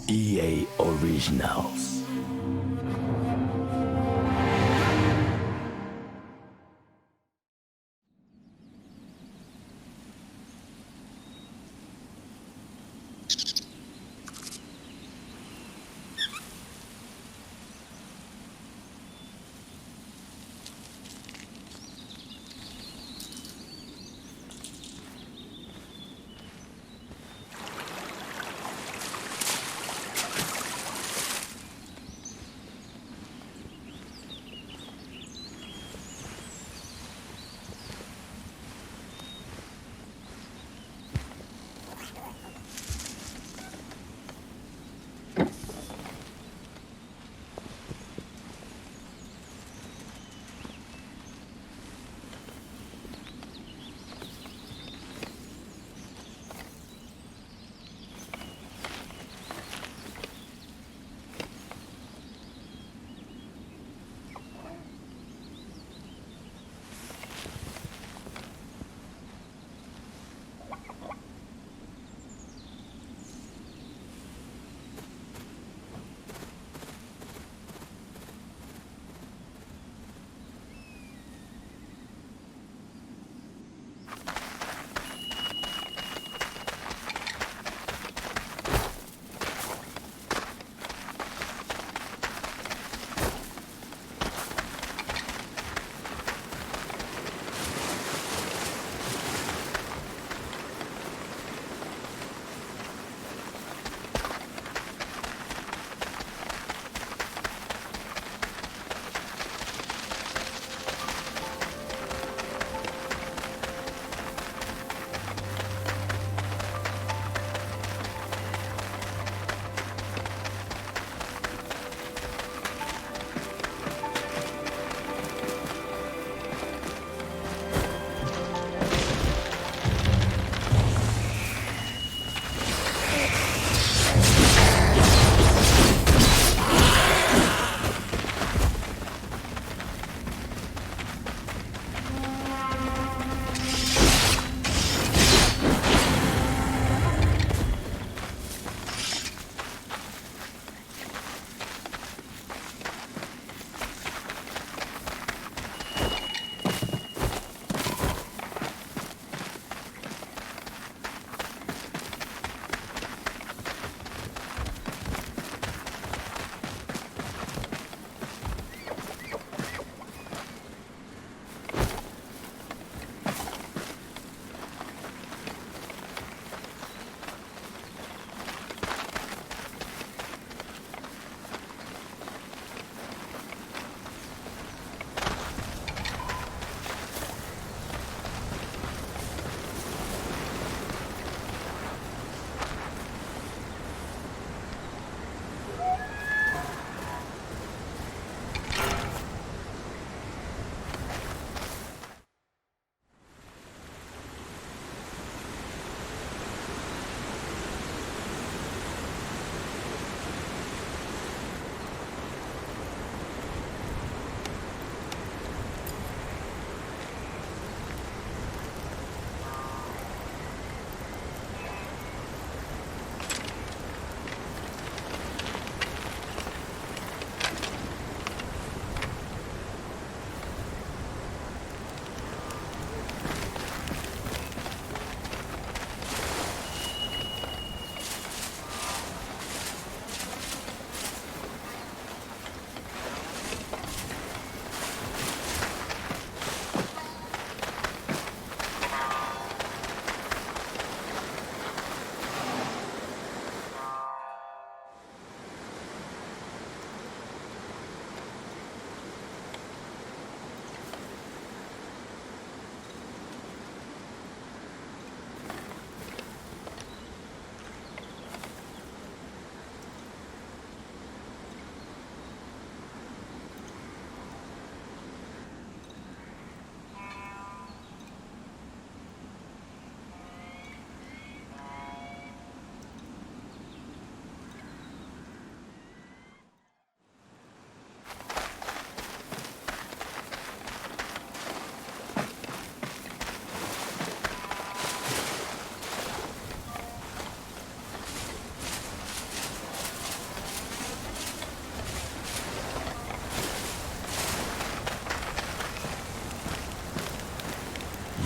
EA Originals.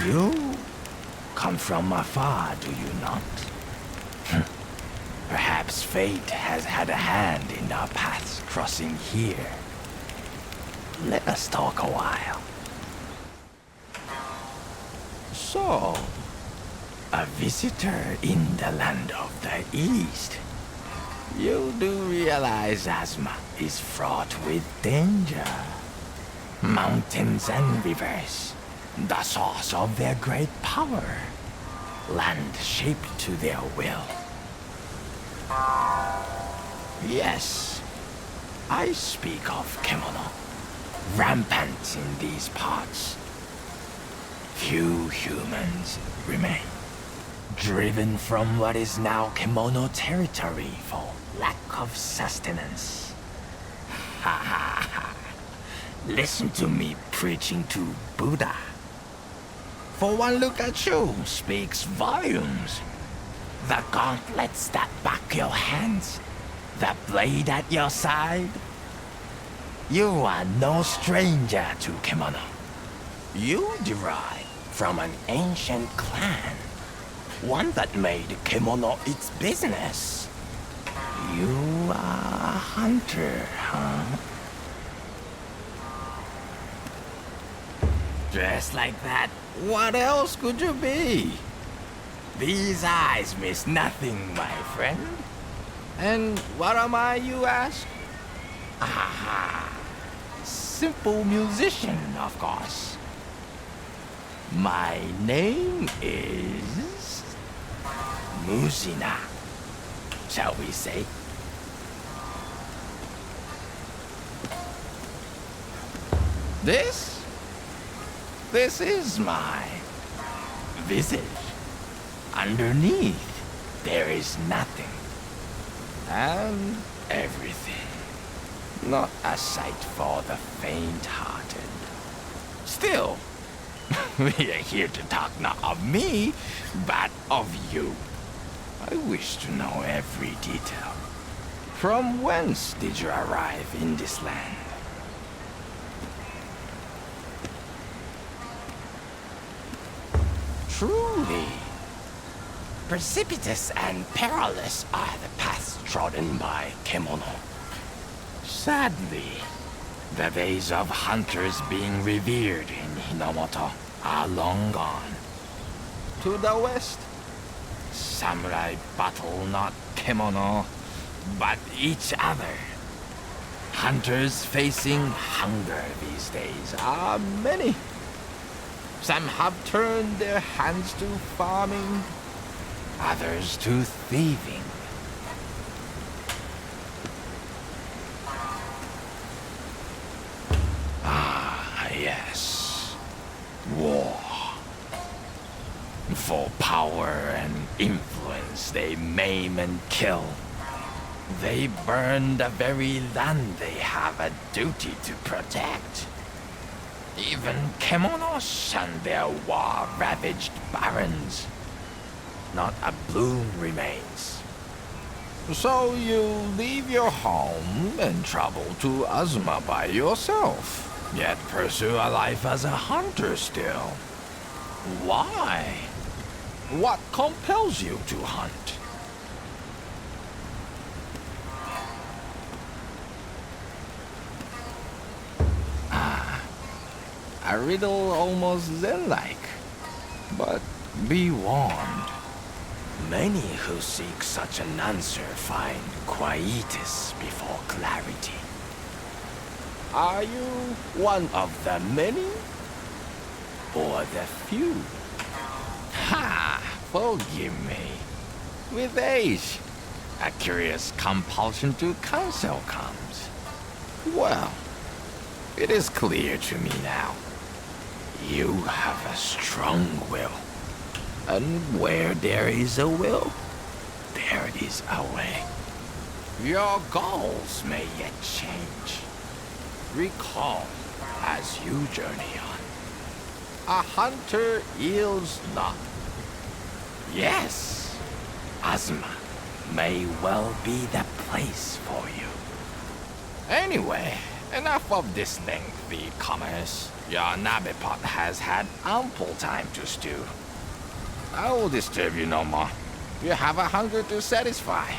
You come from afar, do you not? Perhaps fate has had a hand in our paths crossing here. Let us talk a while. So, a visitor in the land of the East. You do realize Azuma is fraught with danger. Mountains and rivers, the source of their great power. Land shaped to their will. Yes, I speak of Kemono, rampant in these parts. Few humans remain, driven from what is now Kemono territory for lack of sustenance. Ha ha ha. Listen to me preaching to Buddha. For one look at you speaks volumes. The gauntlets that back your hands, the blade at your side. You are no stranger to Kemono. You derive from an ancient clan, one that made Kemono its business. You are a hunter, huh? Dressed like that, what else could you be? These eyes miss nothing, my friend. And what am I, you ask? Aha! Simple musician, of course. My name is... Musina, shall we say? This is my visage. Underneath, there is nothing. And everything. Not a sight for the faint-hearted. Still, we are here to talk not of me, but of you. I wish to know every detail. From whence did you arrive in this land? Truly, precipitous and perilous are the paths trodden by Kemono. Sadly, the days of hunters being revered in Hinomoto are long gone. To the west, samurai battle not Kemono, but each other. Hunters facing hunger these days are many. Some have turned their hands to farming, others to thieving. Ah, yes. War. For power and influence, they maim and kill. They burn the very land they have a duty to protect. Even Kemono shun their war-ravaged barrens. Not a bloom remains. So you leave your home and travel to Azuma by yourself, yet pursue a life as a hunter still. Why? What compels you to hunt? A riddle almost Zen-like. But be warned. Many who seek such an answer find quietus before clarity. Are you one of the many? Or the few? Ha! Forgive me. With age, a curious compulsion to counsel comes. Well, it is clear to me now. You have a strong will. And where there is a will, there is a way. Your goals may yet change. Recall as you journey on. A hunter yields not. Yes, Azuma may well be the place for you. Anyway, enough of this lengthy commerce. Your nabe pot has had ample time to stew. I will disturb you no more. You have a hunger to satisfy.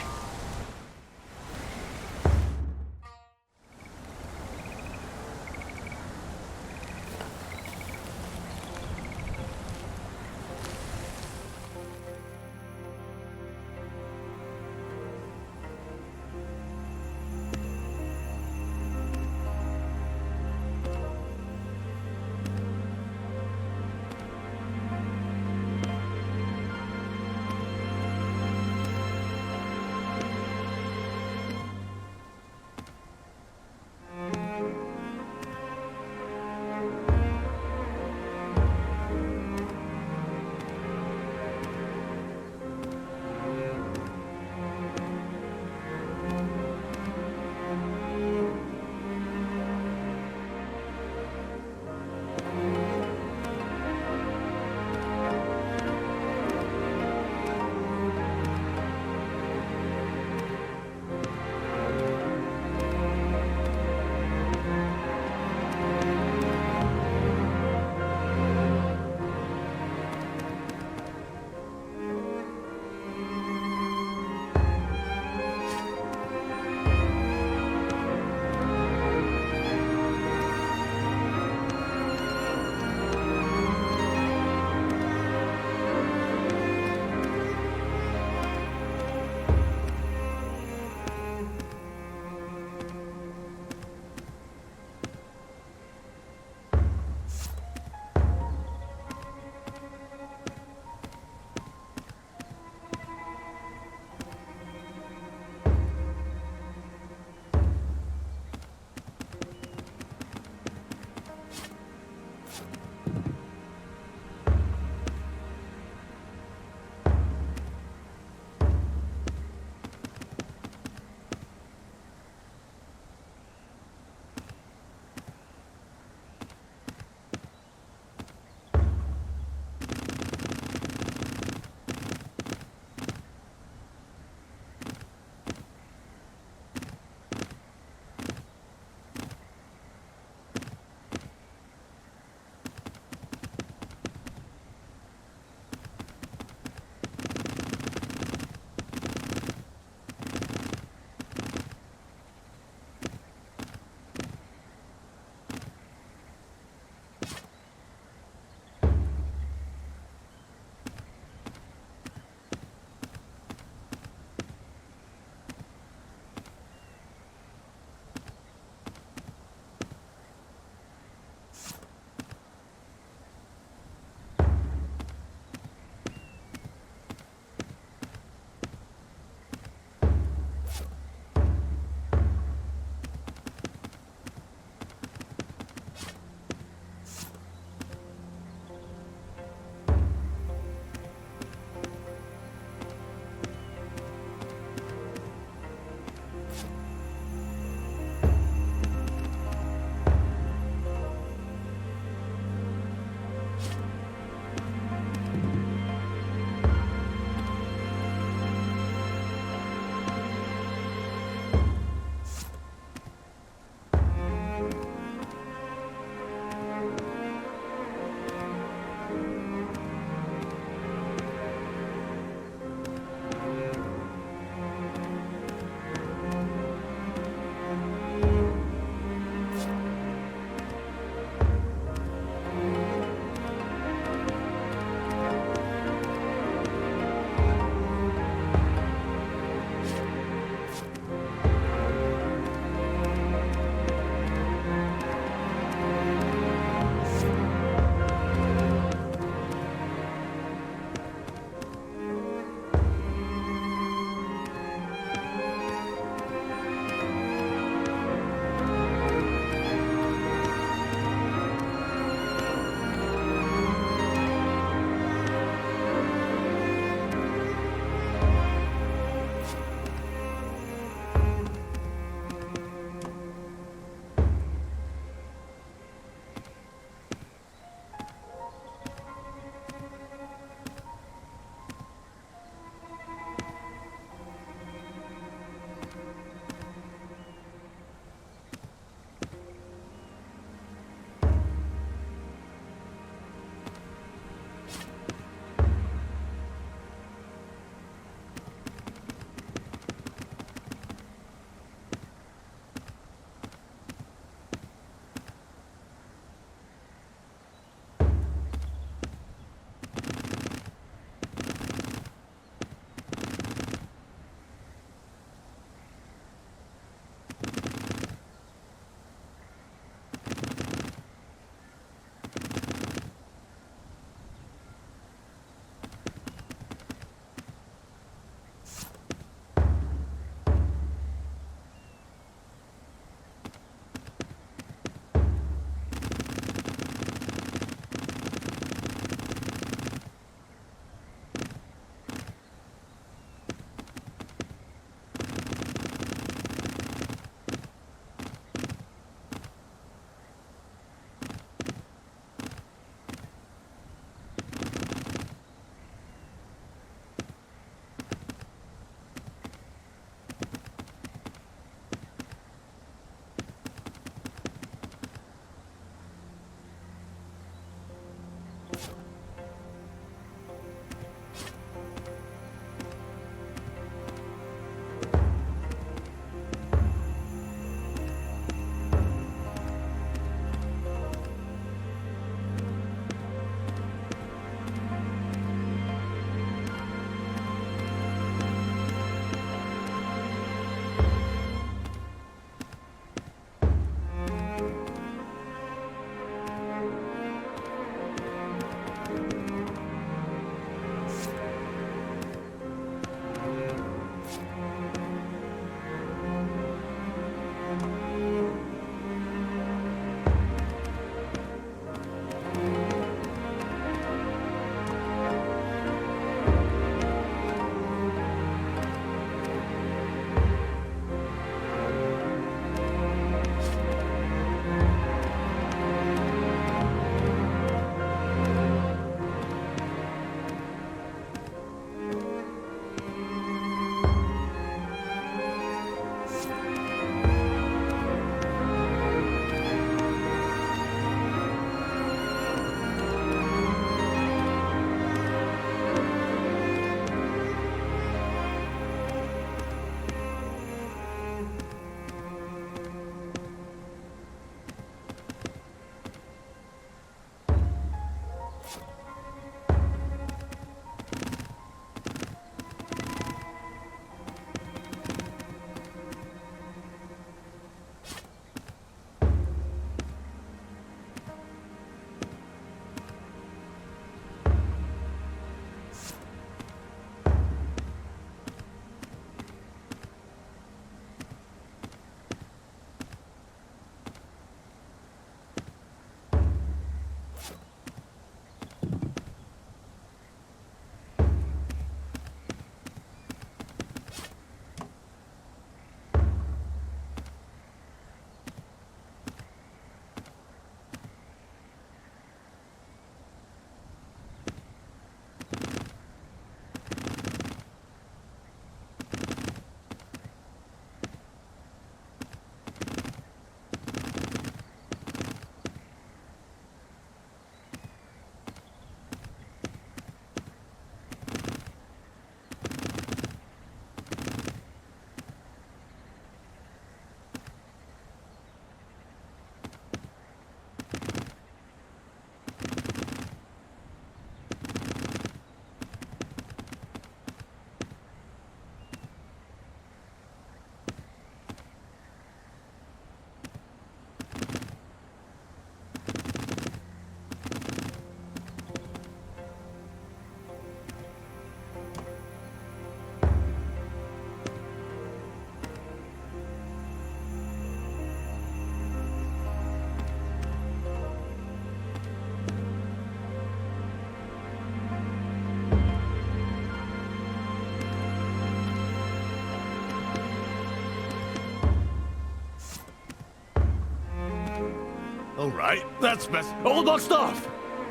right. That's best. All boxed off.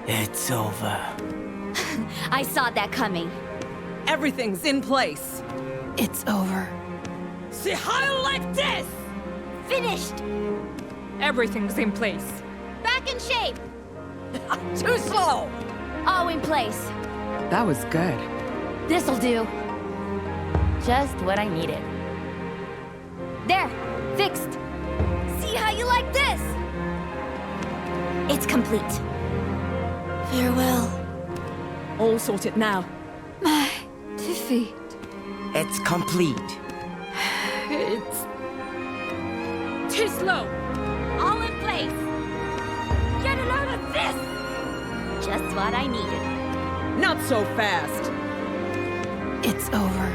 It's over. I saw that coming. Everything's in place. It's over. See how you like this? Finished! Everything's in place. Back in shape! Too slow. All in place. That was good. This'll do. Just what I needed. There! Fixed! See how you like this? It's complete. Farewell. All sorted now. My defeat. It's complete. It's too slow. All in place. Get it out of this! Just what I needed. Not so fast. It's over.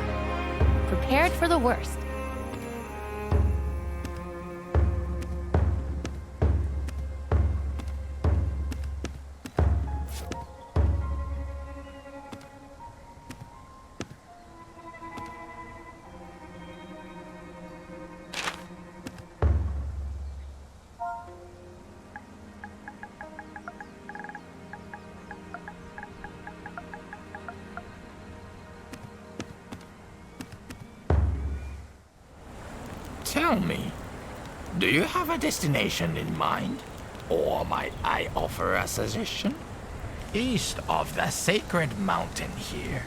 Prepared for the worst. Tell me, do you have a destination in mind? Or might I offer a suggestion? East of the sacred mountain here,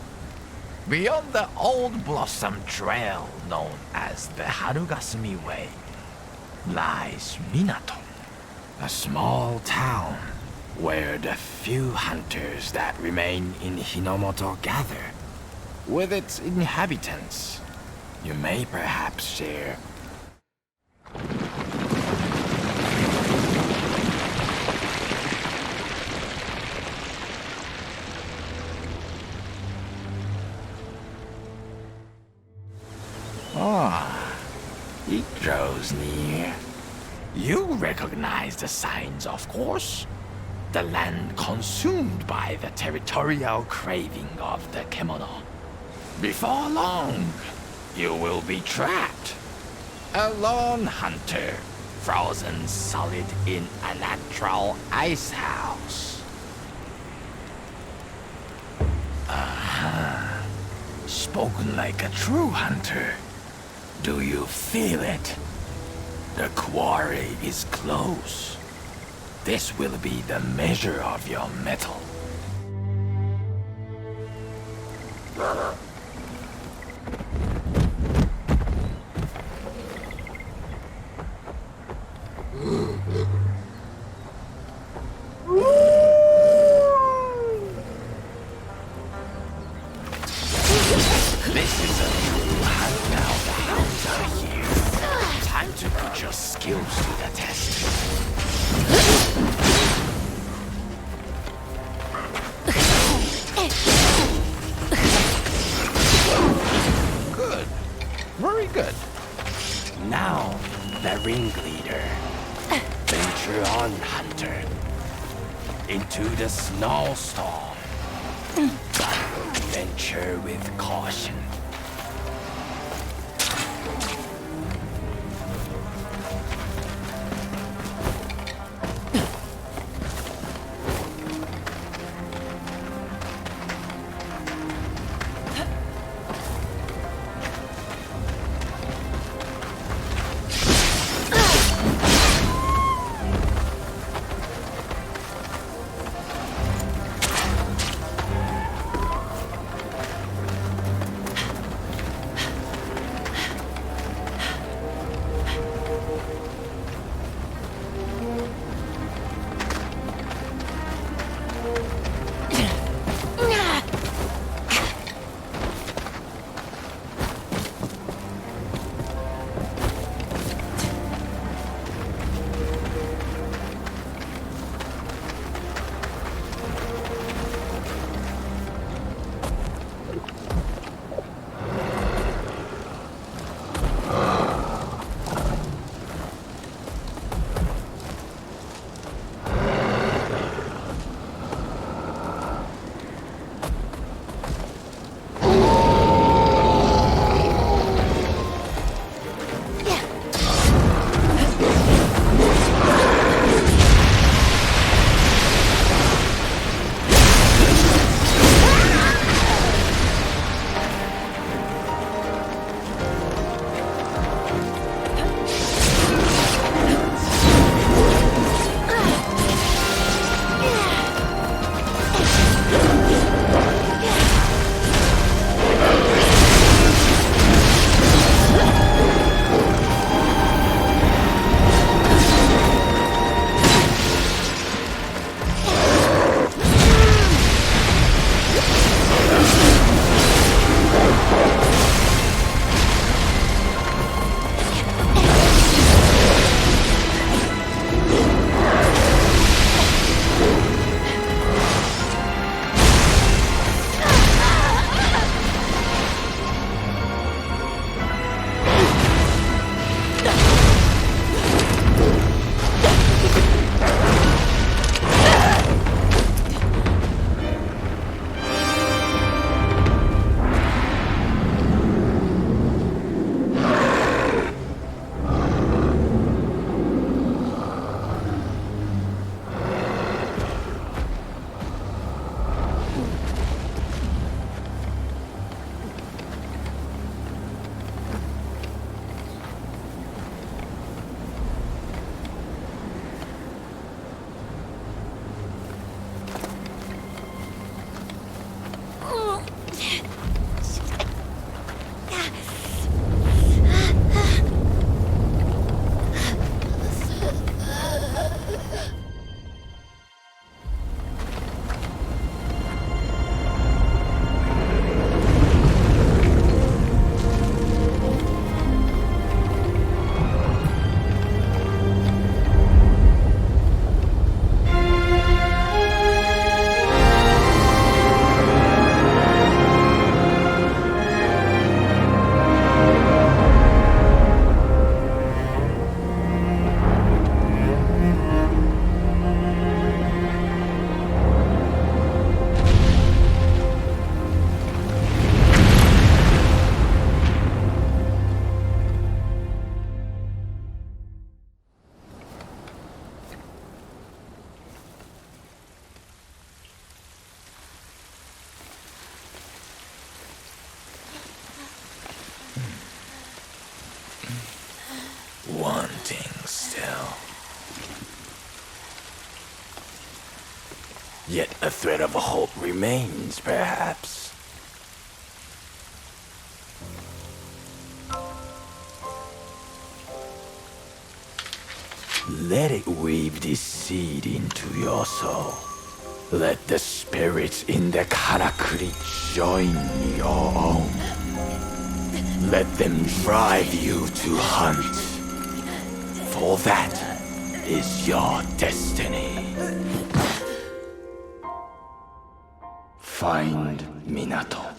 beyond the old blossom trail known as the Harugasumi Way, lies Minato, a small town where the few hunters that remain in Hinomoto gather. With its inhabitants, you may perhaps share it draws near. You recognize the signs, of course. The land consumed by the territorial craving of the Kemono. Before long, you will be trapped. A lone hunter, frozen solid in a natural ice house. Spoken like a true hunter. Do you feel it? The quarry is close. This will be the measure of your mettle. This is a true hunt now. The hounds are here. Time to put your skills to the test. Good. Very good. Now, the ringleader. Venture on, hunter. Into the snowstorm. But venture with caution. Yet a thread of hope remains, perhaps. Let it weave this seed into your soul. Let the spirits in the karakuri join your own. Let them drive you to hunt. For that is your destiny. Find Minato.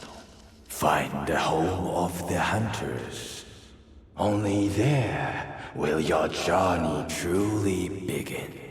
Find the home of the hunters. Only there will your journey truly begin.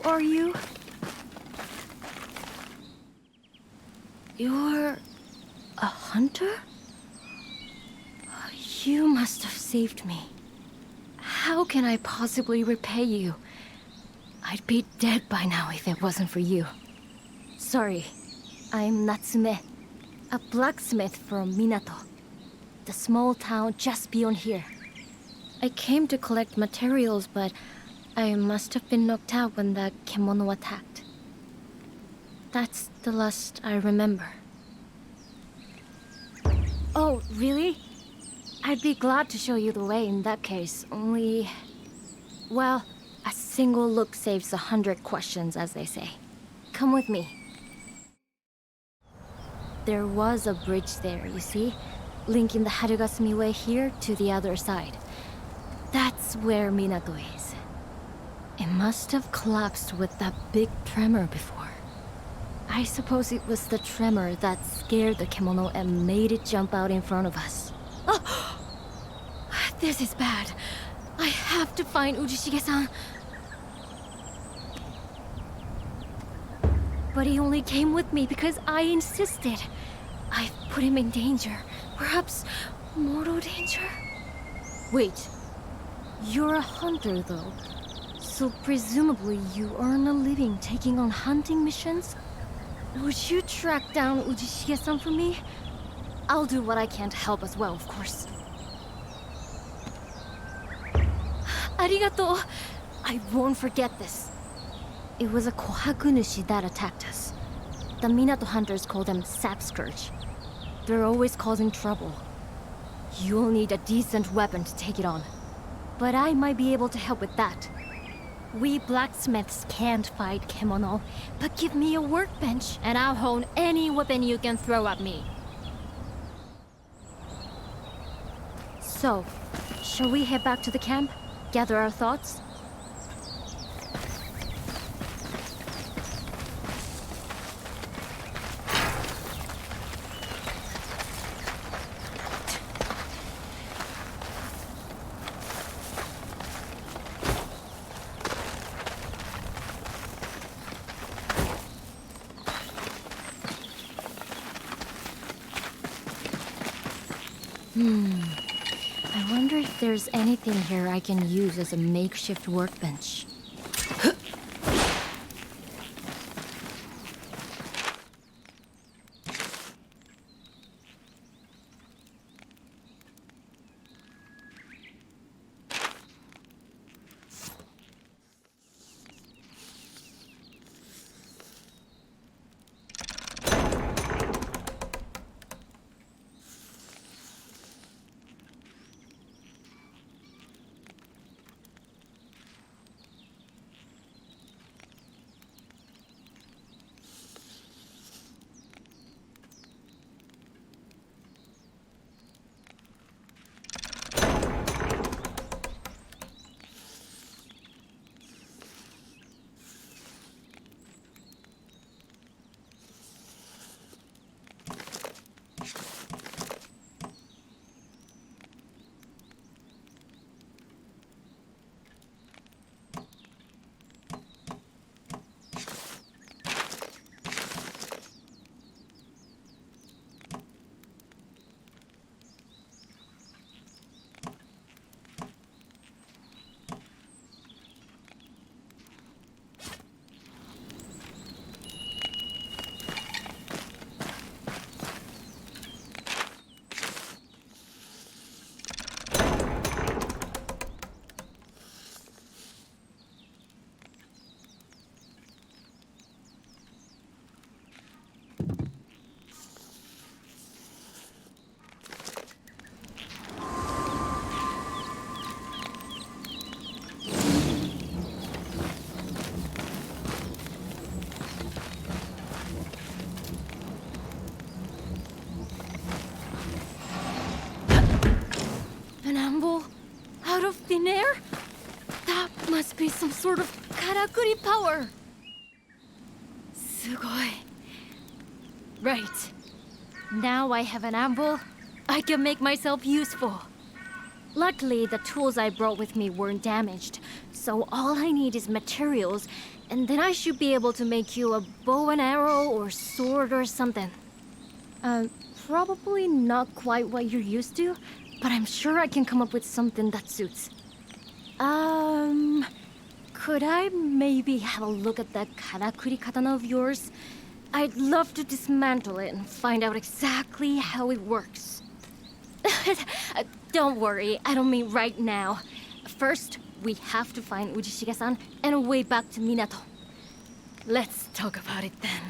are you? You're a hunter? You must have saved me. How can I possibly repay you? I'd be dead by now if it wasn't for you. Sorry, I'm Natsume, a blacksmith from Minato, the small town just beyond here. I came to collect materials, but I must have been knocked out when the kemono attacked. That's the last I remember. Oh, really? I'd be glad to show you the way in that case, only... Well, a single look saves 100 questions, as they say. Come with me. There was a bridge there, you see? Linking the Harugasumi Way here to the other side. That's where Minato is. It must have collapsed with that big tremor before. I suppose it was the tremor that scared the kemono and made it jump out in front of us. Oh! This is bad. I have to find Ujishige-san. But he only came with me because I insisted. I've put him in danger. Perhaps mortal danger? Wait. You're a hunter, though. So presumably you earn a living taking on hunting missions? Would you track down Ujishige-san for me? I'll do what I can to help as well, of course. Arigato. I won't forget this. It was a kohakunushi that attacked us. The Minato hunters call them sap scourge. They're always causing trouble. You'll need a decent weapon to take it on. But I might be able to help with that. We blacksmiths can't fight kemono, but give me a workbench and I'll hone any weapon you can throw at me. So, shall we head back to the camp? Gather our thoughts? I wonder if there's anything here I can use as a makeshift workbench. Out of thin air? That must be some sort of karakuri power. Sugoi. Right. Now I have an anvil, I can make myself useful. Luckily, the tools I brought with me weren't damaged, so all I need is materials And then I should be able to make you a bow and arrow or sword or something. Probably not quite what you're used to, but I'm sure I can come up with something that suits. Could I maybe have a look at that karakuri katana of yours? I'd love to dismantle it and find out exactly how it works. Don't worry, I don't mean right now. First, we have to find Ujishige-san and a way back to Minato. Let's talk about it then.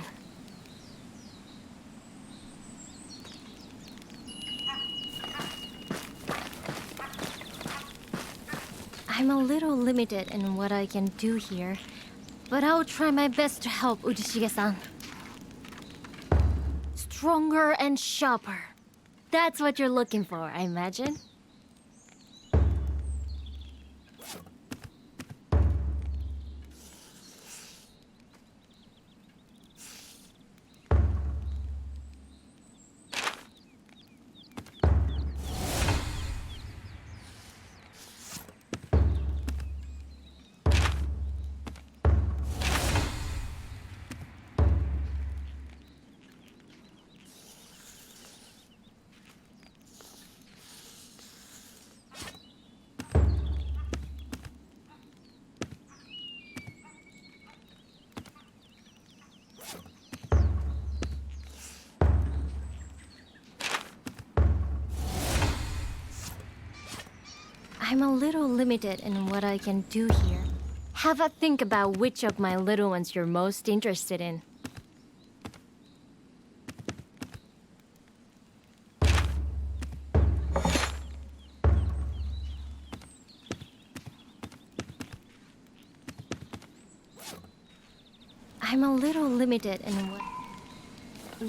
I'm a little limited in what I can do here, but I'll try my best to help Ujishige-san. Stronger and sharper. That's what you're looking for, I imagine. I'm a little limited in what I can do here. Have a think about which of my little ones you're most interested in. I'm a little limited in what...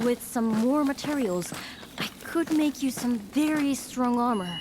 With some more materials, I could make you some very strong armor.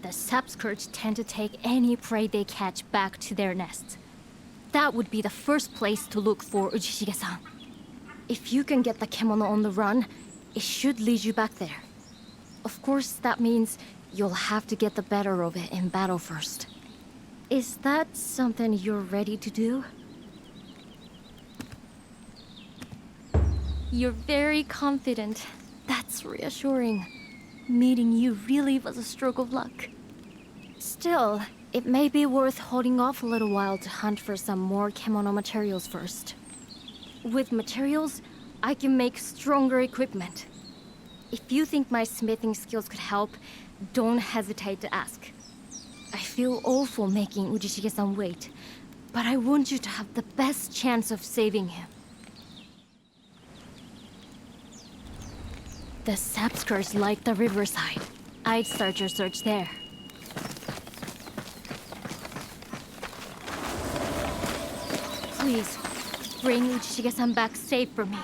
The sapskirts tend to take any prey they catch back to their nests. That would be the first place to look for Ujishige-san. If you can get the kemono on the run, it should lead you back there. Of course, that means you'll have to get the better of it in battle first. Is that something you're ready to do? You're very confident. That's reassuring. Meeting you really was a stroke of luck. Still, it may be worth holding off a little while to hunt for some more kemono materials first. With materials, I can make stronger equipment. If you think my smithing skills could help, don't hesitate to ask. I feel awful making Ujishige-san wait, but I want you to have the best chance of saving him. The sapskirts like the riverside. I'd start your search there. Please, bring Ujishige-san back safe for me.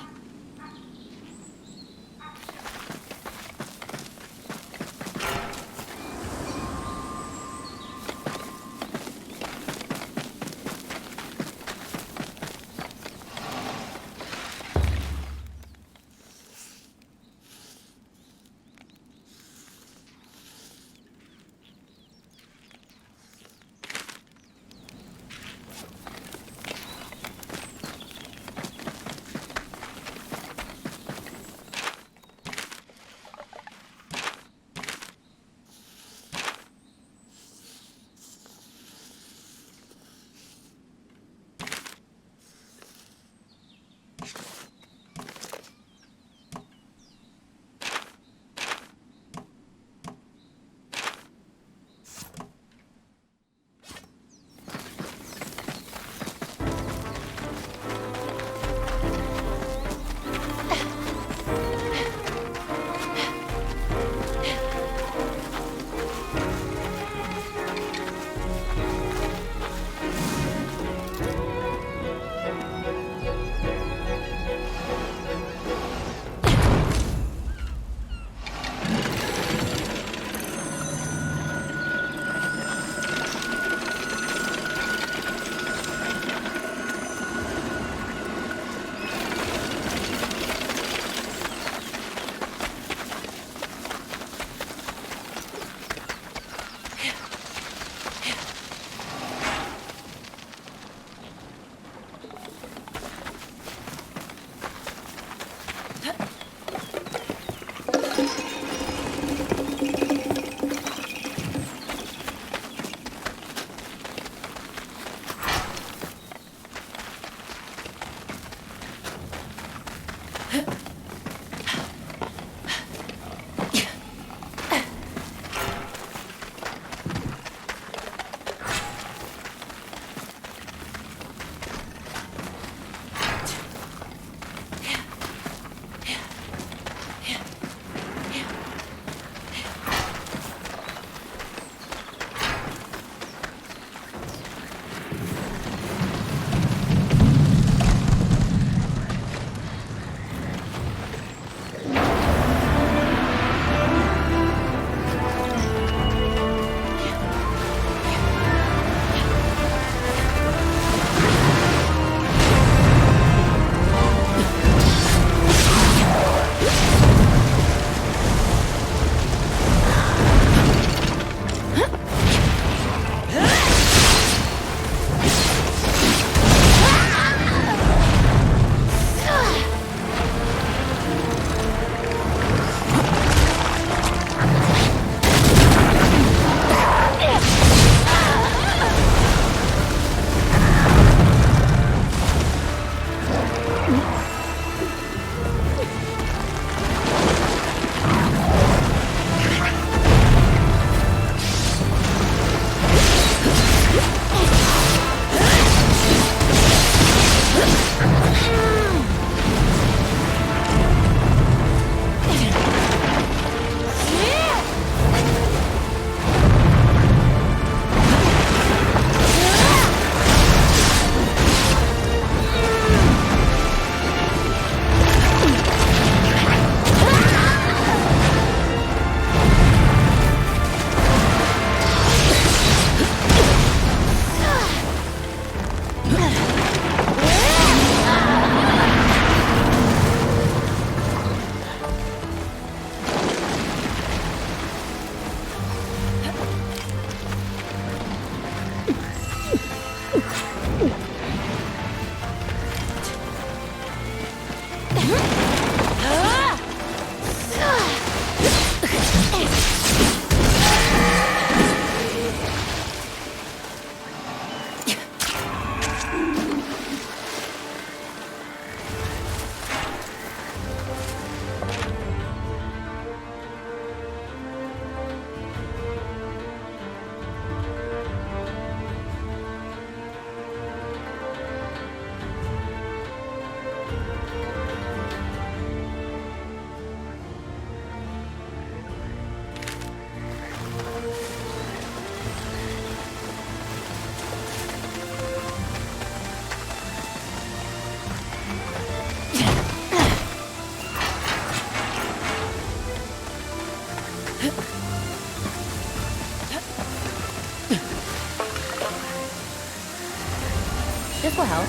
This will help.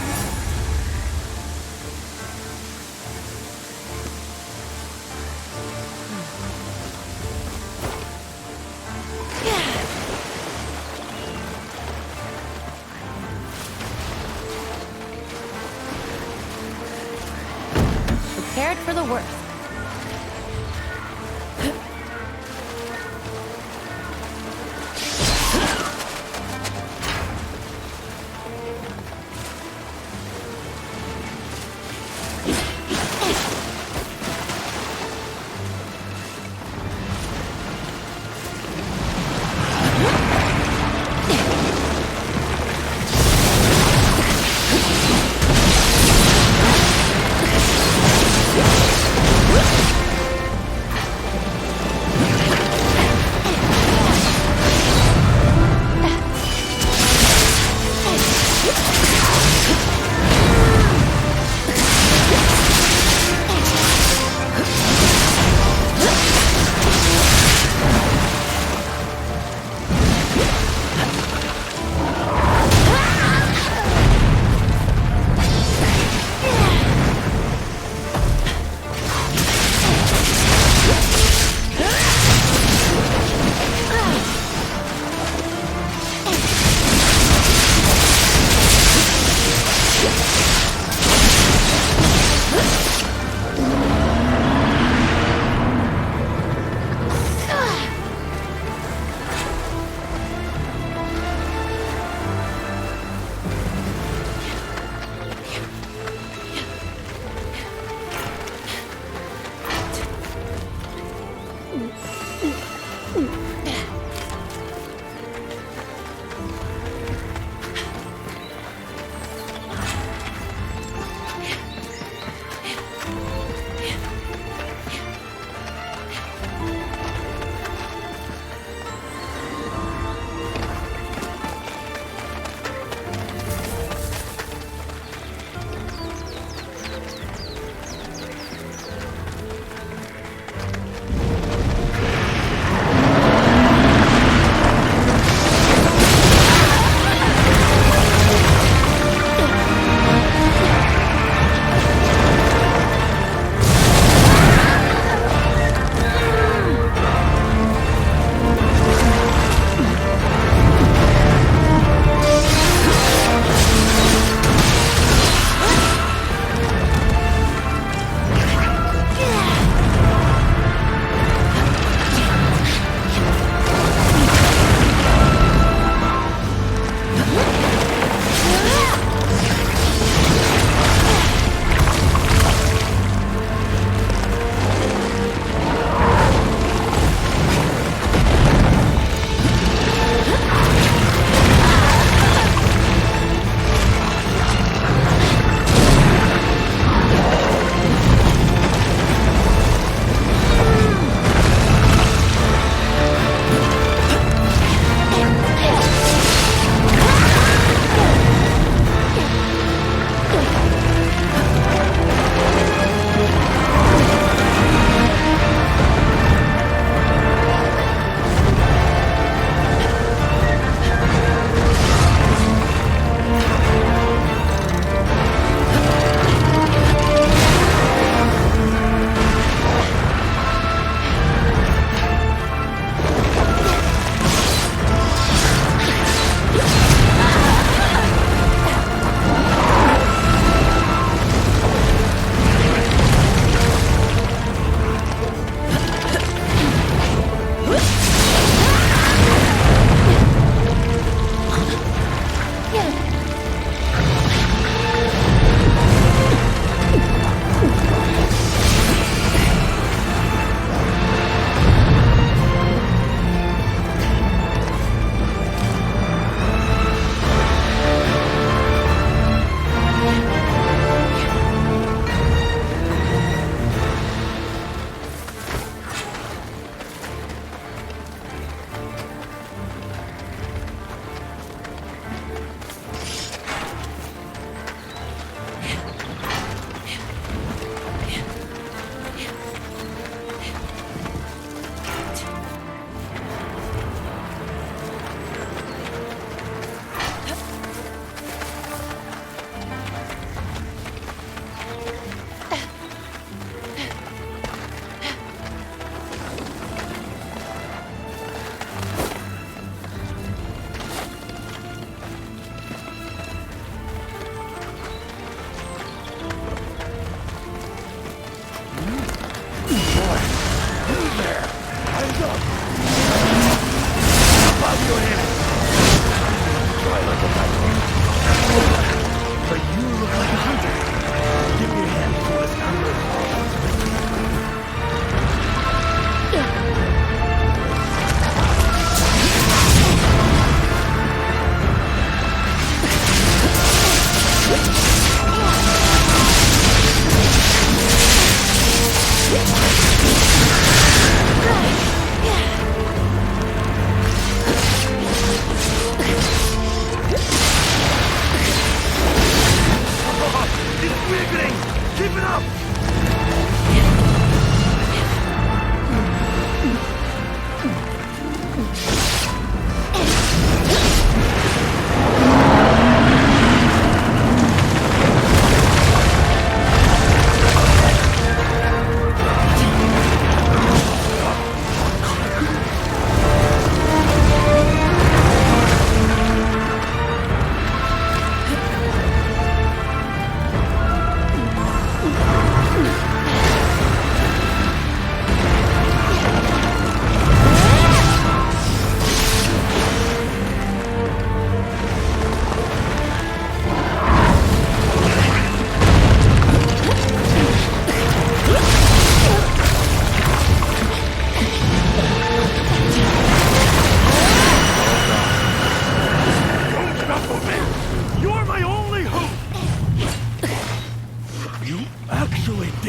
Prepared for the worst.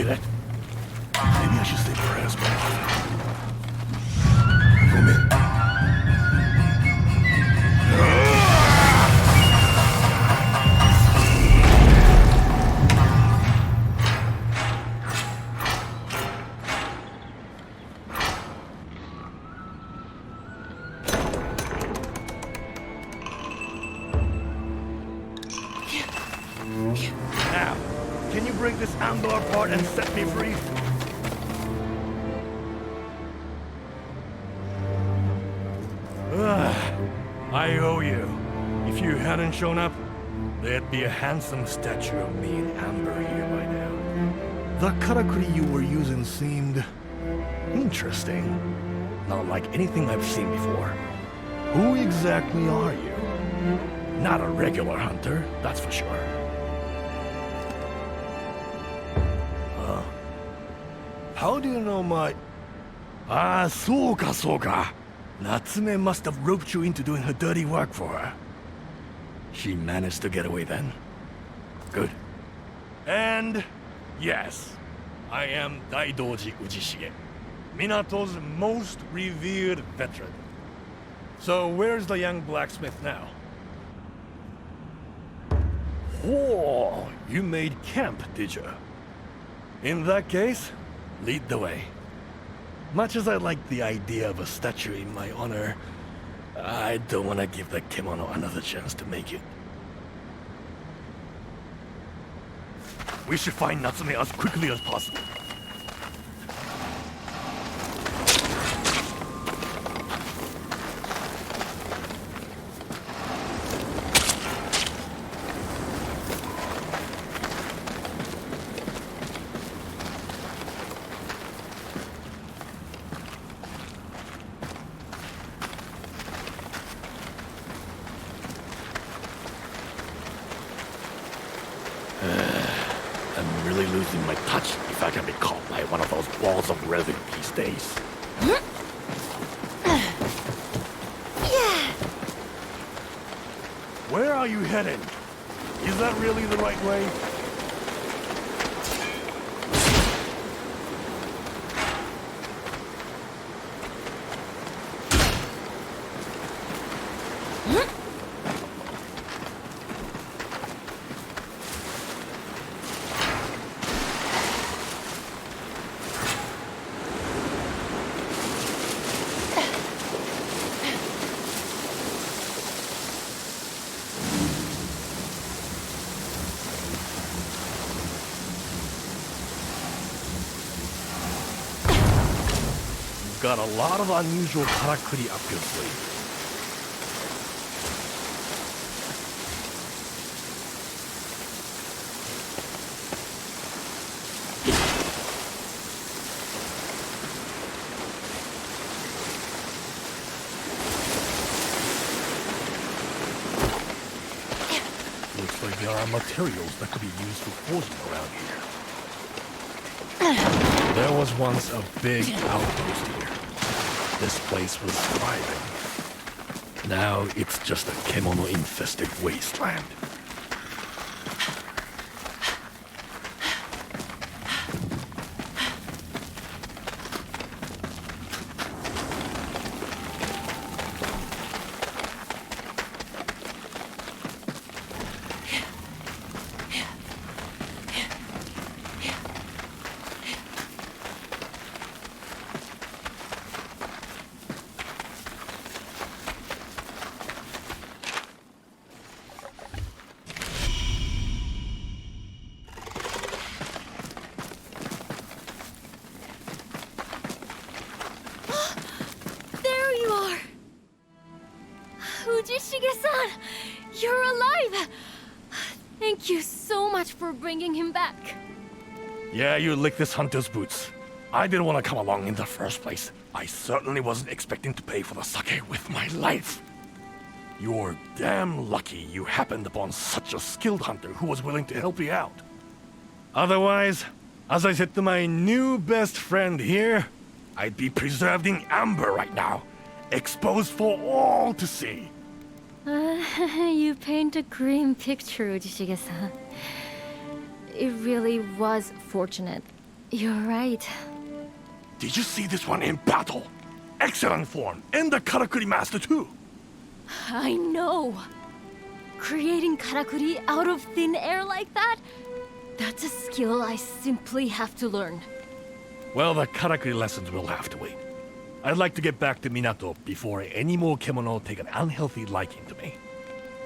did it. Maybe I should say prayers more often. Come in. Now, can you break this amber apart and set me free? I owe you. If you hadn't shown up, there'd be a handsome statue of me in amber here by now. The karakuri you were using seemed interesting. Not like anything I've seen before. Who exactly are you? Not a regular hunter, that's for sure. How do you know my... Ah, soka. Natsume must have roped you into doing her dirty work for her. She managed to get away then. Good. And... yes, I am Daidoji Ujishige, Minato's most revered veteran. So where's the young blacksmith now? Oh, you made camp, did you? In that case, lead the way. Much as I like the idea of a statue in my honor, I don't want to give the kimono another chance to make it. We should find Natsume as quickly as possible. I'm really losing my touch if I can be caught by one of those balls of resin these days. Where are you heading? Is that really the right way? Got a lot of unusual karakuri up your sleeve. Looks like there are materials that could be used for forging around here. There was once a big outpost here. This place was thriving. Now it's just a kimono-infested wasteland. Ujishige-san! You're alive! Thank you so much for bringing him back. Yeah, you licked this hunter's boots. I didn't want to come along in the first place. I certainly wasn't expecting to pay for the sake with my life. You're damn lucky you happened upon such a skilled hunter who was willing to help you out. Otherwise, as I said to my new best friend here, I'd be preserved in amber right now, exposed for all to see. You paint a grim picture, Ujishige-san. It really was fortunate You're right. Did you see this one in battle? Excellent form, and the karakuri master too. I know. Creating karakuri out of thin air like that? That's a skill I simply have to learn. Well, the karakuri lessons will have to wait. I'd like to get back to Minato before any more kemono take an unhealthy liking to me.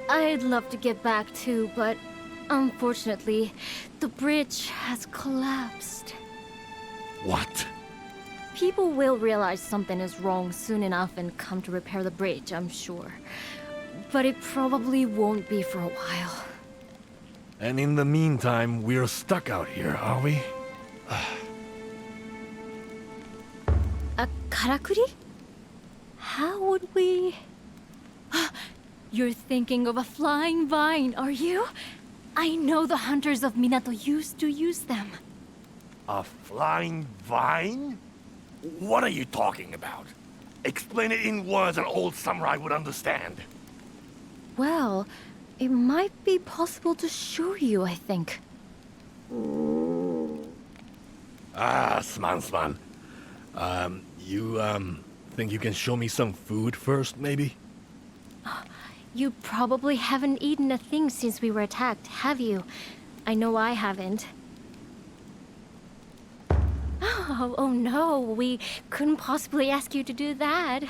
I'd love to get back too, but unfortunately, the bridge has collapsed. What? People will realize something is wrong soon enough and come to repair the bridge, I'm sure. But it probably won't be for a while. And in the meantime, we're stuck out here, are we? A karakuri? How would we... You're thinking of a flying vine, are you? I know the hunters of Minato used to use them. A flying vine? What are you talking about? Explain it in words an old samurai would understand. Well, it might be possible to show you, I think. Sman. You think you can show me some food first, maybe? You probably haven't eaten a thing since we were attacked, have you? I know I haven't. Oh no, we couldn't possibly ask you to do that.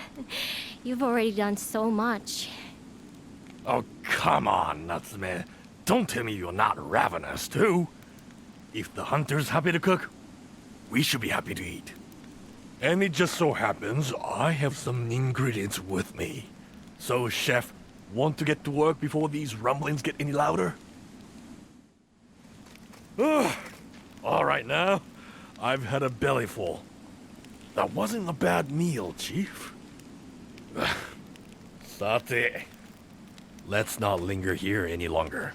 You've already done so much. Oh, come on, Natsume. Don't tell me you're not ravenous, too. If the hunter's happy to cook, we should be happy to eat. And it just so happens I have some ingredients with me. So, chef, want to get to work before these rumblings get any louder? All right now. I've had a bellyful. That wasn't a bad meal, Chief. Sate. Let's not linger here any longer.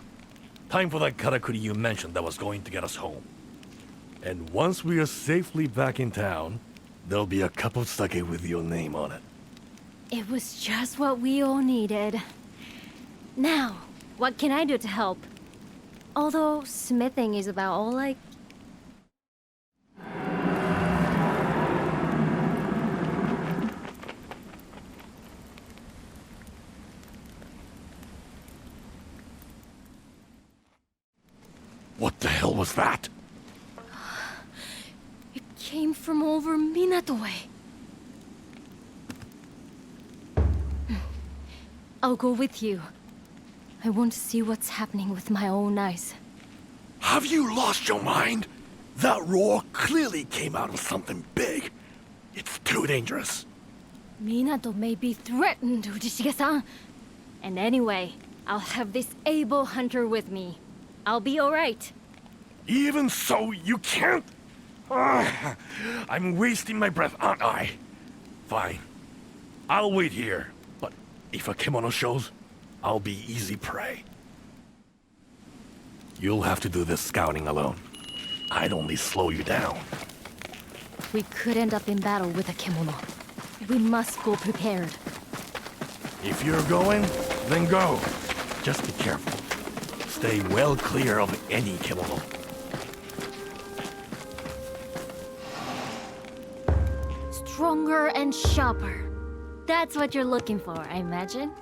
Time for that karakuri you mentioned that was going to get us home. And once we are safely back in town, there'll be a cup of sake with your name on it. It was just what we all needed. Now, what can I do to help? Although smithing is about all I... What the hell was that? It came from over Minato way. I'll go with you. I want to see what's happening with my own eyes. Have you lost your mind? That roar clearly came out of something big. It's too dangerous. Minato may be threatened, Ujishige-san. And anyway, I'll have this able hunter with me. I'll be alright. Even so, you can't... I'm wasting my breath, aren't I? Fine. I'll wait here. But if a kimono shows, I'll be easy prey. You'll have to do this scouting alone. I'd only slow you down. We could end up in battle with a kimono. We must go prepared. If you're going, then go. Just be careful. Stay well clear of any kimono. Stronger and sharper. That's what you're looking for, I imagine.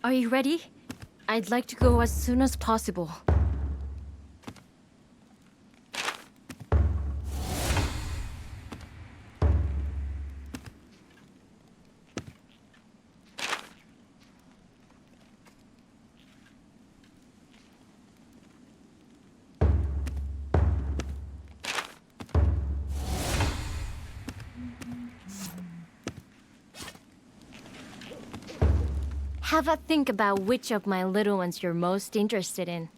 Are you ready? I'd like to go as soon as possible. Have a think about which of my little ones you're most interested in.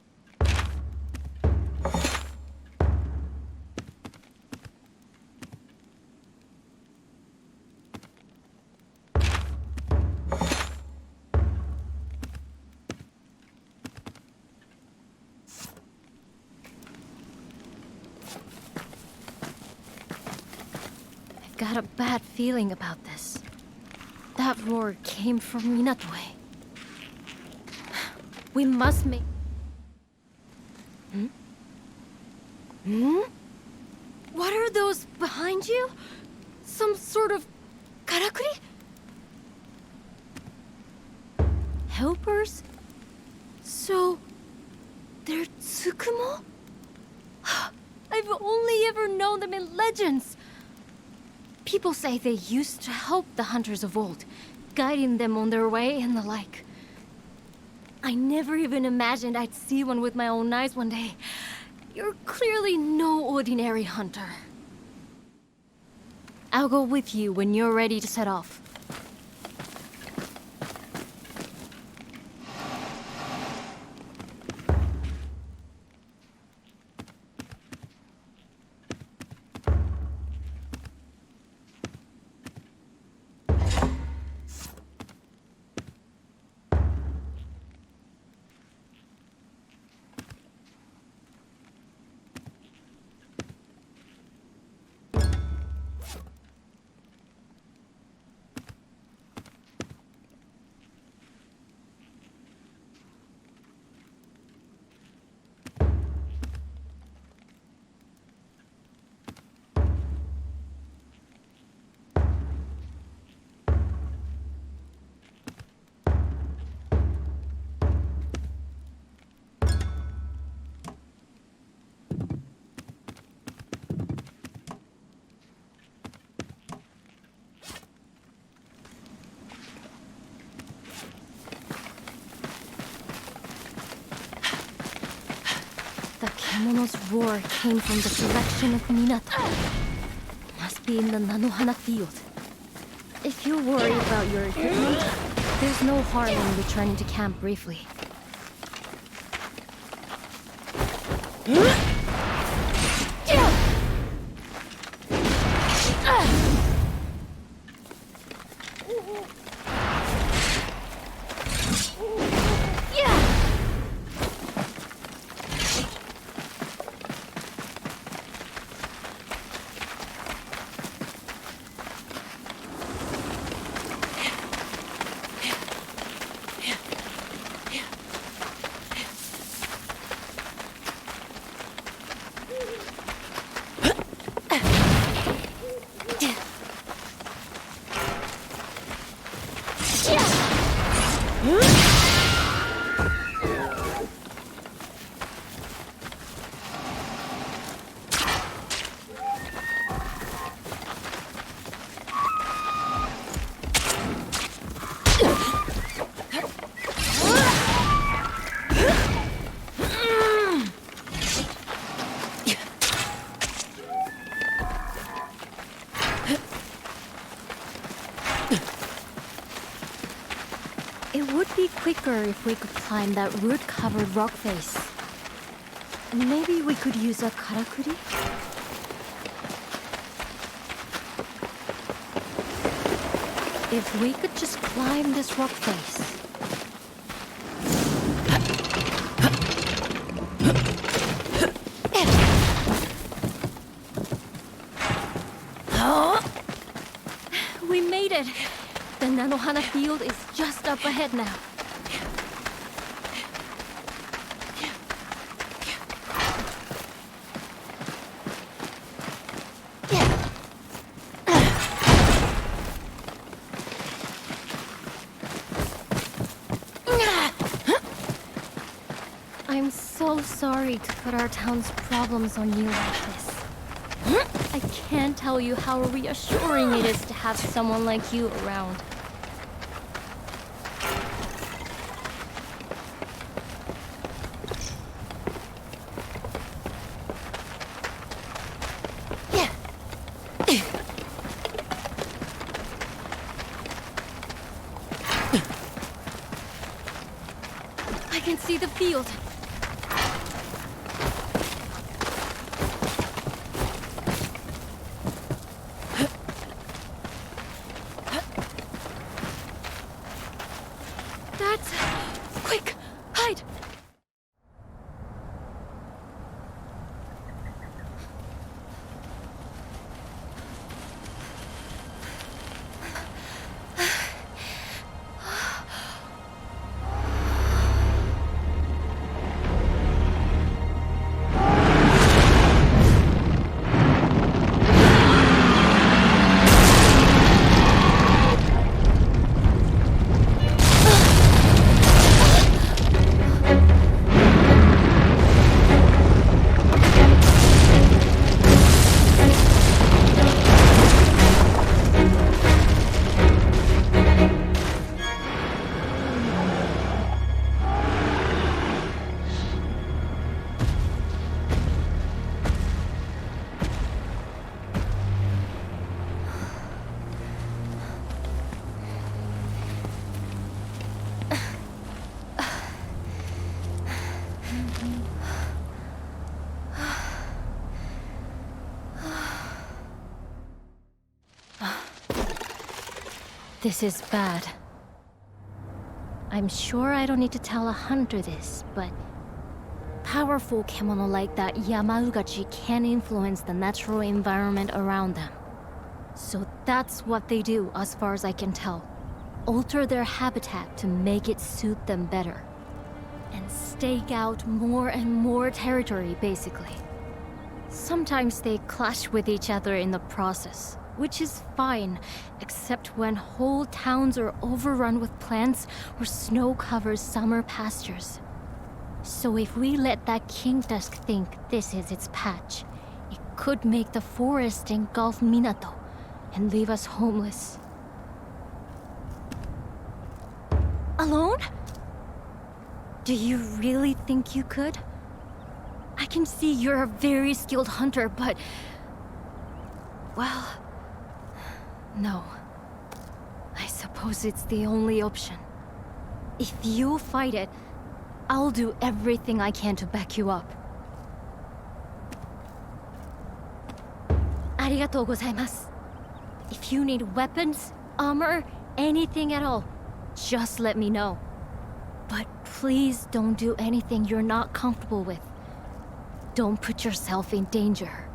got a bad feeling about this. That roar came from Minatoe. We must make... What are those behind you? Some sort of... karakuri? Helpers? So... they're Tsukumo? I've only ever known them in legends. People say they used to help the hunters of old, guiding them on their way and the like. I never even imagined I'd see one with my own eyes one day. You're clearly no ordinary hunter. I'll go with you when you're ready to set off. The Kemono's roar came from the direction of Minato. Must be in the Nanohana field. If you're worried about your equipment, there's no harm in returning to camp briefly. It would be quicker if we could climb that root-covered rock face. Maybe we could use a karakuri? If we could just climb this rock face. We made it! The Nanohana field is just up ahead now. I'm so sorry to put our town's problems on you like this. I can't tell you how reassuring it is to have someone like you around. I can see the field. Quick, hide! This is bad. I'm sure I don't need to tell a hunter this, but powerful kemono like that Yamaugachi can influence the natural environment around them. So that's what they do, as far as I can tell. Alter their habitat to make it suit them better. And stake out more and more territory, basically. Sometimes they clash with each other in the process, which is fine, except when whole towns are overrun with plants or snow covers summer pastures. So if we let that King Dusk think this is its patch, it could make the forest engulf Minato and leave us homeless. Alone? Do you really think you could? I can see you're a very skilled hunter, but... well... no. I suppose it's the only option. If you fight it, I'll do everything I can to back you up. Arigatou gozaimasu. If you need weapons, armor, anything at all, just let me know. But please don't do anything you're not comfortable with. Don't put yourself in danger.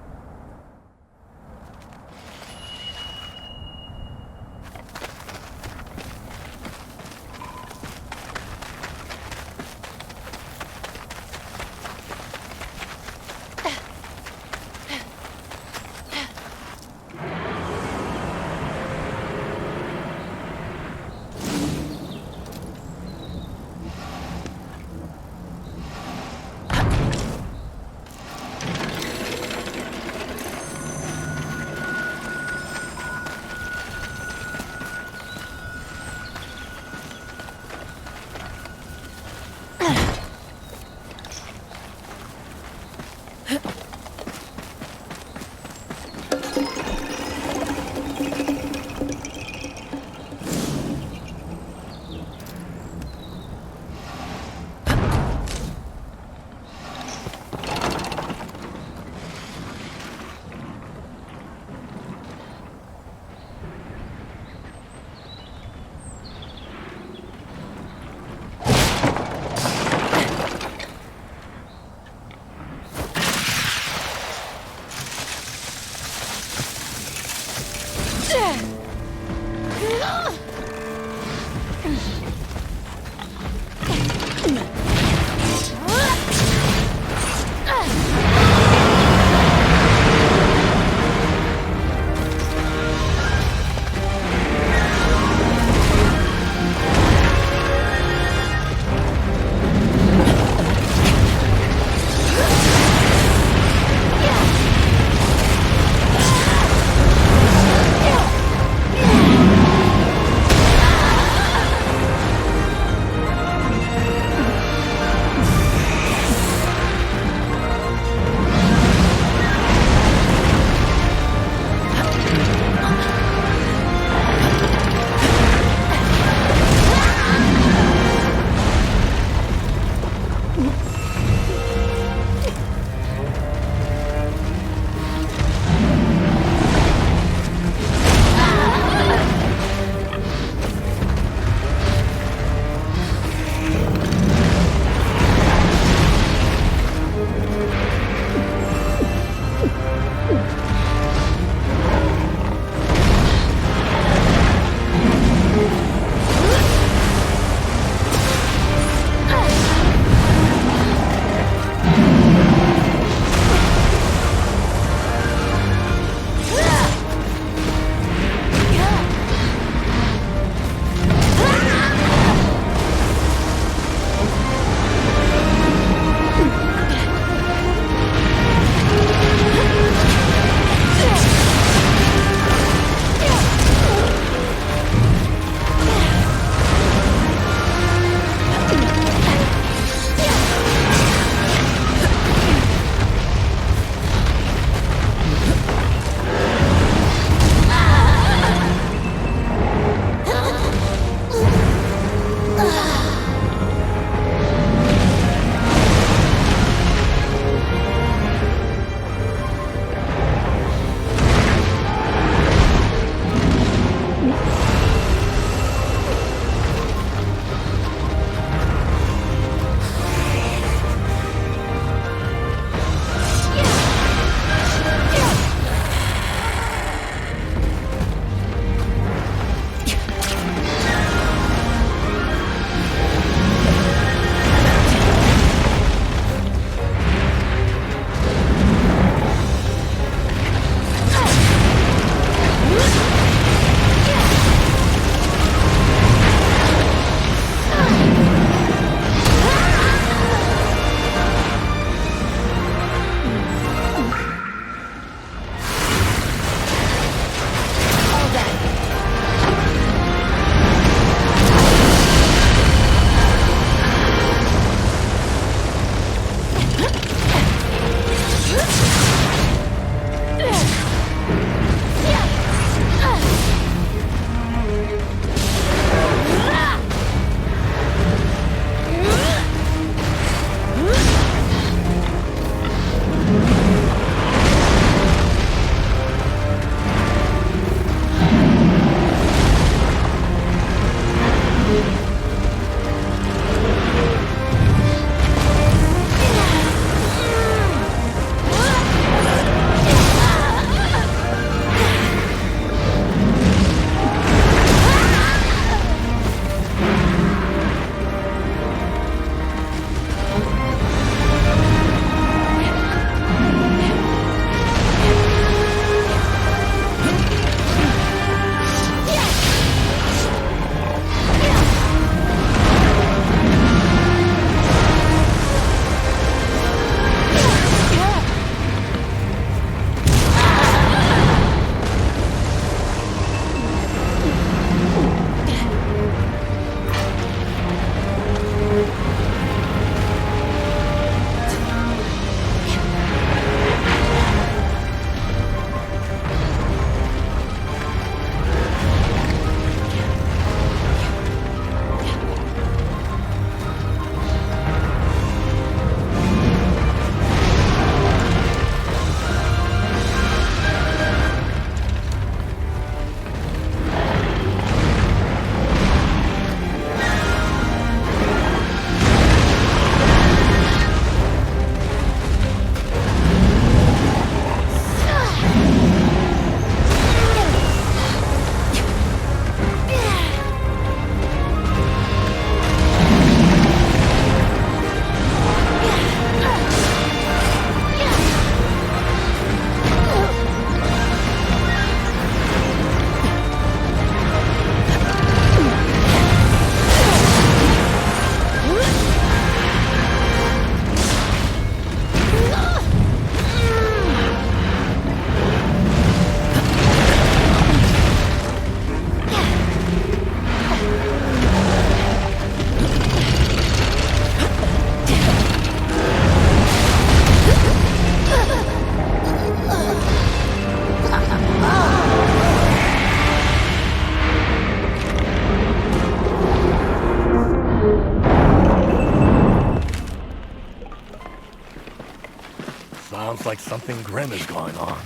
Sounds like something grim is going on.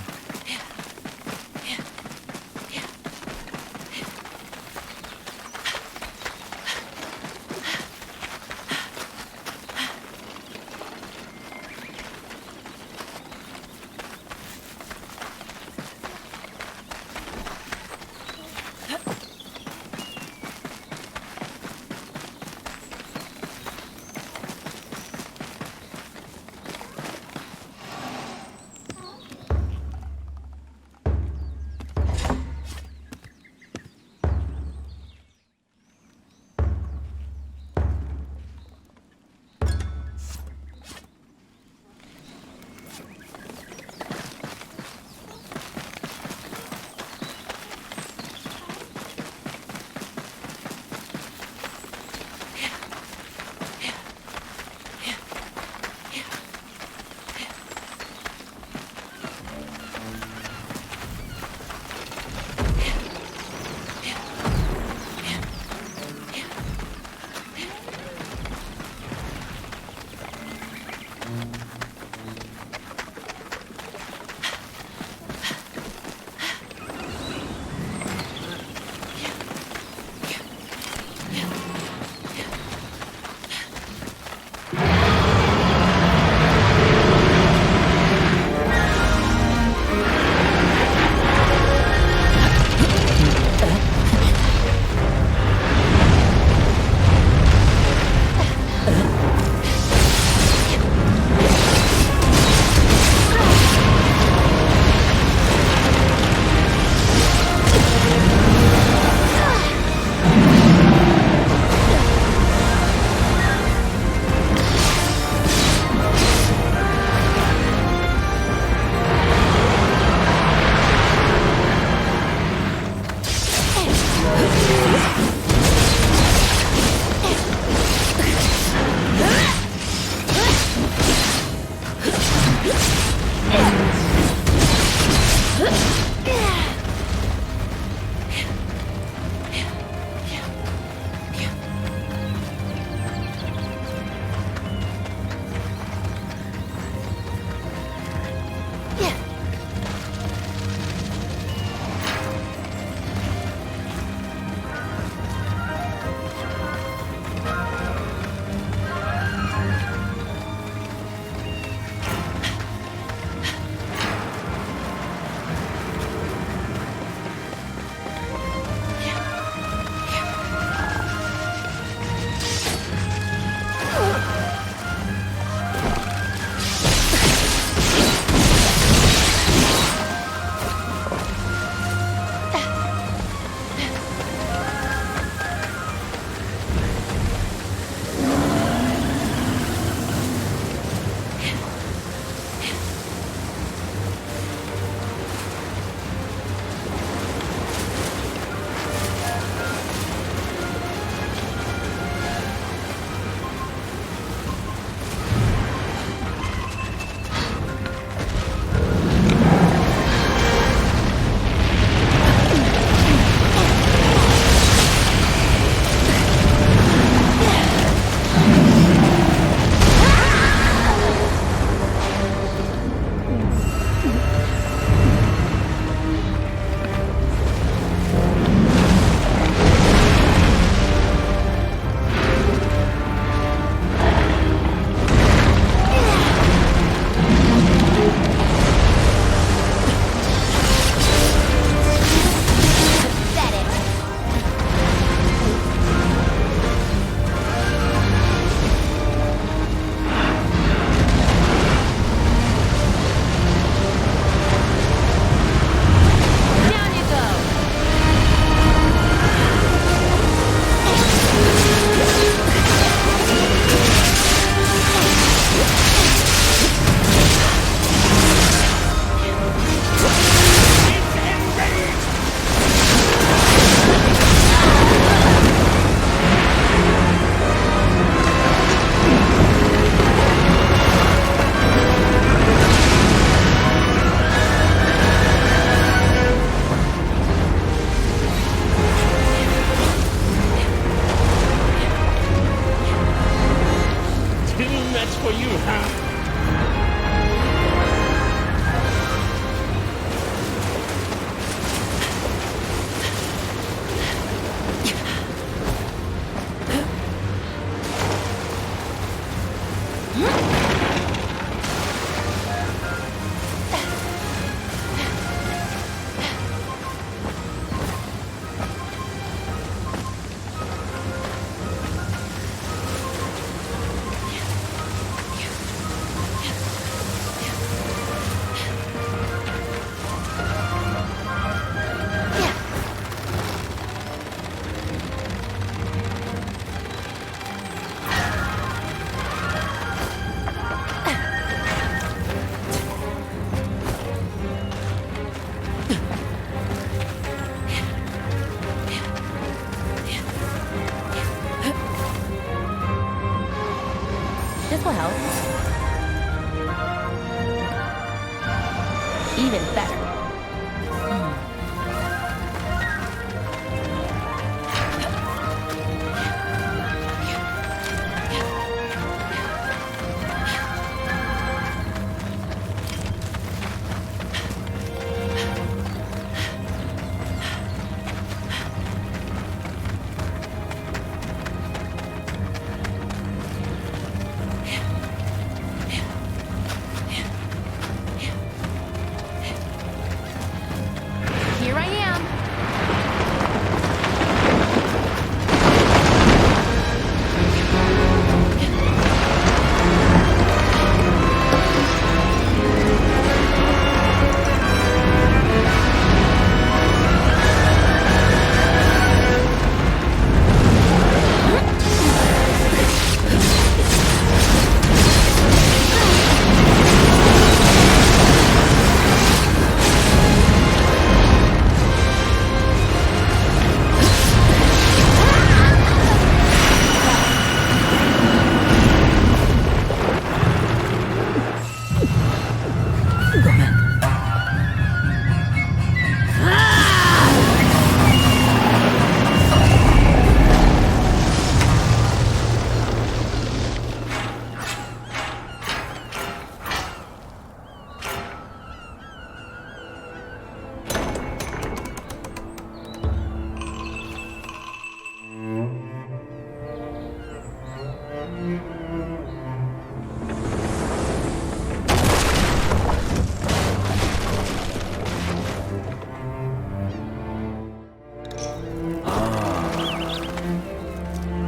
for you, huh? This will help. Even better. Here I am.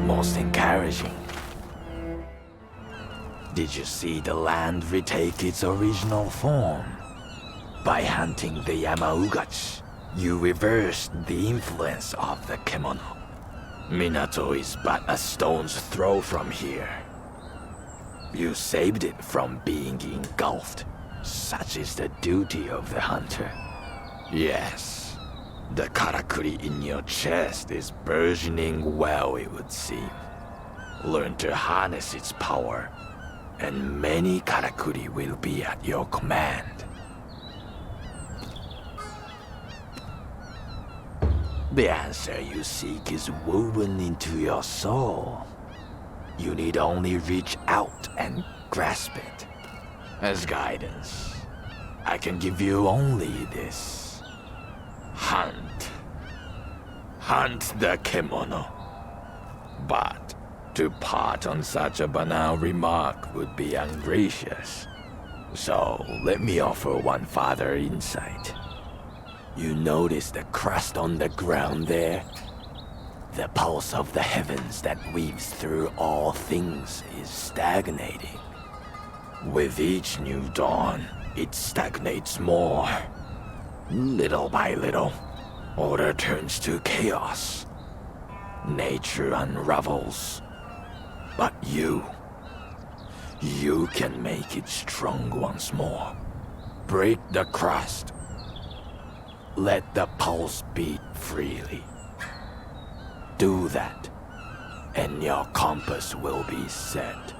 Most encouraging. Did you see the land retake its original form? By hunting the Yamaugach, you reversed the influence of the Kemono. Minato is but a stone's throw from here. You saved it from being engulfed. Such is the duty of the hunter. Yes, the karakuri in your chest is burgeoning well, it would seem. Learn to harness its power, and many karakuri will be at your command. The answer you seek is woven into your soul. You need only reach out and grasp it. As guidance, I can give you only this. Hunt. Hunt the Kemono. But to part on such a banal remark would be ungracious. So let me offer one further insight. You notice the crust on the ground there? The pulse of the heavens that weaves through all things is stagnating. With each new dawn, it stagnates more. Little by little, order turns to chaos. Nature unravels. But you can make it strong once more. Break the crust. Let the pulse beat freely. Do that, and your compass will be set.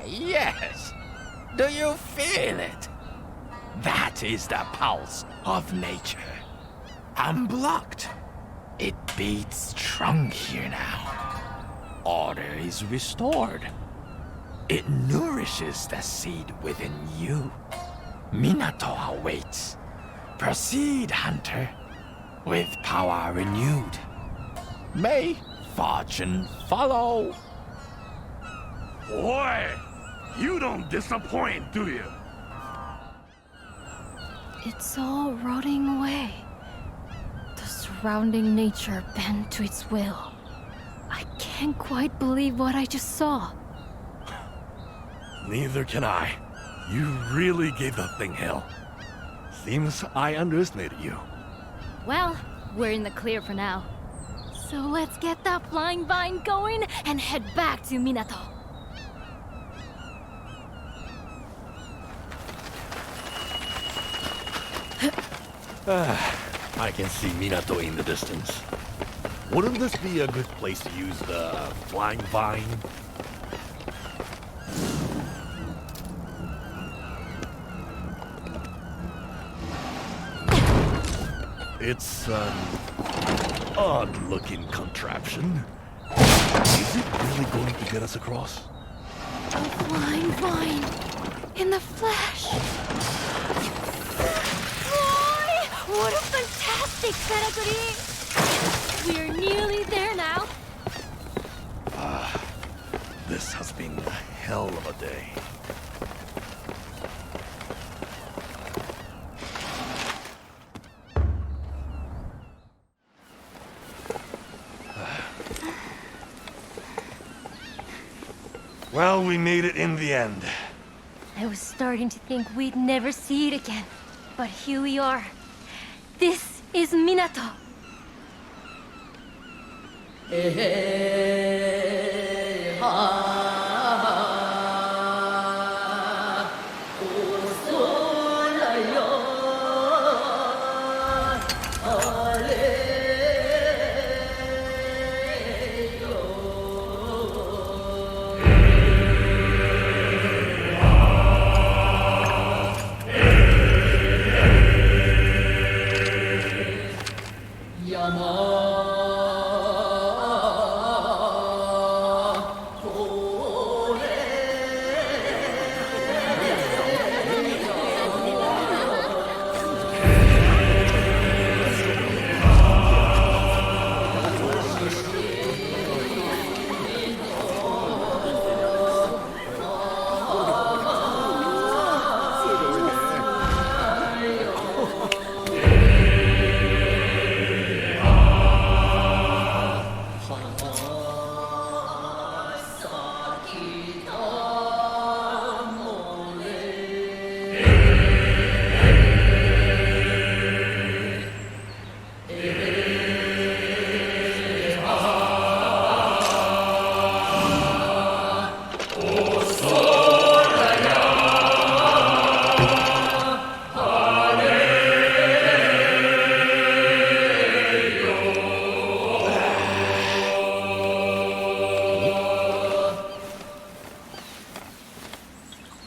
Yes! Do you feel it? That is the pulse of nature. Unblocked, it beats strong here now. Order is restored. It nourishes the seed within you. Minato awaits. Proceed, hunter, with power renewed. May fortune follow. Boy, you don't disappoint, do you? It's all rotting away. The surrounding nature bent to its will. I can't quite believe what I just saw. Neither can I. You really gave the thing hell. Seems I underestimated you. Well, we're in the clear for now. So let's get that flying vine going and head back to Minato. I can see Minato in the distance. Wouldn't this be a good place to use the flying vine? It's an odd-looking contraption. Is it really going to get us across? A flying vine in the flesh. Boy, what a fantastic pedigree! We're nearly there now. This has been a hell of a day. Well, we made it in the end. I was starting to think we'd never see it again. But here we are. This is Minato.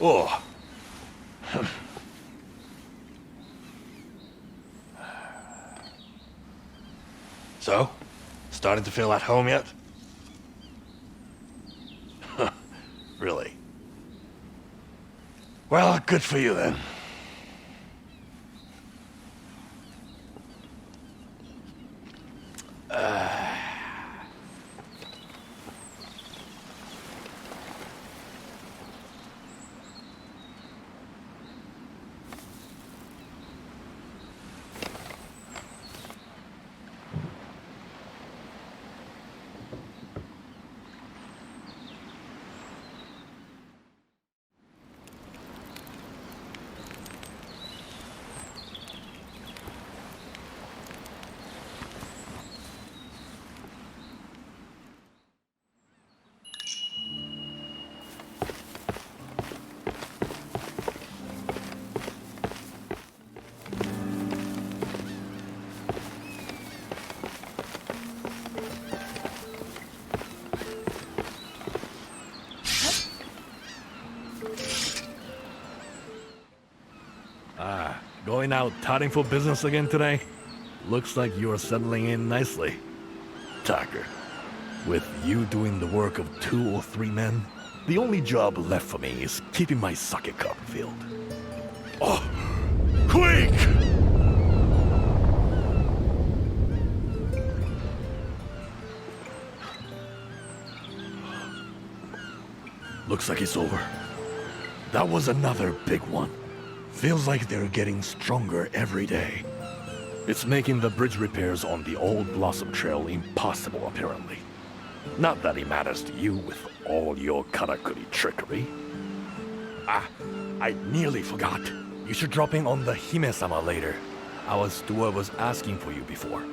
Oh. So, starting to feel at home yet? Really? Well, good for you then. Going out touting for business again today? Looks like you're settling in nicely. attacker. With you doing the work of 2 or 3 men, the only job left for me is keeping my sake cup filled. Oh, quick! Looks like it's over. That was another big one. Feels like they're getting stronger every day. It's making the bridge repairs on the old Blossom Trail impossible, apparently. Not that it matters to you with all your karakuri trickery. Ah, I nearly forgot. You should drop in on the Hime-sama later. Our steward was asking for you before.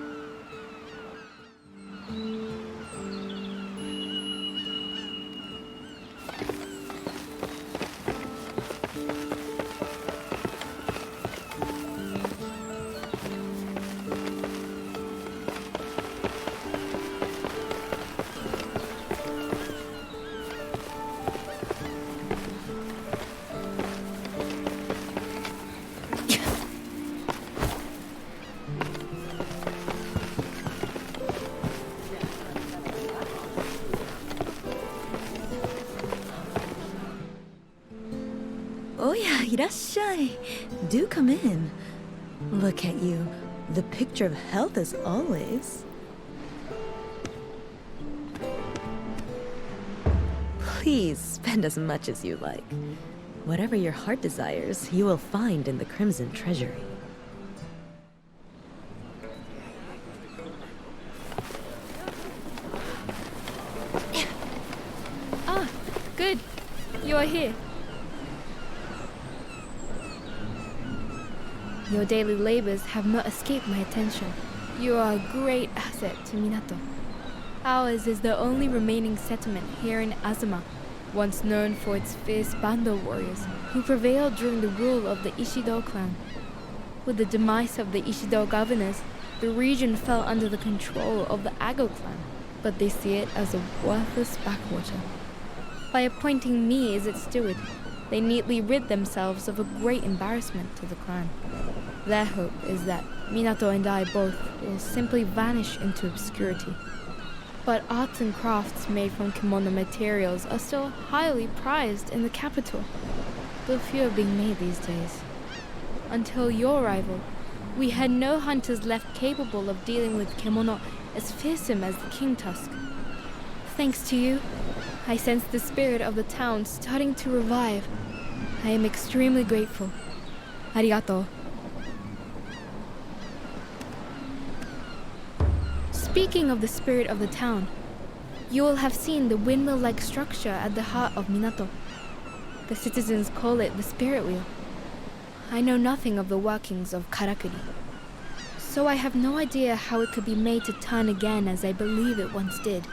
Oh yeah, いらっしゃい. Do come in. Look at you. The picture of health as always. Please spend as much as you like. Whatever your heart desires, you will find in the Crimson Treasury. Ah, good. You are here. Your daily labors have not escaped my attention. You are a great asset to Minato. Ours is the only remaining settlement here in Azuma, once known for its fierce Bando warriors who prevailed during the rule of the Ishido clan. With the demise of the Ishido governors, the region fell under the control of the Ago clan, but they see it as a worthless backwater. By appointing me as its steward, they neatly rid themselves of a great embarrassment to the clan. Their hope is that Minato and I both will simply vanish into obscurity. But arts and crafts made from kimono materials are still highly prized in the capital, though few are being made these days. Until your arrival, we had no hunters left capable of dealing with kimono as fearsome as the king tusk. Thanks to you, I sense the spirit of the town starting to revive. I am extremely grateful. Arigato. Speaking of the spirit of the town, you will have seen the windmill-like structure at the heart of Minato. The citizens call it the spirit wheel. I know nothing of the workings of karakuri, so I have no idea how it could be made to turn again as I believe it once did.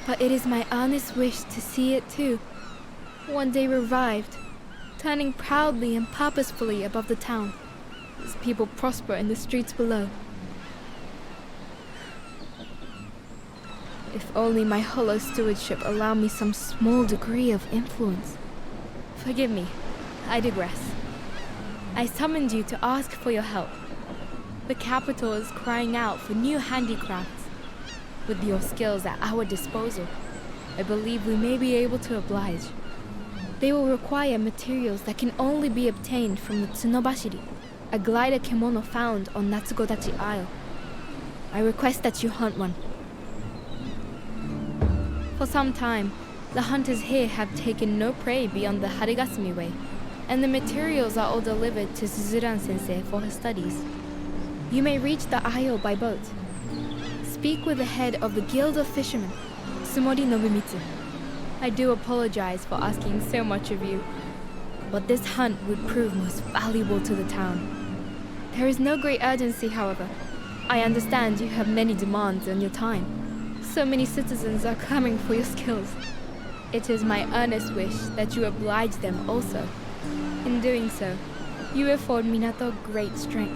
But it is my earnest wish to see it too, one day revived, turning proudly and purposefully above the town, as people prosper in the streets below. If only my hollow stewardship allowed me some small degree of influence. Forgive me, I digress. I summoned you to ask for your help. The capital is crying out for new handicrafts. With your skills at our disposal, I believe we may be able to oblige. They will require materials that can only be obtained from the Tsunobashiri, a glider kimono found on Natsugodachi Isle. I request that you hunt one. For some time, the hunters here have taken no prey beyond the Harigasumi way, and the materials are all delivered to Suzuran-sensei for her studies. You may reach the isle by boat. Speak with the head of the Guild of Fishermen, Sumori Nobumitsu. I do apologize for asking so much of you, but this hunt would prove most valuable to the town. There is no great urgency, however. I understand you have many demands on your time. So many citizens are coming for your skills. It is my earnest wish that you oblige them also. In doing so, you afford Minato great strength.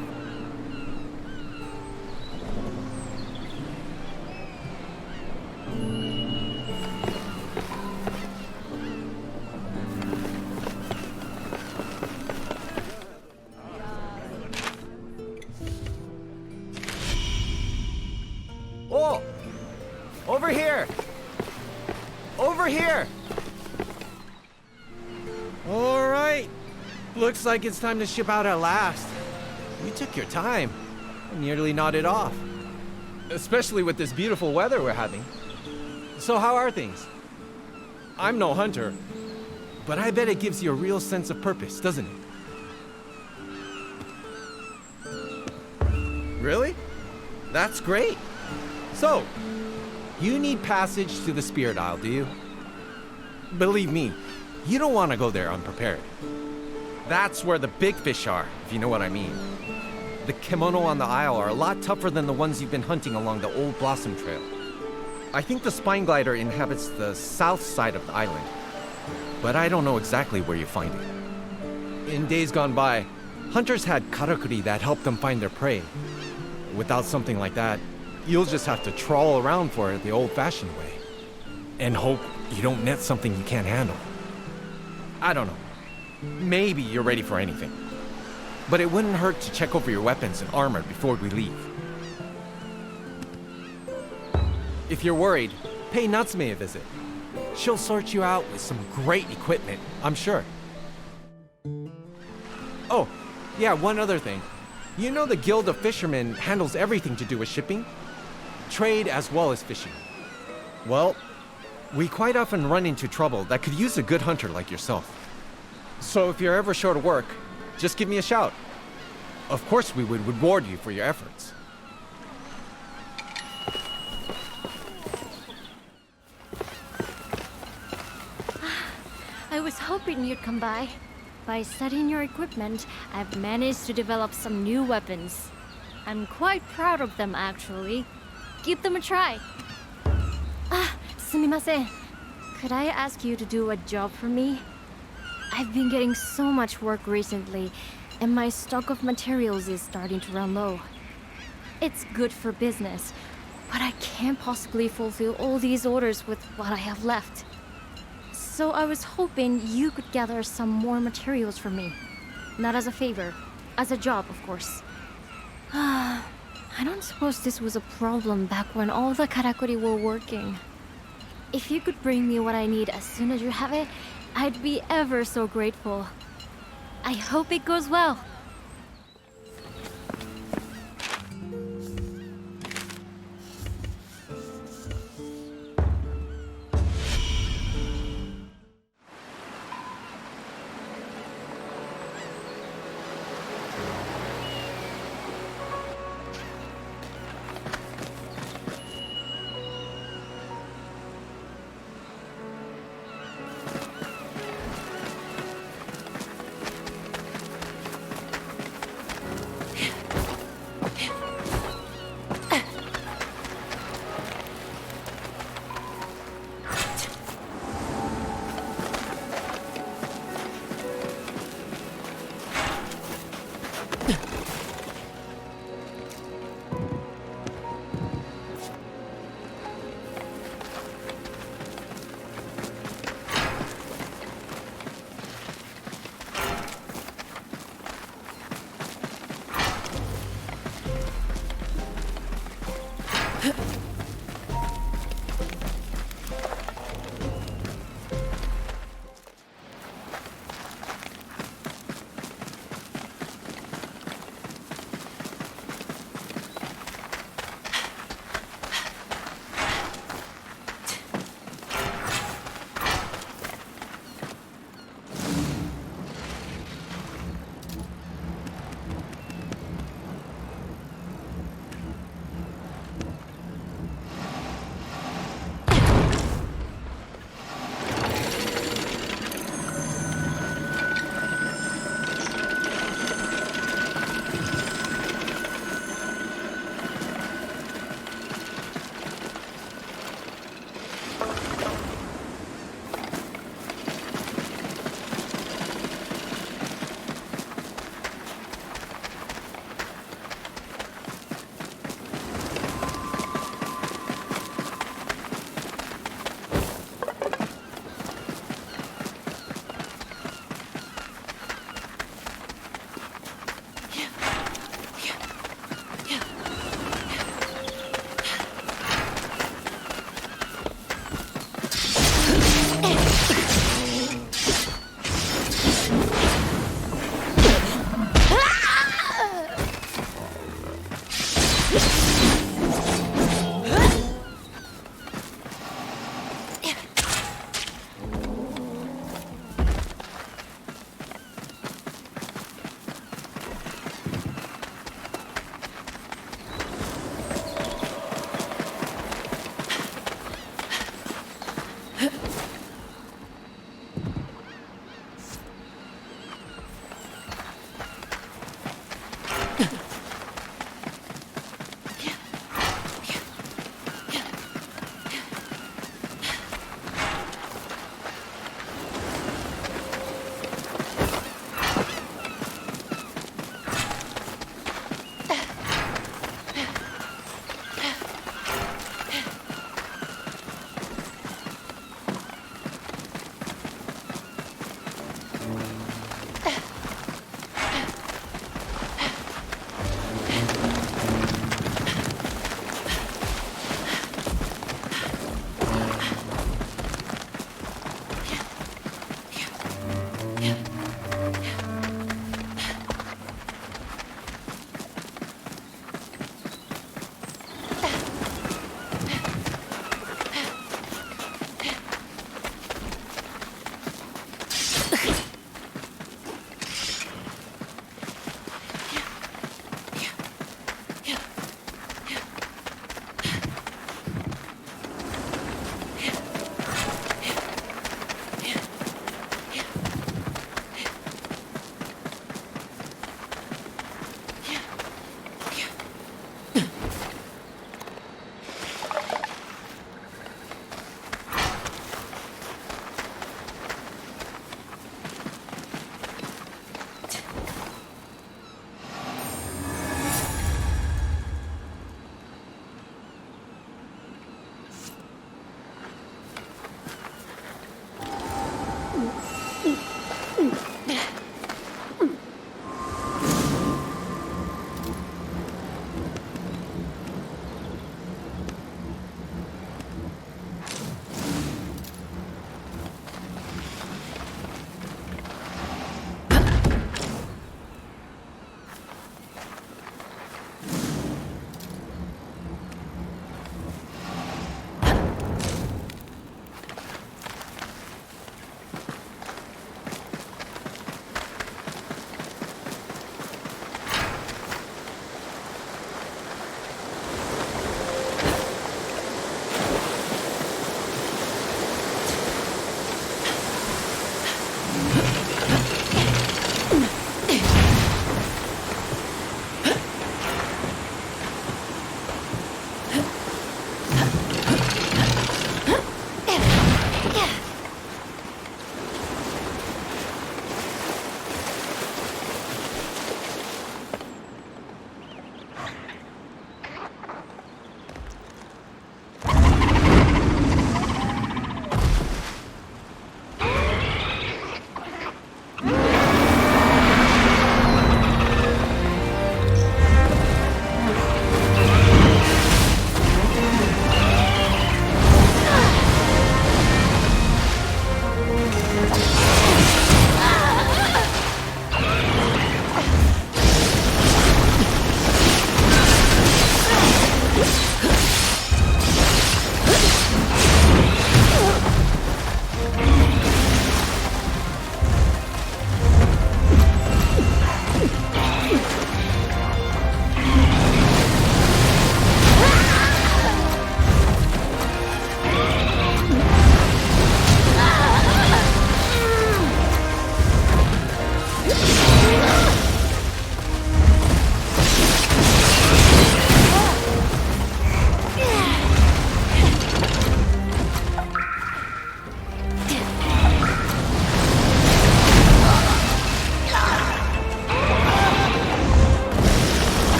Over here! Over here! Alright. Looks like it's time to ship out at last. You took your time. I nearly nodded off. Especially with this beautiful weather we're having. So how are things? I'm no hunter, but I bet it gives you a real sense of purpose, doesn't it? Really? That's great. So, you need passage to the Spirit Isle, do you? Believe me, you don't want to go there unprepared. That's where the big fish are, if you know what I mean. The kimono on the isle are a lot tougher than the ones you've been hunting along the old Blossom Trail. I think the spine glider inhabits the south side of the island, but I don't know exactly where you find it. In days gone by, hunters had karakuri that helped them find their prey. Without something like that, you'll just have to trawl around for it the old-fashioned way, and hope you don't net something you can't handle. I don't know. Maybe you're ready for anything. But it wouldn't hurt to check over your weapons and armor before we leave. If you're worried, pay Natsume a visit. She'll sort you out with some great equipment, I'm sure. Oh, yeah, one other thing. You know the Guild of Fishermen handles everything to do with shipping? Trade as well as fishing. Well, we quite often run into trouble that could use a good hunter like yourself. So if you're ever short of work, just give me a shout. Of course we would reward you for your efforts. I was hoping you'd come by. By studying your equipment, I've managed to develop some new weapons. I'm quite proud of them, actually. Give them a try. Sumimasen. Could I ask you to do a job for me? I've been getting so much work recently, and my stock of materials is starting to run low. It's good for business, but I can't possibly fulfill all these orders with what I have left. So I was hoping you could gather some more materials for me. Not as a favor, as a job, of course. I don't suppose this was a problem back when all the karakuri were working. If you could bring me what I need as soon as you have it, I'd be ever so grateful. I hope it goes well.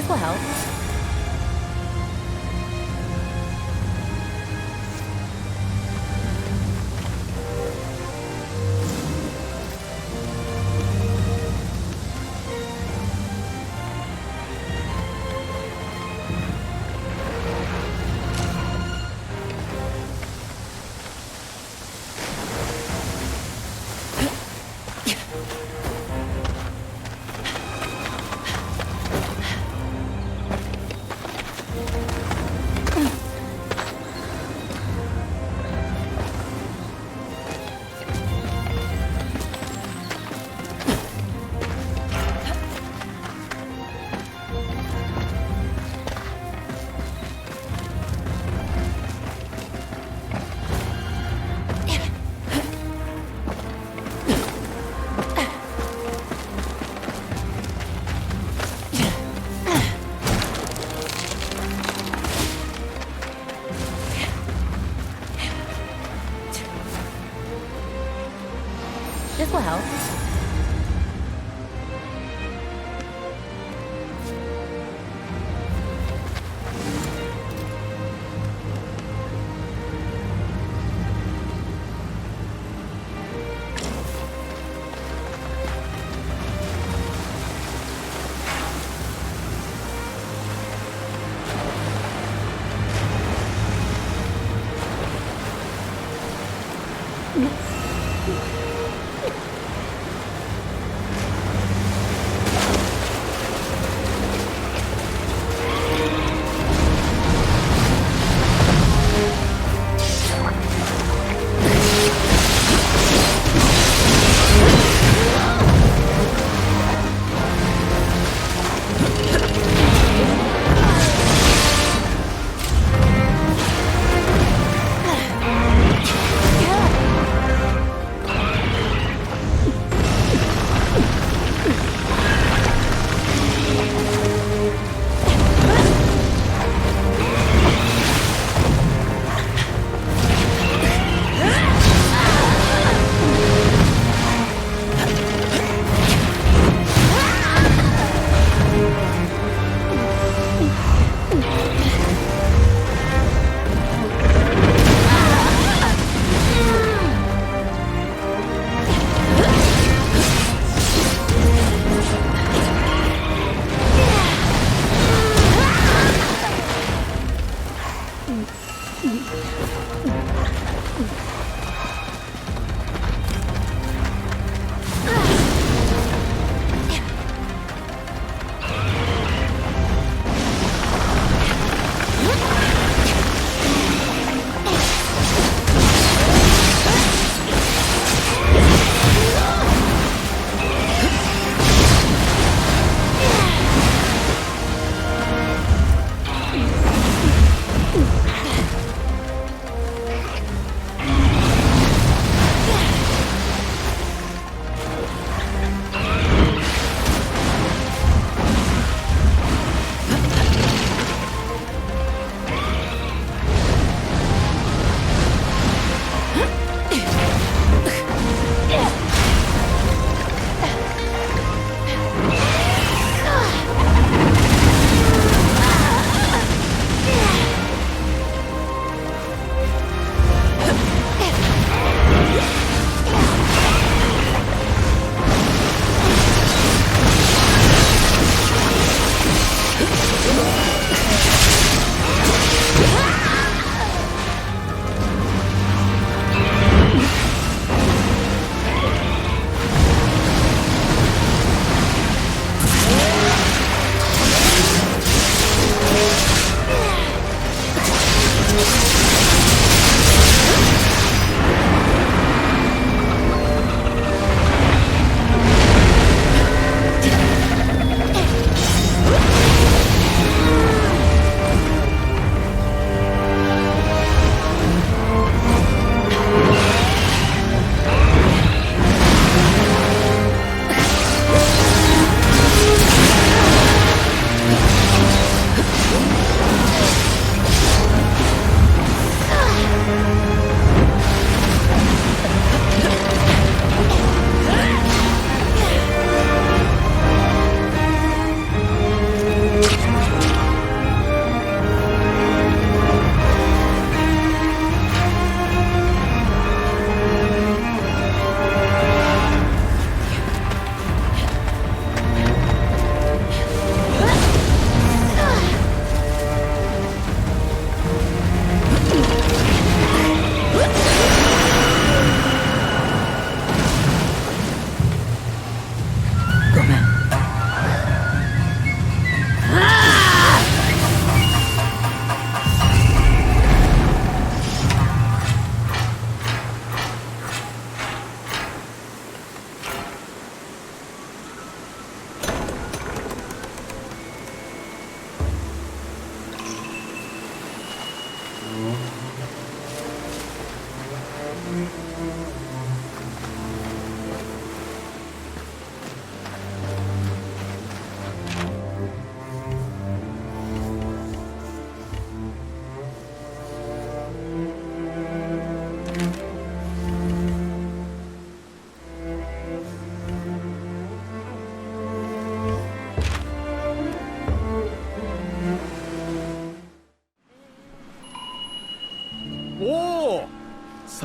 This will help.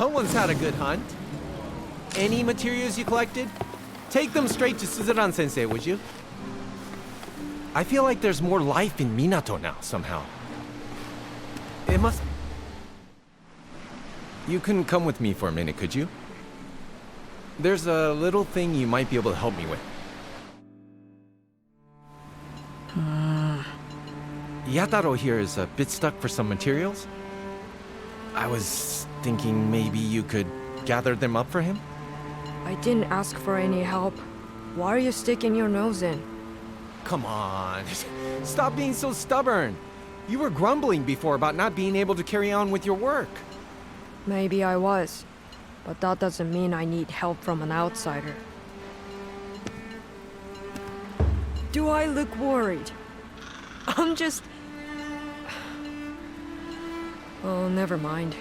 Someone's had a good hunt. Any materials you collected? Take them straight to Suzuran Sensei, would you? I feel like there's more life in Minato now, somehow. It must... You couldn't come with me for a minute, could you? There's a little thing you might be able to help me with. Yataro here is a bit stuck for some materials. I was thinking maybe you could gather them up for him? I didn't ask for any help. Why are you sticking your nose in? Come on, stop being so stubborn. You were grumbling before about not being able to carry on with your work. Maybe I was, but that doesn't mean I need help from an outsider. Do I look worried? I'm just... Oh, never mind.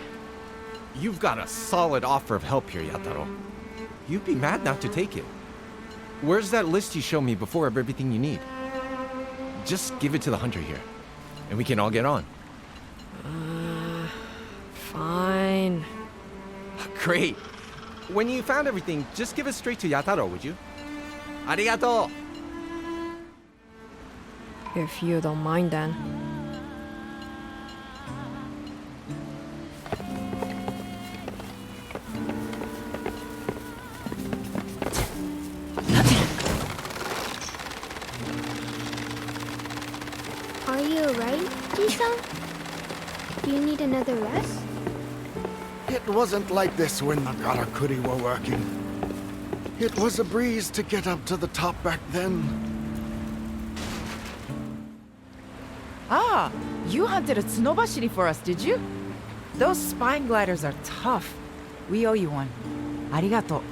You've got a solid offer of help here, Yataro. You'd be mad not to take it. Where's that list you showed me before of everything you need? Just give it to the hunter here, and we can all get on. Fine. Great. When you found everything, just give it straight to Yataro, would you? Arigato! If you don't mind then. Are you alright, Ji-san? Do you need another rest? It wasn't like this when the Karakuri were working. It was a breeze to get up to the top back then. Ah, you hunted a Tsunobashiri for us, did you? Those spine gliders are tough. We owe you one. Arigato.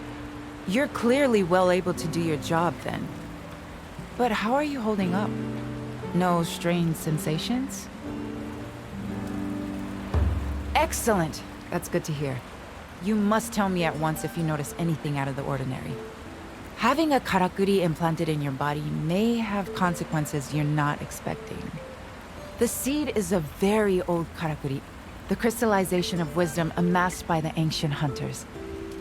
You're clearly well able to do your job then. But how are you holding up? No strange sensations? Excellent. That's good to hear. You must tell me at once if you notice anything out of the ordinary. Having a karakuri implanted in your body may have consequences you're not expecting. The seed is a very old karakuri, the crystallization of wisdom amassed by the ancient hunters.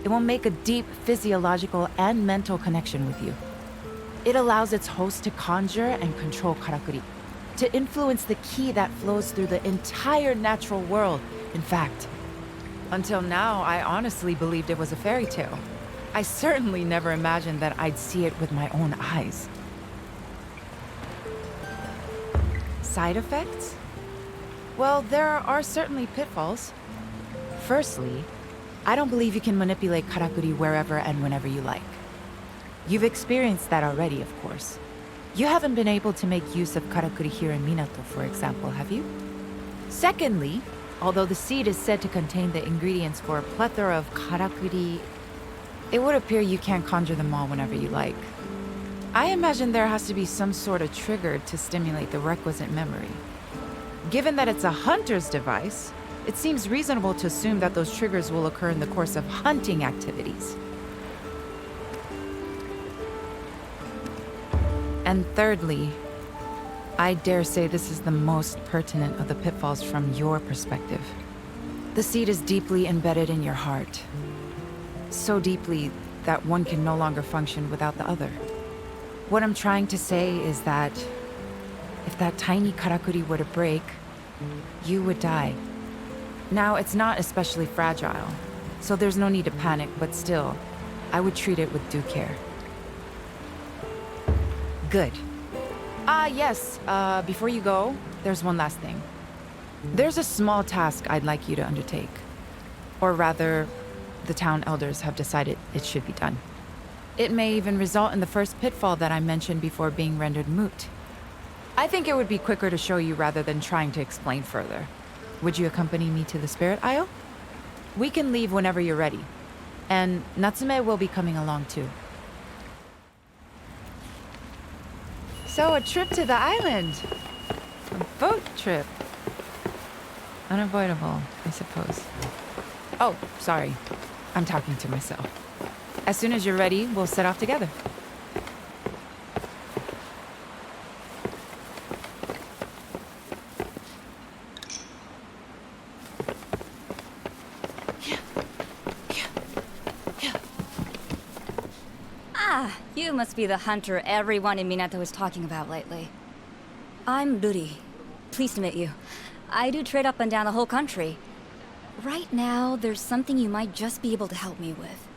It will make a deep physiological and mental connection with you. It allows its host to conjure and control karakuri, to influence the ki that flows through the entire natural world. In fact, until now, I honestly believed it was a fairy tale. I certainly never imagined that I'd see it with my own eyes. Side effects? Well, there are certainly pitfalls. Firstly, I don't believe you can manipulate karakuri wherever and whenever you like. You've experienced that already, of course. You haven't been able to make use of karakuri here in Minato, for example, have you? Secondly, although the seed is said to contain the ingredients for a plethora of karakuri, it would appear you can't conjure them all whenever you like. I imagine there has to be some sort of trigger to stimulate the requisite memory. Given that it's a hunter's device, it seems reasonable to assume that those triggers will occur in the course of hunting activities. And thirdly, I dare say this is the most pertinent of the pitfalls from your perspective. The seed is deeply embedded in your heart. So deeply that one can no longer function without the other. What I'm trying to say is that if that tiny karakuri were to break, you would die. Now, it's not especially fragile, so there's no need to panic, but still, I would treat it with due care. Good. Yes, before you go, there's one last thing. There's a small task I'd like you to undertake. Or rather, the town elders have decided it should be done. It may even result in the first pitfall that I mentioned before being rendered moot. I think it would be quicker to show you rather than trying to explain further. Would you accompany me to the Spirit Isle? We can leave whenever you're ready. And Natsume will be coming along too. So a trip to the island. A boat trip. Unavoidable, I suppose. Oh, sorry. I'm talking to myself. As soon as you're ready, we'll set off together. You must be the hunter everyone in Minato is talking about lately. I'm Ruri. Pleased to meet you. I do trade up and down the whole country. Right now, there's something you might just be able to help me with.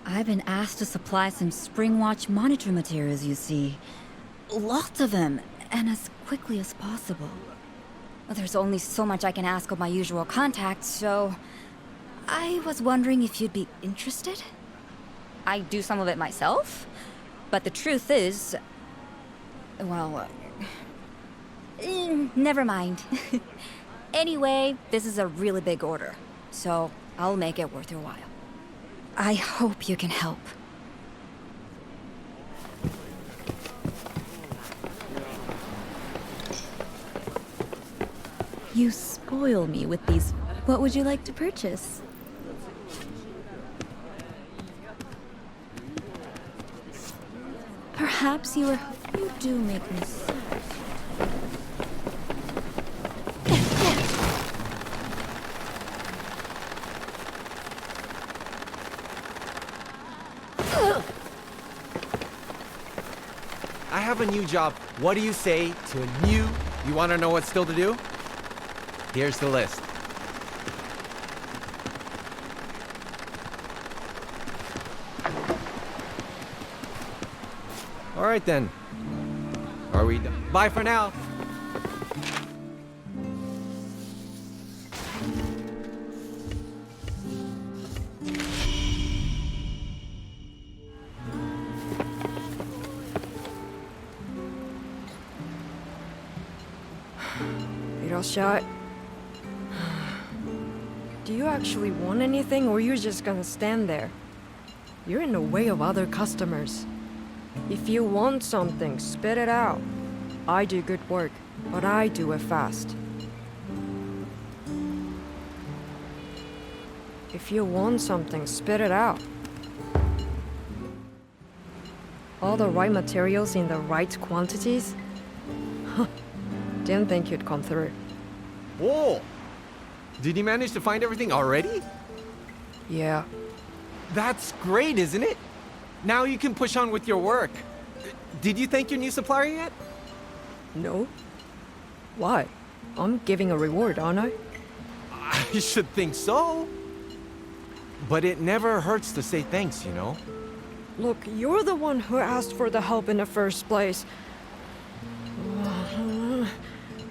I've been asked to supply some Spring Watch monitor materials, you see. Lots of them, and as quickly as possible. Well, there's only so much I can ask of my usual contacts, so... I was wondering if you'd be interested? I do some of it myself, but the truth is... well... never mind. Anyway, this is a really big order, so I'll make it worth your while. I hope you can help. You spoil me with these. What would you like to purchase? Perhaps you were... You do make me sad. I have a new job. What do you say to a new... You want to know what's still to do? Here's the list. All right then. Are we done? Bye for now. Irashai. Do you actually want anything, or you're just gonna stand there? You're in the way of other customers. If you want something, spit it out. I do good work, but I do it fast. If you want something, spit it out. All the right materials in the right quantities? Didn't think you'd come through. Whoa! Did you manage to find everything already? Yeah. That's great, isn't it? Now you can push on with your work. Did you thank your new supplier yet? No. Why? I'm giving a reward, aren't I? I should think so. But it never hurts to say thanks, you know? Look, you're the one who asked for the help in the first place.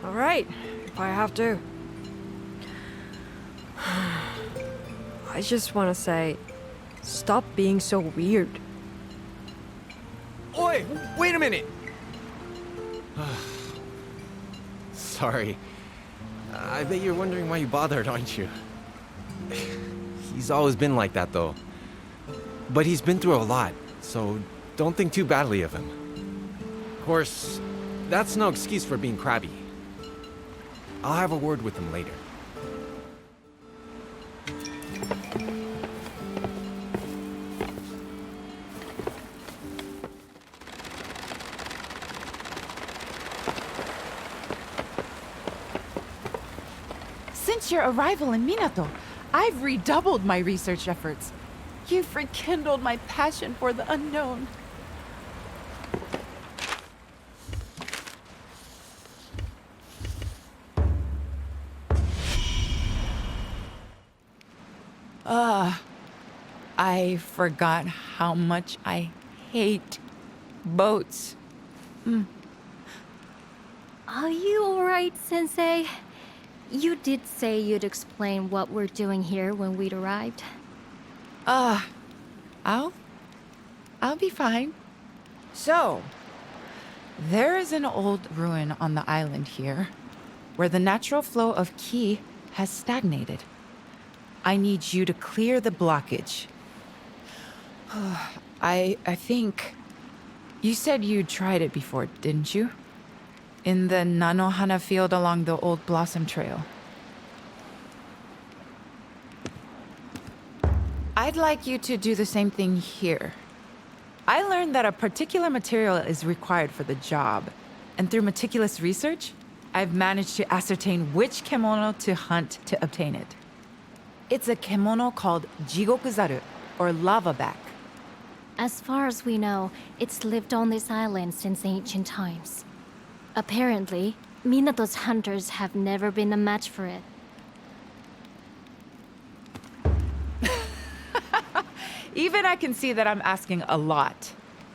All right, if I have to. I just want to say, stop being so weird. Oi, wait a minute! Sorry. I bet you're wondering why you bothered, aren't you? He's always been like that, though. But he's been through a lot, so don't think too badly of him. Of course, that's no excuse for being crabby. I'll have a word with him later. Since your arrival in Minato, I've redoubled my research efforts. You've rekindled my passion for the unknown. I forgot how much I hate boats. Are you alright, Sensei? You did say you'd explain what we're doing here when we'd arrived. I'll be fine. So, there is an old ruin on the island here, where the natural flow of ki has stagnated. I need you to clear the blockage. I think... You said you tried it before, didn't you? In the Nanohana field along the old Blossom Trail. I'd like you to do the same thing here. I learned that a particular material is required for the job, and through meticulous research, I've managed to ascertain which kemono to hunt to obtain it. It's a kemono called Jigokuzaru, or lava back. As far as we know, it's lived on this island since ancient times. Apparently, Minato's hunters have never been a match for it. Even I can see that I'm asking a lot.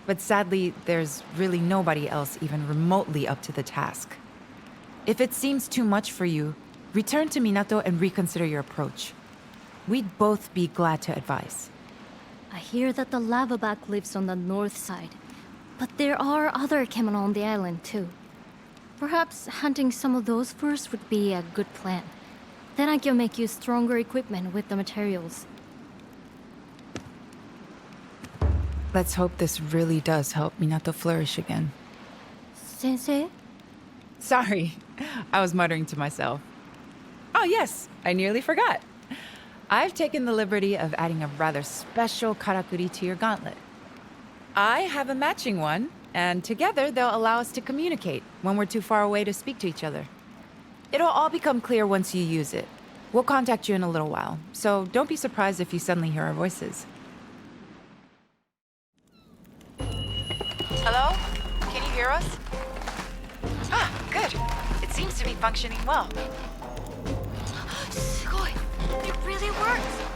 But sadly, there's really nobody else even remotely up to the task. If it seems too much for you, return to Minato and reconsider your approach. We'd both be glad to advise. I hear that the lavaback lives on the north side, but there are other kemono on the island too. Perhaps hunting some of those first would be a good plan. Then I can make you stronger equipment with the materials. Let's hope this really does help Minato flourish again. Sensei? Sorry, I was muttering to myself. Oh yes, I nearly forgot. I've taken the liberty of adding a rather special karakuri to your gauntlet. I have a matching one, and together they'll allow us to communicate when we're too far away to speak to each other. It'll all become clear once you use it. We'll contact you in a little while, so don't be surprised if you suddenly hear our voices. Hello? Can you hear us? Ah, good. It seems to be functioning well. すごい! It really works!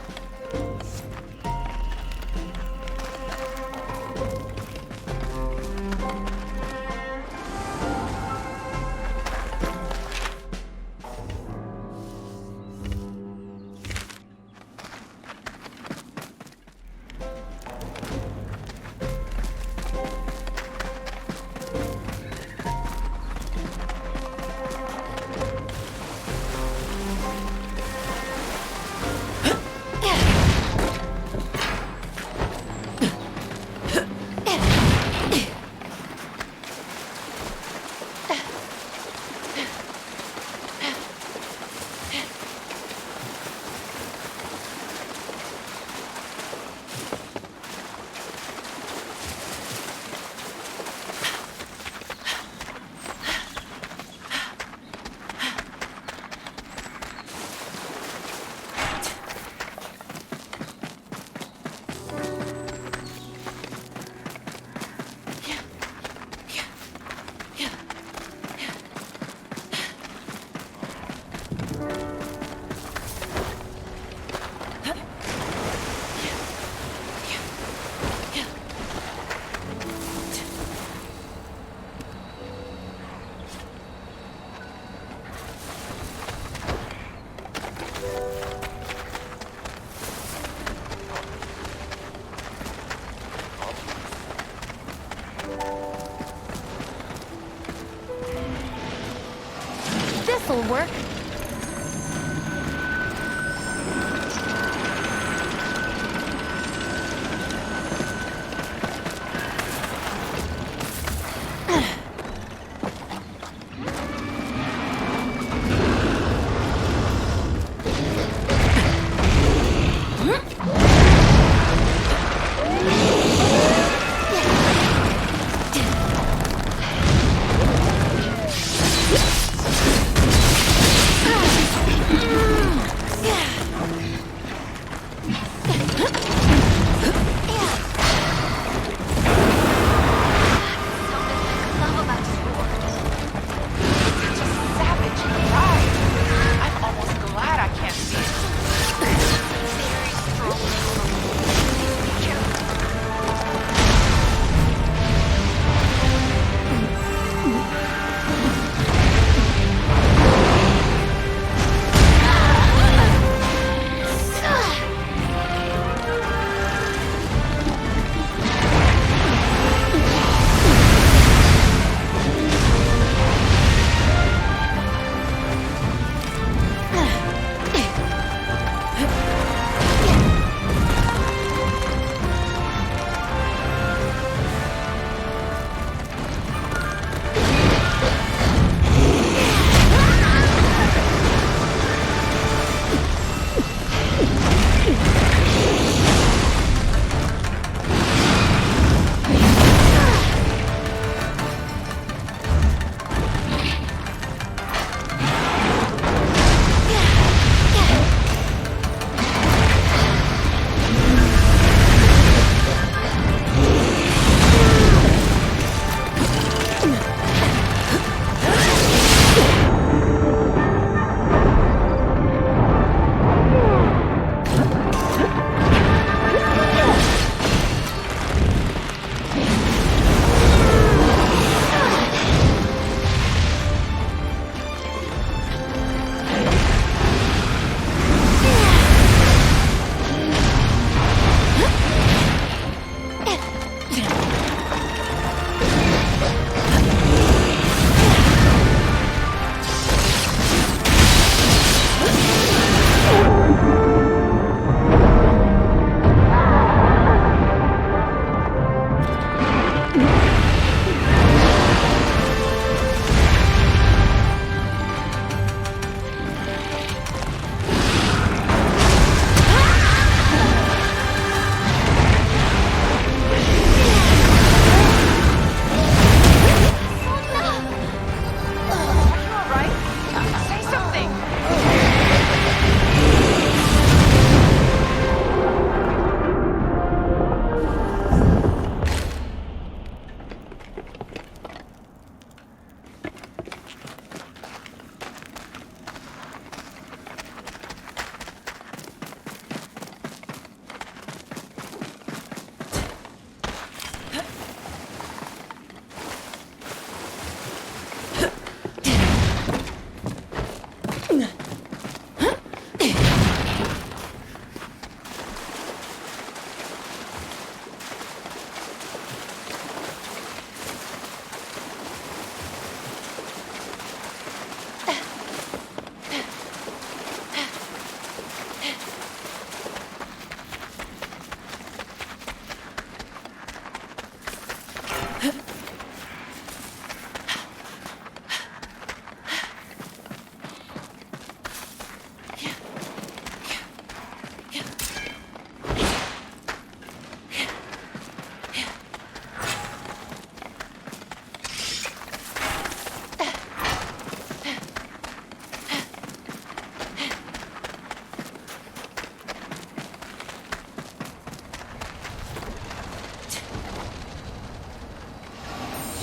This'll work.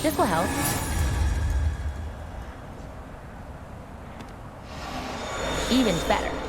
This will help. Even's better.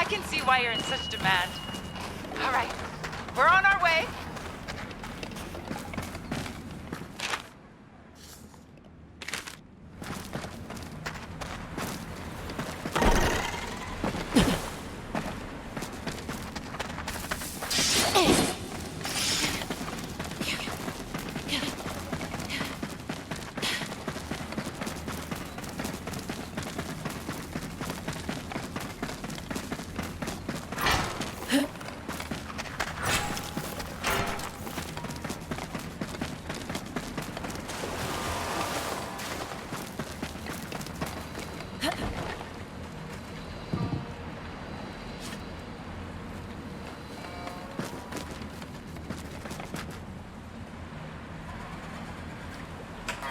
I can see why you're in such demand. All right, we're on our way.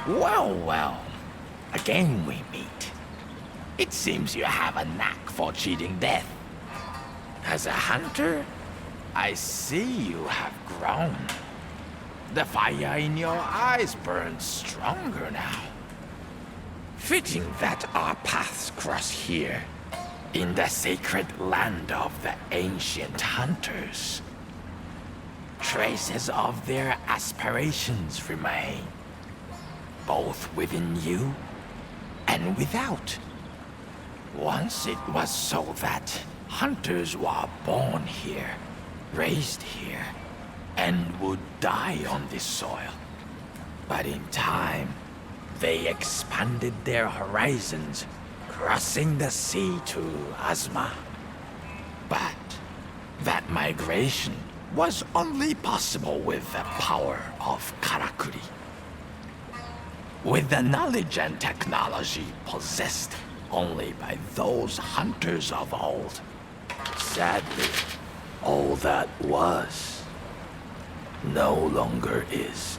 Well, well. Again we meet. It seems you have a knack for cheating death. As a hunter, I see you have grown. The fire in your eyes burns stronger now. Fitting that our paths cross here, in the sacred land of the ancient hunters. Traces of their aspirations remain, both within you and without. Once it was so that hunters were born here, raised here, and would die on this soil. But in time, they expanded their horizons, crossing the sea to Azuma. But that migration was only possible with the power of Karakuri. With the knowledge and technology possessed only by those hunters of old. Sadly, all that was no longer is.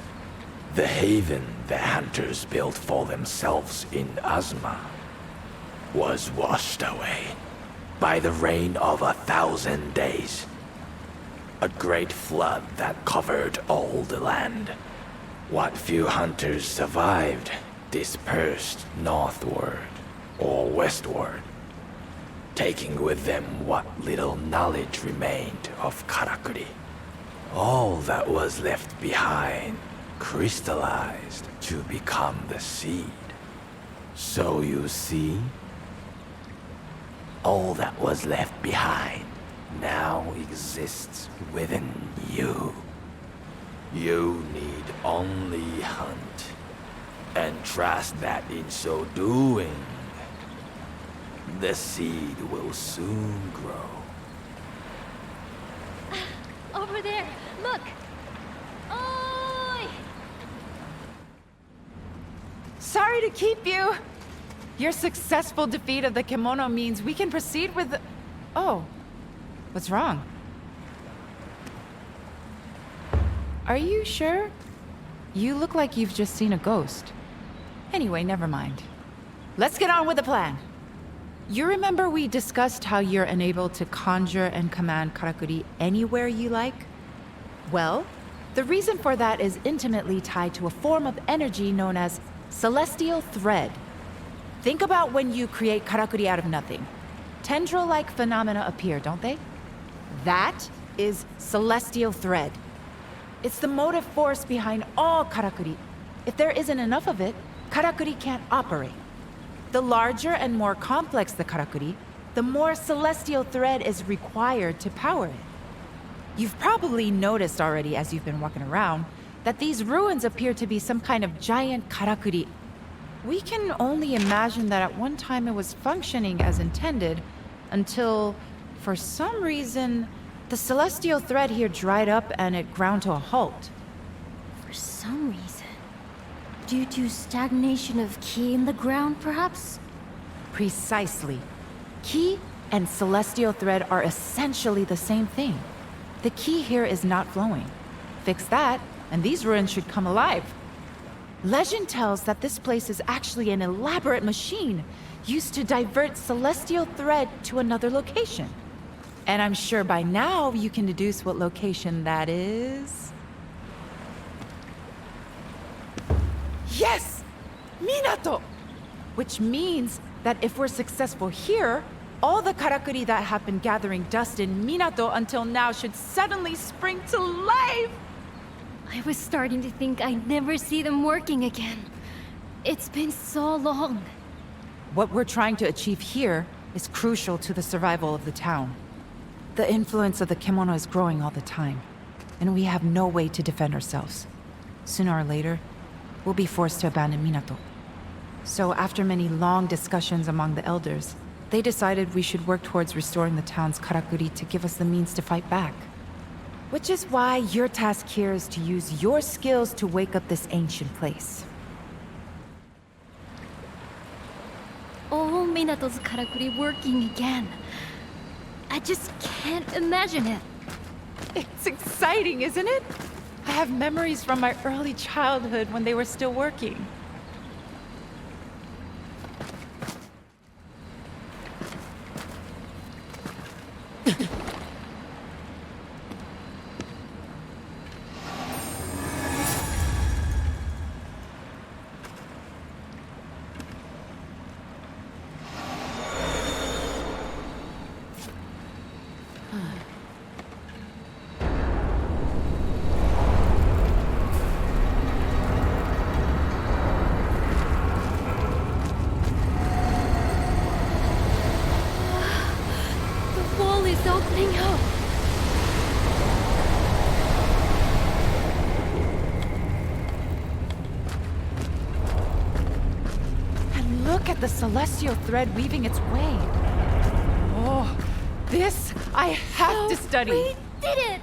The haven the hunters built for themselves in Azuma was washed away by the rain of 1,000 days. A great flood that covered all the land. What few hunters survived dispersed northward or westward, taking with them what little knowledge remained of Karakuri. All that was left behind crystallized to become the seed. So you see, all that was left behind now exists within you. You need only hunt, and trust that in so doing, the seed will soon grow. Over there, look! Oi! Sorry to keep you. Your successful defeat of the kimono means we can proceed with the... Oh, what's wrong? Are you sure? You look like you've just seen a ghost. Anyway, never mind. Let's get on with the plan. You remember we discussed how you're enabled to conjure and command Karakuri anywhere you like? Well, the reason for that is intimately tied to a form of energy known as celestial thread. Think about when you create Karakuri out of nothing. Tendril-like phenomena appear, don't they? That is celestial thread. It's the motive force behind all Karakuri. If there isn't enough of it, Karakuri can't operate. The larger and more complex the Karakuri, the more celestial thread is required to power it. You've probably noticed already as you've been walking around that these ruins appear to be some kind of giant Karakuri. We can only imagine that at one time it was functioning as intended until, for some reason, the celestial thread here dried up and it ground to a halt. For some reason. Due to stagnation of ki in the ground, perhaps? Precisely. Ki and celestial thread are essentially the same thing. The ki here is not flowing. Fix that, and these ruins should come alive. Legend tells that this place is actually an elaborate machine used to divert celestial thread to another location. And I'm sure by now you can deduce what location that is. Yes! Minato! Which means that if we're successful here, all the karakuri that have been gathering dust in Minato until now should suddenly spring to life! I was starting to think I'd never see them working again. It's been so long. What we're trying to achieve here is crucial to the survival of the town. The influence of the kimono is growing all the time, and we have no way to defend ourselves. Sooner or later, we'll be forced to abandon Minato. So after many long discussions among the elders, they decided we should work towards restoring the town's karakuri to give us the means to fight back. Which is why your task here is to use your skills to wake up this ancient place. Oh, Minato's karakuri working again. I just can't imagine it. It's exciting, isn't it? I have memories from my early childhood when they were still working. Opening up. And look at the celestial thread weaving its way. Oh, this I have to study. We did it!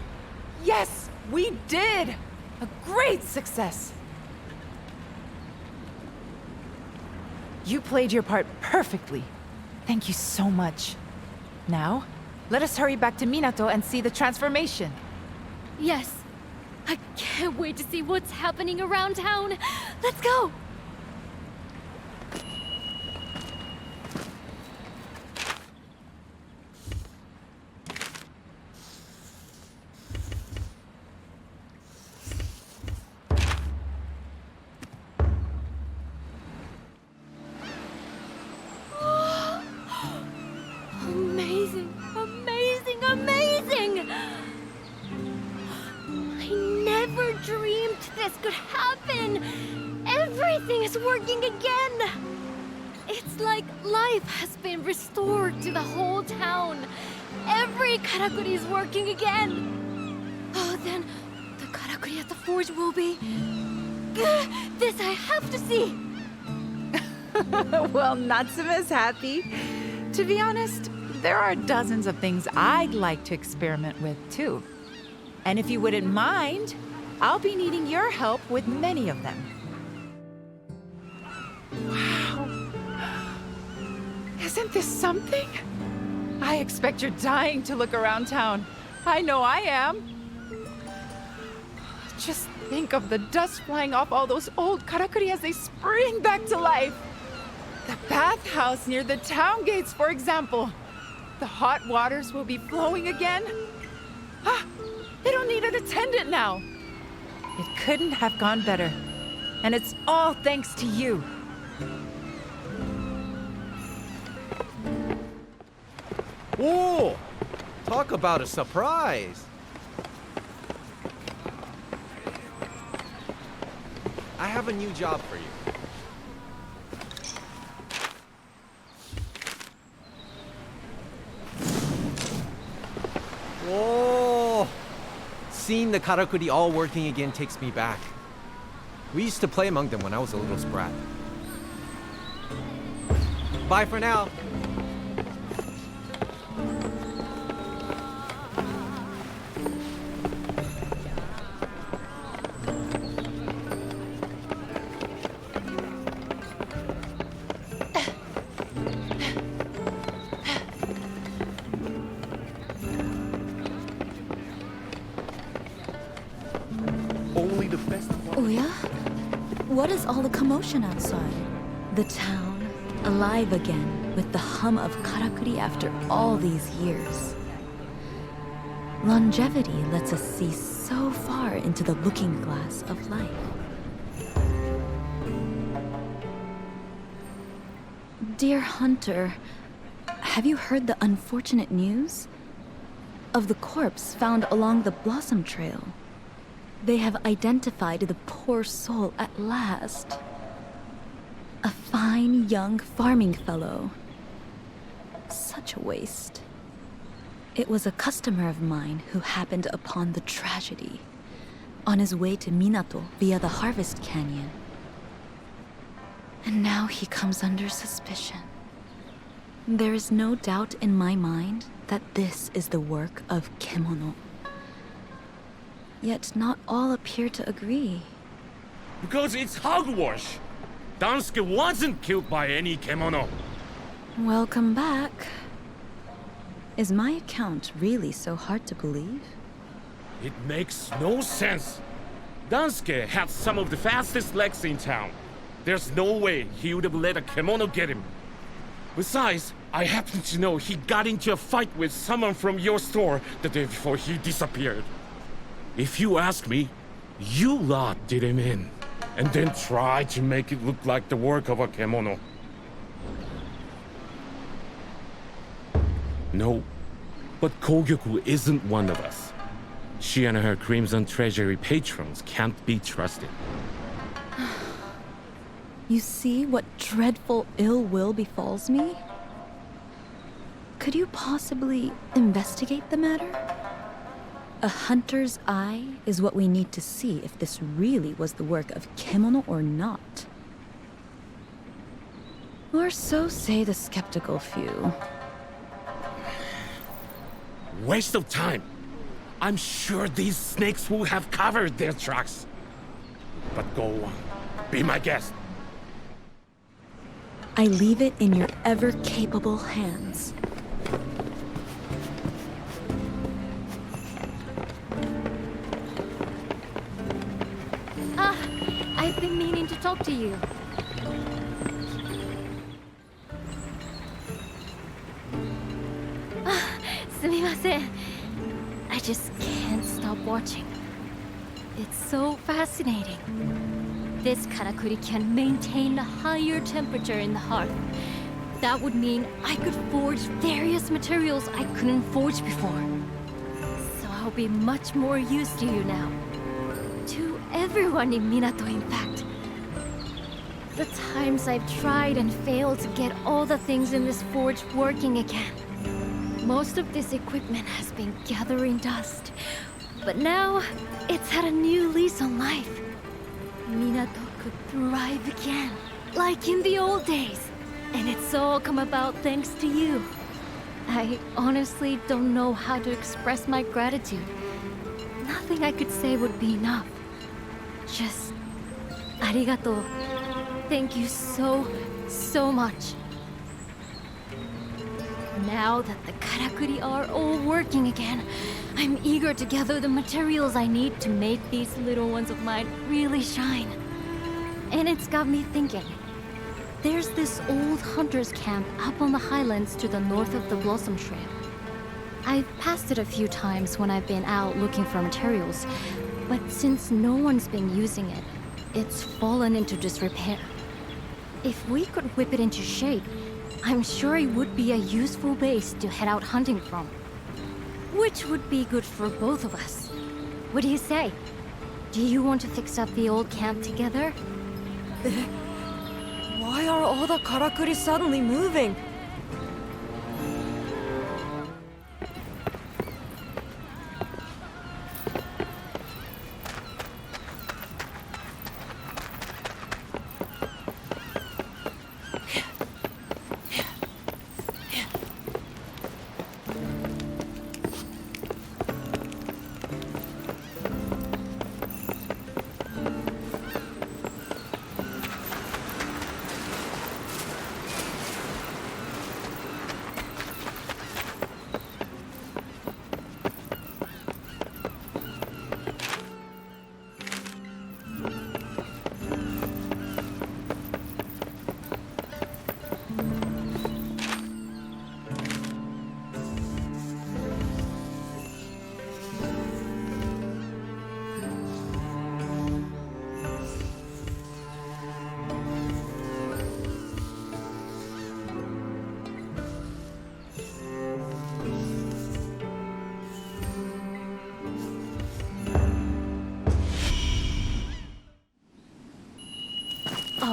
Yes, we did! A great success! You played your part perfectly. Thank you so much. Now, let us hurry back to Minato and see the transformation. Yes. I can't wait to see what's happening around town. Let's go! Amazing, amazing, amazing! I never dreamed this could happen! Everything is working again! It's like life has been restored to the whole town. Every karakuri is working again! Oh, then the karakuri at the forge will be... This I have to see! Well, Natsume's happy. To be honest, there are dozens of things I'd like to experiment with, too. And if you wouldn't mind, I'll be needing your help with many of them. Wow. Isn't this something? I expect you're dying to look around town. I know I am. Just think of the dust flying off all those old karakuri as they spring back to life. The bathhouse near the town gates, for example. The hot waters will be flowing again. Ah, they don't need an attendant now. It couldn't have gone better. And it's all thanks to you. Whoa! Talk about a surprise! I have a new job for you. Whoa! Seeing the karakuri all working again takes me back. We used to play among them when I was a little sprat. Bye for now. Oya? What is all the commotion outside? The town, alive again, with the hum of karakuri after all these years. Longevity lets us see so far into the looking glass of life. Dear Hunter, have you heard the unfortunate news? Of the corpse found along the Blossom Trail. They have identified the poor soul at last. A fine young farming fellow. Such a waste. It was a customer of mine who happened upon the tragedy on his way to Minato via the Harvest Canyon. And now he comes under suspicion. There is no doubt in my mind that this is the work of Kemono. Yet not all appear to agree. Because it's hogwash. Dansuke wasn't killed by any kemono. Welcome back. Is my account really so hard to believe? It makes no sense. Dansuke had some of the fastest legs in town. There's no way he would have let a kemono get him. Besides, I happen to know he got into a fight with someone from your store the day before he disappeared. If you ask me, you lot did him in, and then tried to make it look like the work of a kemono. No, but Kogyoku isn't one of us. She and her Crimson Treasury patrons can't be trusted. You see what dreadful ill will befalls me? Could you possibly investigate the matter? A hunter's eye is what we need to see if this really was the work of Kemono or not. Or so say the skeptical few. Waste of time. I'm sure these snakes will have covered their tracks. But go on, be my guest. I leave it in your ever-capable hands. I've been meaning to talk to you. Sumimasen. I just can't stop watching. It's so fascinating. This karakuri can maintain a higher temperature in the hearth. That would mean I could forge various materials I couldn't forge before. So I'll be much more used to you now. To everyone in Minato, in fact. The times I've tried and failed to get all the things in this forge working again. Most of this equipment has been gathering dust. But now, it's had a new lease on life. Minato could thrive again, like in the old days. And it's all come about thanks to you. I honestly don't know how to express my gratitude. Nothing I could say would be enough. Just... arigato. Thank you so, so much. Now that the karakuri are all working again, I'm eager to gather the materials I need to make these little ones of mine really shine. And it's got me thinking. There's this old hunter's camp up on the highlands to the north of the Blossom Trail. I've passed it a few times when I've been out looking for materials, but since no one's been using it, it's fallen into disrepair. If we could whip it into shape, I'm sure it would be a useful base to head out hunting from. Which would be good for both of us. What do you say? Do you want to fix up the old camp together? Why are all the karakuri suddenly moving?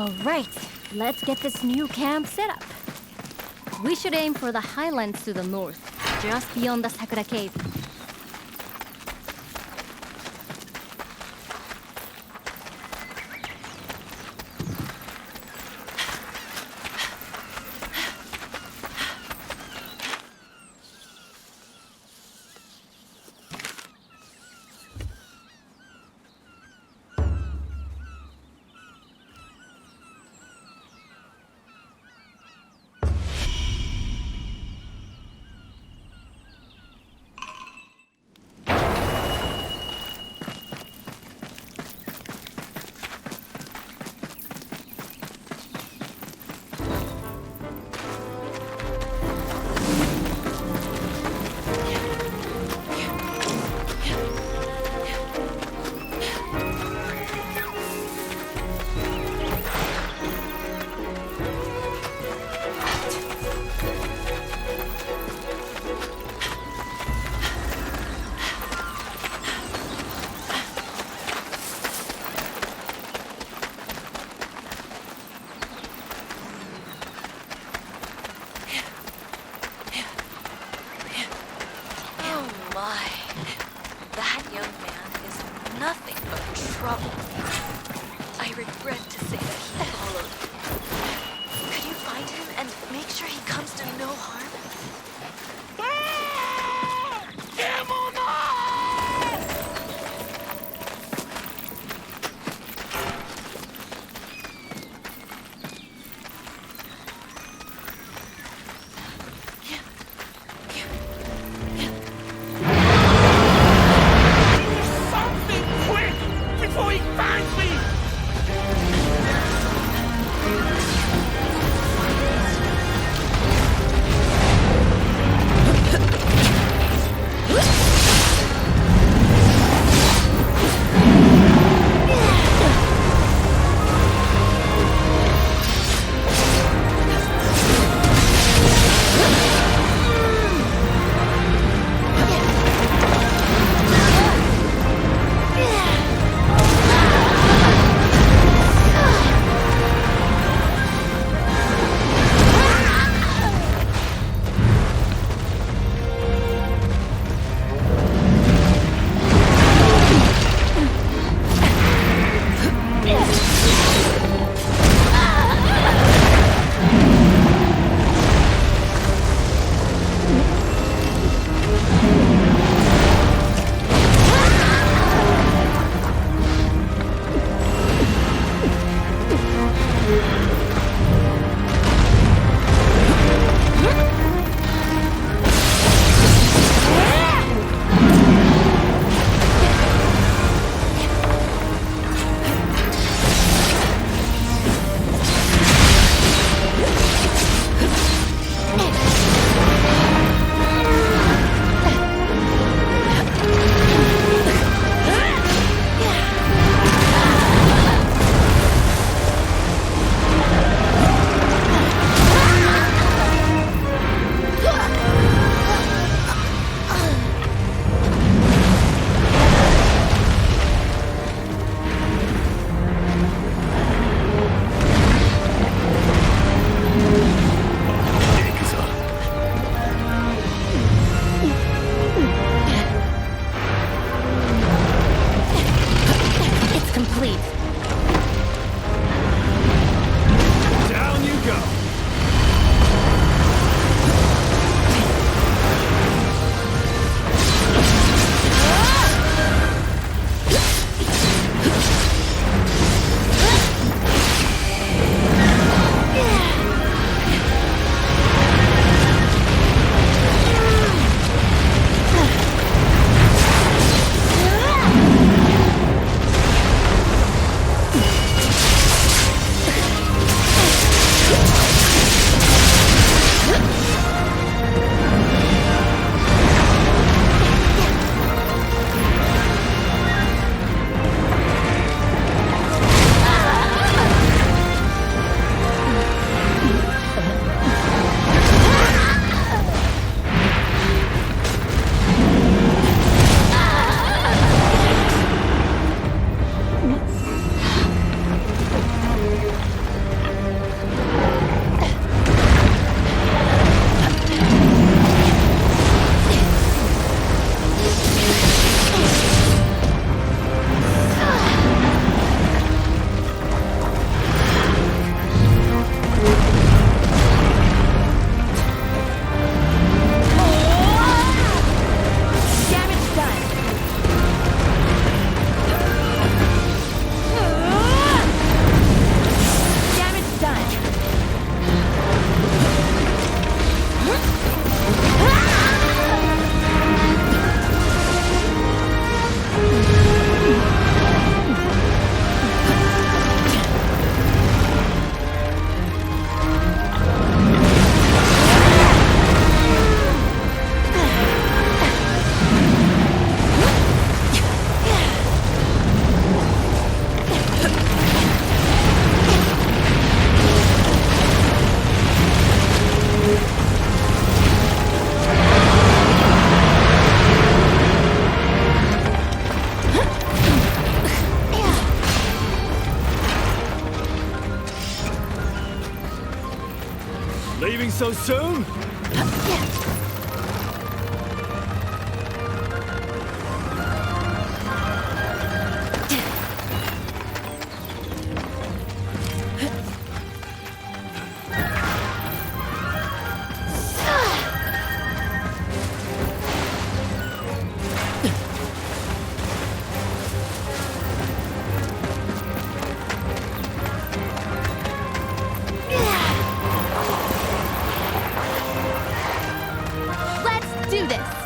All right, let's get this new camp set up. We should aim for the highlands to the north, just beyond the Sakura Cave. so soon? Let's do this!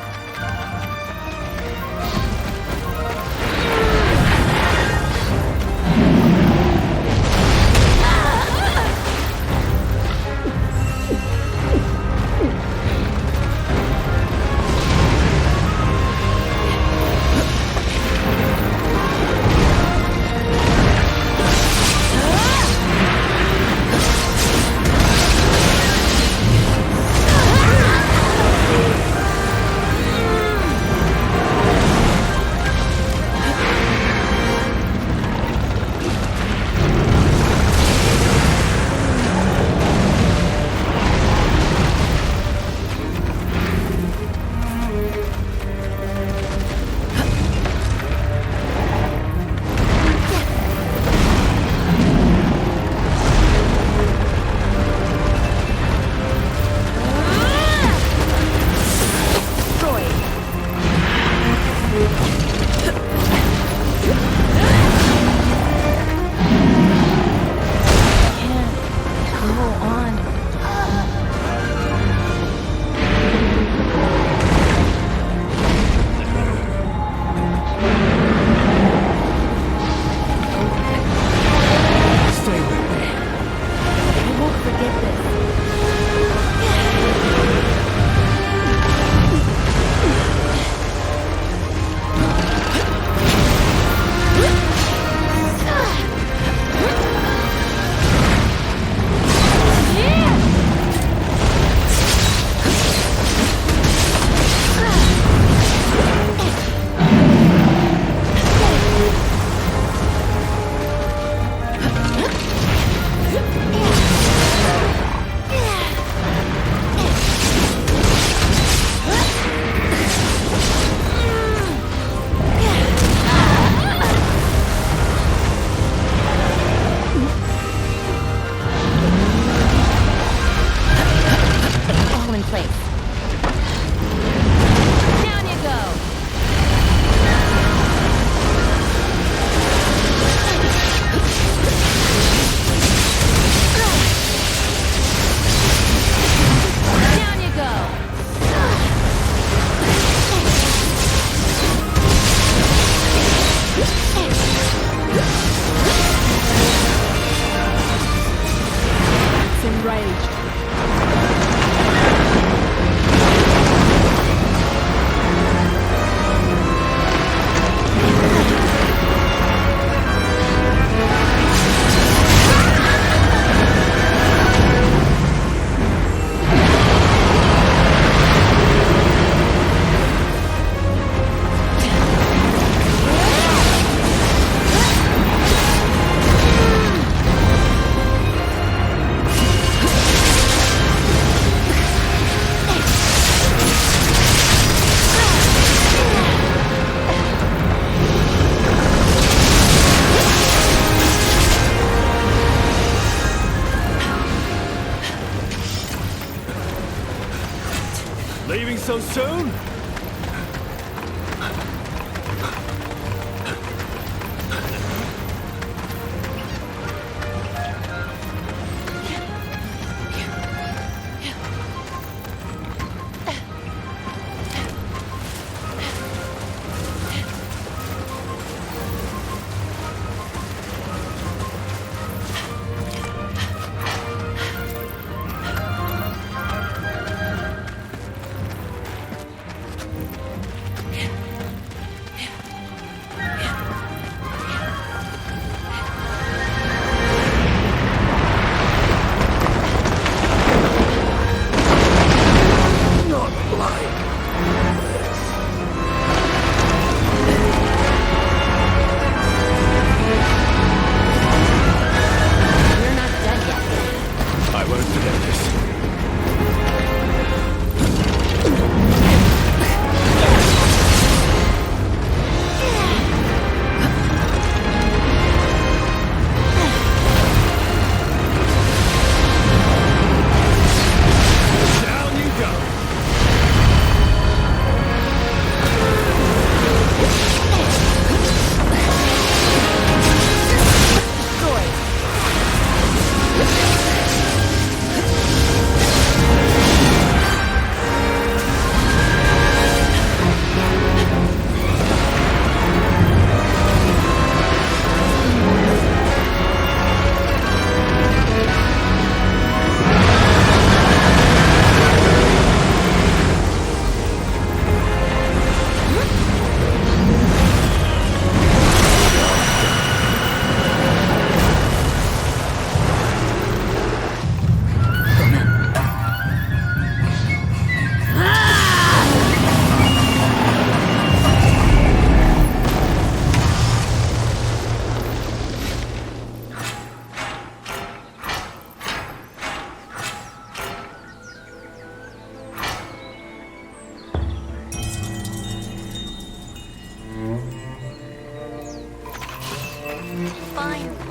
Leaving so soon?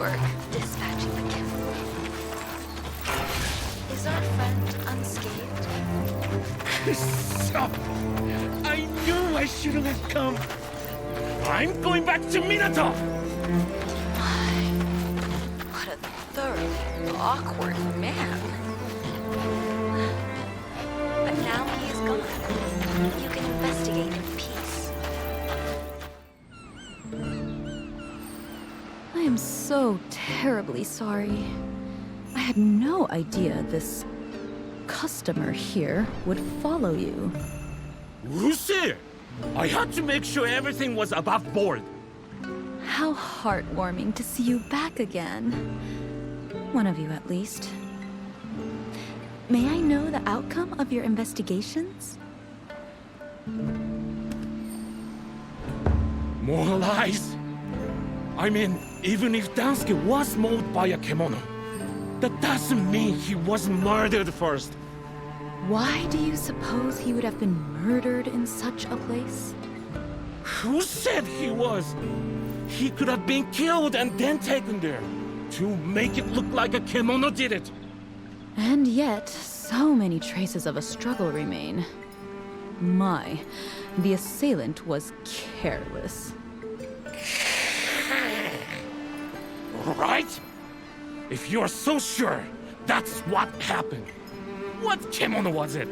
work dispatching the chemical. Is our friend unscathed? So, I knew I shouldn't have come. I'm going back to Minato! What a thoroughly awkward man. But now he is gone. You can investigate in peace. I am so terribly sorry. I had no idea this customer here would follow you. Lucy! I had to make sure everything was above board. How heartwarming to see you back again. One of you at least. May I know the outcome of your investigations? More lies? I mean, even if Daisuke was mauled by a kemono, that doesn't mean he was murdered first. Why do you suppose he would have been murdered in such a place? Who said he was? He could have been killed and then taken there to make it look like a kemono did it. And yet, so many traces of a struggle remain. My, the assailant was careless. Right? If you're so sure that's what happened, what kemono was it?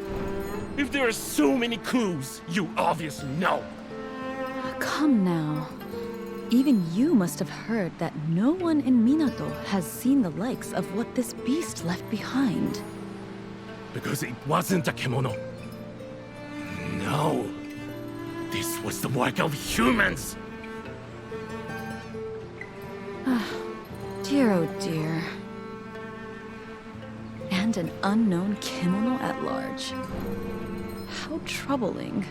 If there are so many clues, you obviously know. Come now. Even you must have heard that no one in Minato has seen the likes of what this beast left behind. Because it wasn't a kemono. No. This was the work of humans. Dear oh dear. And an unknown kimono at large. How troubling.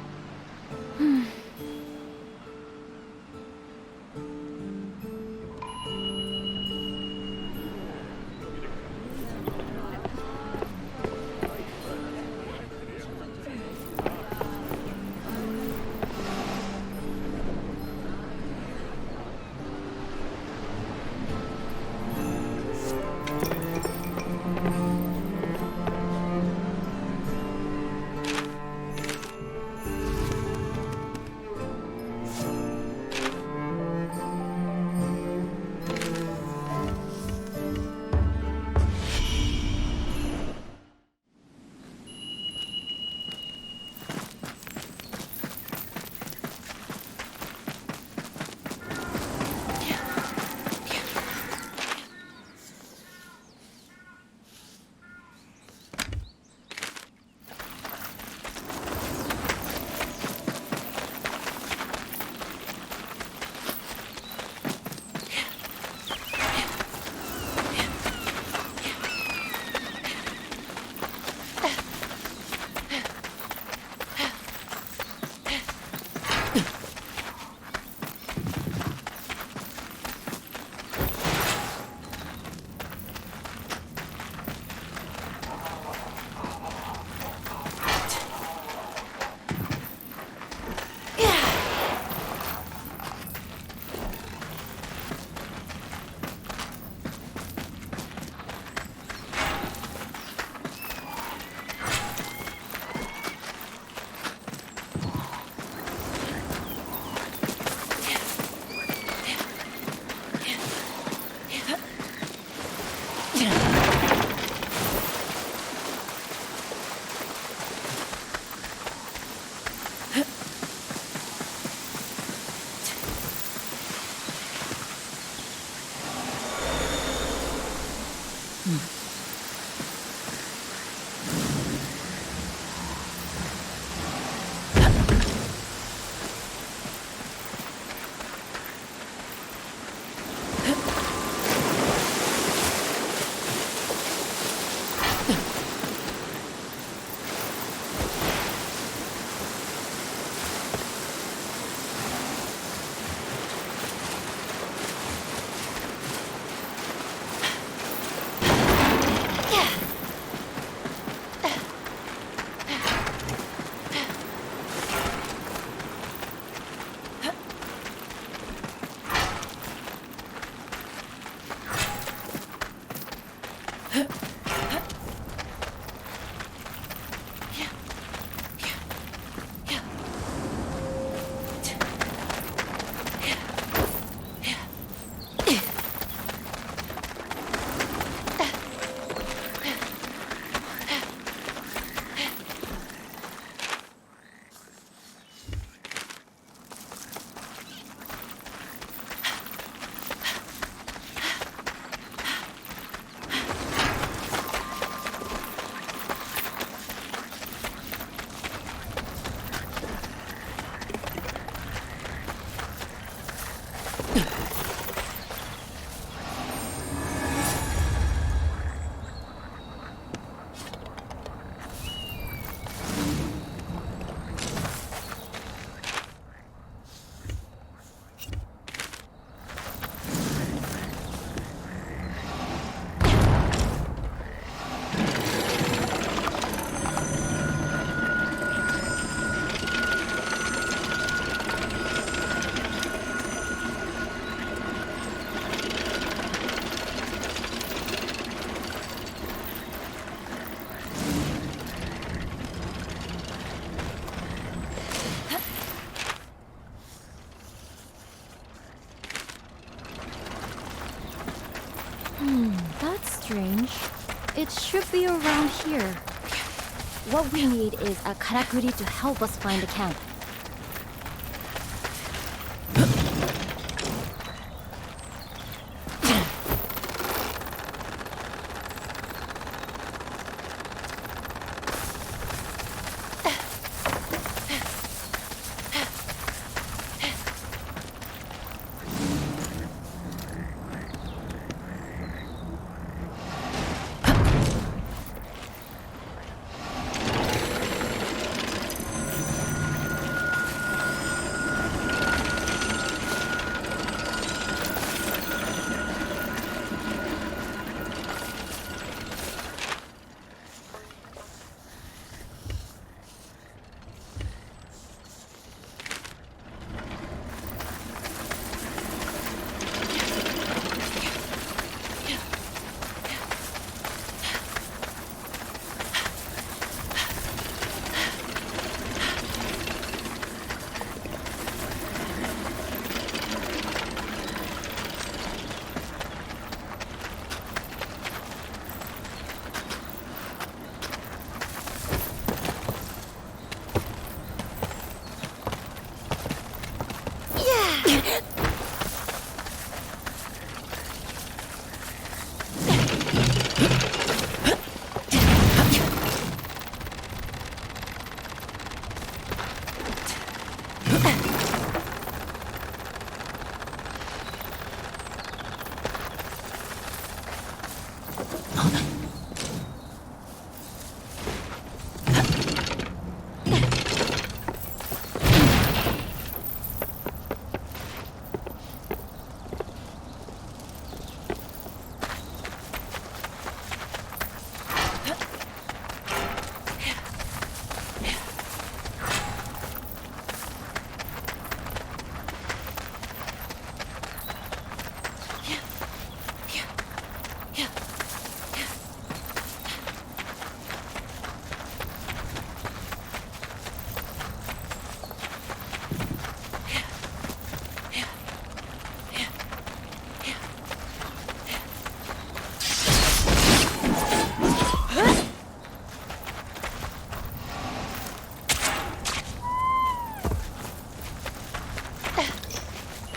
It should be around here. What we need is a karakuri to help us find the camp.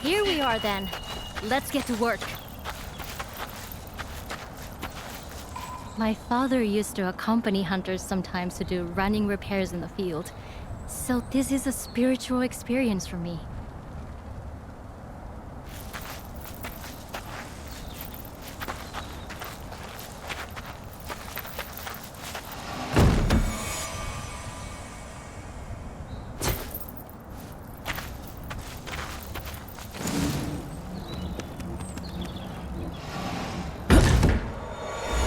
Here we are then. Let's get to work. My father used to accompany hunters sometimes to do running repairs in the field. So this is a spiritual experience for me.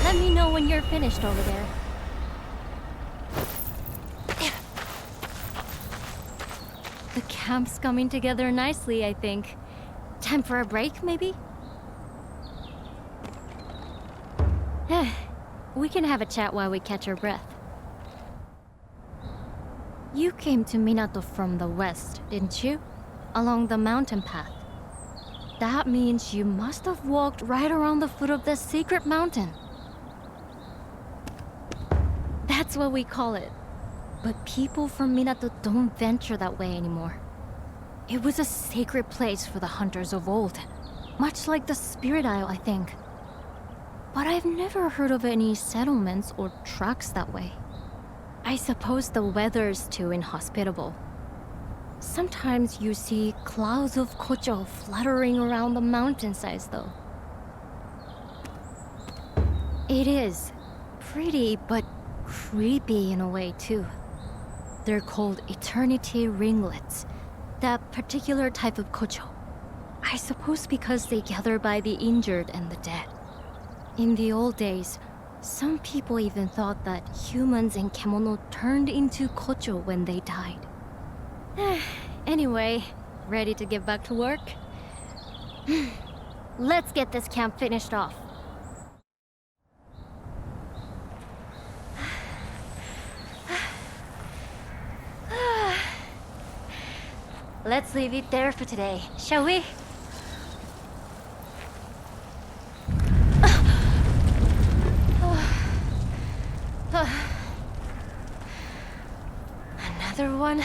Let me know when you're finished over there. The camp's coming together nicely, I think. Time for a break, maybe? We can have a chat while we catch our breath. You came to Minato from the west, didn't you? Along the mountain path. That means you must have walked right around the foot of the secret mountain. That's what we call it. But people from Minato don't venture that way anymore. It was a sacred place for the hunters of old. Much like the Spirit Isle, I think. But I've never heard of any settlements or tracks that way. I suppose the weather's too inhospitable. Sometimes you see clouds of kocho fluttering around the mountainsides, though. It is pretty, but creepy in a way, too. They're called eternity ringlets, that particular type of kocho. I suppose because they gather by the injured and the dead. In the old days, some people even thought that humans and kemono turned into kocho when they died. Anyway, ready to get back to work? Let's get this camp finished off. Let's leave it there for today, shall we? one.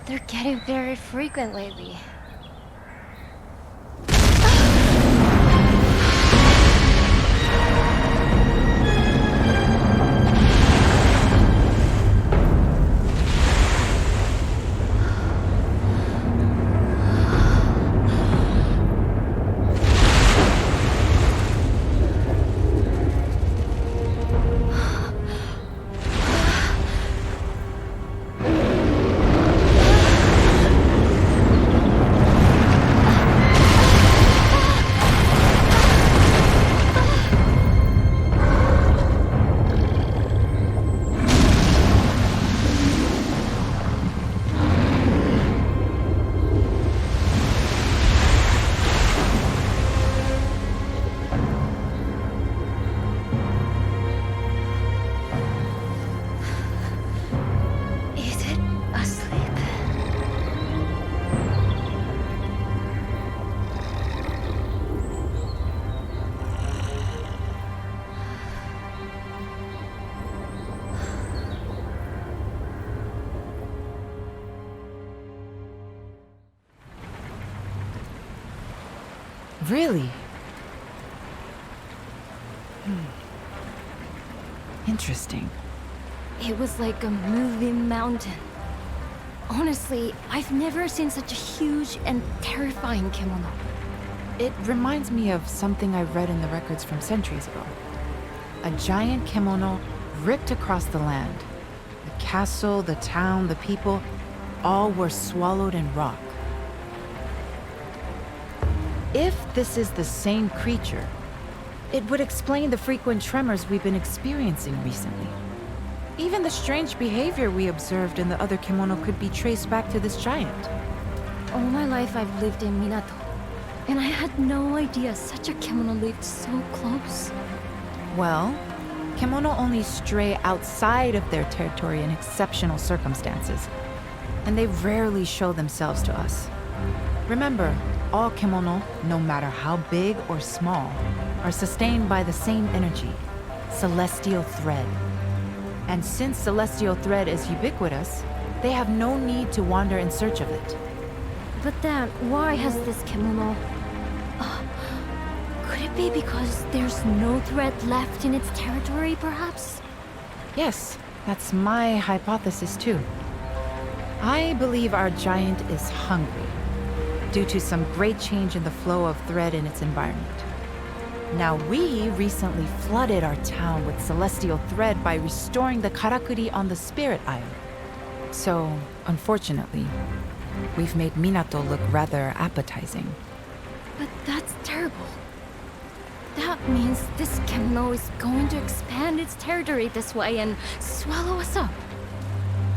They're getting very frequent lately. Really? Interesting. It was like a moving mountain. Honestly, I've never seen such a huge and terrifying kimono. It reminds me of something I read in the records from centuries ago. A giant kimono ripped across the land. The castle, the town, the people, all were swallowed in rock. If this is the same creature, it would explain the frequent tremors we've been experiencing recently. Even the strange behavior we observed in the other kimono could be traced back to this giant. All my life I've lived in Minato, and I had no idea such a kimono lived so close. Well, kimono only stray outside of their territory in exceptional circumstances, and they rarely show themselves to us. Remember, all kimono, no matter how big or small, are sustained by the same energy, celestial thread. And since celestial thread is ubiquitous, they have no need to wander in search of it. But then, why has this kimono... could it be because there's no thread left in its territory, perhaps? Yes, that's my hypothesis too. I believe our giant is hungry, due to some great change in the flow of thread in its environment. Now, we recently flooded our town with celestial thread by restoring the karakuri on the Spirit Isle. So, unfortunately, we've made Minato look rather appetizing. But that's terrible. That means this kimono is going to expand its territory this way and swallow us up.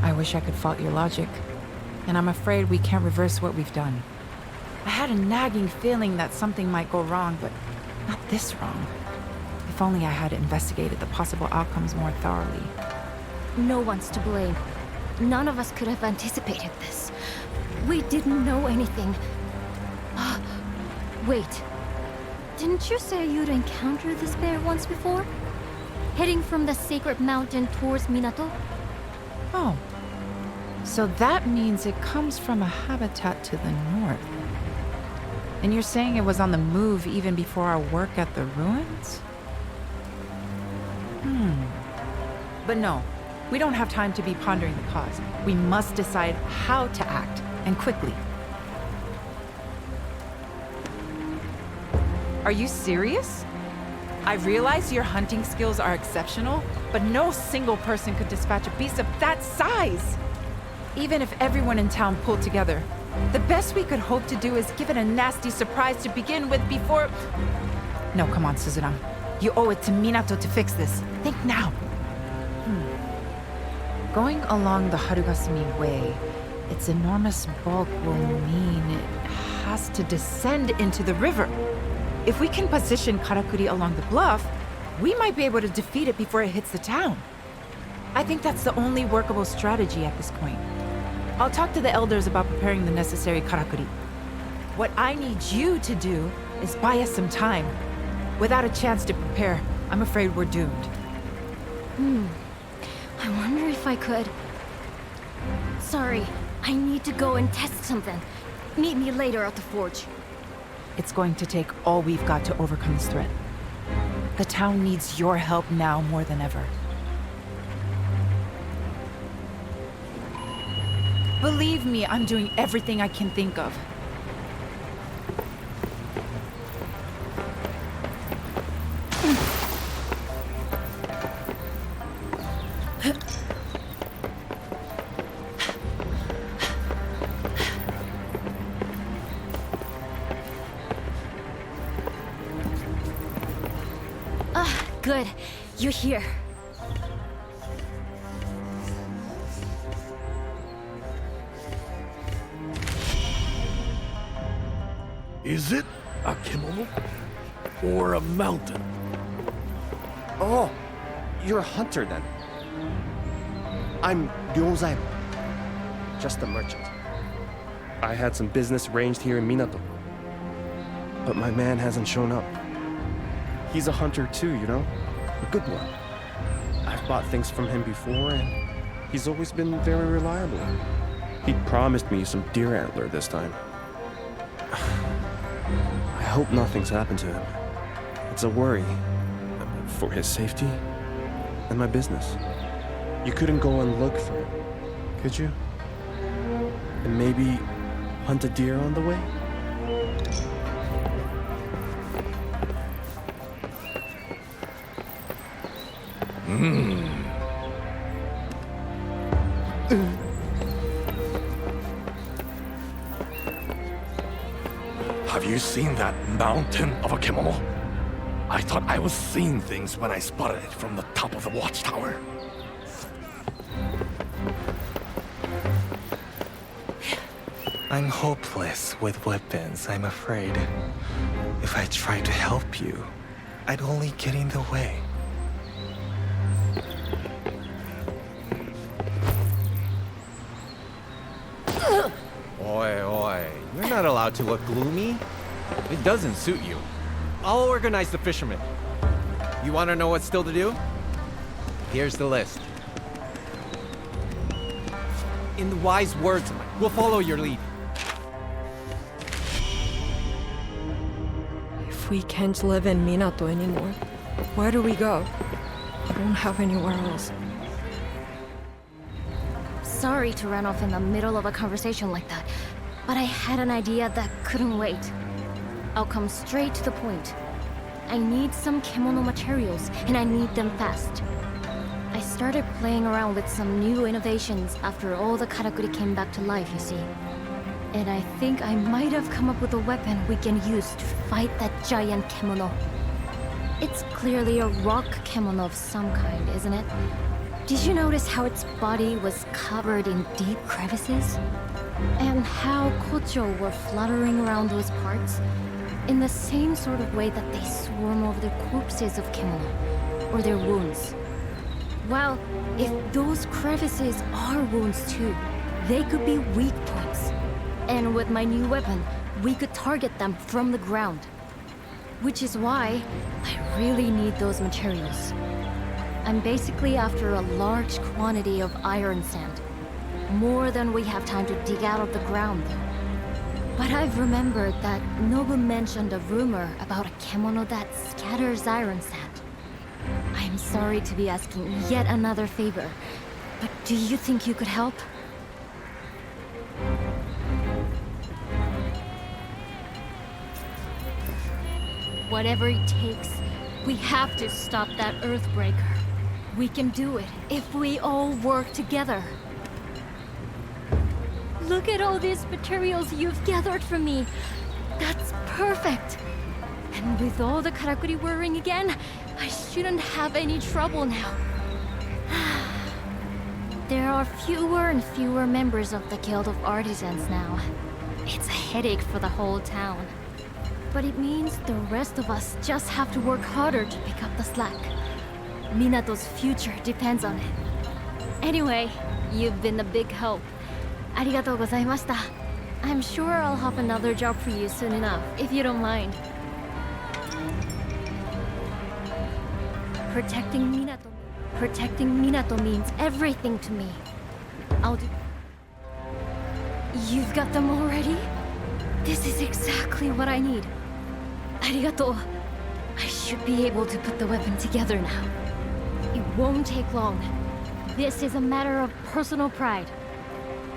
I wish I could fault your logic, and I'm afraid we can't reverse what we've done. I had a nagging feeling that something might go wrong, but not this wrong. If only I had investigated the possible outcomes more thoroughly. No one's to blame. None of us could have anticipated this. We didn't know anything. Wait. Didn't you say you'd encountered this bear once before? Heading from the sacred mountain towards Minato? Oh. So that means it comes from a habitat to the north. And you're saying it was on the move even before our work at the ruins? But no, we don't have time to be pondering the cause. We must decide how to act, and quickly. Are you serious? I realize your hunting skills are exceptional, but no single person could dispatch a beast of that size! Even if everyone in town pulled together, the best we could hope to do is give it a nasty surprise to begin with before... No, come on, Suzuran. You owe it to Minato to fix this. Think now. Going along the Harugasumi Way, its enormous bulk will mean it has to descend into the river. If we can position Karakuri along the bluff, we might be able to defeat it before it hits the town. I think that's the only workable strategy at this point. I'll talk to the elders about preparing the necessary karakuri. What I need you to do is buy us some time. Without a chance to prepare, I'm afraid we're doomed. I wonder if I could... Sorry, I need to go and test something. Meet me later at the forge. It's going to take all we've got to overcome this threat. The town needs your help now more than ever. Believe me, I'm doing everything I can think of. Good. You're here. Is it a kimono or a mountain? Oh, you're a hunter then. I'm Ryozai, just a merchant. I had some business arranged here in Minato, but my man hasn't shown up. He's a hunter too, you know? A good one. I've bought things from him before, and he's always been very reliable. He promised me some deer antler this time. I hope nothing's happened to him. It's a worry for his safety and my business. You couldn't go and look for him, could you? And maybe hunt a deer on the way? Have you seen that mountain of a kimono? I thought I was seeing things when I spotted it from the top of the watchtower. I'm hopeless with weapons, I'm afraid. If I tried to help you, I'd only get in the way. Oi, you're not allowed to look gloomy. It doesn't suit you. I'll organize the fishermen. You want to know what's still to do? Here's the list. In the wise words, we'll follow your lead. If we can't live in Minato anymore, where do we go? I don't have anywhere else. Sorry to run off in the middle of a conversation like that, but I had an idea that couldn't wait. I'll come straight to the point. I need some kimono materials, and I need them fast. I started playing around with some new innovations after all the karakuri came back to life, you see. And I think I might have come up with a weapon we can use to fight that giant kimono. It's clearly a rock kimono of some kind, isn't it? Did you notice how its body was covered in deep crevices? And how kocho were fluttering around those parts? In the same sort of way that they swarm over the corpses of kimono, or their wounds. Well, if those crevices are wounds too, they could be weak points. And with my new weapon, we could target them from the ground. Which is why I really need those materials. I'm basically after a large quantity of iron sand. More than we have time to dig out of the ground. But I've remembered that Nobu mentioned a rumor about a kimono that scatters iron sand. I'm sorry to be asking yet another favor, but do you think you could help? Whatever it takes, we have to stop that Earthbreaker. We can do it if we all work together. Look at all these materials you've gathered for me. That's perfect. And with all the karakuri whirring again, I shouldn't have any trouble now. There are fewer and fewer members of the Guild of Artisans now. It's a headache for the whole town. But it means the rest of us just have to work harder to pick up the slack. Minato's future depends on it. Anyway, you've been a big help. Arigatou gozaimashita. I'm sure I'll have another job for you soon enough, if you don't mind. Protecting Minato means everything to me. I'll do... You've got them already? This is exactly what I need. Arigato. I should be able to put the weapon together now. It won't take long. This is a matter of personal pride.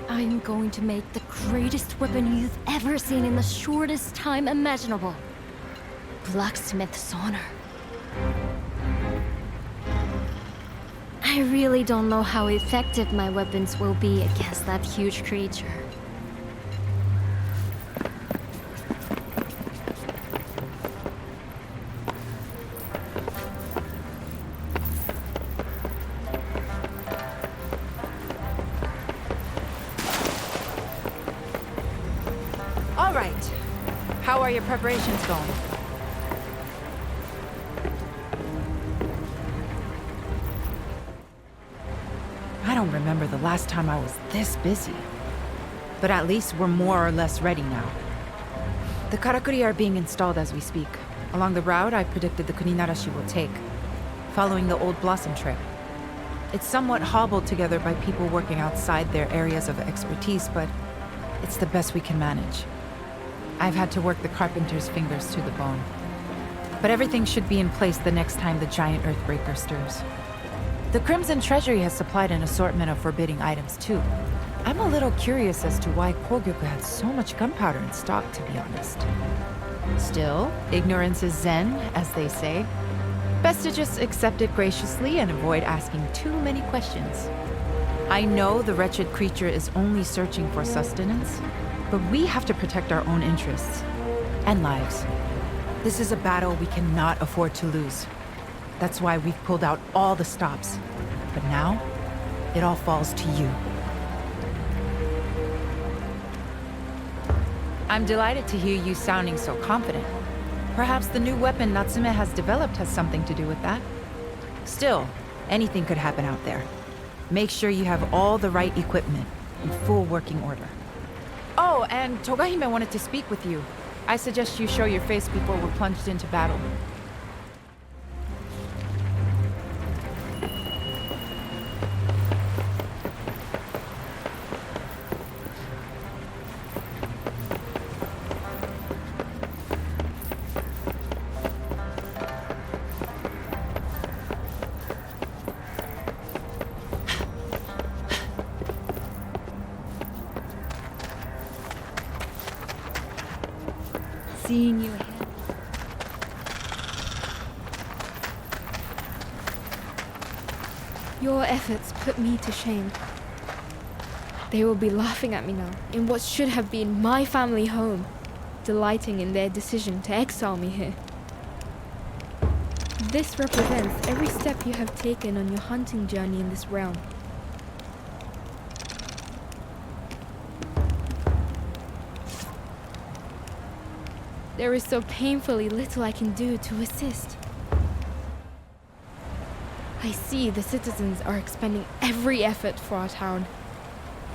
I'm going to make the greatest weapon you've ever seen in the shortest time imaginable. Blacksmith's honor. I really don't know how effective my weapons will be against that huge creature. All right. How are your preparations going? I don't remember the last time I was this busy. But at least we're more or less ready now. The karakuri are being installed as we speak, along the route I predicted the Kuninarashi will take, following the old Blossom Trail. It's somewhat hobbled together by people working outside their areas of expertise, but it's the best we can manage. I've had to work the carpenter's fingers to the bone. But everything should be in place the next time the giant earthbreaker stirs. The Crimson Treasury has supplied an assortment of forbidding items too. I'm a little curious as to why Kogyoku had so much gunpowder in stock, to be honest. Still, ignorance is zen, as they say. Best to just accept it graciously and avoid asking too many questions. I know the wretched creature is only searching for sustenance, but we have to protect our own interests and lives. This is a battle we cannot afford to lose. That's why we've pulled out all the stops. But now, it all falls to you. I'm delighted to hear you sounding so confident. Perhaps the new weapon Natsume has developed has something to do with that. Still, anything could happen out there. Make sure you have all the right equipment in full working order. Oh, and Togahime wanted to speak with you. I suggest you show your face before we're plunged into battle. Seeing you again. Your efforts put me to shame. They will be laughing at me now, in what should have been my family home, delighting in their decision to exile me here. This represents every step you have taken on your hunting journey in this realm. There is so painfully little I can do to assist. I see the citizens are expending every effort for our town,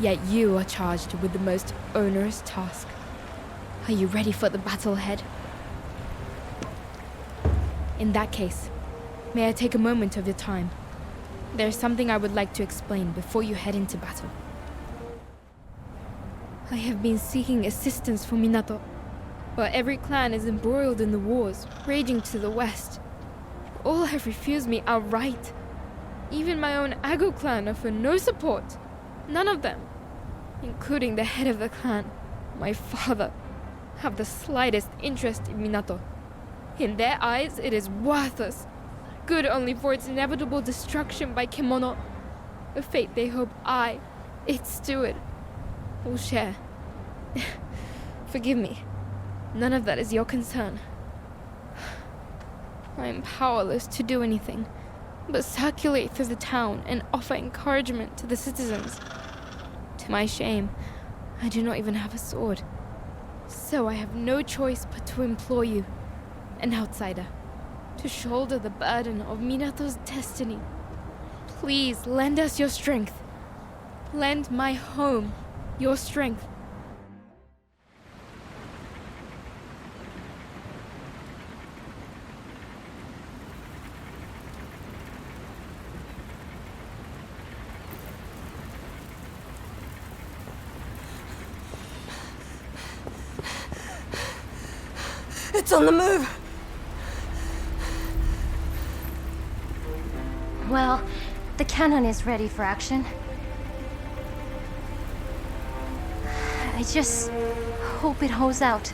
yet you are charged with the most onerous task. Are you ready for the battle ahead? In that case, may I take a moment of your time? There is something I would like to explain before you head into battle. I have been seeking assistance from Minato, but every clan is embroiled in the wars raging to the west. All have refused me outright. Even my own Ago clan offer no support. None of them, including the head of the clan, my father, have the slightest interest in Minato. In their eyes, it is worthless, good only for its inevitable destruction by Kemono, a fate they hope I, its steward, will share. Forgive me. None of that is your concern. I am powerless to do anything but circulate through the town and offer encouragement to the citizens. To my shame, I do not even have a sword. So I have no choice but to implore you, an outsider, to shoulder the burden of Minato's destiny. Please lend us your strength. Lend my home your strength. It's on the move! Well, the cannon is ready for action. I just hope it holds out.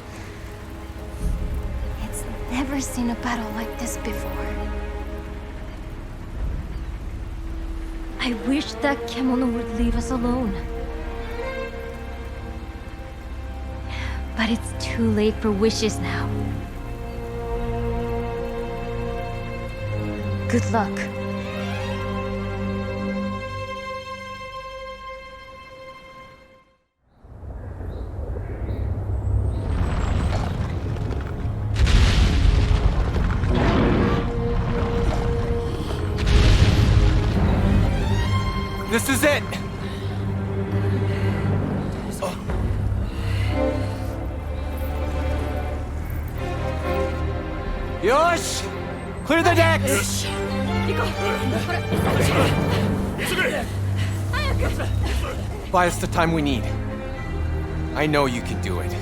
It's never seen a battle like this before. I wish that Kemono would leave us alone. But it's too late for wishes now. Good luck. This is it! Yosh! Clear the decks! Buy us the time we need. I know you can do it.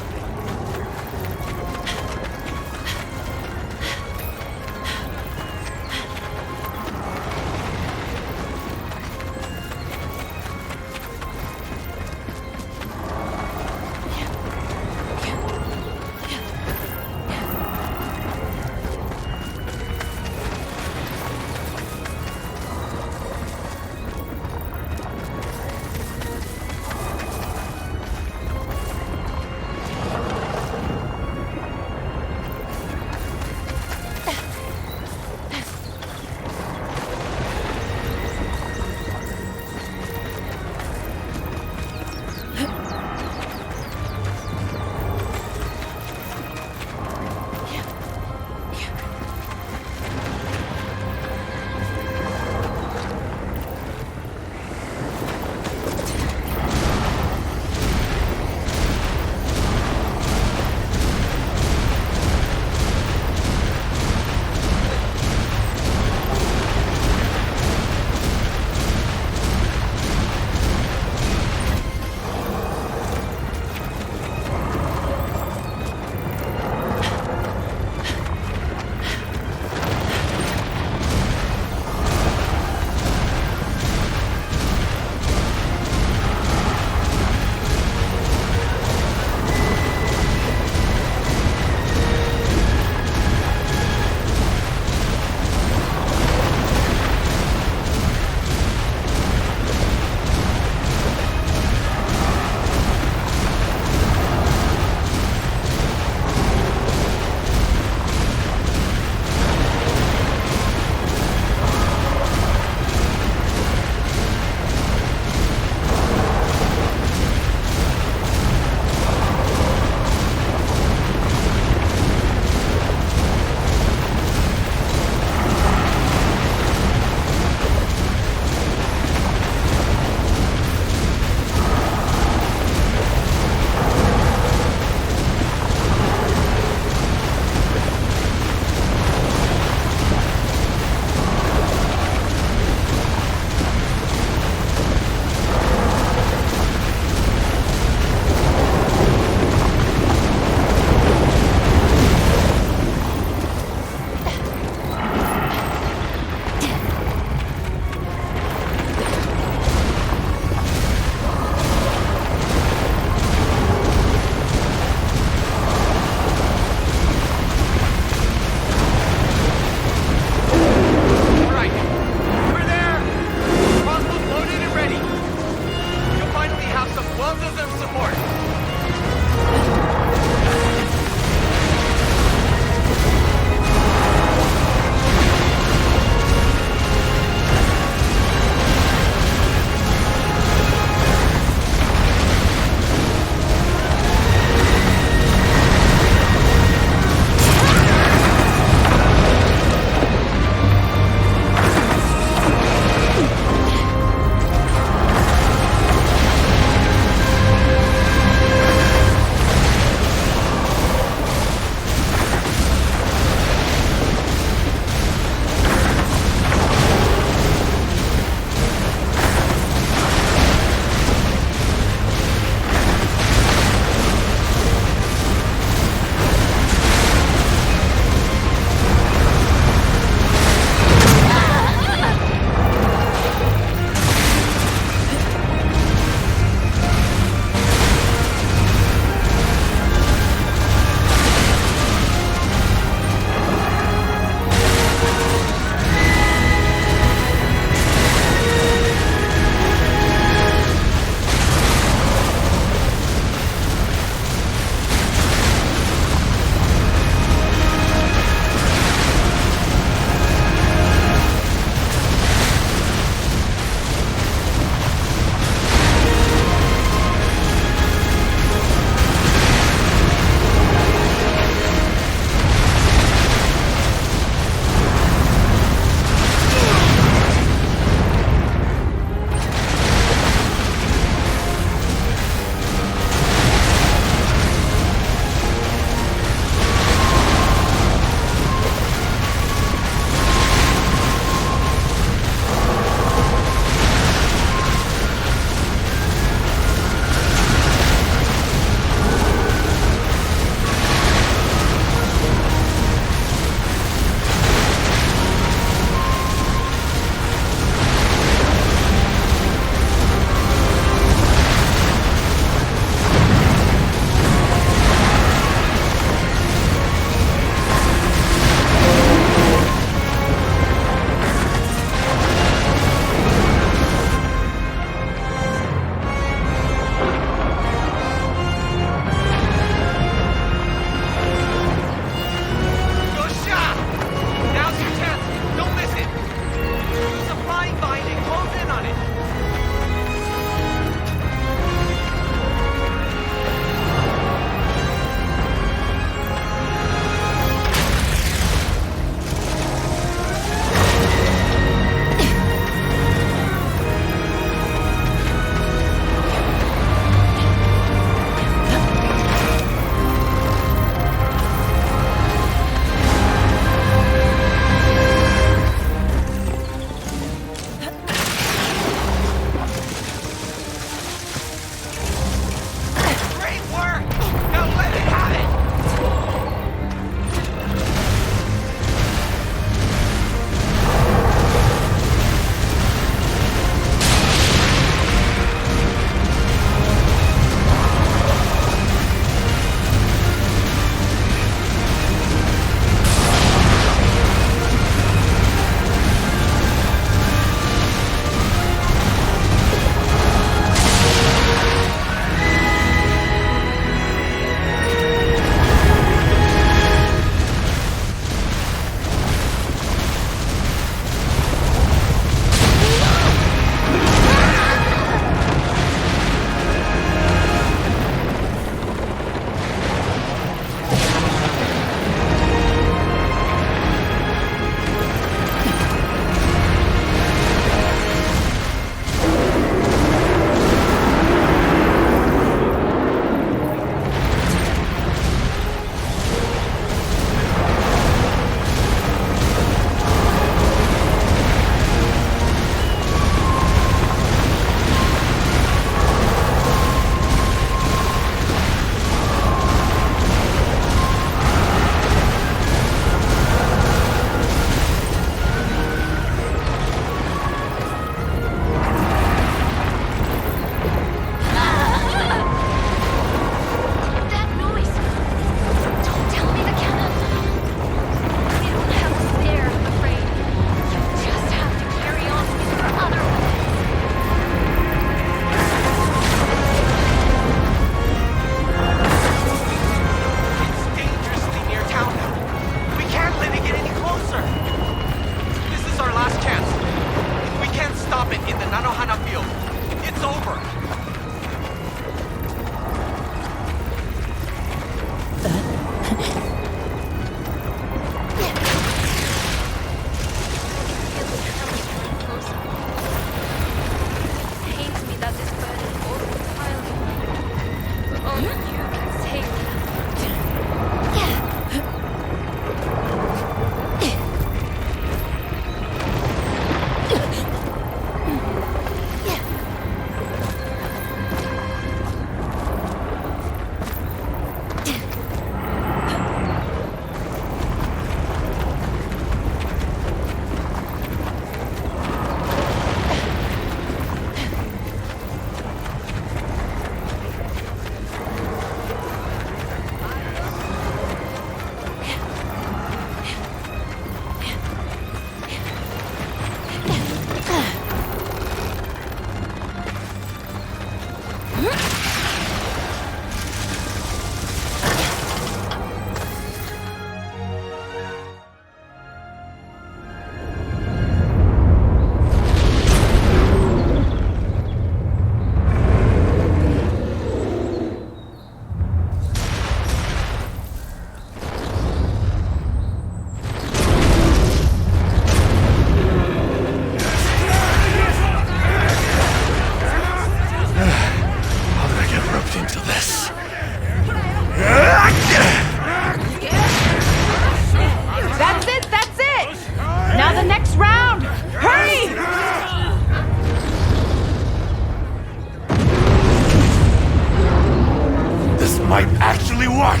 actually work!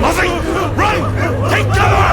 Muzzy! Run! Take cover!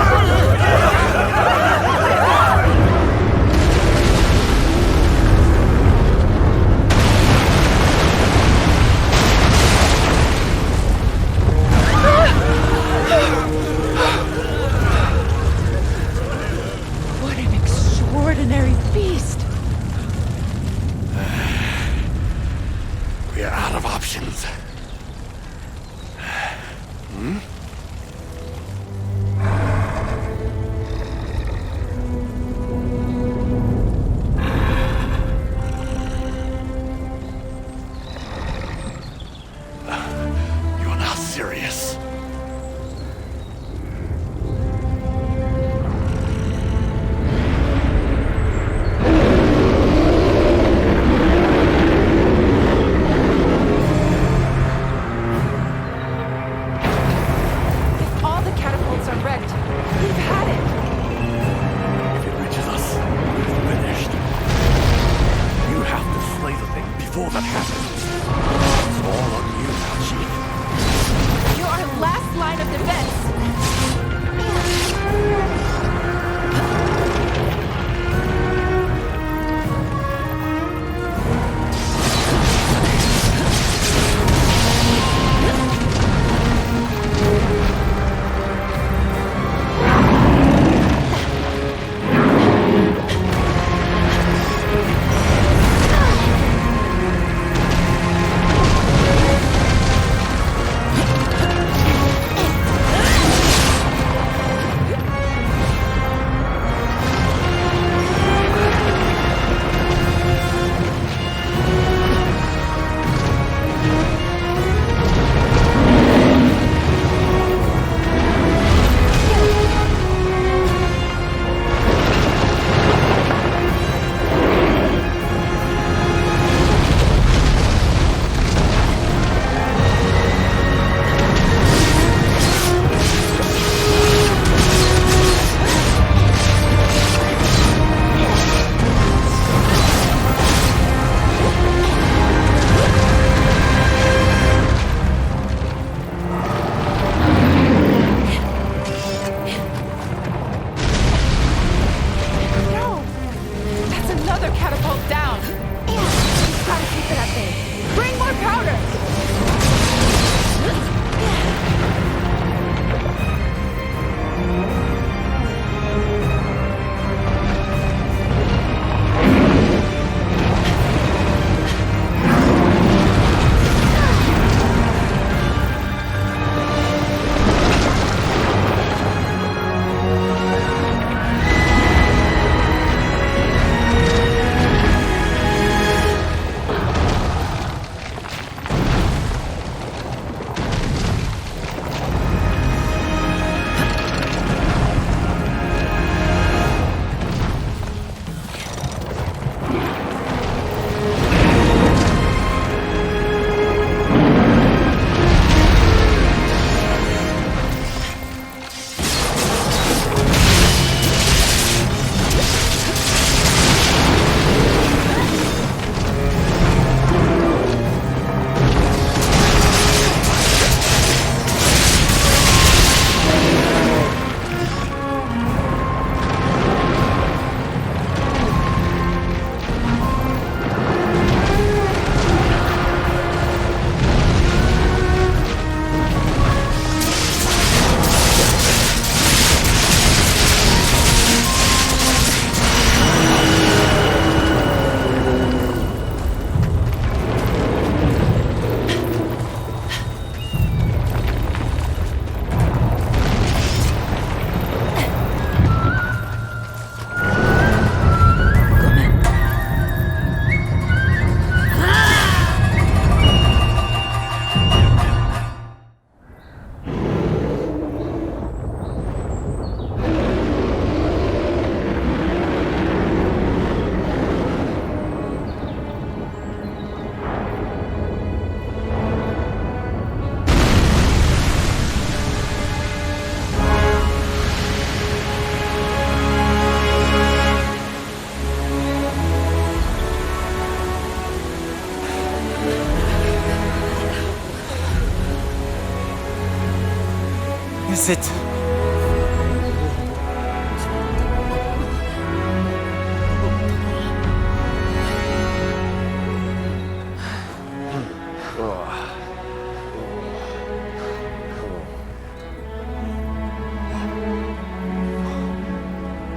Sit.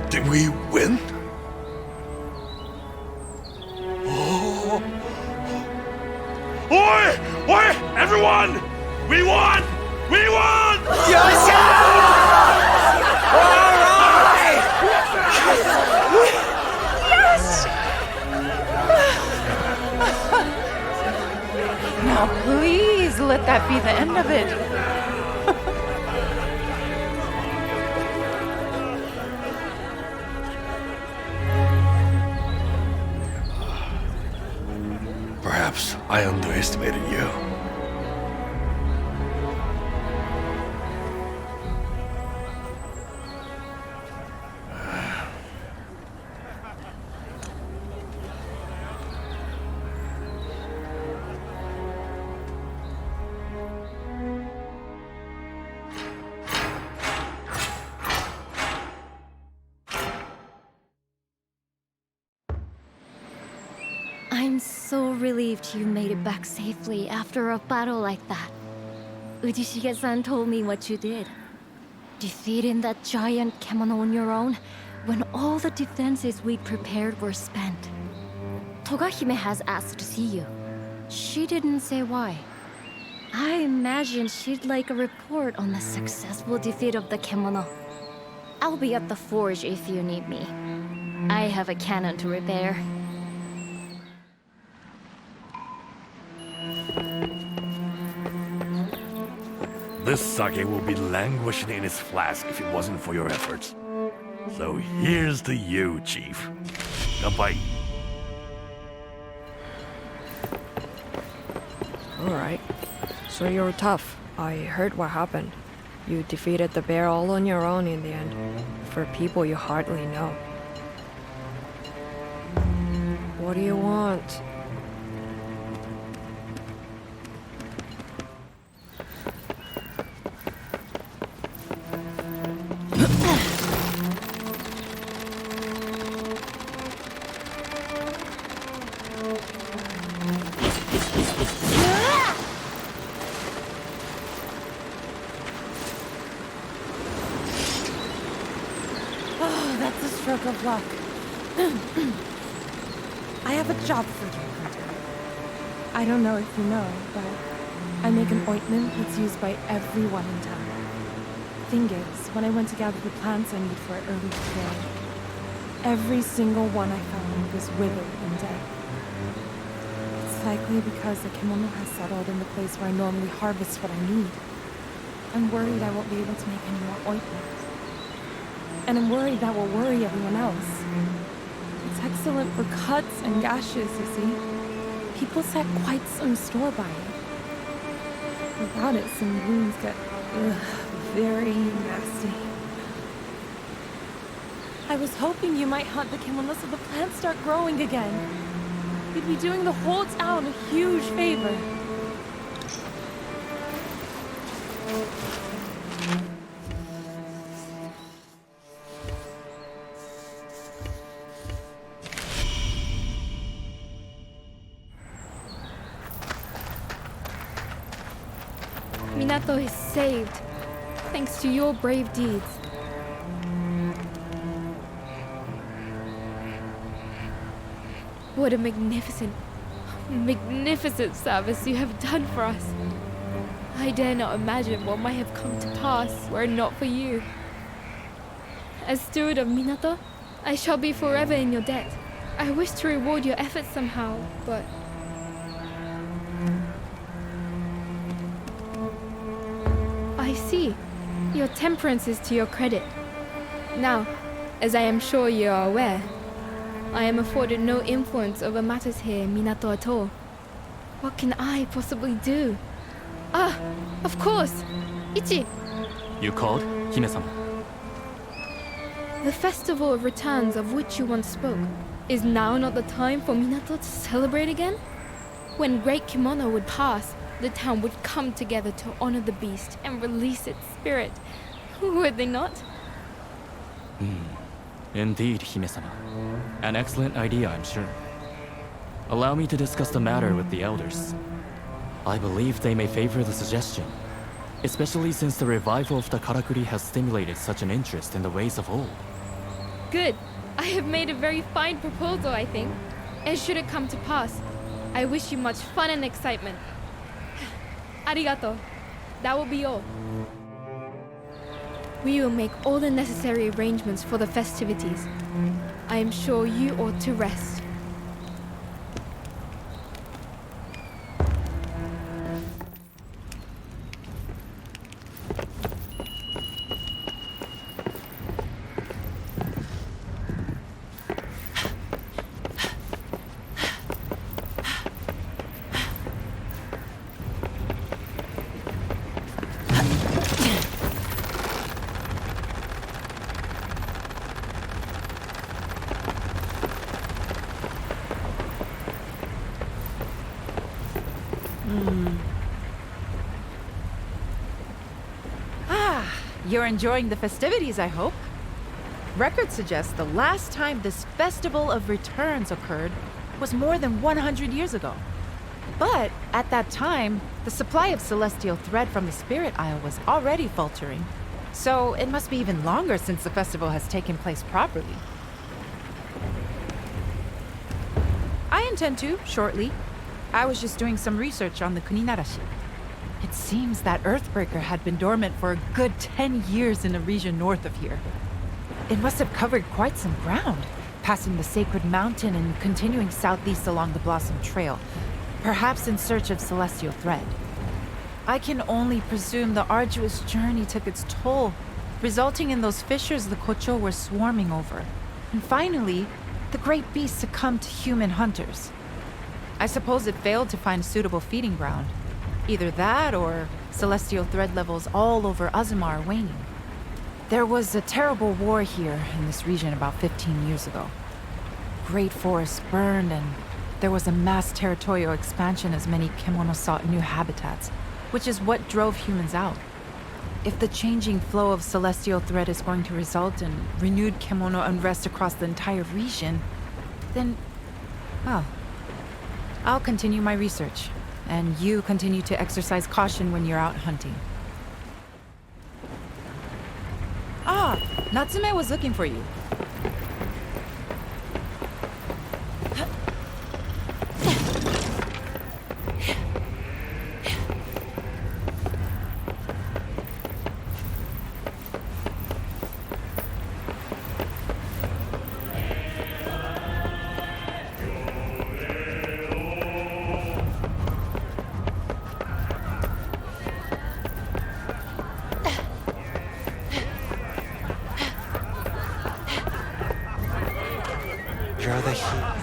Did we win? Oh. Oi! Oi! Everyone! We won! We won! Yes! All right! Yes! Now please let that be the end of it. Perhaps I underestimated you. I'm so relieved you made it back safely after a battle like that. Ujishige-san told me what you did. Defeating that giant kemono on your own when all the defenses we'd prepared were spent. Togahime has asked to see you. She didn't say why. I imagine she'd like a report on the successful defeat of the kemono. I'll be at the forge if you need me. I have a cannon to repair. This sake will be languishing in its flask if it wasn't for your efforts. So here's to you, Chief. Goodbye. Alright. So you're tough. I heard what happened. You defeated the bear all on your own in the end, for people you hardly know. What do you want? That's a stroke of luck. I have a job for you, Hunter. I don't know if you know, but I make an ointment that's used by everyone in town. Thing is, when I went to gather the plants I need for it early today, every single one I found was withered and dead. It's likely because the kimono has settled in the place where I normally harvest what I need. I'm worried I won't be able to make any more ointment. And I'm worried that will worry everyone else. It's excellent for cuts and gashes, you see. People set quite some store by it. Without it, some wounds get very nasty. I was hoping you might hunt the kimono so the plants start growing again. You'd be doing the whole town a huge favor. Minato is saved, thanks to your brave deeds. What a magnificent service you have done for us. I dare not imagine what might have come to pass were it not for you. As steward of Minato, I shall be forever in your debt. I wish to reward your efforts somehow, but... I see. Your temperance is to your credit. Now, as I am sure you are aware, I am afforded no influence over matters here in Minato at all. What can I possibly do? Ah, of course! Ichi! You called, Hime-sama? The festival of returns of which you once spoke, is now not the time for Minato to celebrate again? When Great Kimono would pass, the town would come together to honor the beast and release its spirit. Would they not? Indeed, Hime-sama. An excellent idea, I'm sure. Allow me to discuss the matter with the elders. I believe they may favor the suggestion, especially since the revival of the karakuri has stimulated such an interest in the ways of old. Good. I have made a very fine proposal, I think. And should it come to pass, I wish you much fun and excitement. Arigato. That will be all. We will make all the necessary arrangements for the festivities. I am sure you ought to rest. You're enjoying the festivities, I hope. Records suggest the last time this Festival of Returns occurred was more than 100 years ago. But at that time, the supply of celestial thread from the Spirit Isle was already faltering. So it must be even longer since the festival has taken place properly. I intend to, shortly. I was just doing some research on the Kuninarashi. It seems that Earthbreaker had been dormant for a good 10 years in the region north of here. It must have covered quite some ground, passing the Sacred Mountain and continuing southeast along the Blossom Trail, perhaps in search of celestial thread. I can only presume the arduous journey took its toll, resulting in those fissures the Kocho were swarming over. And finally, the great beast succumbed to human hunters. I suppose it failed to find a suitable feeding ground. Either that or celestial thread levels all over Azuma are waning. There was a terrible war here in this region about 15 years ago. Great forests burned and there was a mass territorial expansion as many kemono sought new habitats, which is what drove humans out. If the changing flow of celestial thread is going to result in renewed kemono unrest across the entire region, then, well, I'll continue my research. And you continue to exercise caution when you're out hunting. Ah, Natsume was looking for you.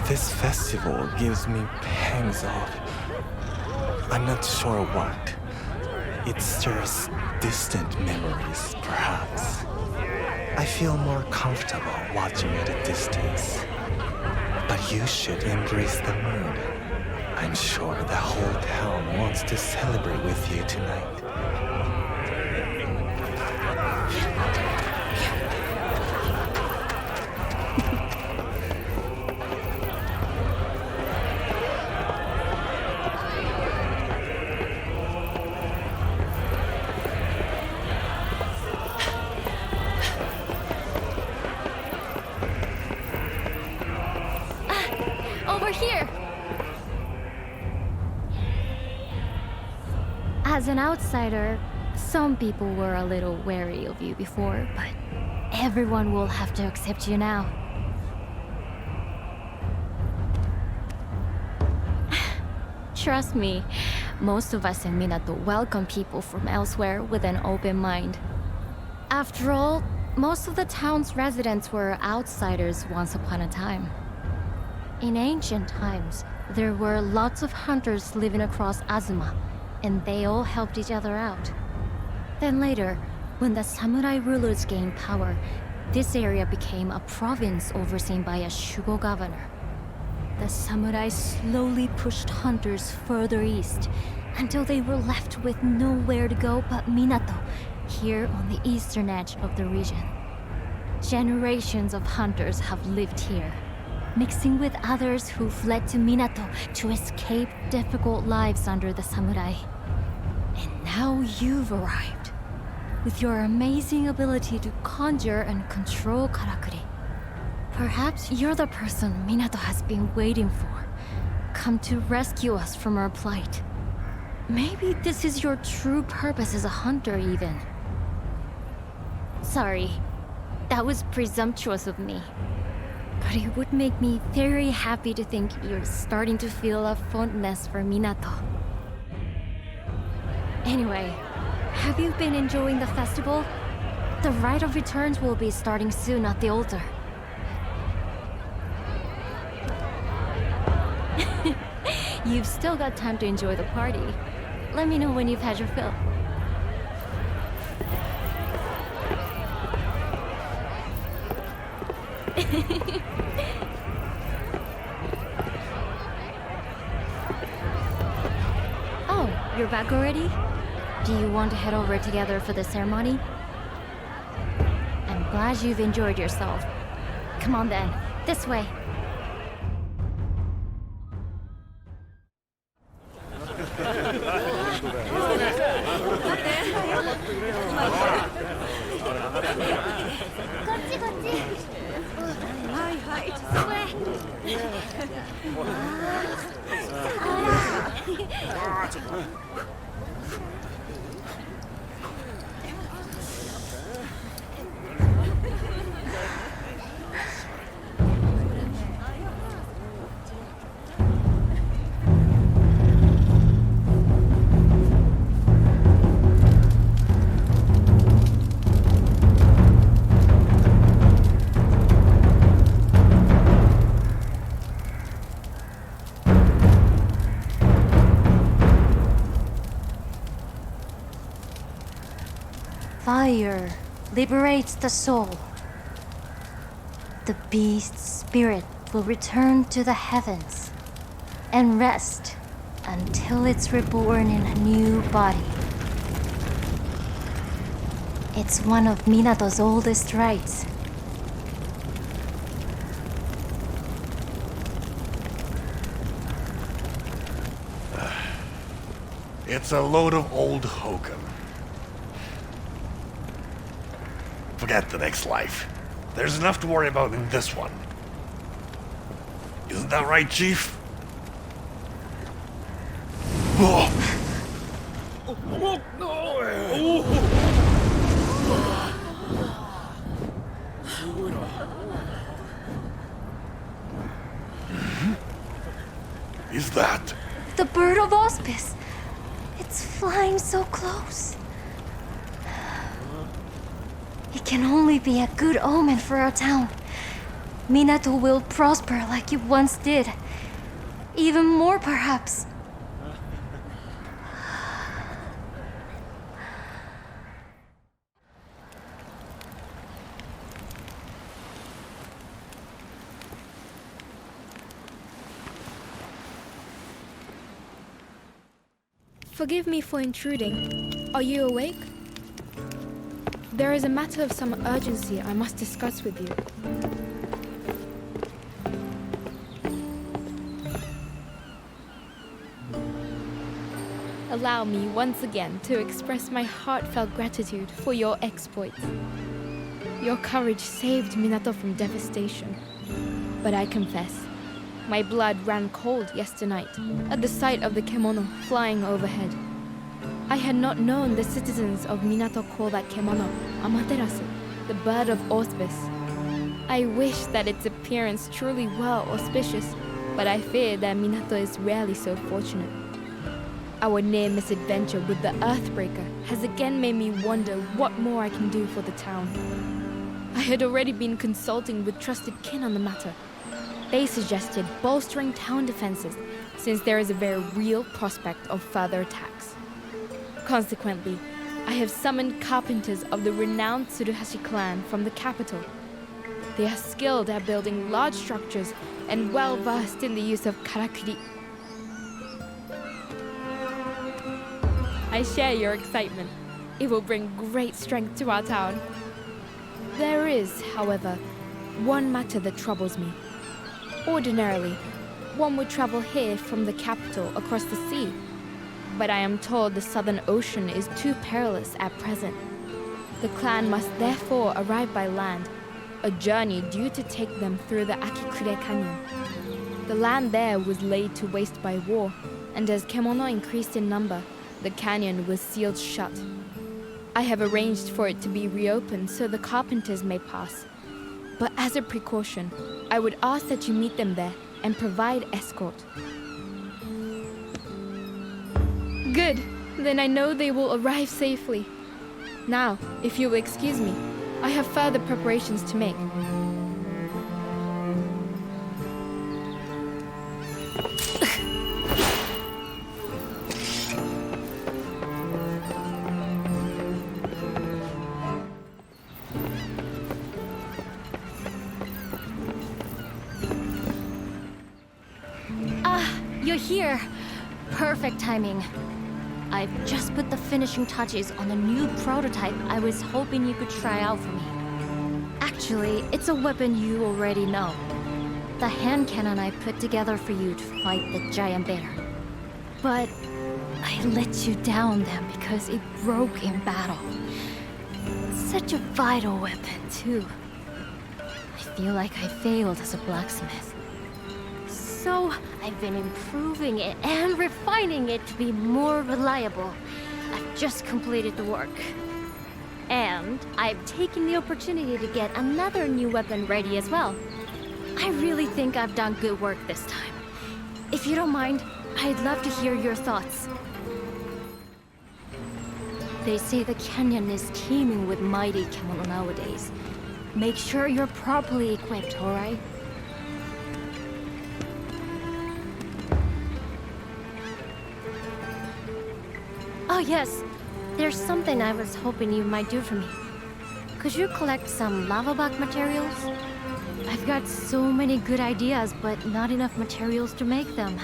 This festival gives me pangs of... I'm not sure what. It stirs distant memories, perhaps. I feel more comfortable watching at a distance. But you should embrace the mood. I'm sure the whole town wants to celebrate with you tonight. As an outsider, some people were a little wary of you before, but everyone will have to accept you now. Trust me, most of us in Minato welcome people from elsewhere with an open mind. After all, most of the town's residents were outsiders once upon a time. In ancient times, there were lots of hunters living across Azuma, and they all helped each other out. Then later, when the samurai rulers gained power, this area became a province overseen by a shugo governor. The samurai slowly pushed hunters further east, until they were left with nowhere to go but Minato, here on the eastern edge of the region. Generations of hunters have lived here, mixing with others who fled to Minato to escape difficult lives under the samurai. And now you've arrived, with your amazing ability to conjure and control karakuri. Perhaps you're the person Minato has been waiting for, come to rescue us from our plight. Maybe this is your true purpose as a hunter, even. Sorry, that was presumptuous of me. But it would make me very happy to think you're starting to feel a fondness for Minato. Anyway, have you been enjoying the festival? The Rite of Returns will be starting soon at the altar. You've still got time to enjoy the party. Let me know when you've had your fill. Oh, you're back already? Do you want to head over together for the ceremony? I'm glad you've enjoyed yourself. Come on then, this way. Fire liberates the soul. The beast's spirit will return to the heavens and rest until it's reborn in a new body. It's one of Minato's oldest rites. It's a load of old hokum. Forget the next life. There's enough to worry about in this one. Isn't that right, Chief? Oh. Is that? The bird of auspice. It's flying so close. It can only be a good omen for our town. Minato will prosper like it once did. Even more, perhaps. Forgive me for intruding. Are you awake? There is a matter of some urgency I must discuss with you. Allow me once again to express my heartfelt gratitude for your exploits. Your courage saved Minato from devastation. But I confess, my blood ran cold yesterday night at the sight of the kemono flying overhead. I had not known the citizens of Minato call that kemono Amaterasu, the bird of auspice. I wish that its appearance truly were auspicious, but I fear that Minato is rarely so fortunate. Our near misadventure with the Earthbreaker has again made me wonder what more I can do for the town. I had already been consulting with trusted kin on the matter. They suggested bolstering town defenses since there is a very real prospect of further attacks. Consequently, I have summoned carpenters of the renowned Tsuruhashi clan from the capital. They are skilled at building large structures and well versed in the use of karakuri. I share your excitement. It will bring great strength to our town. There is, however, one matter that troubles me. Ordinarily, one would travel here from the capital across the sea, but I am told the Southern Ocean is too perilous at present. The clan must therefore arrive by land, a journey due to take them through the Akikure Canyon. The land there was laid to waste by war, and as kemono increased in number, the canyon was sealed shut. I have arranged for it to be reopened so the carpenters may pass. But as a precaution, I would ask that you meet them there and provide escort. Good. Then I know they will arrive safely. Now, if you will excuse me, I have further preparations to make. You're here. Perfect timing. I've just put the finishing touches on the new prototype I was hoping you could try out for me. Actually, it's a weapon you already know. The hand cannon I put together for you to fight the giant bear. But I let you down then because it broke in battle. Such a vital weapon, too. I feel like I failed as a blacksmith. So I've been improving it and refining it to be more reliable. I've just completed the work. And I've taken the opportunity to get another new weapon ready as well. I really think I've done good work this time. If you don't mind, I'd love to hear your thoughts. They say the canyon is teeming with mighty kemono nowadays. Make sure you're properly equipped, alright? Oh yes, there's something I was hoping you might do for me. Could you collect some lava bug materials? I've got so many good ideas, but not enough materials to make them.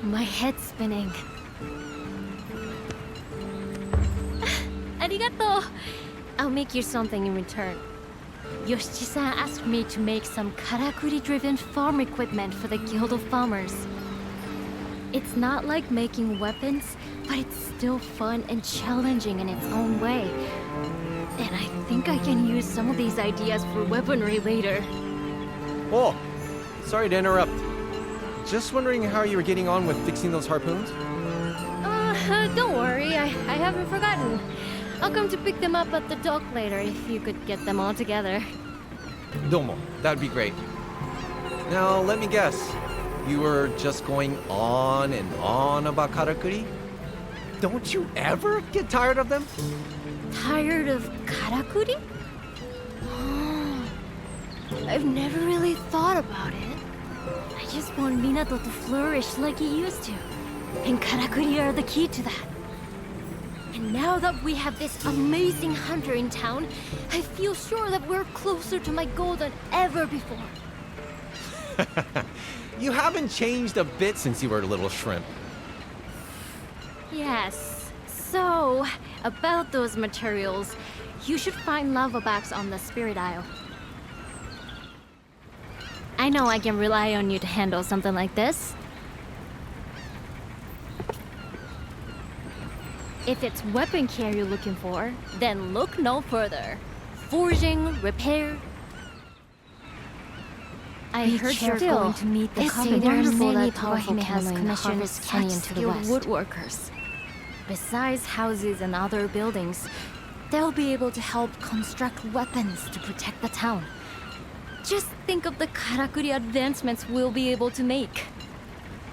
My head's spinning. Arigato! I'll make you something in return. Yoshi-san asked me to make some karakuri-driven farm equipment for the Guild of Farmers. It's not like making weapons, but it's still fun and challenging in its own way. And I think I can use some of these ideas for weaponry later. Oh, sorry to interrupt. Just wondering how you were getting on with fixing those harpoons? Don't worry, I haven't forgotten. I'll come to pick them up at the dock later if you could get them all together. Domo, that'd be great. Now, let me guess. You were just going on and on about karakuri? Don't you ever get tired of them? Tired of karakuri? I've never really thought about it. I just want Minato to flourish like it used to. And karakuri are the key to that. And now that we have this amazing hunter in town, I feel sure that we're closer to my goal than ever before. You haven't changed a bit since you were a little shrimp. Yes. So, about those materials, you should find lava bags on the Spirit Isle. I know I can rely on you to handle something like this. If it's weapon care you're looking for, then look no further. Forging, repair. I heard you're going to meet the carpenters that Kawahime has commissioned such skilled woodworkers. Besides houses and other buildings, they'll be able to help construct weapons to protect the town. Just think of the karakuri advancements we'll be able to make.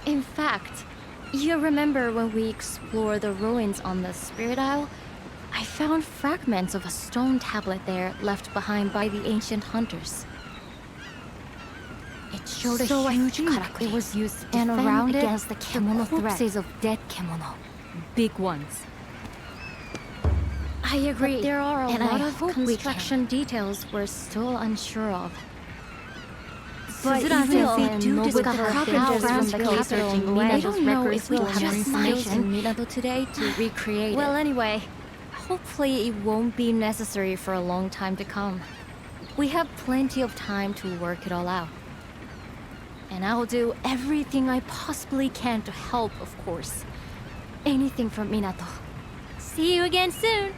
In fact, you remember when we explored the ruins on the Spirit Isle? I found fragments of a stone tablet there left behind by the ancient hunters. It showed a huge karakuri. It was used to defend around against the kemono corpses of dead kemono. Big ones. I agree. But there are a lot of construction details we're still unsure of. But even if we do discover carpenters from the capital and I don't know if we'll have information in Minato today to recreate it. Well, anyway, hopefully it won't be necessary for a long time to come. We have plenty of time to work it all out. And I'll do everything I possibly can to help, of course. Anything from Minato. See you again soon!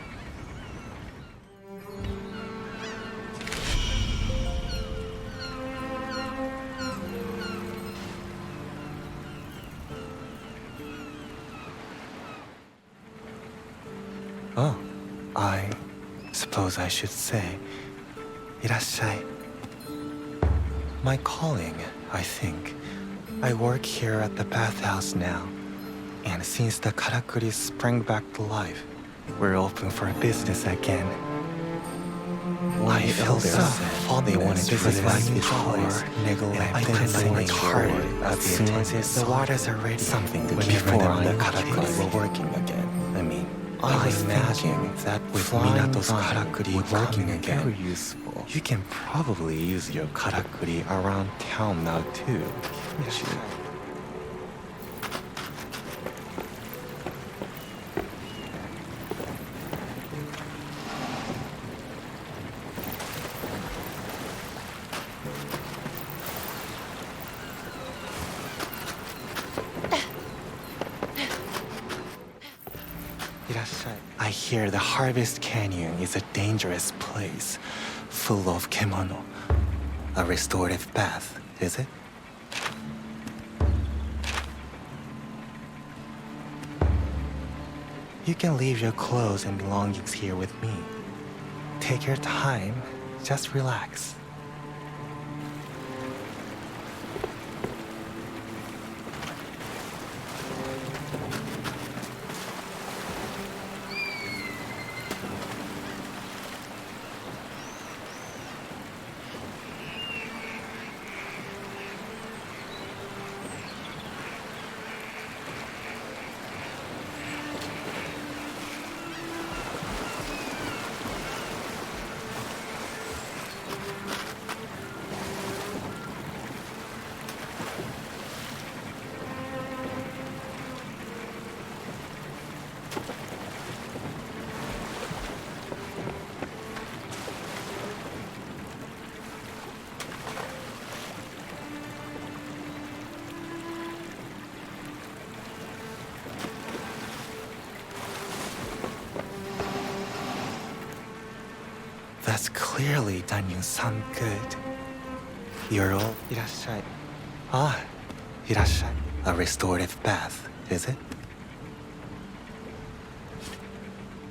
Oh, I suppose I should say, いらっしゃい. My calling, I think. I work here at the bathhouse now. And since the karakuri sprang back to life, we're open for business again. I feel their thought they wanted to this like before, and I didn't work hard as soon as the waters are ready. Something to keep before the karakuri were working again. I was thinking that with Minato's karakuri working again, very useful. You can probably use your karakuri around town now too, can't you? I hear the Harvest Canyon is a dangerous place, full of kemono. A restorative bath, is it? You can leave your clothes and belongings here with me. Take your time, just relax. That's clearly done you some good. You're all... いらっしゃい. Ah, いらっしゃい. A restorative bath, is it?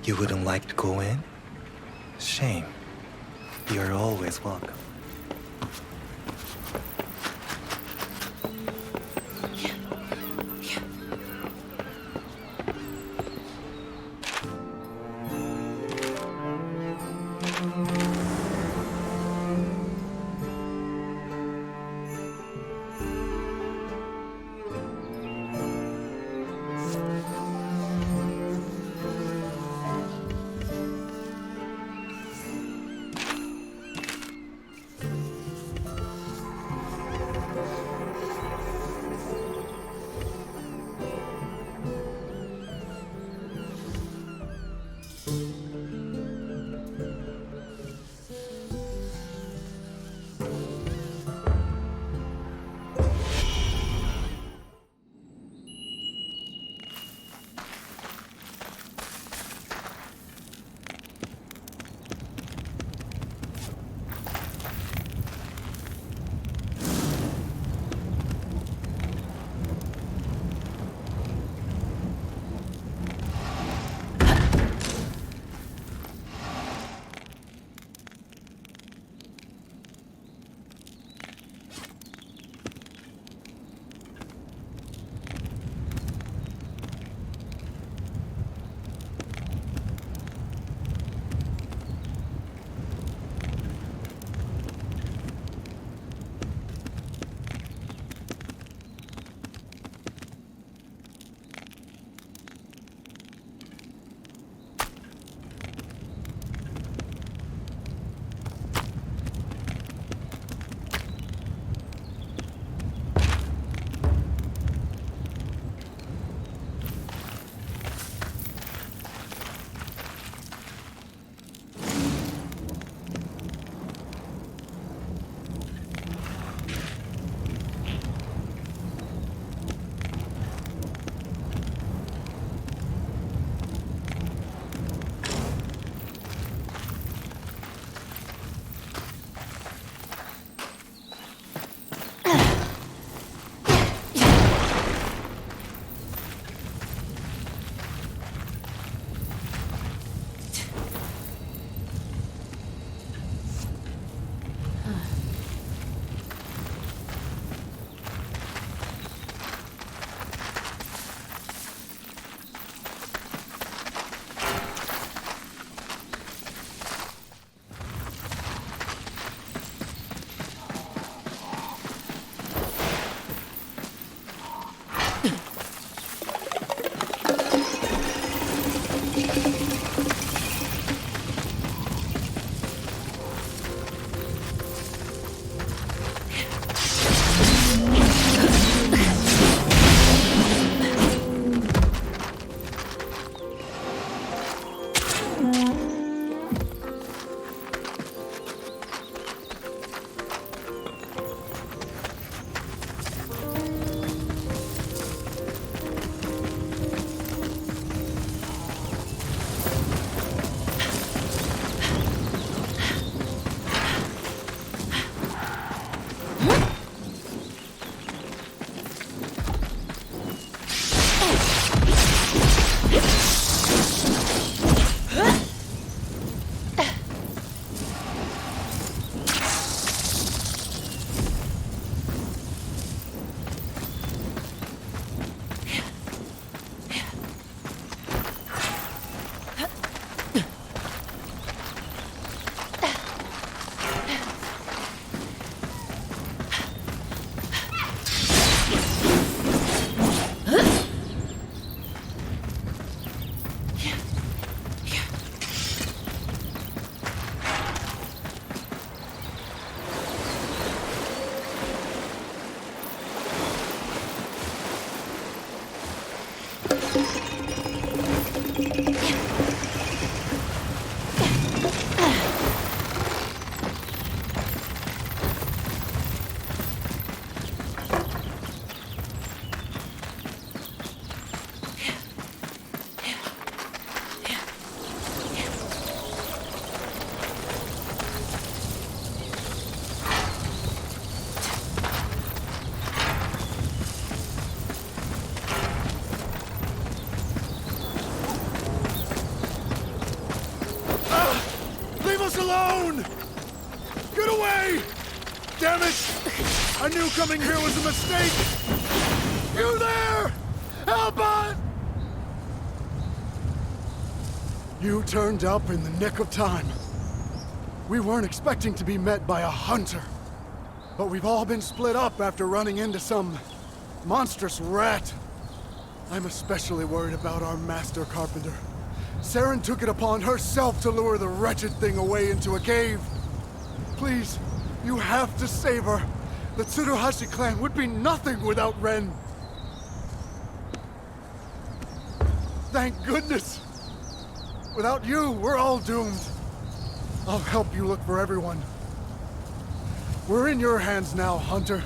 You wouldn't like to go in? Shame. You're always welcome. Leave us alone! Get away! Damn it! I knew coming here was a mistake! You there! Help us! You turned up in the nick of time. We weren't expecting to be met by a hunter. But we've all been split up after running into some monstrous rat. I'm especially worried about our master carpenter. Saren took it upon herself to lure the wretched thing away into a cave. Please, you have to save her. The Tsuruhashi clan would be nothing without Ren. Thank goodness. Without you, we're all doomed. I'll help you look for everyone. We're in your hands now, Hunter.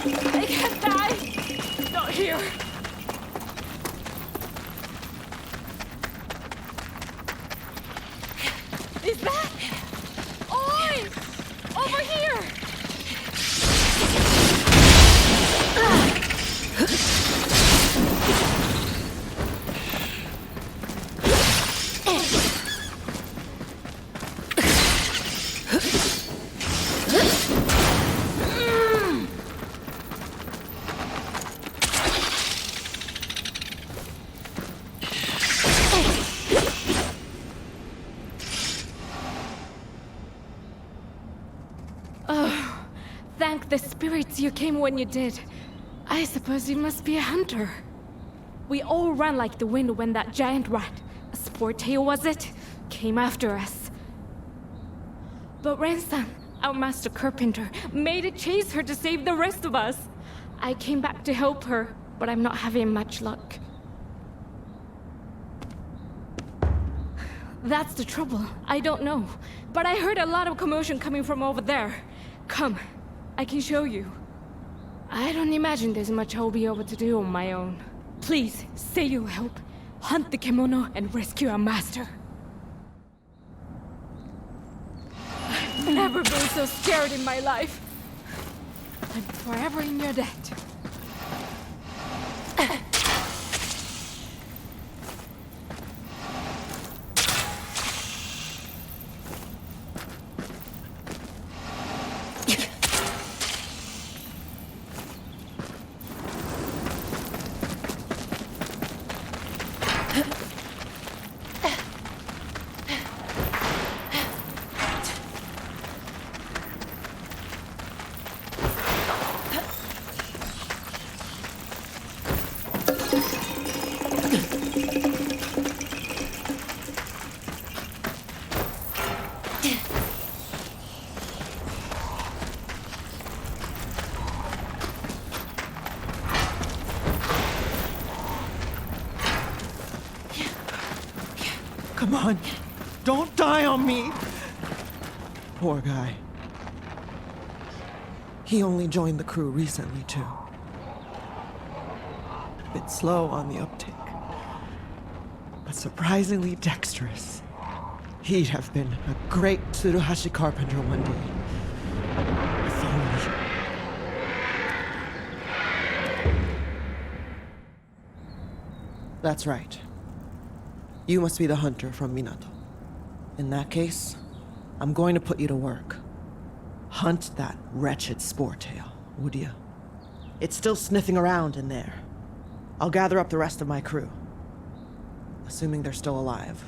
I can't die! Not here! Is that? Oi! Over here! Oh, thank the spirits you came when you did. I suppose you must be a hunter. We all ran like the wind when that giant rat, a sport tail was it, came after us. But Ren-san, our master carpenter, made it chase her to save the rest of us. I came back to help her, but I'm not having much luck. That's the trouble. I don't know. But I heard a lot of commotion coming from over there. Come, I can show you. I don't imagine there's much I'll be able to do on my own. Please, say you'll help. Hunt the kimono and rescue our master. I've never been so scared in my life. I'm forever in your debt. Come on. Don't die on me. Poor guy. He only joined the crew recently, too. A bit slow on the uptake, but surprisingly dexterous. He'd have been a great Tsuruhashi carpenter one day. If only. That's right. You must be the hunter from Minato. In that case, I'm going to put you to work. Hunt that wretched sportail, would you? It's still sniffing around in there. I'll gather up the rest of my crew. Assuming they're still alive.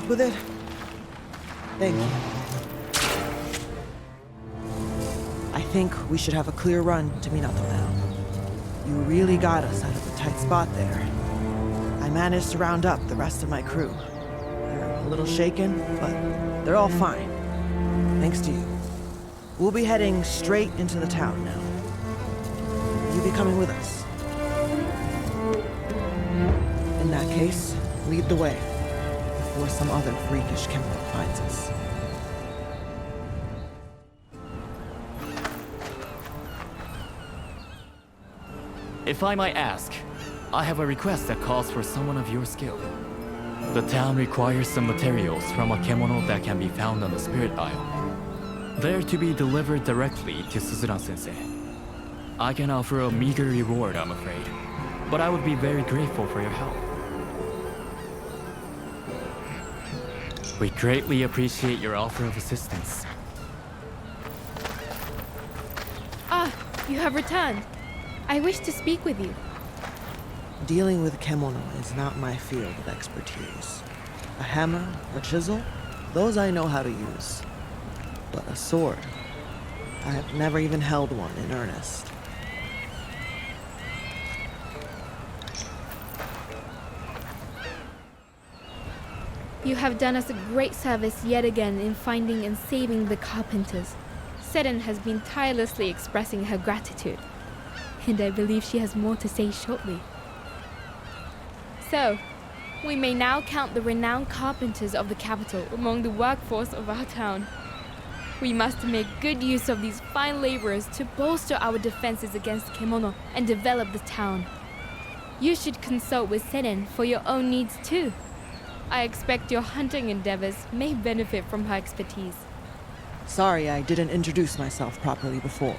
luck with it? Thank you. I think we should have a clear run to Minato now. You really got us out of a tight spot there. I managed to round up the rest of my crew. They're a little shaken, but they're all fine. Thanks to you. We'll be heading straight into the town now. Will you be coming with us? In that case, lead the way, before some other freakish Kemono finds us. If I might ask, I have a request that calls for someone of your skill. The town requires some materials from a kemono that can be found on the Spirit Isle. They're to be delivered directly to Suzuna-sensei. I can offer a meager reward, I'm afraid, but I would be very grateful for your help. We greatly appreciate your offer of assistance. Ah, you have returned. I wish to speak with you. Dealing with kemono is not my field of expertise. A hammer, a chisel, those I know how to use. But a sword, I have never even held one in earnest. You have done us a great service yet again in finding and saving the carpenters. Seren has been tirelessly expressing her gratitude, and I believe she has more to say shortly. So, we may now count the renowned carpenters of the capital among the workforce of our town. We must make good use of these fine laborers to bolster our defenses against kemono and develop the town. You should consult with Seren for your own needs too. I expect your hunting endeavors may benefit from her expertise. Sorry I didn't introduce myself properly before.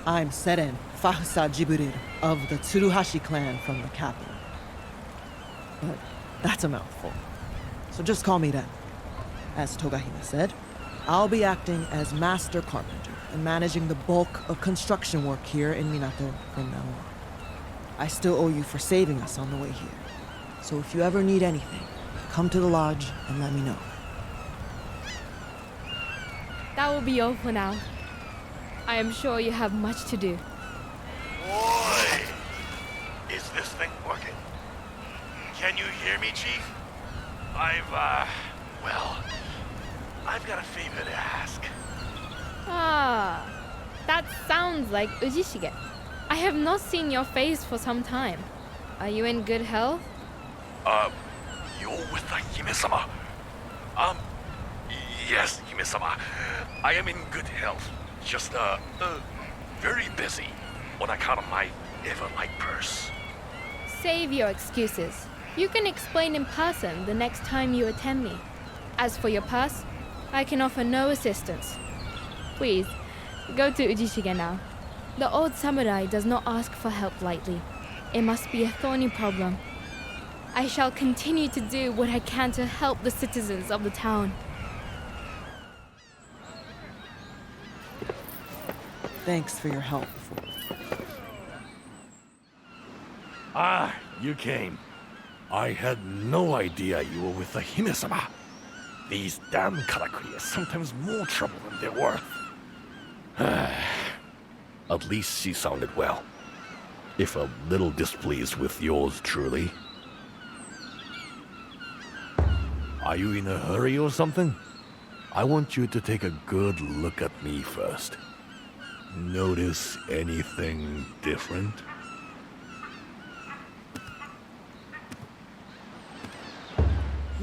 I'm Seren Fahusa Jiburir of the Tsuruhashi clan from the capital. But that's a mouthful. So just call me Ren. As Togahime said, I'll be acting as master carpenter and managing the bulk of construction work here in Minato from now on. I still owe you for saving us on the way here. So if you ever need anything, come to the lodge and let me know. That will be all for now. I am sure you have much to do. Boy! Is this thing working? Can you hear me, Chief? I've got a favor to ask. Ah, that sounds like Ujishige. I have not seen your face for some time. Are you in good health? You're with the Hime-sama? Yes, Hime-sama. I am in good health. Just, very busy on account of my ever-light purse. Save your excuses. You can explain in person the next time you attend me. As for your purse, I can offer no assistance. Please, go to Ujishige now. The old samurai does not ask for help lightly. It must be a thorny problem. I shall continue to do what I can to help the citizens of the town. Thanks for your help before. Ah, you came. I had no idea you were with the Hime-sama. These damn karakuri are sometimes more trouble than they're worth. At least she sounded well. If a little displeased with yours truly. Are you in a hurry or something? I want you to take a good look at me first. Notice anything different?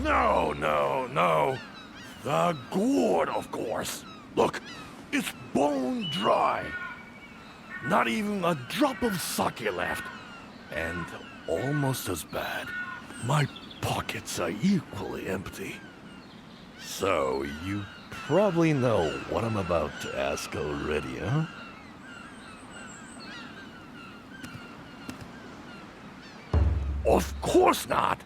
No. The gourd, of course. Look, it's bone dry. Not even a drop of sake left. And almost as bad, my pockets are equally empty. So, you probably know what I'm about to ask already, huh? Of course not!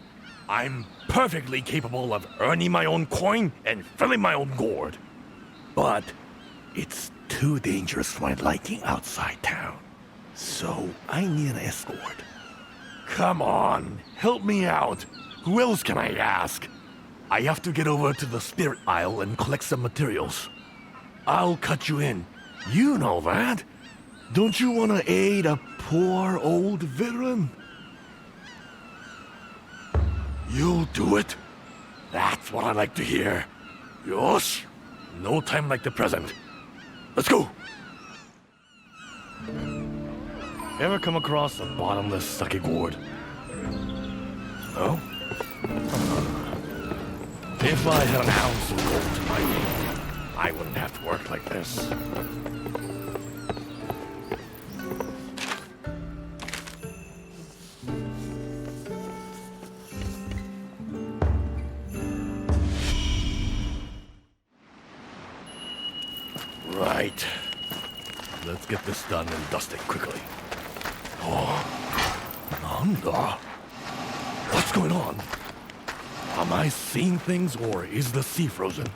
I'm perfectly capable of earning my own coin and filling my own gourd. But it's too dangerous for my liking outside town. So I need an escort. Come on, help me out. Who else can I ask? I have to get over to the Spirit Isle and collect some materials. I'll cut you in. You know that. Don't you want to aid a poor old veteran? You'll do it? That's what I like to hear. Yosh! No time like the present. Let's go! Ever come across a bottomless sake gourd? No? If I had an ounce of gold to my name, I wouldn't have to work like this. Right. Let's get this done and dusted quickly. Oh, Nanda. What's going on? Am I seeing things or is the sea frozen?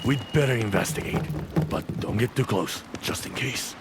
We'd better investigate, but don't get too close, just in case.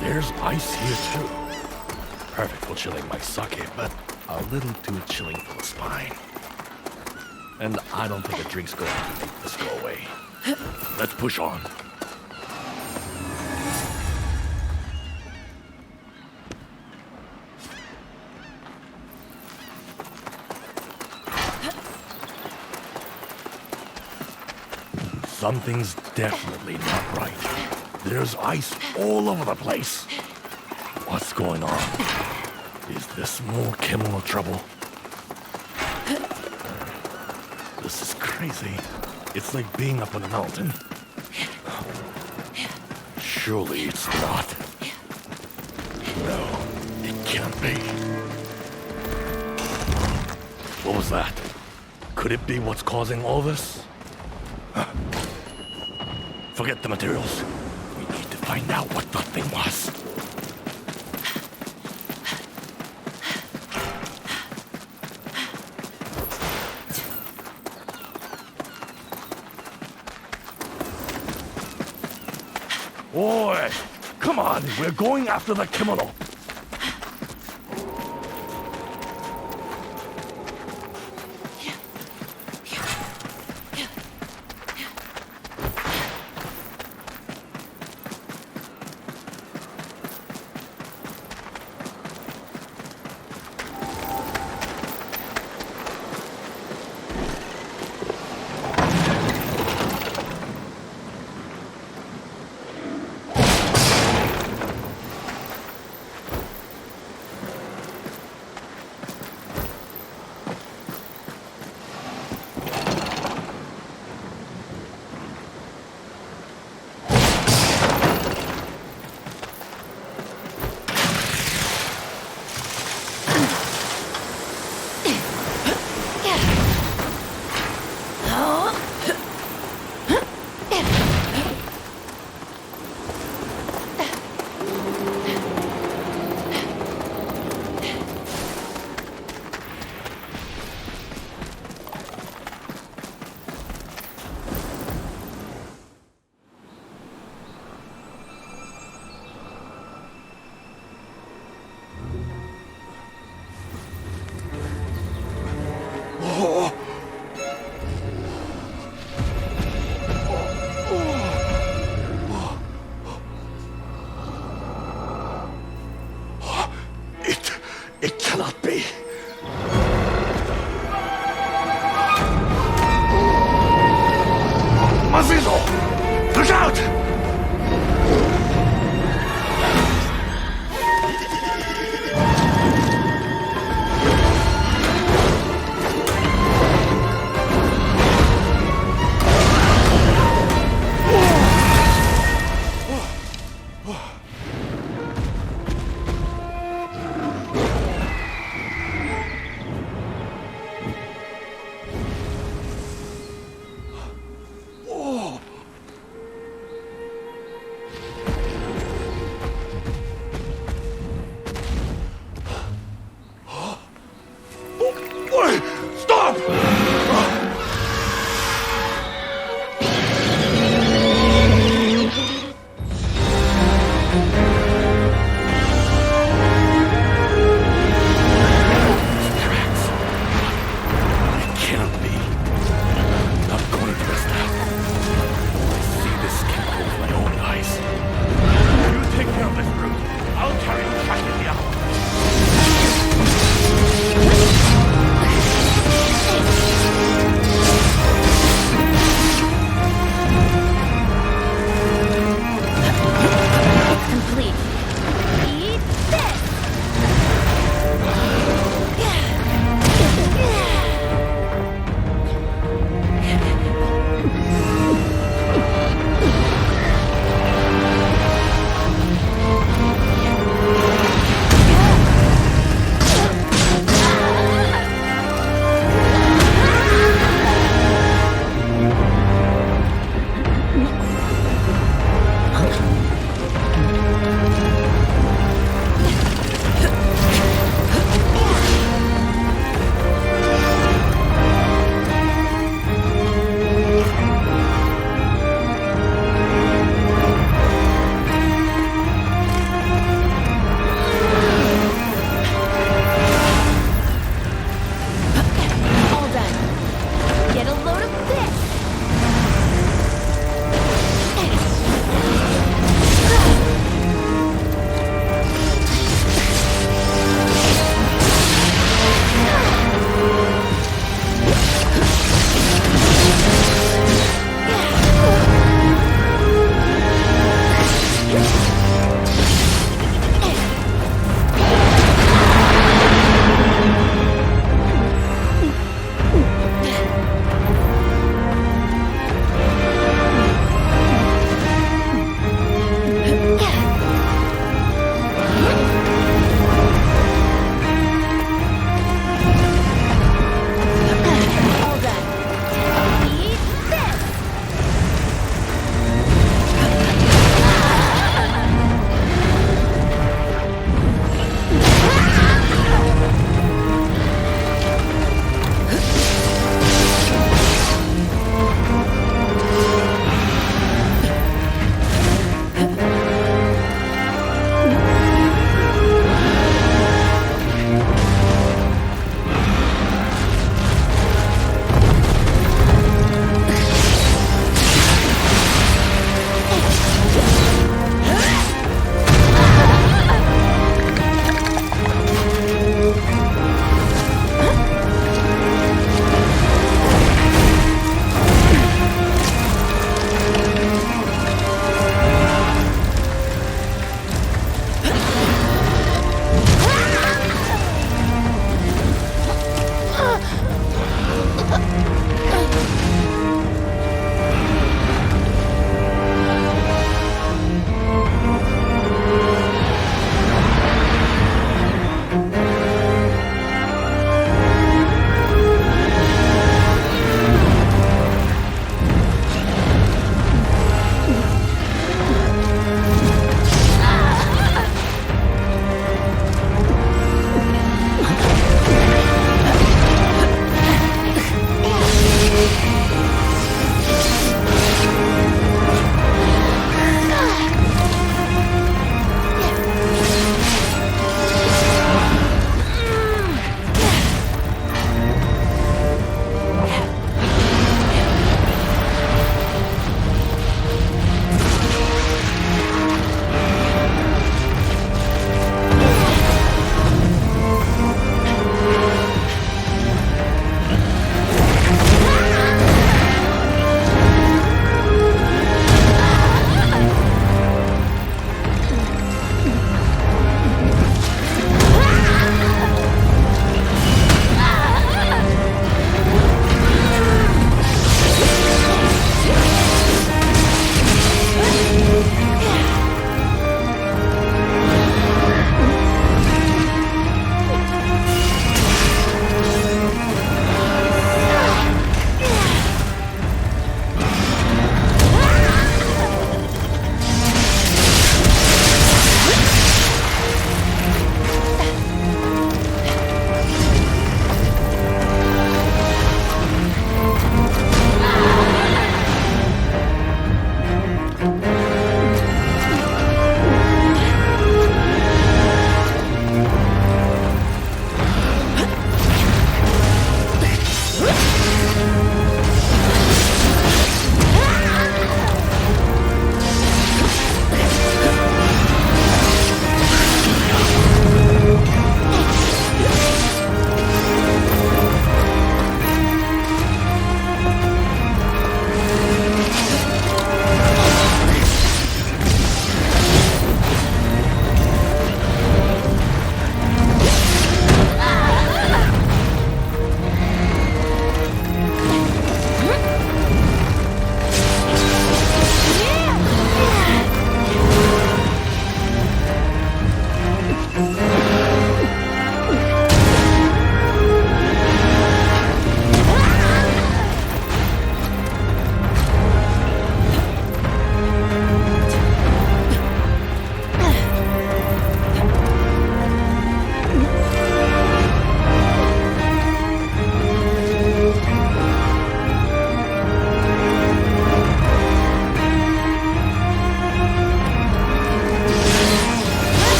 There's ice here too. Perfect for chilling my sake, but a little too chilling for the spine. And I don't think a drink's going to make this go away. Let's push on. Something's definitely not right. There's ice all over the place. What's going on? Is this more Kemono trouble? This is crazy. It's like being up on a mountain. Surely it's not. No, it can't be. What was that? Could it be what's causing all this? Forget the materials. We need to find out what the thing was. Boy, come on, we're going after the kimono.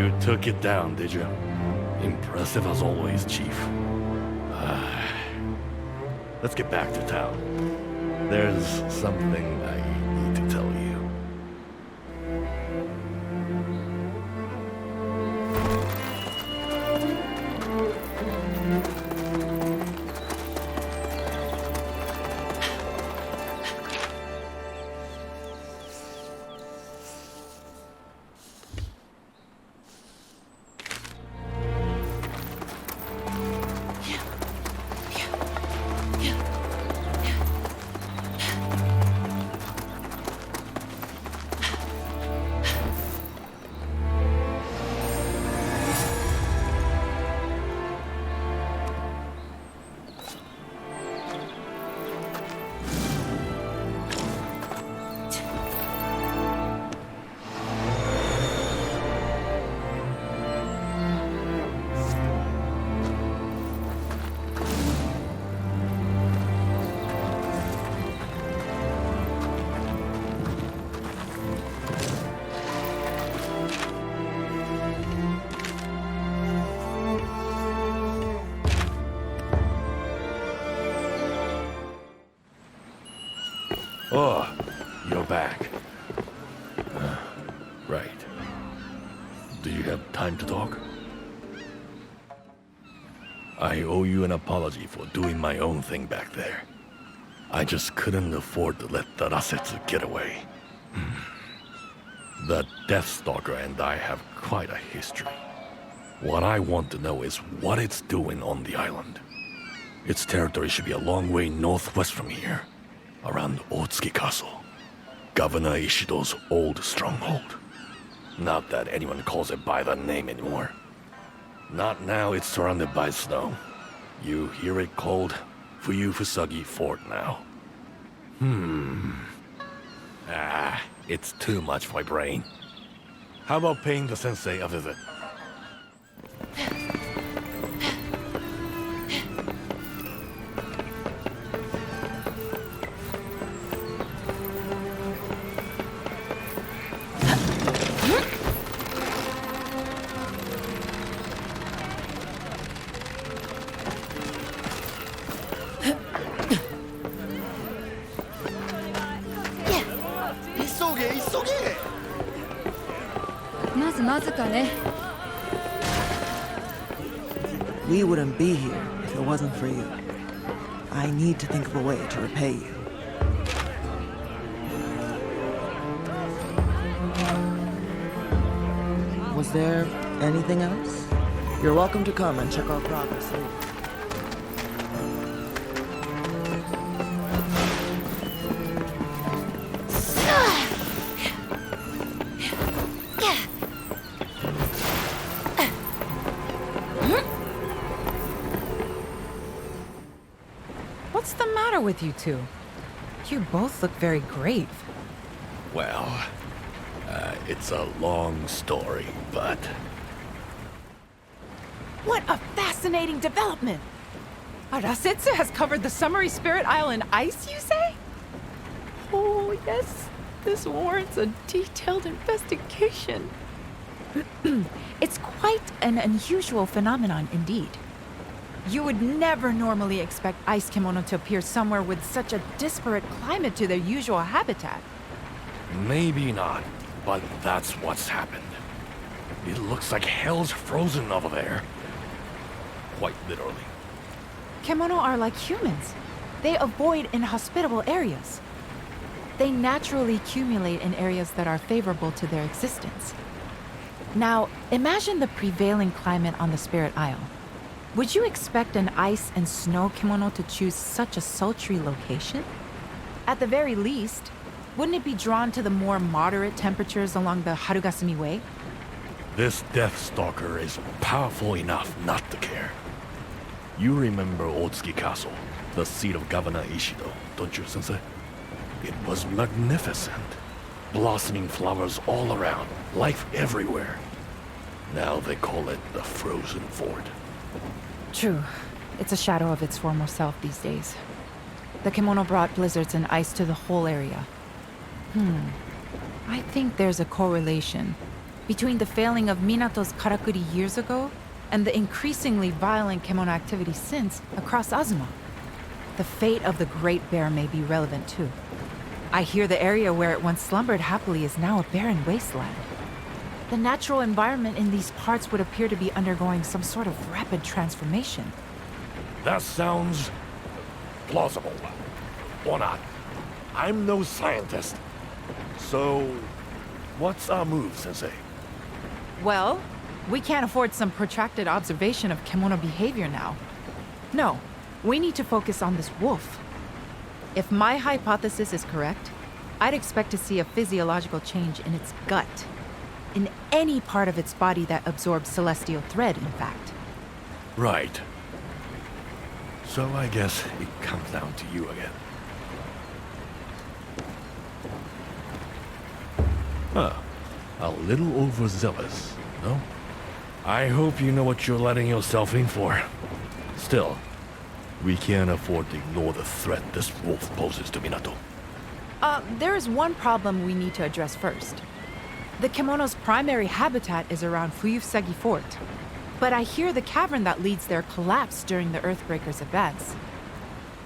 You took it down, did you? Impressive as always, Chief. Let's get back to town. There's something I need to tell you. Oh, you're back. Right. Do you have time to talk? I owe you an apology for doing my own thing back there. I just couldn't afford to let the Rasetsu get away. The Deathstalker and I have quite a history. What I want to know is what it's doing on the island. Its territory should be a long way northwest from here, around Otsuki Castle, Governor Ishido's old stronghold. Not that anyone calls it by the name anymore. Not now it's surrounded by snow. You hear it called Fusagi Fort now. It's too much for my brain. How about paying the sensei a visit? We wouldn't be here if it wasn't for you. I need to think of a way to repay you. Was there anything else? You're welcome to come and check our progress later. What's the matter with you two? You both look very grave. Well, it's a long story, but... What a fascinating development! Arasetsu has covered the Summery Spirit Isle in ice, you say? Oh, yes. This warrants a detailed investigation. It's quite an unusual phenomenon indeed. You would never normally expect ice kimono to appear somewhere with such a disparate climate to their usual habitat. Maybe not, but that's what's happened. It looks like hell's frozen over there. Quite literally. Kimono are like humans. They avoid inhospitable areas. They naturally accumulate in areas that are favorable to their existence. Now, imagine the prevailing climate on the Spirit Isle. Would you expect an ice and snow kimono to choose such a sultry location? At the very least, wouldn't it be drawn to the more moderate temperatures along the Harugasumi Way? This Deathstalker is powerful enough not to care. You remember Otsuki Castle, the seat of Governor Ishido, don't you, Sensei? It was magnificent. Blossoming flowers all around, life everywhere. Now they call it the Frozen Fort. True. It's a shadow of its former self these days. The kimono brought blizzards and ice to the whole area. I think there's a correlation Between the failing of Minato's karakuri years ago and the increasingly violent kemono activity since across Azuma, the fate of the Great Bear may be relevant too. I hear the area where it once slumbered happily is now a barren wasteland. The natural environment in these parts would appear to be undergoing some sort of rapid transformation. That sounds plausible. Or not. I'm no scientist. So, what's our move, Sensei? Well, we can't afford some protracted observation of kemono behavior now. No, we need to focus on this wolf. If my hypothesis is correct, I'd expect to see a physiological change in its gut. In any part of its body that absorbs celestial thread, in fact. Right. So I guess it comes down to you again. Huh. A little overzealous, no? I hope you know what you're letting yourself in for. Still, we can't afford to ignore the threat this wolf poses to Minato. There is one problem we need to address first. The kemono's primary habitat is around Fuyusagi Fort, but I hear the cavern that leads there collapsed during the Earthbreaker's advance.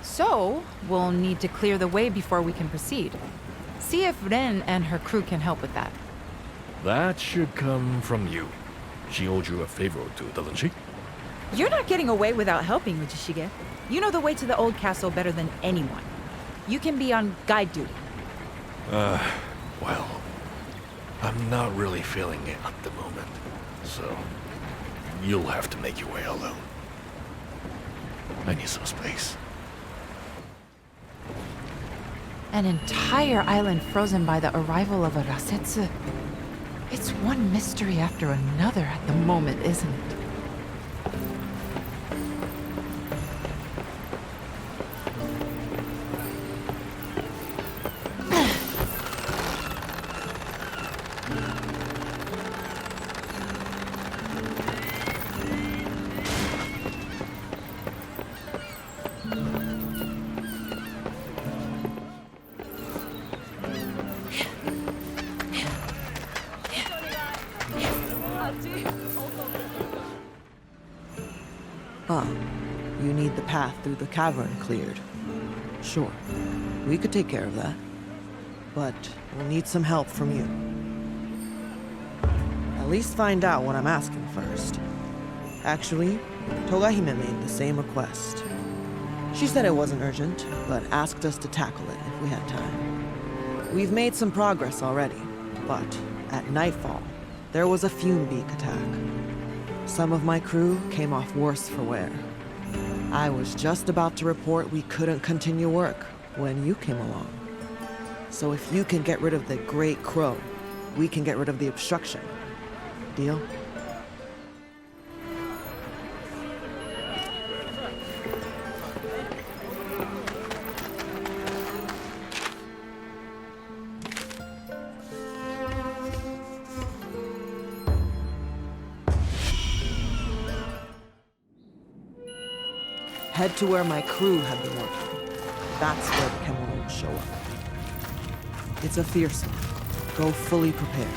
So, we'll need to clear the way before we can proceed. See if Ren and her crew can help with that. That should come from you. She owed you a favor or two, doesn't she? You're not getting away without helping, Ujishige. You know the way to the old castle better than anyone. You can be on guide duty. Well, I'm not really feeling it at the moment, so you'll have to make your way alone. I need some space. An entire island frozen by the arrival of a Rasetsu. It's one mystery after another at the moment, isn't it? You need the path through the cavern cleared. Sure, we could take care of that. But we'll need some help from you. At least find out what I'm asking first. Actually, Togahime made the same request. She said it wasn't urgent, but asked us to tackle it if we had time. We've made some progress already, but at nightfall, there was a fume beak attack. Some of my crew came off worse for wear. I was just about to report we couldn't continue work when you came along. So if you can get rid of the Great Crow, we can get rid of the obstruction. Deal? Head to where my crew have been working. That's where the kemono will show up. It's a fierce one. Go fully prepared.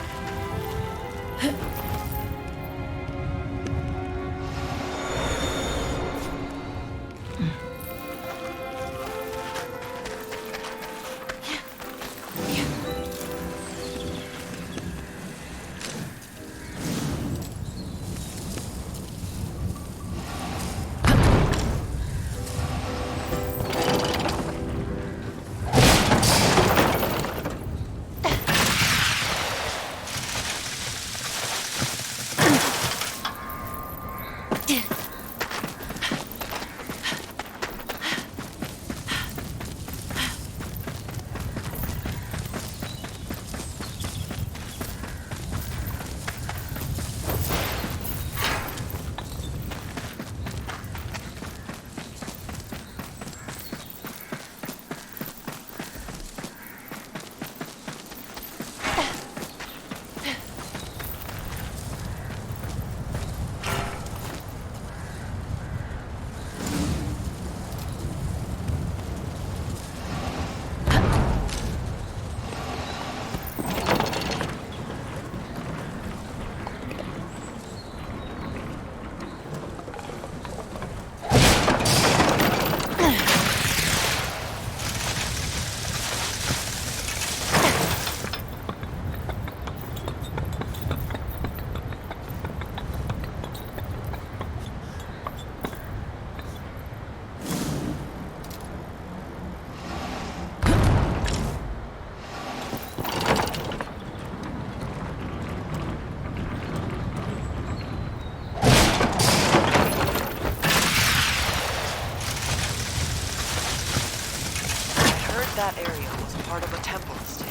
that area was part of a temple estate.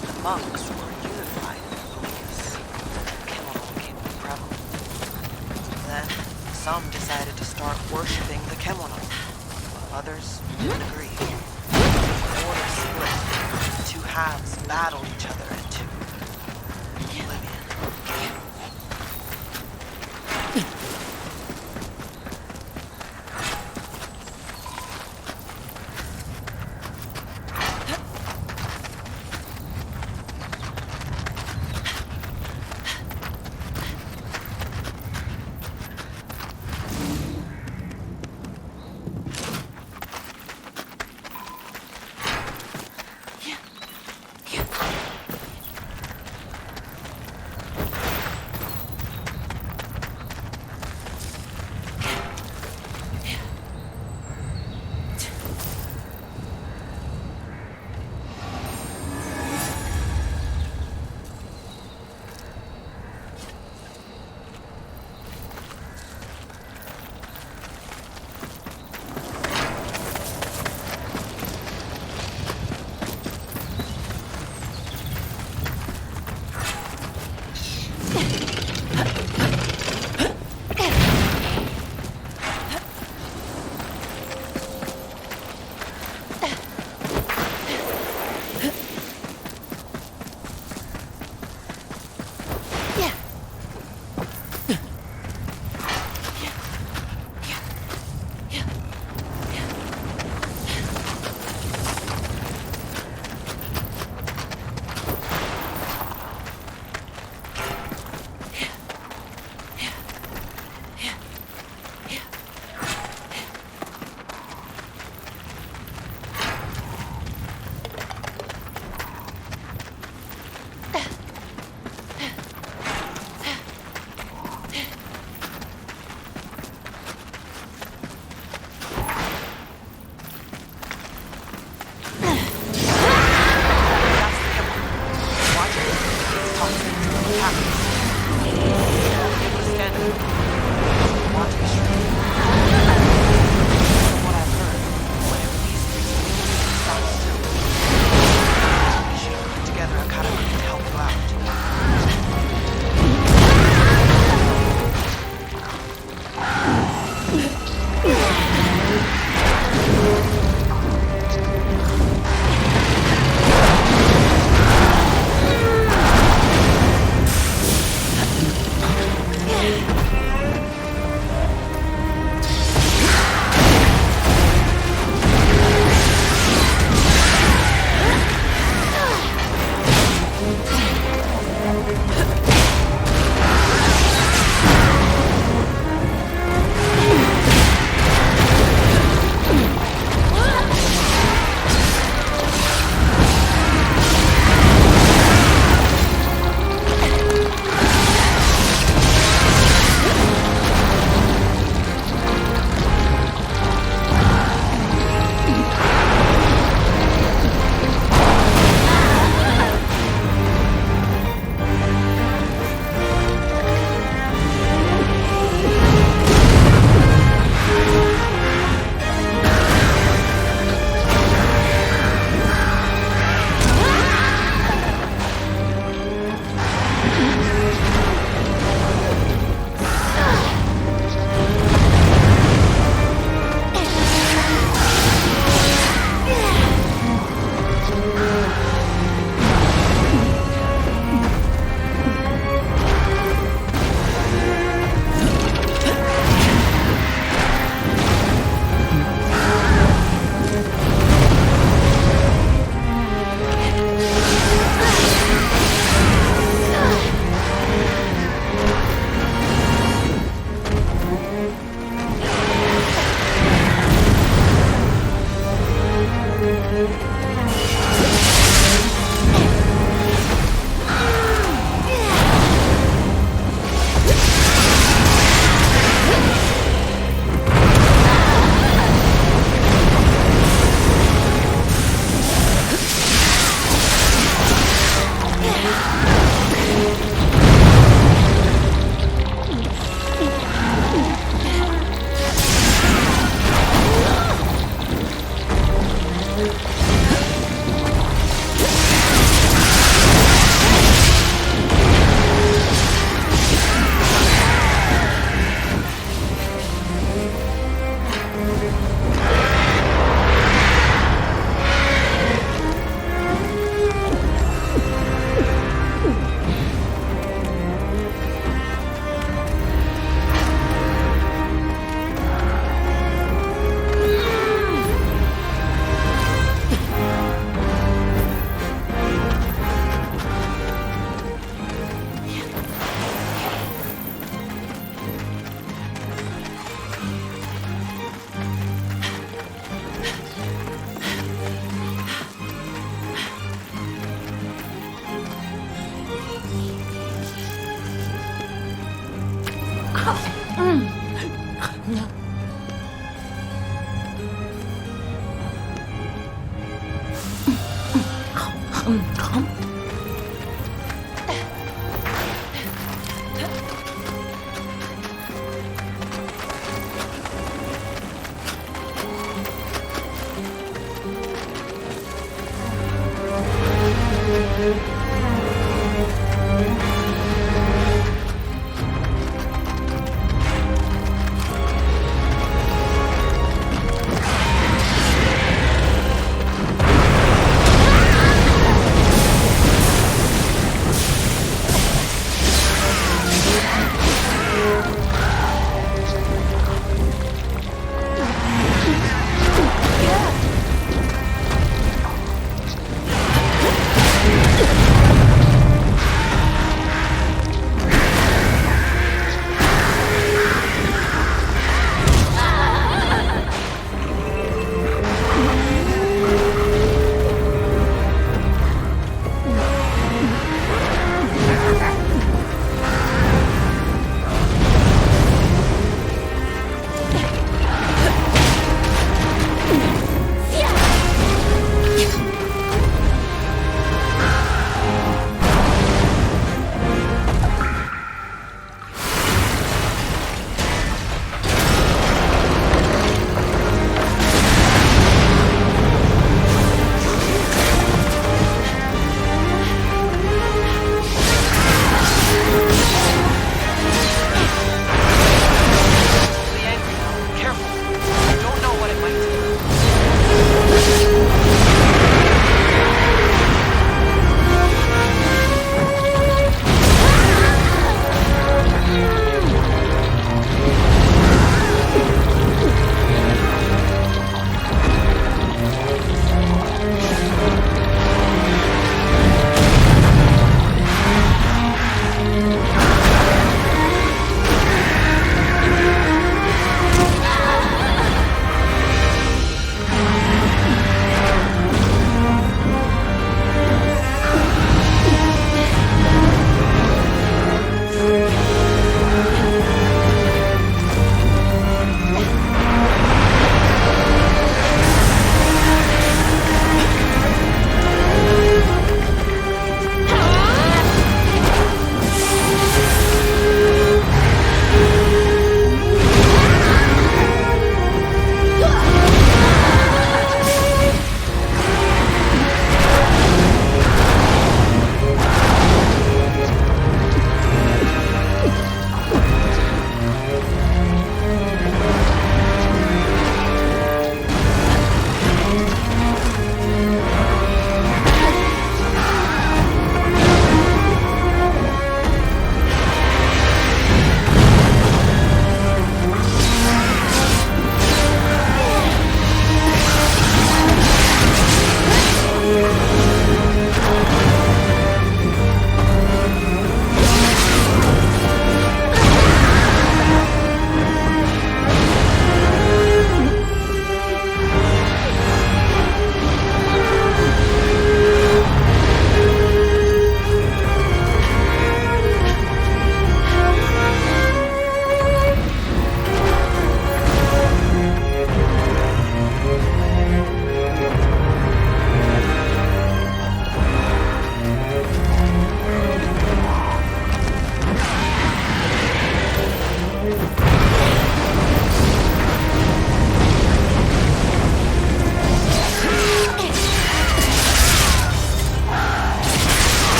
The monks were unified in their beliefs. Kemono became prevalent. Then, some decided to start worshipping the Kemono, while others didn't agree. The order split. The two halves battled each other into oblivion.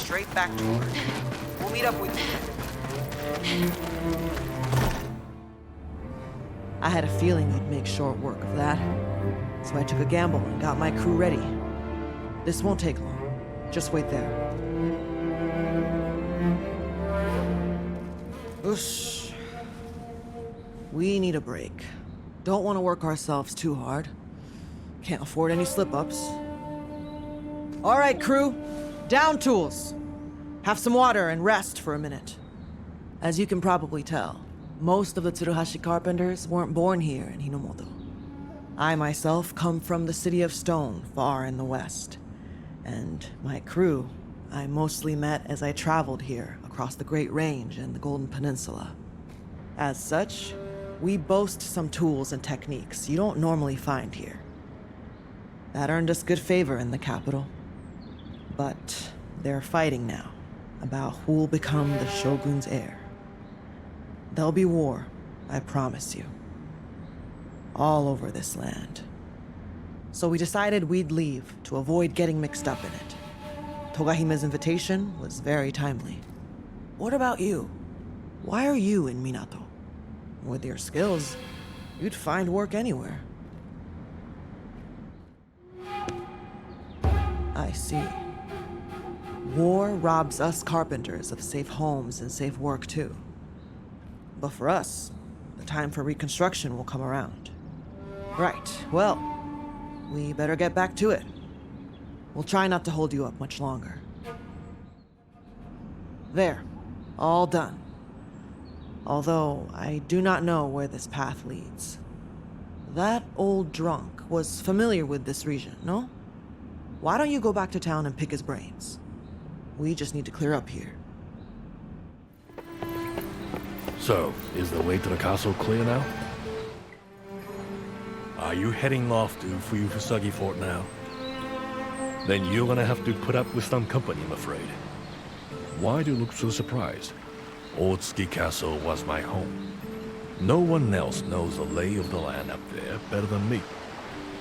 straight back to work. We'll meet up with you. I had a feeling you'd make short work of that. So I took a gamble and got my crew ready. This won't take long. Just wait there. Whoosh. We need a break. Don't want to work ourselves too hard. Can't afford any slip-ups. All right, crew. Down tools. Have some water and rest for a minute. As you can probably tell, most of the Tsuruhashi carpenters weren't born here in Hinomoto. I myself come from the city of Stone, far in the west. And my crew, I mostly met as I traveled here across the Great Range and the Golden Peninsula. As such, we boast some tools and techniques you don't normally find here. That earned us good favor in the capital. But they're fighting now about who'll become the shogun's heir. There'll be war, I promise you. All over this land. So we decided we'd leave to avoid getting mixed up in it. Togahime's invitation was very timely. What about you? Why are you in Minato? With your skills, you'd find work anywhere. I see. War robs us carpenters of safe homes and safe work too. But for us, the time for reconstruction will come around. Right, well, we better get back to it. We'll try not to hold you up much longer. There, all done. Although, I do not know where this path leads. That old drunk was familiar with this region, no? Why don't you go back to town and pick his brains? We just need to clear up here. So, is the way to the castle clear now? Are you heading off to Fuyufusagi Fort now? Then you're gonna have to put up with some company, I'm afraid. Why do you look so surprised? Otsuki Castle was my home. No one else knows the lay of the land up there better than me.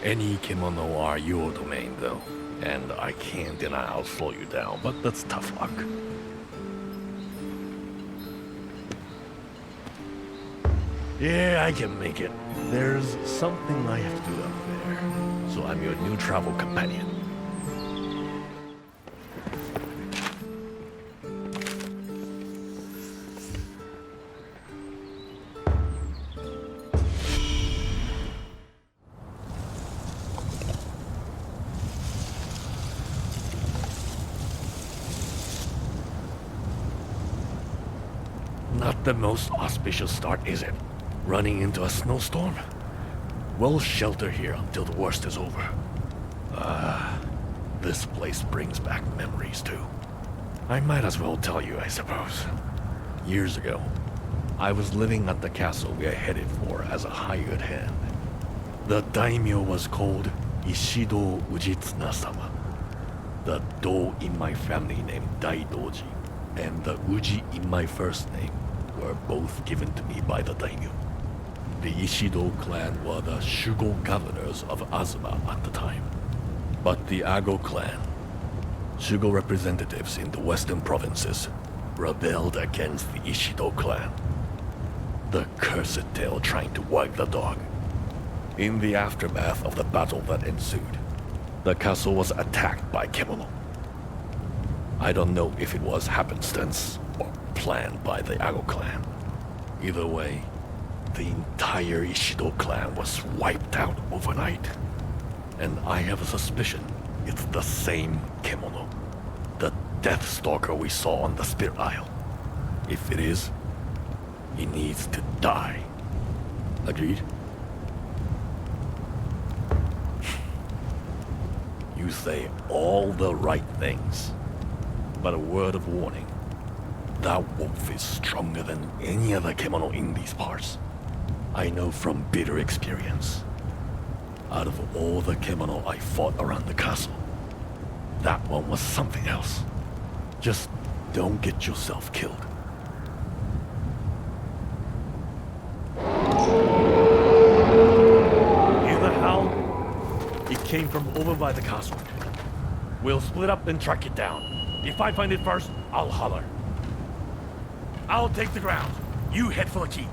Any kimono are your domain, though. And I can't deny I'll slow you down, but that's tough luck. Yeah, I can make it. There's something I have to do up there. So I'm your new travel companion. Not the most auspicious start, is it? Running into a snowstorm? We'll shelter here until the worst is over. This place brings back memories too. I might as well tell you, I suppose. Years ago, I was living at the castle we are headed for as a hired hand. The daimyo was called Ishido Ujitsuna-sama. The Do in my family name Daidoji, and the Uji in my first name were both given to me by the daimyo. The Ishido clan were the Shugo governors of Azuma at the time. But the Ago clan, Shugo representatives in the western provinces, rebelled against the Ishido clan. The cursed tale trying to wag the dog. In the aftermath of the battle that ensued, the castle was attacked by kemono. I don't know if it was happenstance or planned by the Ago clan. Either way, the entire Ishido clan was wiped out overnight. And I have a suspicion it's the same kemono. The Death Stalker we saw on the Spirit Isle. If it is, he needs to die. Agreed? You say all the right things. But a word of warning. That wolf is stronger than any other kemono in these parts. I know from bitter experience. Out of all the kemono I fought around the castle, that one was something else. Just don't get yourself killed. Hear the howl? It came from over by the castle. We'll split up and track it down. If I find it first, I'll holler. I'll take the ground. You head for the keep.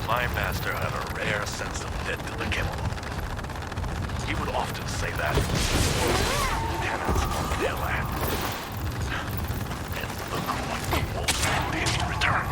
My master had a rare sense of debt to the Kemono. He would often say that tenants on their land. And look what the wolves put in return.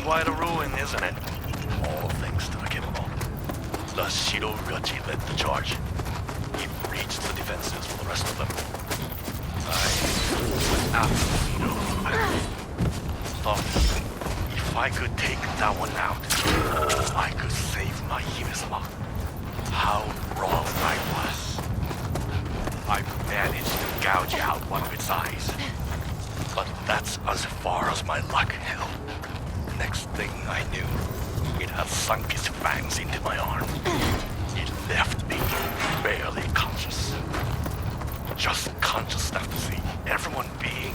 Quite a ruin, isn't it? All thanks to the Kemono. The Shirogachi led the charge. He breached the defenses for the rest of them. I went after the leader of the pack. Thought if I could take that one out, I could save my Hime-sama. How wrong I was. I managed to gouge out one of its eyes. But that's as far as my luck held. Next thing I knew, it had sunk its fangs into my arm. It left me barely conscious. Just conscious enough to see everyone being...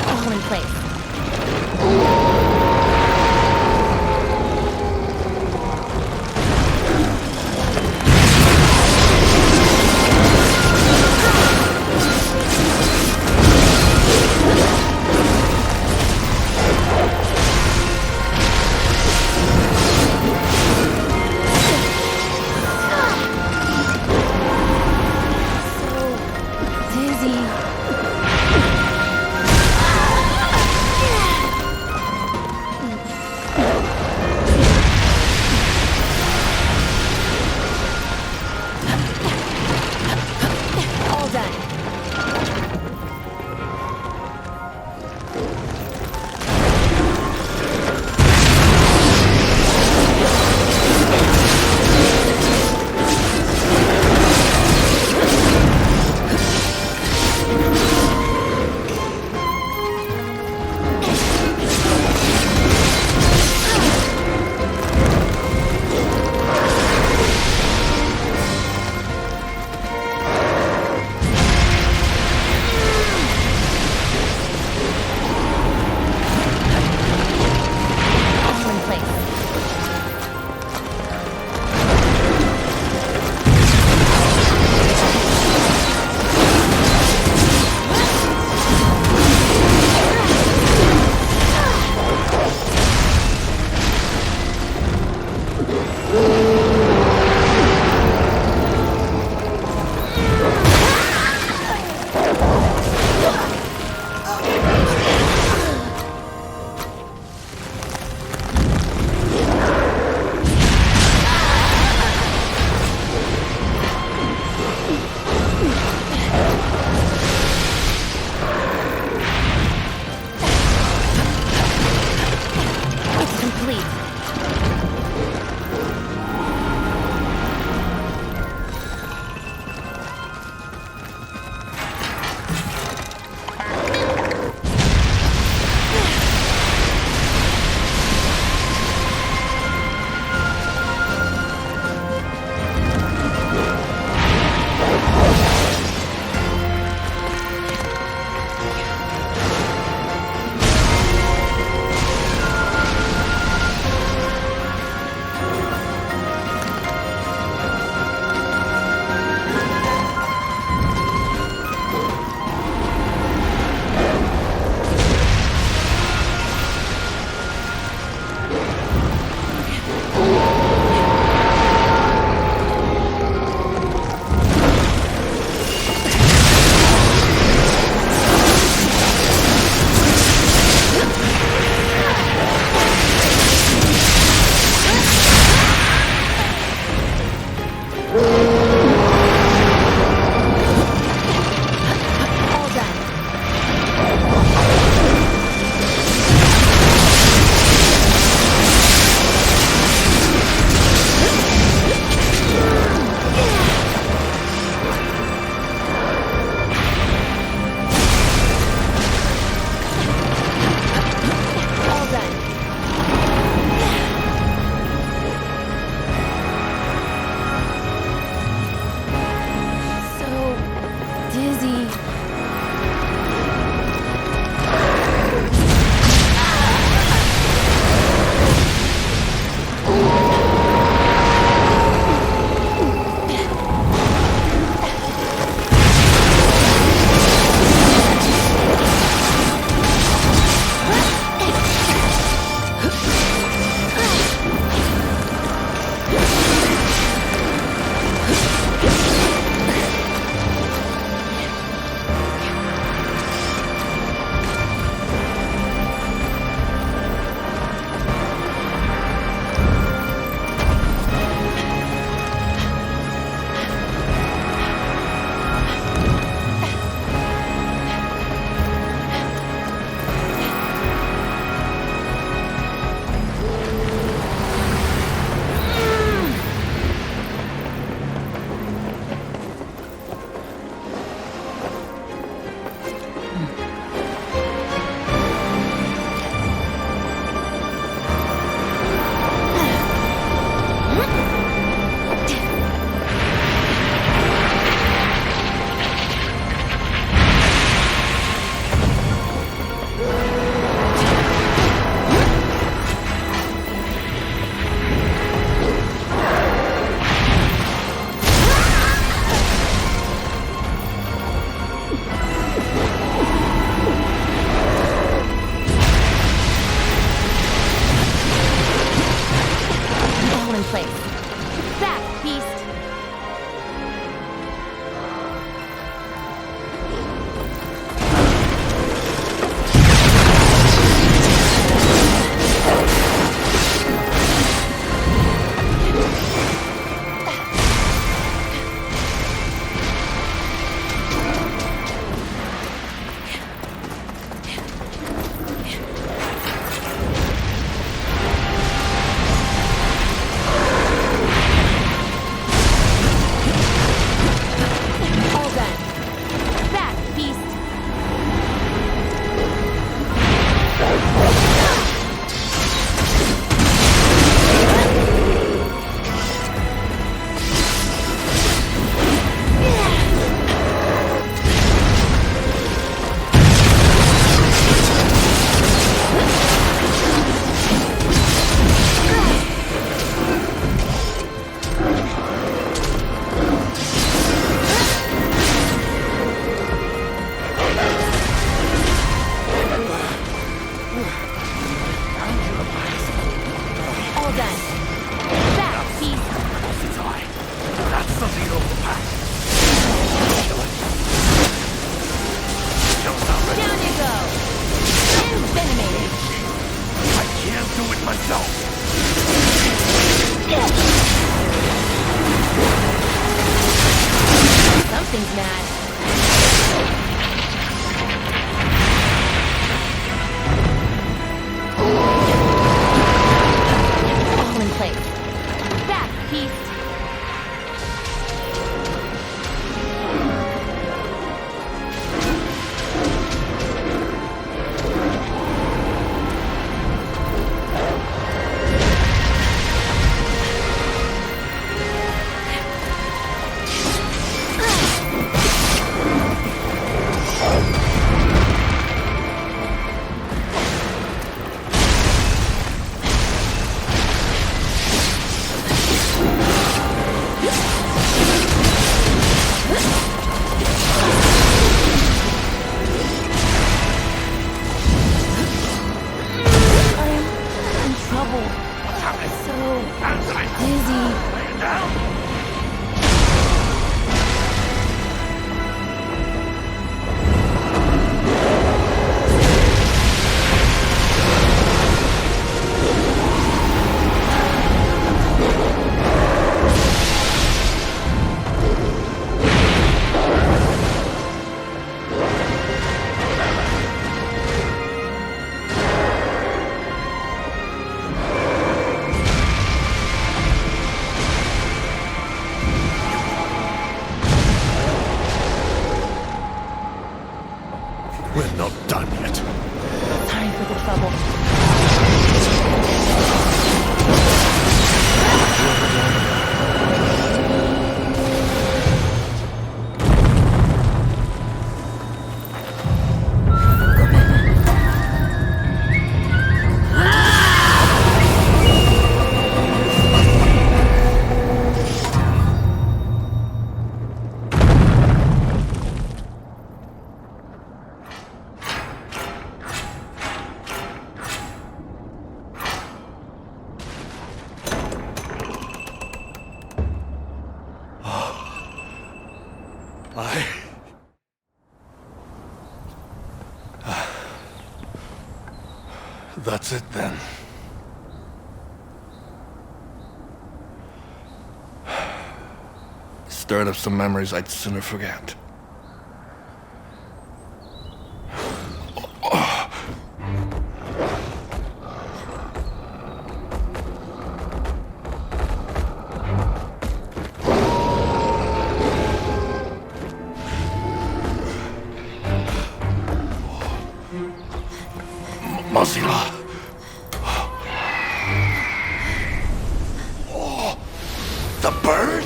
All in place. easy. All done. We're not done yet. Time for the trouble. That's it then. Stirred up some memories I'd sooner forget. Mozilla! Oh, the bird?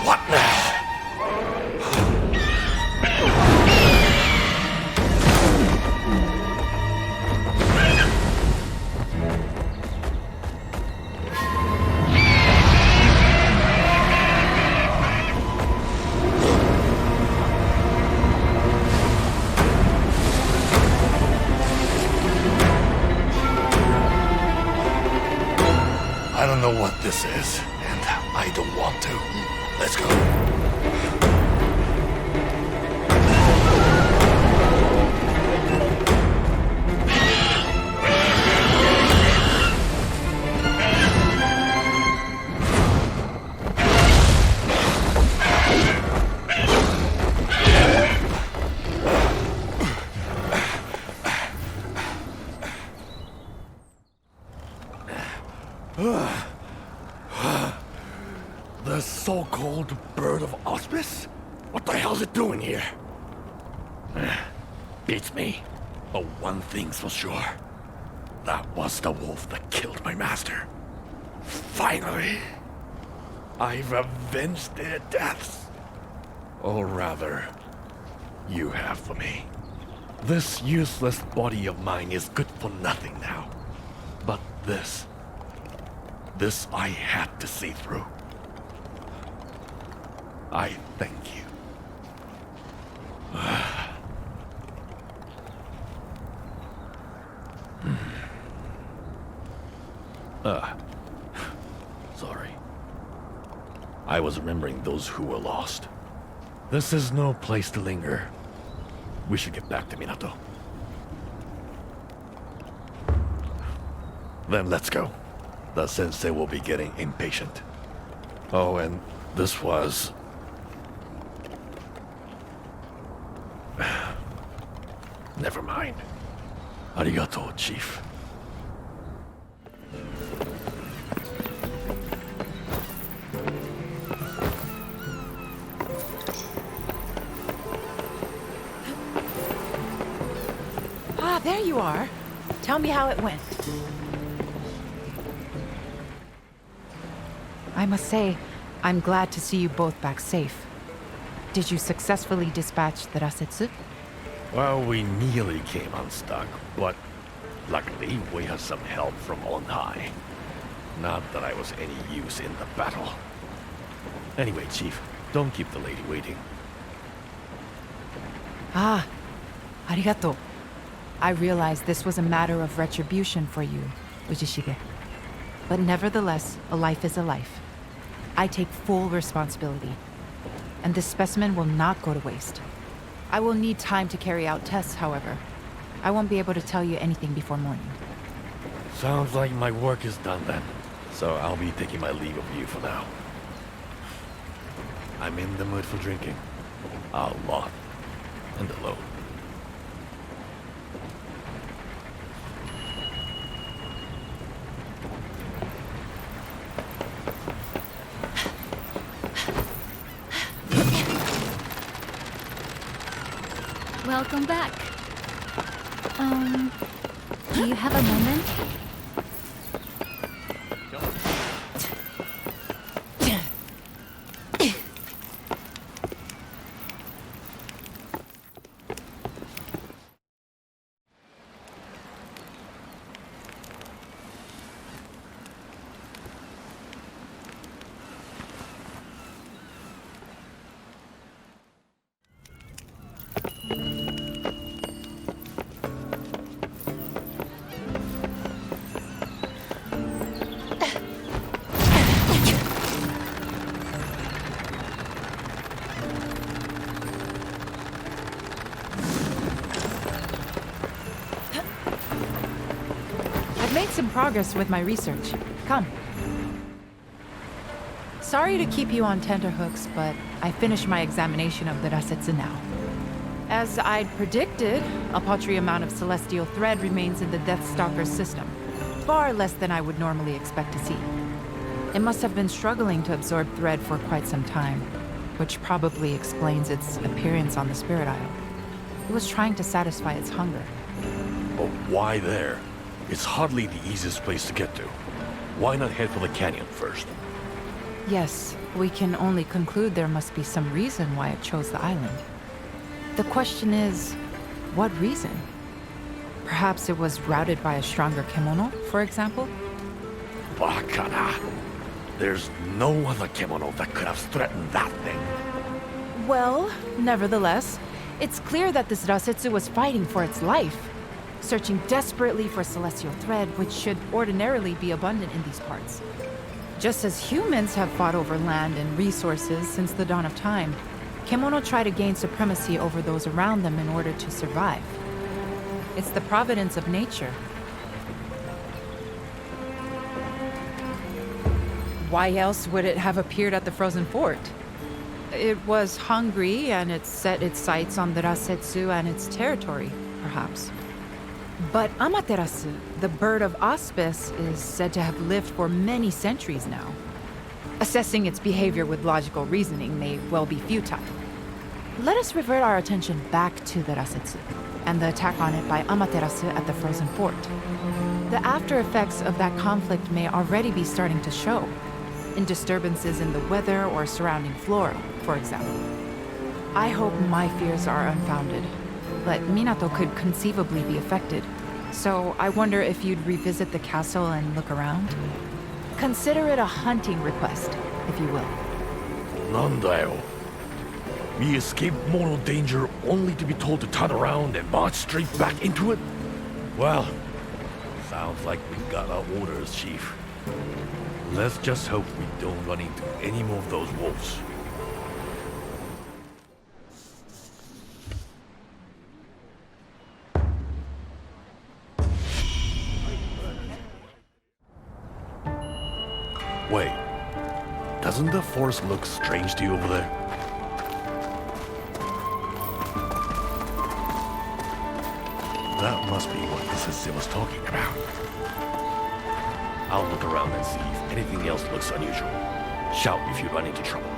What now? I don't know what this is, and I don't want to. Let's go. The so-called Bird of Auspice? What the hell's it doing here? Beats me. But one thing's for sure. That was the wolf that killed my master. Finally! I've avenged their deaths. Or rather, you have for me. This useless body of mine is good for nothing now. But this I had to see through. I thank you. Sorry. I was remembering those who were lost. This is no place to linger. We should get back to Minato. Then let's go. The sensei will be getting impatient. Oh, and this was... Never mind. Arigato, Chief. Ah, there you are. Tell me how it went. I must say, I'm glad to see you both back safe. Did you successfully dispatch the Rasetsu? Well, we nearly came unstuck, but luckily we had some help from on high. Not that I was any use in the battle. Anyway, Chief, don't keep the lady waiting. Ah, arigato. I realize this was a matter of retribution for you, Ujishige. But nevertheless, a life is a life. I take full responsibility. And this specimen will not go to waste. I will need time to carry out tests, however. I won't be able to tell you anything before morning. Sounds like my work is done then. So I'll be taking my leave of you for now. I'm in the mood for drinking. A lot. And alone. Welcome back. Do you have a moment? I've made some progress with my research. Come. Sorry to keep you on tenterhooks, but I finished my examination of the Rasetsu now. As I'd predicted, a paltry amount of celestial thread remains in the Deathstalker's system. Far less than I would normally expect to see. It must have been struggling to absorb thread for quite some time, which probably explains its appearance on the Spirit Isle. It was trying to satisfy its hunger. But why there? It's hardly the easiest place to get to. Why not head for the canyon first? Yes, we can only conclude there must be some reason why it chose the island. The question is, what reason? Perhaps it was routed by a stronger kemono, for example? Bakana. There's no other kemono that could have threatened that thing. Well, nevertheless, it's clear that this Rasetsu was fighting for its life, searching desperately for celestial thread, which should ordinarily be abundant in these parts. Just as humans have fought over land and resources since the dawn of time, kemono try to gain supremacy over those around them in order to survive. It's the providence of nature. Why else would it have appeared at the frozen fort? It was hungry, and it set its sights on the Rasetsu and its territory, perhaps. But Amaterasu, the bird of auspice, is said to have lived for many centuries now. Assessing its behavior with logical reasoning may well be futile. Let us revert our attention back to the Rasetsu, and the attack on it by Amaterasu at the frozen fort. The after effects of that conflict may already be starting to show, in disturbances in the weather or surrounding flora, for example. I hope my fears are unfounded, but Minato could conceivably be affected, so I wonder if you'd revisit the castle and look around? Consider it a hunting request, if you will. Nandayo. We escaped mortal danger only to be told to turn around and march straight back into it? Well, sounds like we've got our orders, Chief. Let's just hope we don't run into any more of those wolves. Wait, doesn't the forest look strange to you over there? That must be what this Azuma was talking about. I'll look around and see if anything else looks unusual. Shout if you run into trouble.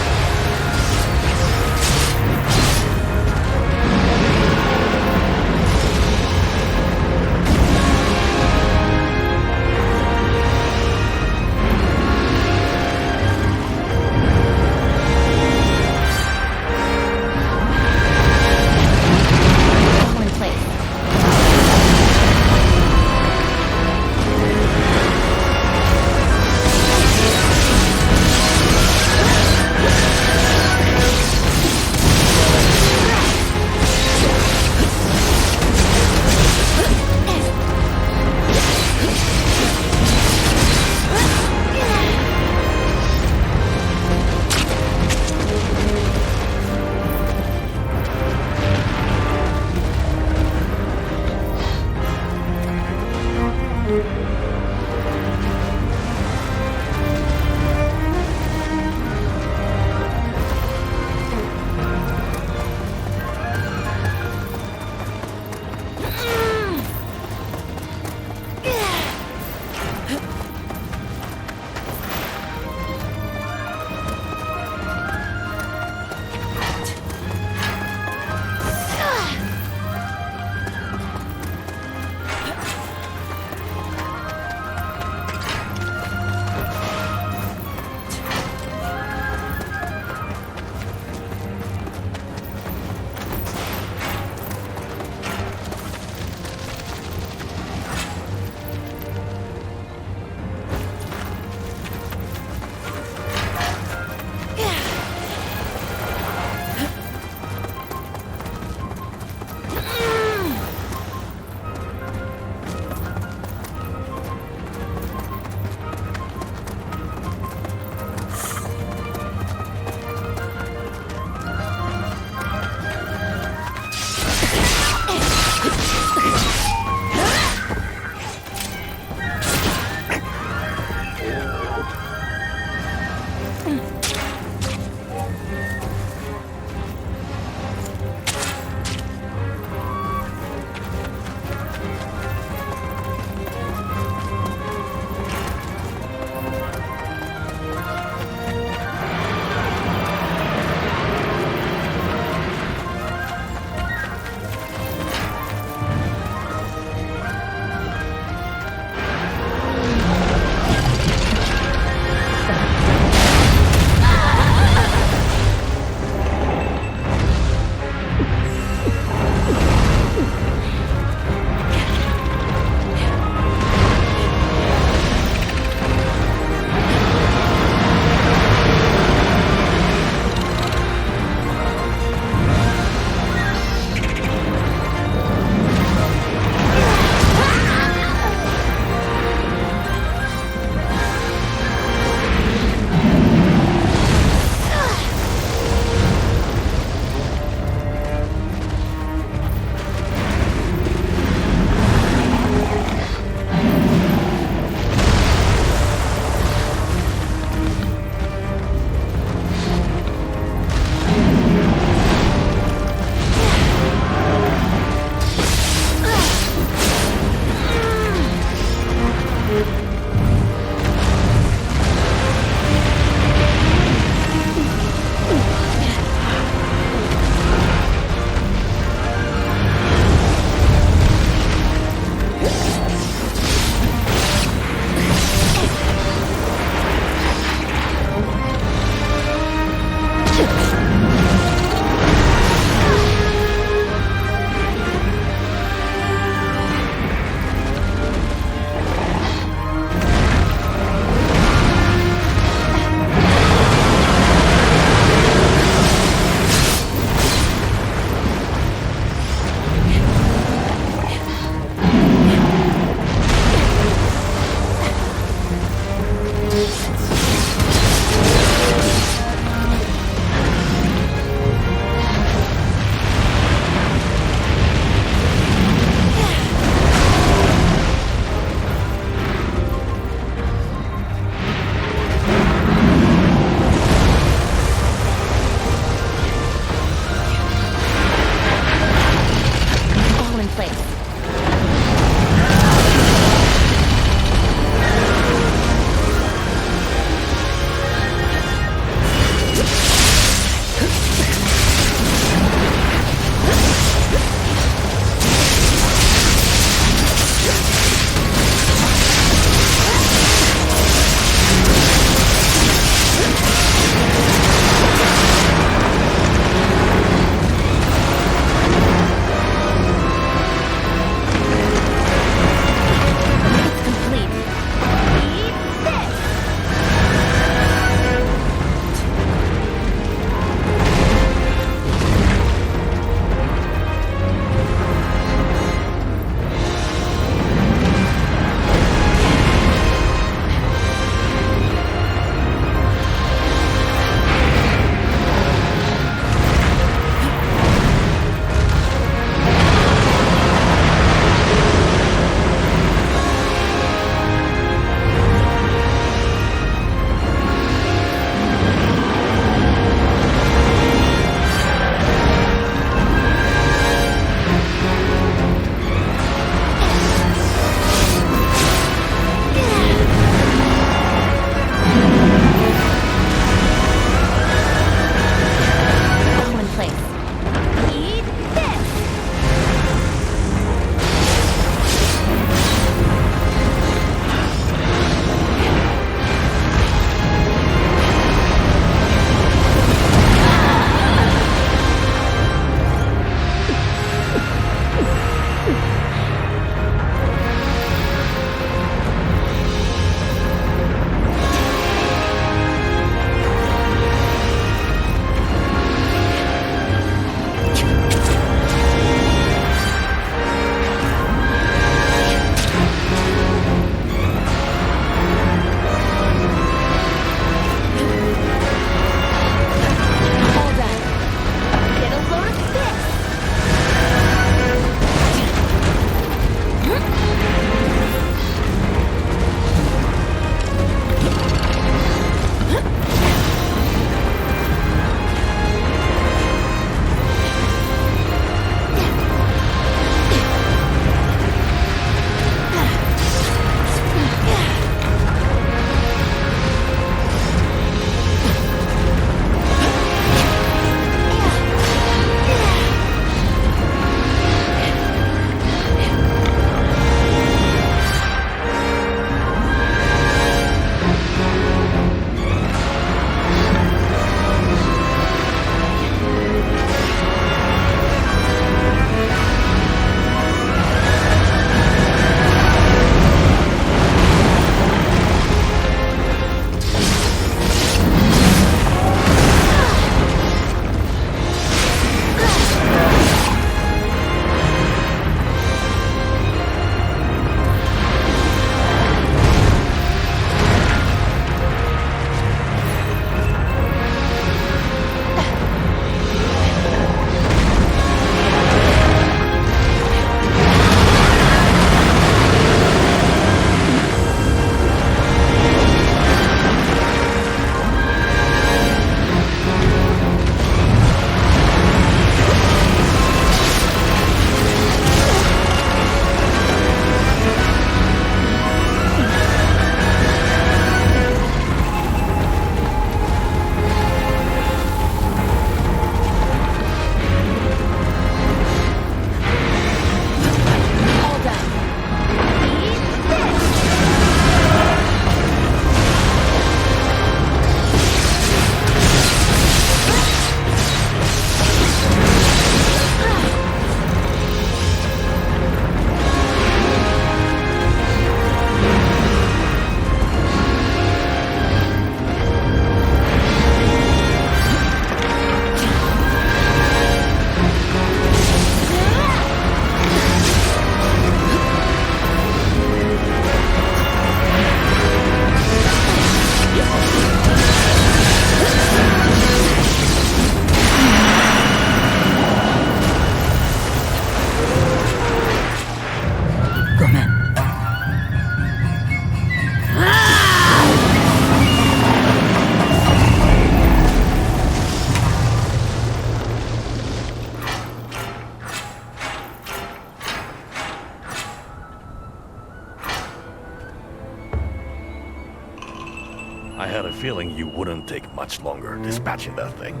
I had a feeling you wouldn't take much longer dispatching that thing.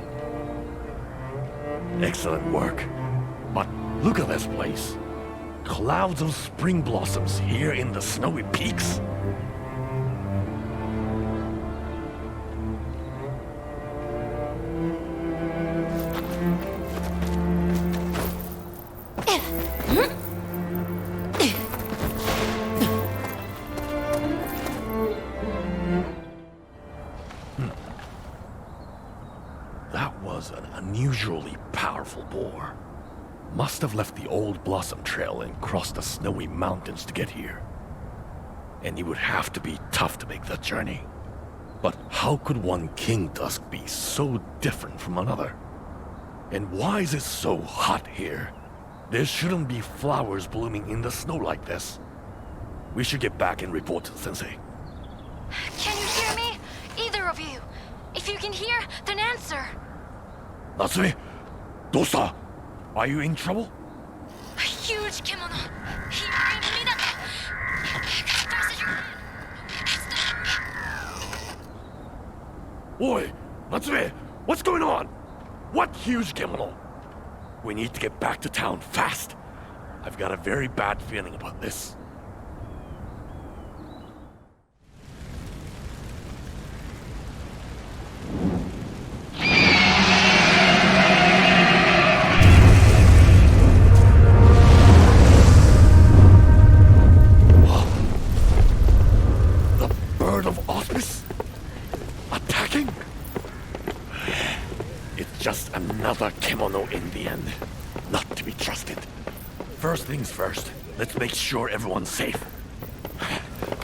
Excellent work. But look at this place. Clouds of spring blossoms here in the snowy peaks. That was an unusually powerful boar. Must have left the old Blossom Trail and crossed the snowy mountains to get here. And it would have to be tough to make that journey. But how could one King Dusk be so different from another? And why is it so hot here? There shouldn't be flowers blooming in the snow like this. We should get back and report to the sensei. Can you hear me? Either of you. If you can hear, then answer. Natsume, dosta? Are you in trouble? A huge kimono. Here in Minato. As fast as you can. Oi, Natsume, what's going on? What huge kimono? We need to get back to town fast. I've got a very bad feeling about this. Just another kimono in the end. Not to be trusted. First things first, let's make sure everyone's safe.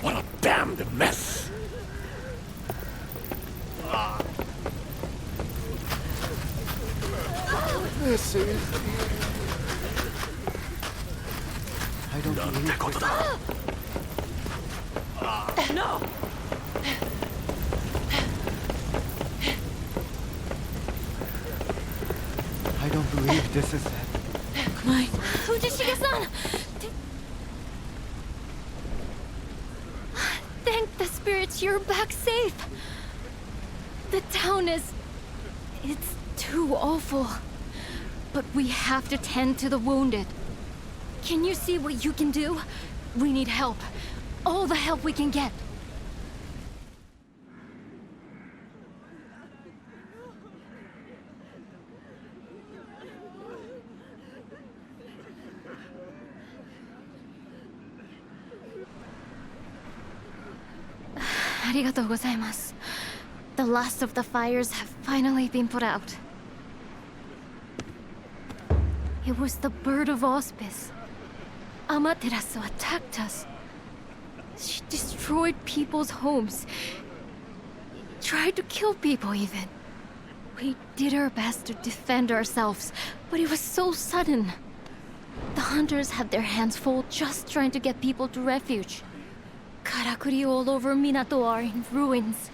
What a damned mess! This is... I don't believe this. No! I don't believe this is it. My... Fujishige-san! Thank the spirits you're back safe. The town is... it's too awful. But we have to tend to the wounded. Can you see what you can do? We need help. All the help we can get. Arigatou gozaimasu. The last of the fires have finally been put out. It was the Bird of Auspice. Amaterasu attacked us. She destroyed people's homes. Tried to kill people even. We did our best to defend ourselves, but it was so sudden. The hunters had their hands full just trying to get people to refuge. Karakuri all over Minato are in ruins.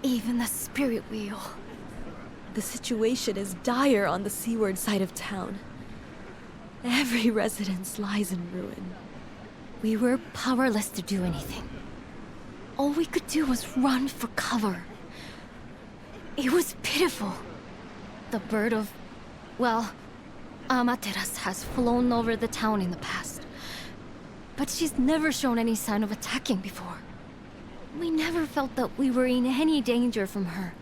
Even the spirit wheel. The situation is dire on the seaward side of town. Every residence lies in ruin. We were powerless to do anything. All we could do was run for cover. It was pitiful. The bird of... well, Amaterasu has flown over the town in the past. But she's never shown any sign of attacking before. We never felt that we were in any danger from her.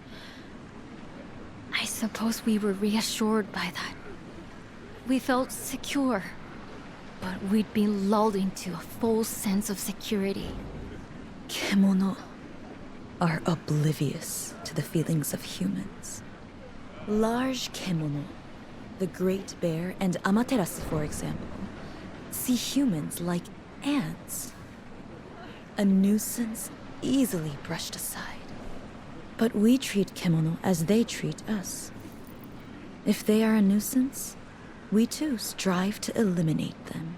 I suppose we were reassured by that. We felt secure, but we'd been lulled into a false sense of security. Kemono are oblivious to the feelings of humans. Large kemono, the Great Bear and Amaterasu, for example, see humans like ants. A nuisance easily brushed aside. But we treat kemono as they treat us. If they are a nuisance, we too strive to eliminate them.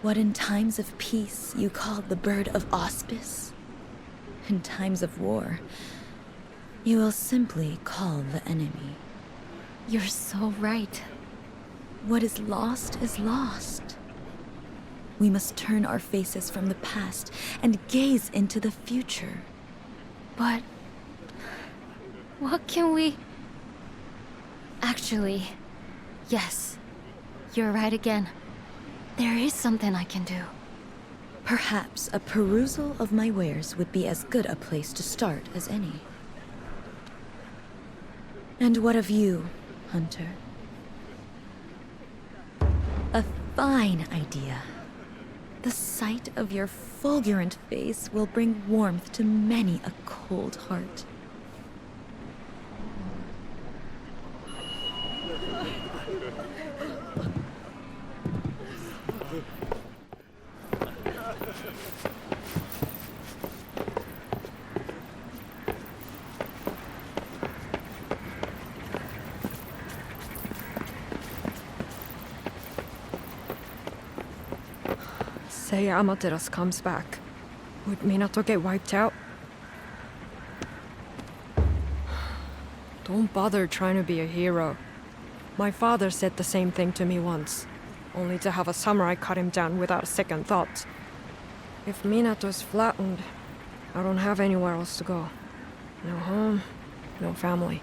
What in times of peace you call the Bird of Auspice, in times of war, you will simply call the enemy. You're so right. What is lost is lost. We must turn our faces from the past and gaze into the future. But... what can we... Actually, yes. You're right again. There is something I can do. Perhaps a perusal of my wares would be as good a place to start as any. And what of you, Hunter? A fine idea. The sight of your fulgurant face will bring warmth to many a cold heart. Say Amaterasu comes back. Would Minato get wiped out? Don't bother trying to be a hero. My father said the same thing to me once, only to have a samurai cut him down without a second thought. If Minato's flattened, I don't have anywhere else to go. No home, no family.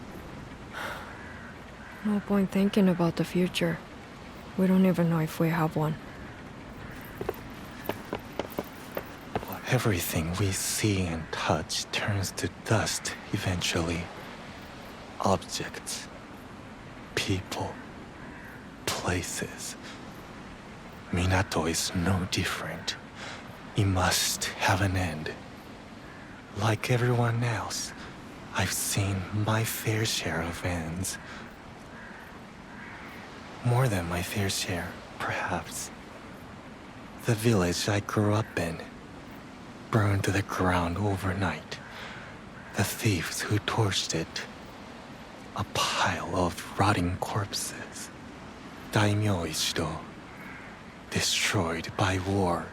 No point thinking about the future. We don't even know if we have one. Everything we see and touch turns to dust eventually. Objects, people, places. Minato is no different. It must have an end. Like everyone else, I've seen my fair share of ends. More than my fair share, perhaps. The village I grew up in burned to the ground overnight. The thieves who torched it. A pile of rotting corpses. Daimyo Ichido. Destroyed by war.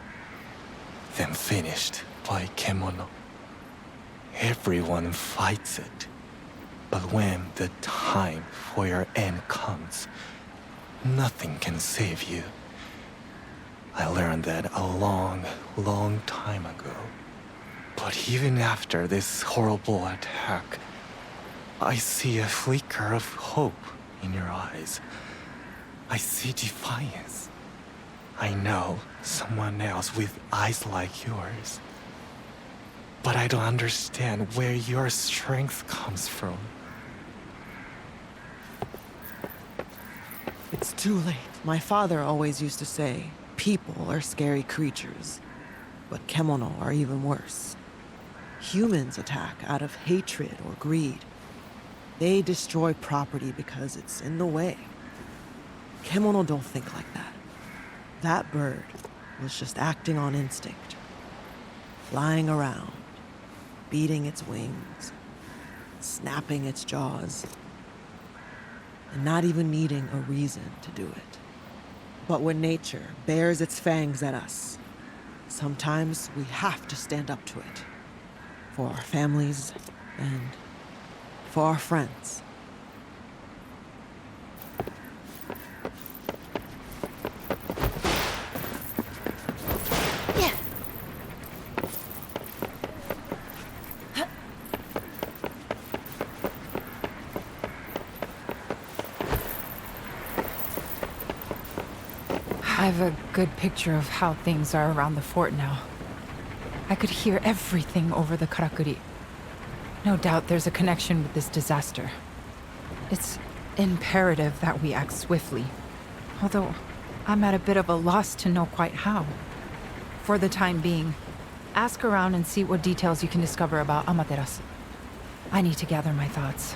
Then finished by Kemono. Everyone fights it. But when the time for your end comes, nothing can save you. I learned that a long, long time ago. But even after this horrible attack, I see a flicker of hope in your eyes. I see defiance. I know someone else with eyes like yours. But I don't understand where your strength comes from. It's too late. My father always used to say, people are scary creatures, but kemono are even worse. Humans attack out of hatred or greed. They destroy property because it's in the way. Kemono don't think like that. That bird was just acting on instinct. Flying around, beating its wings, snapping its jaws, and not even needing a reason to do it. But when nature bares its fangs at us, sometimes we have to stand up to it. For our families and for our friends. I have a good picture of how things are around the fort now. I could hear everything over the karakuri. No doubt there's a connection with this disaster. It's imperative that we act swiftly. Although, I'm at a bit of a loss to know quite how. For the time being, ask around and see what details you can discover about Amaterasu. I need to gather my thoughts.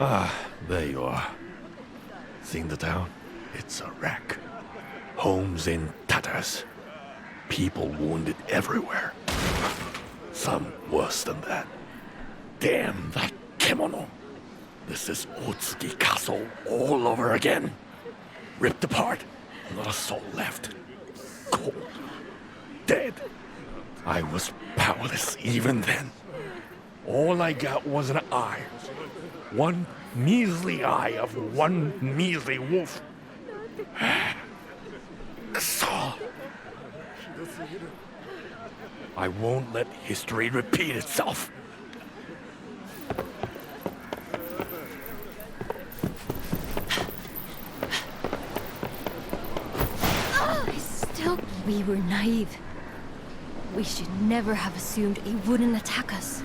Ah, there you are. Seen the town? It's a wreck. Homes in tatters. People wounded everywhere. Some worse than that. Damn that kimono. This is Otsuki Castle all over again. Ripped apart. Not a soul left. Cold. Dead. I was powerless even then. All I got was an eye. One measly eye of one measly wolf. That's all. I won't let history repeat itself. We were naive. We should never have assumed he wouldn't attack us.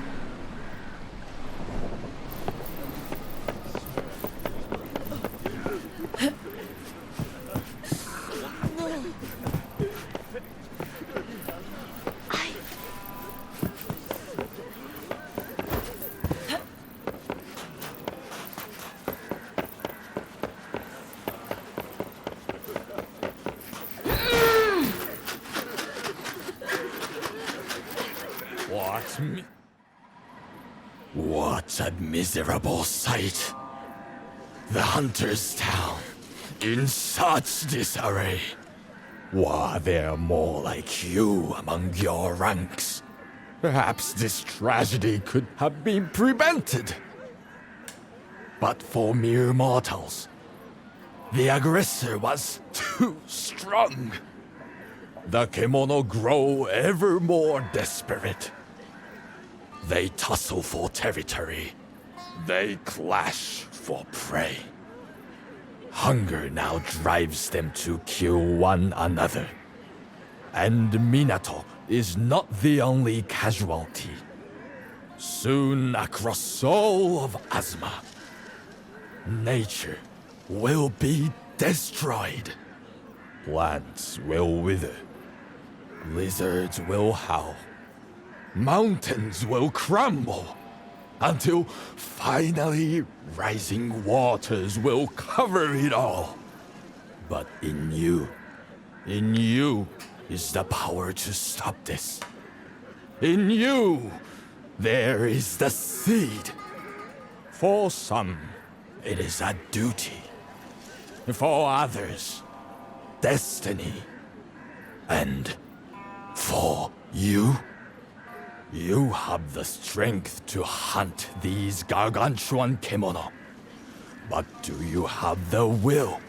What a miserable sight. The hunter's town in such disarray. Were there more like you among your ranks, perhaps this tragedy could have been prevented. But for mere mortals, the aggressor was too strong. The Kemono grow ever more desperate. They tussle for territory. They clash for prey. Hunger now drives them to kill one another. And Minato is not the only casualty. Soon across all of Azuma, nature will be destroyed. Plants will wither. Lizards will howl. Mountains will crumble. Until finally rising waters will cover it all. But in you is the power to stop this. In you, there is the seed. For some, it is a duty. For others, destiny. And for you, you have the strength to hunt these gargantuan kemono. But do you have the will?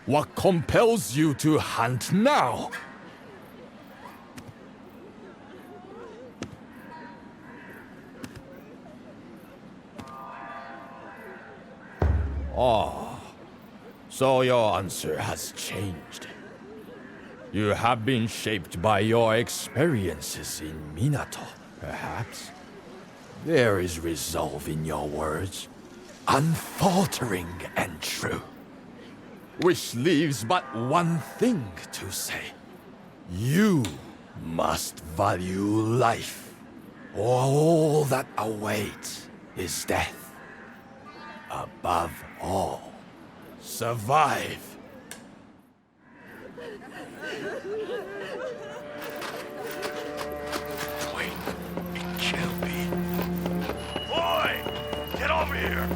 What compels you to hunt now? Oh, so your answer has changed. You have been shaped by your experiences in Minato, perhaps. There is resolve in your words, unfaltering and true. Which leaves but one thing to say. You must value life, or all that awaits is death. Above all, survive. Wait, it can't be. Boy, get over here!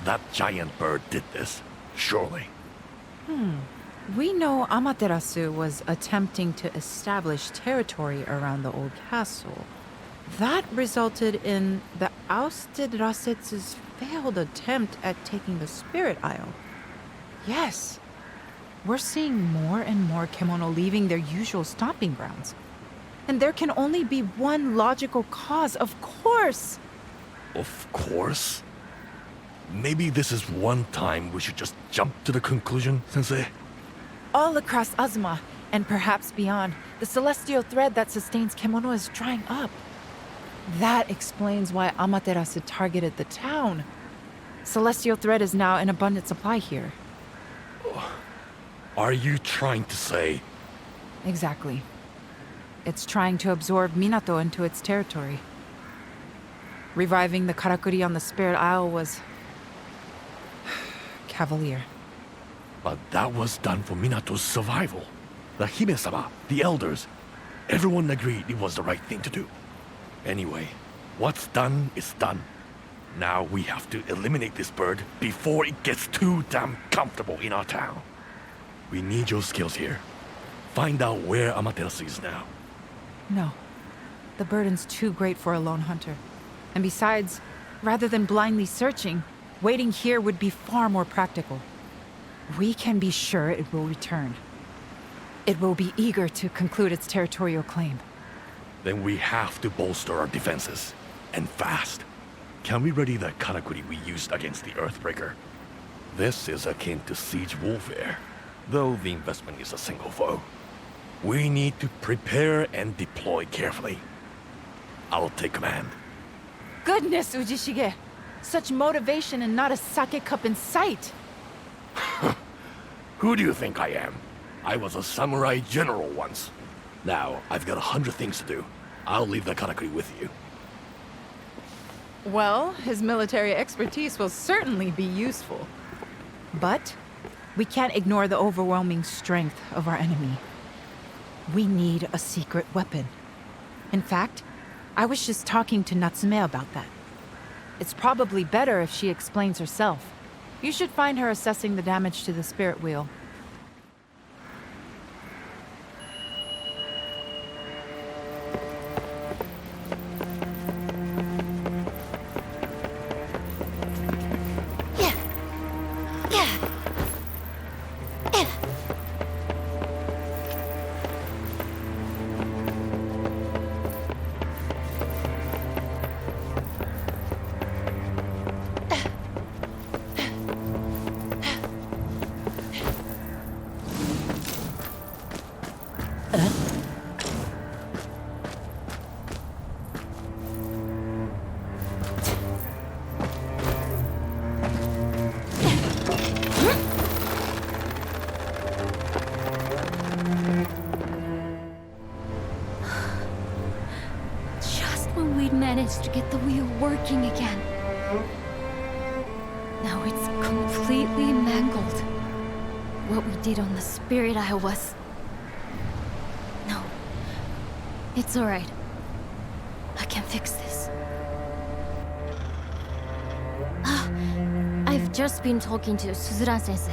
That giant bird did this, surely. We know Amaterasu was attempting to establish territory around the old castle. That resulted in the ousted Rasetsu's failed attempt at taking the Spirit Isle. Yes, we're seeing more and more kemono leaving their usual stomping grounds. And there can only be one logical cause, of course! Of course? Maybe this is one time we should just jump to the conclusion, Sensei? All across Azuma, And perhaps beyond, the celestial thread that sustains Kemono is drying up. That explains why Amaterasu targeted the town. Celestial thread is now in abundant supply here. Are you trying to say... Exactly. It's trying to absorb Minato into its territory. Reviving the Karakuri on the Spirit Isle was... cavalier. But that was done for Minato's survival. The Hime-sama, the elders, everyone agreed it was the right thing to do. Anyway, what's done is done. Now we have to eliminate this bird before it gets too damn comfortable in our town. We need your skills here. Find out where Amaterasu is now. No. The burden's too great for a lone hunter. And besides, rather than blindly searching, waiting here would be far more practical. We can be sure it will return. It will be eager to conclude its territorial claim. Then we have to bolster our defenses. And fast. Can we ready the Karakuri we used against the Earthbreaker? This is akin to siege warfare, though the investment is a single foe. We need to prepare and deploy carefully. I'll take command. Goodness, Ujishige! Such motivation and not a sake cup in sight! Who do you think I am? I was a samurai general once. Now, I've got 100 things to do. I'll leave the Karakuri with you. Well, his military expertise will certainly be useful. But we can't ignore the overwhelming strength of our enemy. We need a secret weapon. In fact, I was just talking to Natsume about that. It's probably better if she explains herself. You should find her assessing the damage to the spirit wheel. Managed to get the wheel working again. Now it's completely mangled. What we did on the Spirit Isle was... No. It's alright. I can fix this. I've just been talking to Suzura-sensei.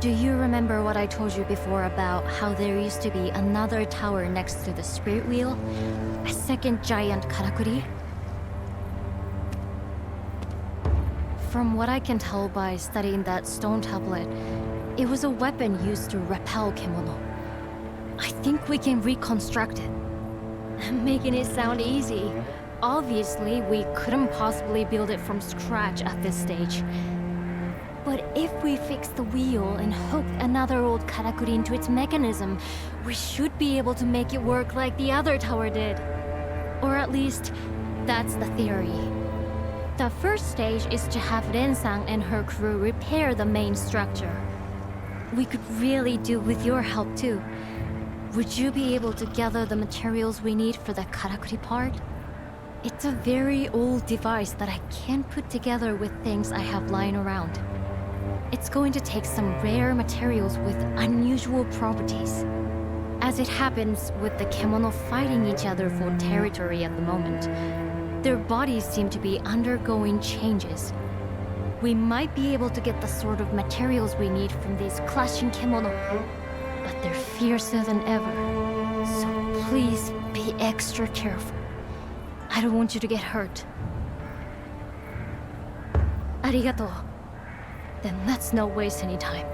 Do you remember what I told you before about how there used to be another tower next to the Spirit Wheel? A second giant Karakuri? From what I can tell by studying that stone tablet, it was a weapon used to repel Kemono. I think we can reconstruct it. I'm making it sound easy. Obviously, we couldn't possibly build it from scratch at this stage. But if we fix the wheel and hook another old Karakuri into its mechanism, we should be able to make it work like the other tower did. Or at least, that's the theory. The first stage is to have Ren-san and her crew repair the main structure. We could really do with your help too. Would you be able to gather the materials we need for the Karakuri part? It's a very old device that I can't put together with things I have lying around. It's going to take some rare materials with unusual properties. As it happens with the Kemono fighting each other for territory at the moment, their bodies seem to be undergoing changes. We might be able to get the sort of materials we need from these clashing Kemono, but they're fiercer than ever. So please be extra careful. I don't want you to get hurt. Arigato. Then let's not waste any time.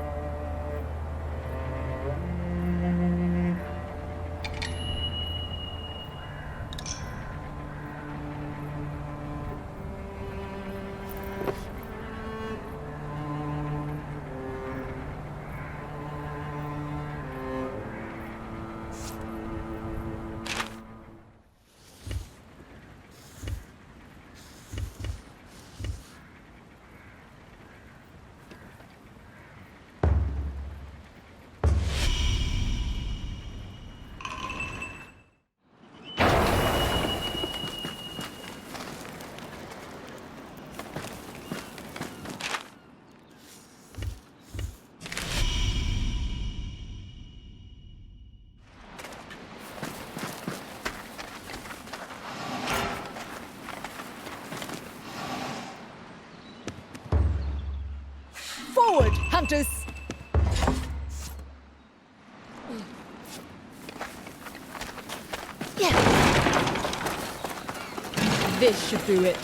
hunters! This should do it.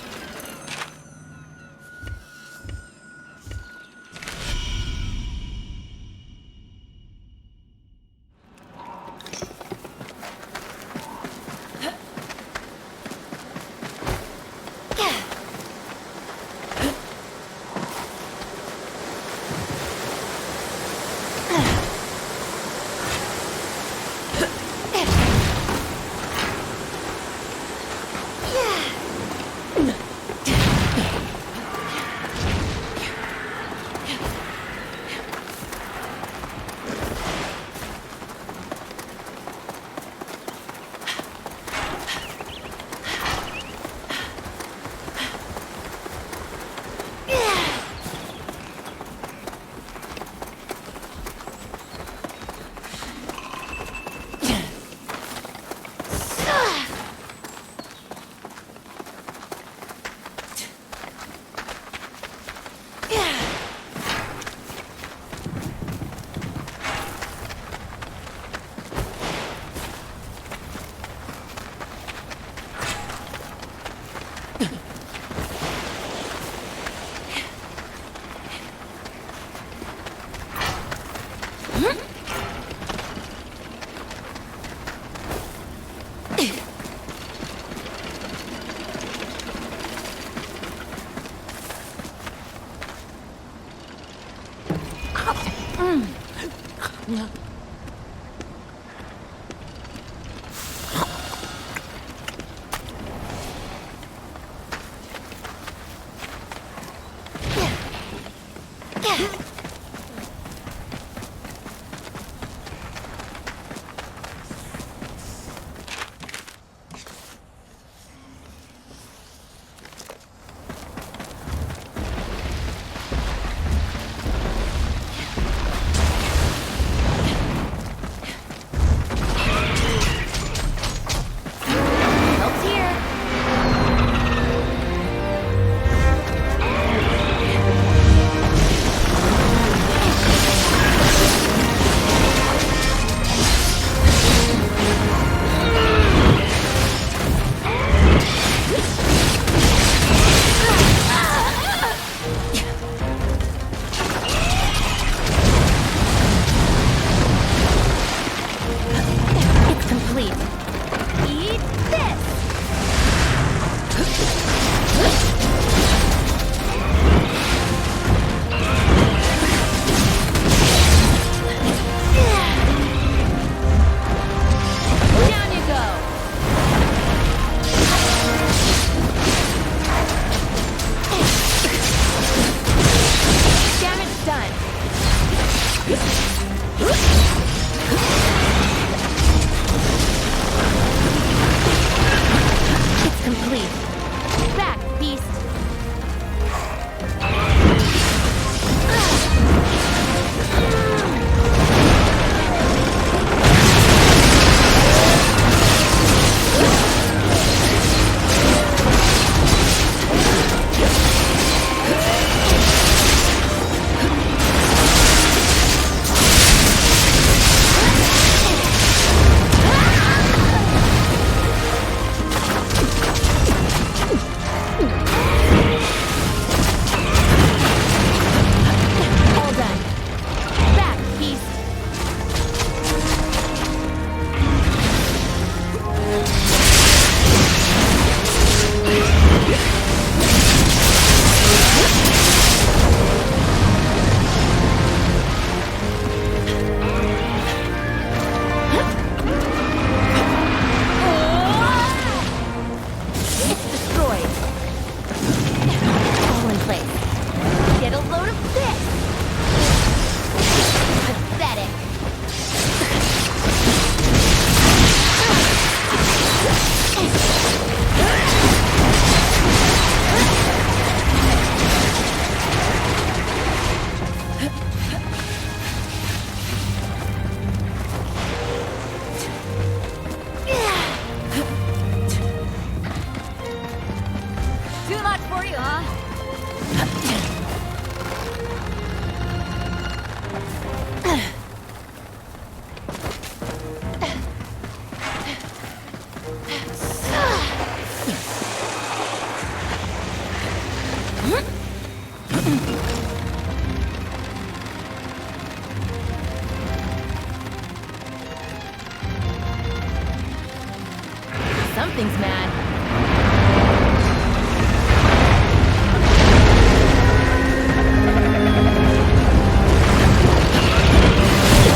Something's mad.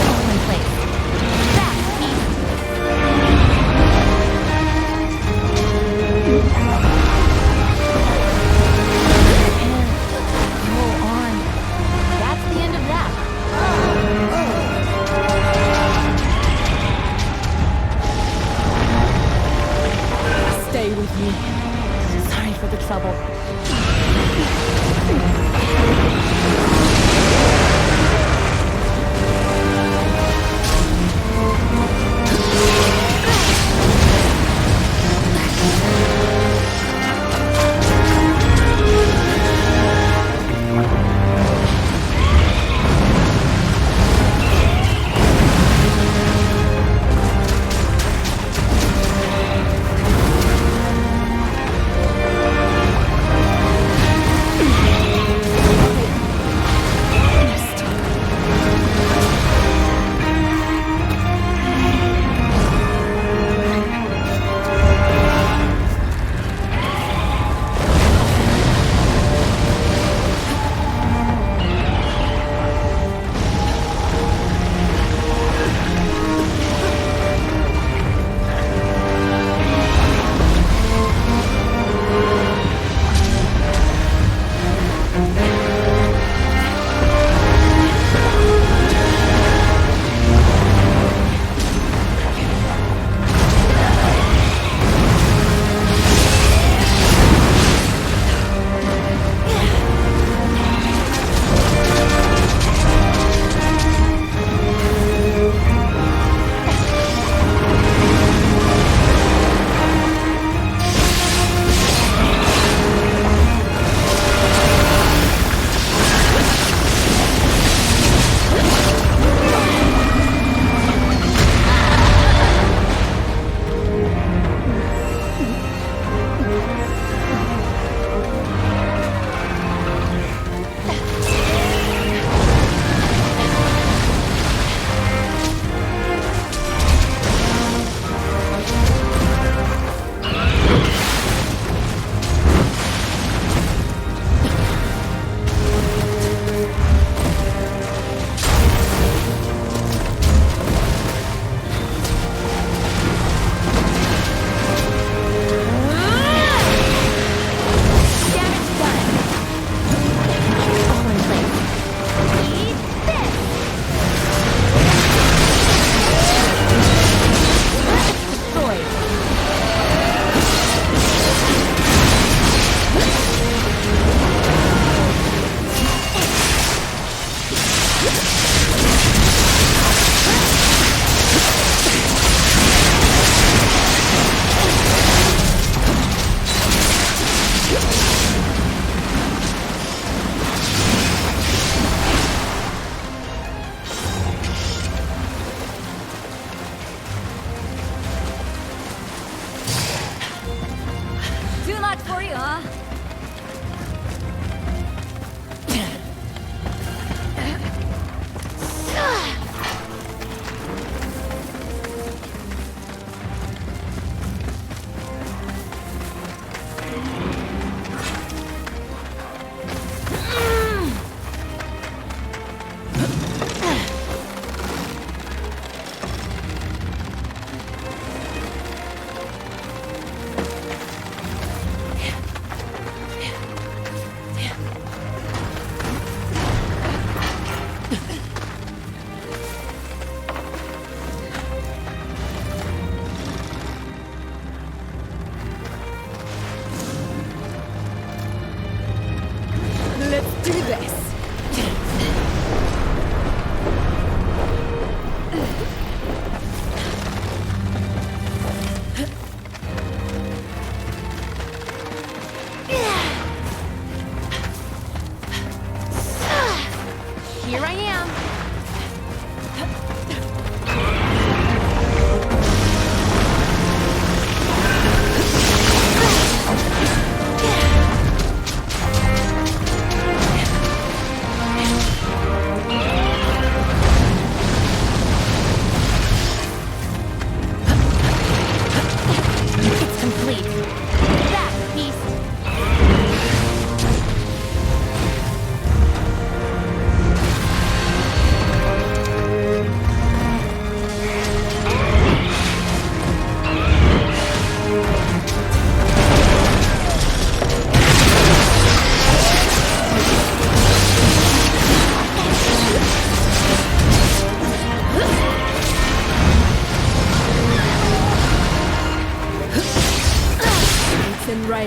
All in place. Fast, and go on. That's the end of that. Stay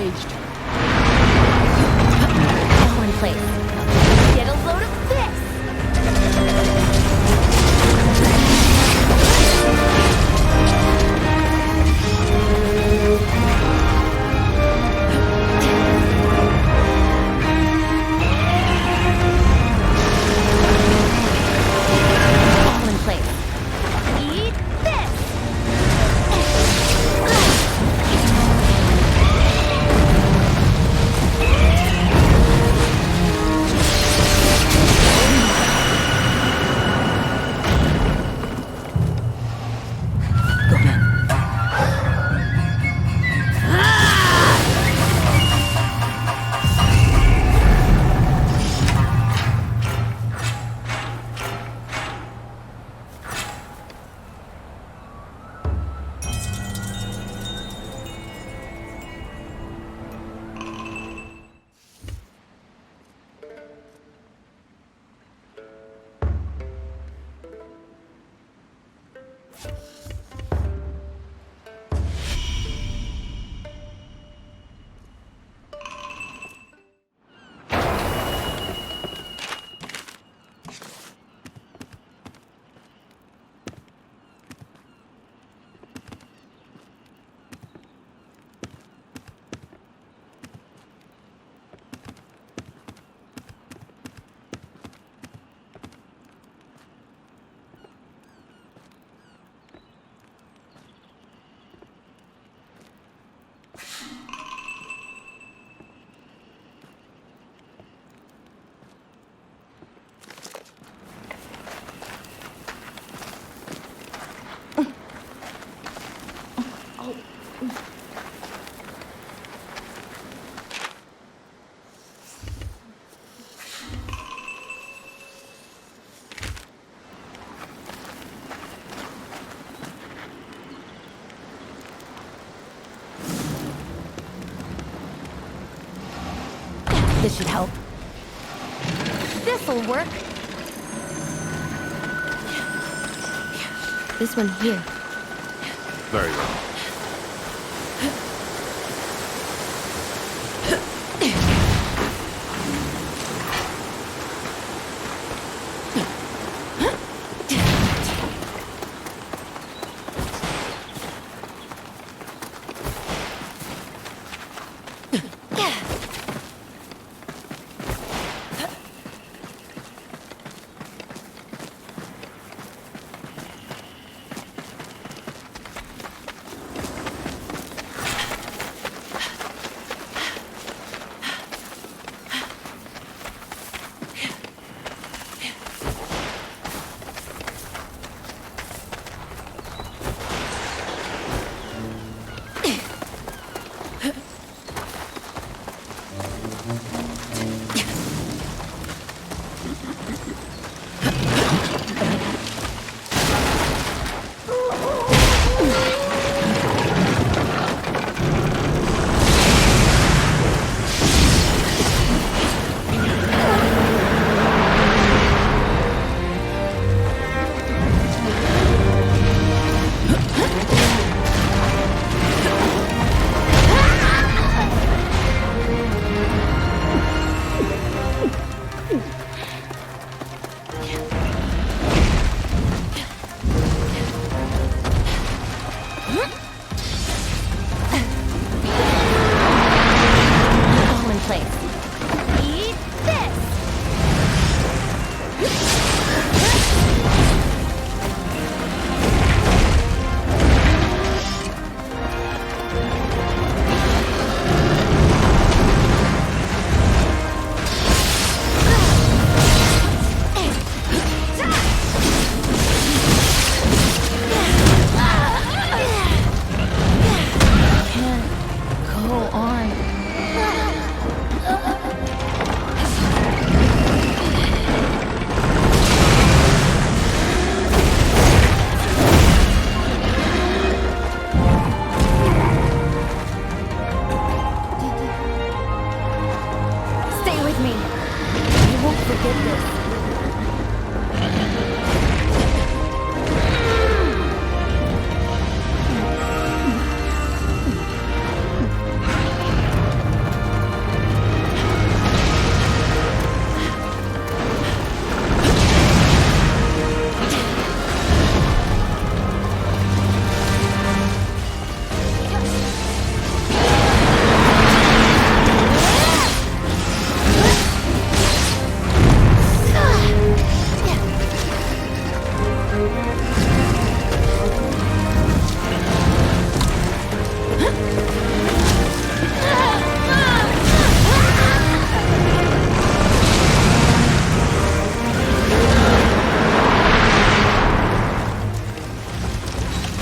engaged. All in place. Get a load of this! All in place. Eat this! This should help. This'll work. This one here. Very well.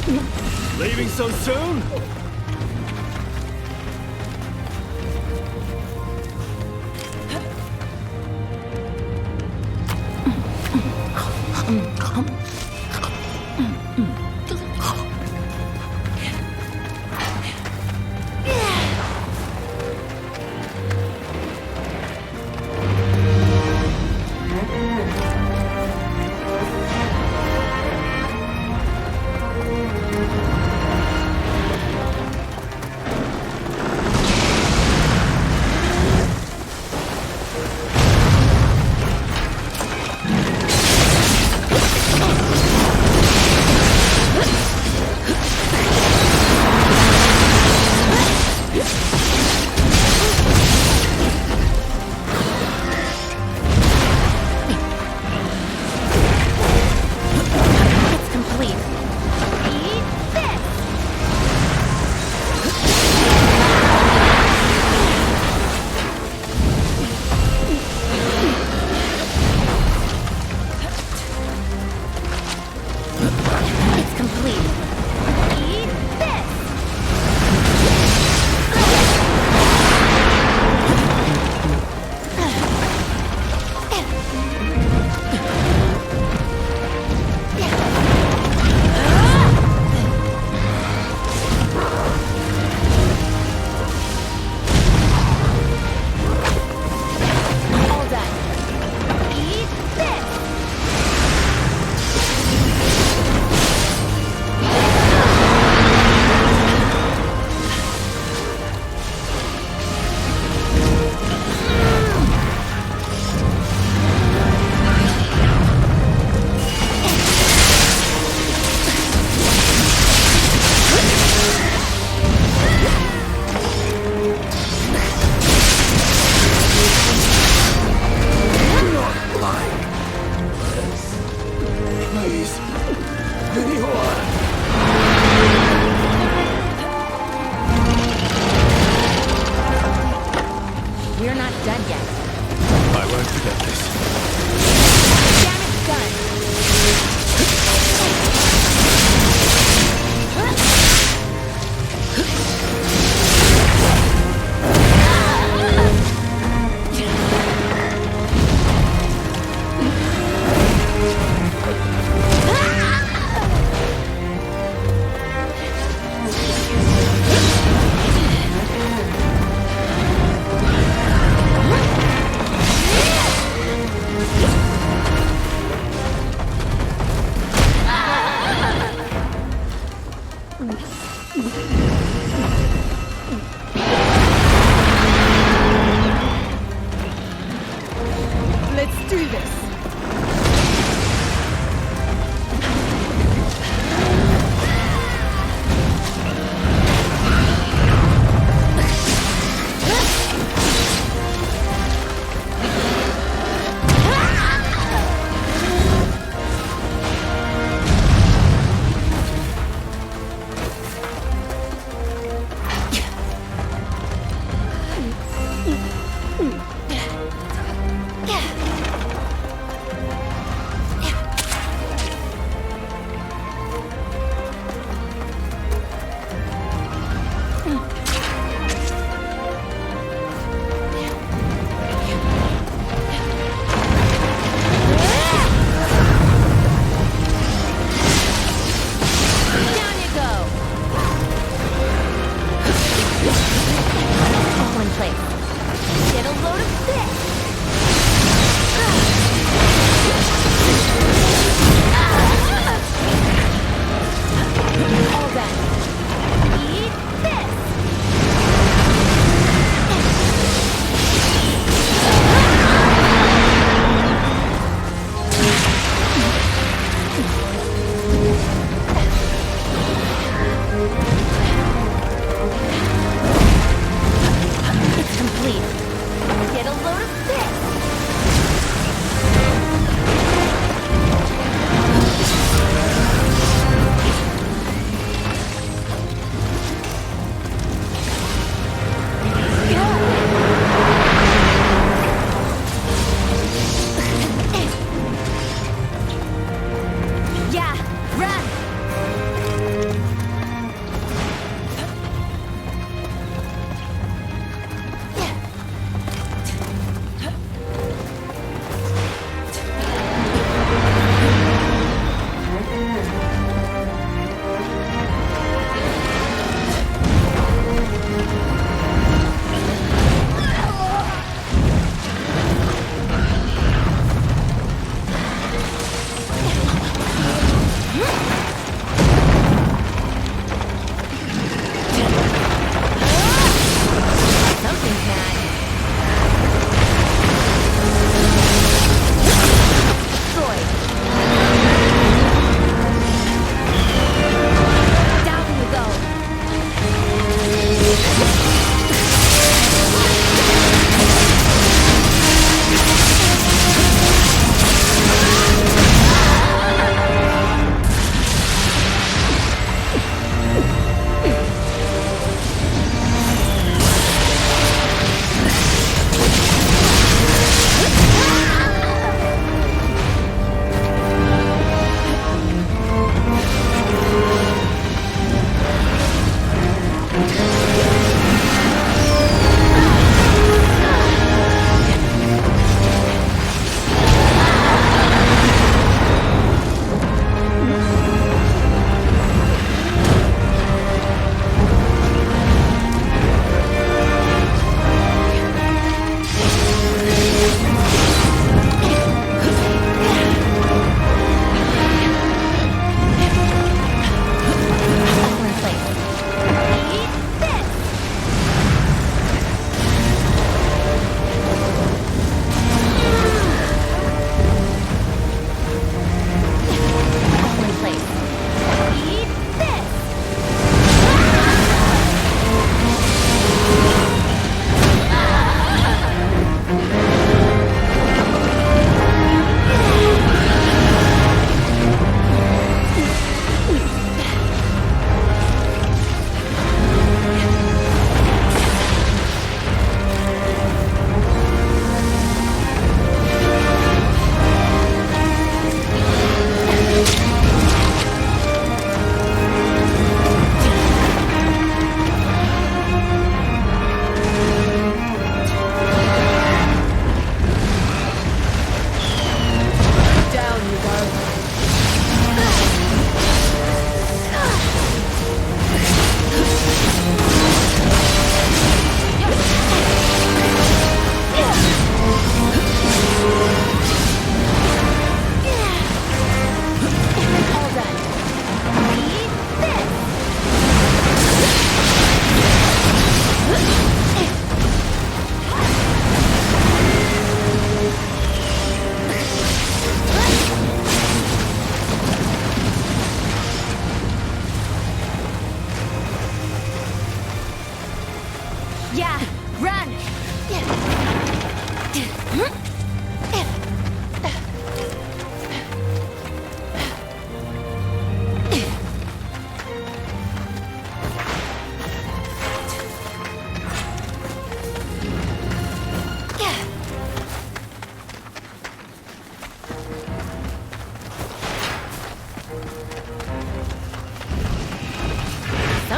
Leaving so soon? Get a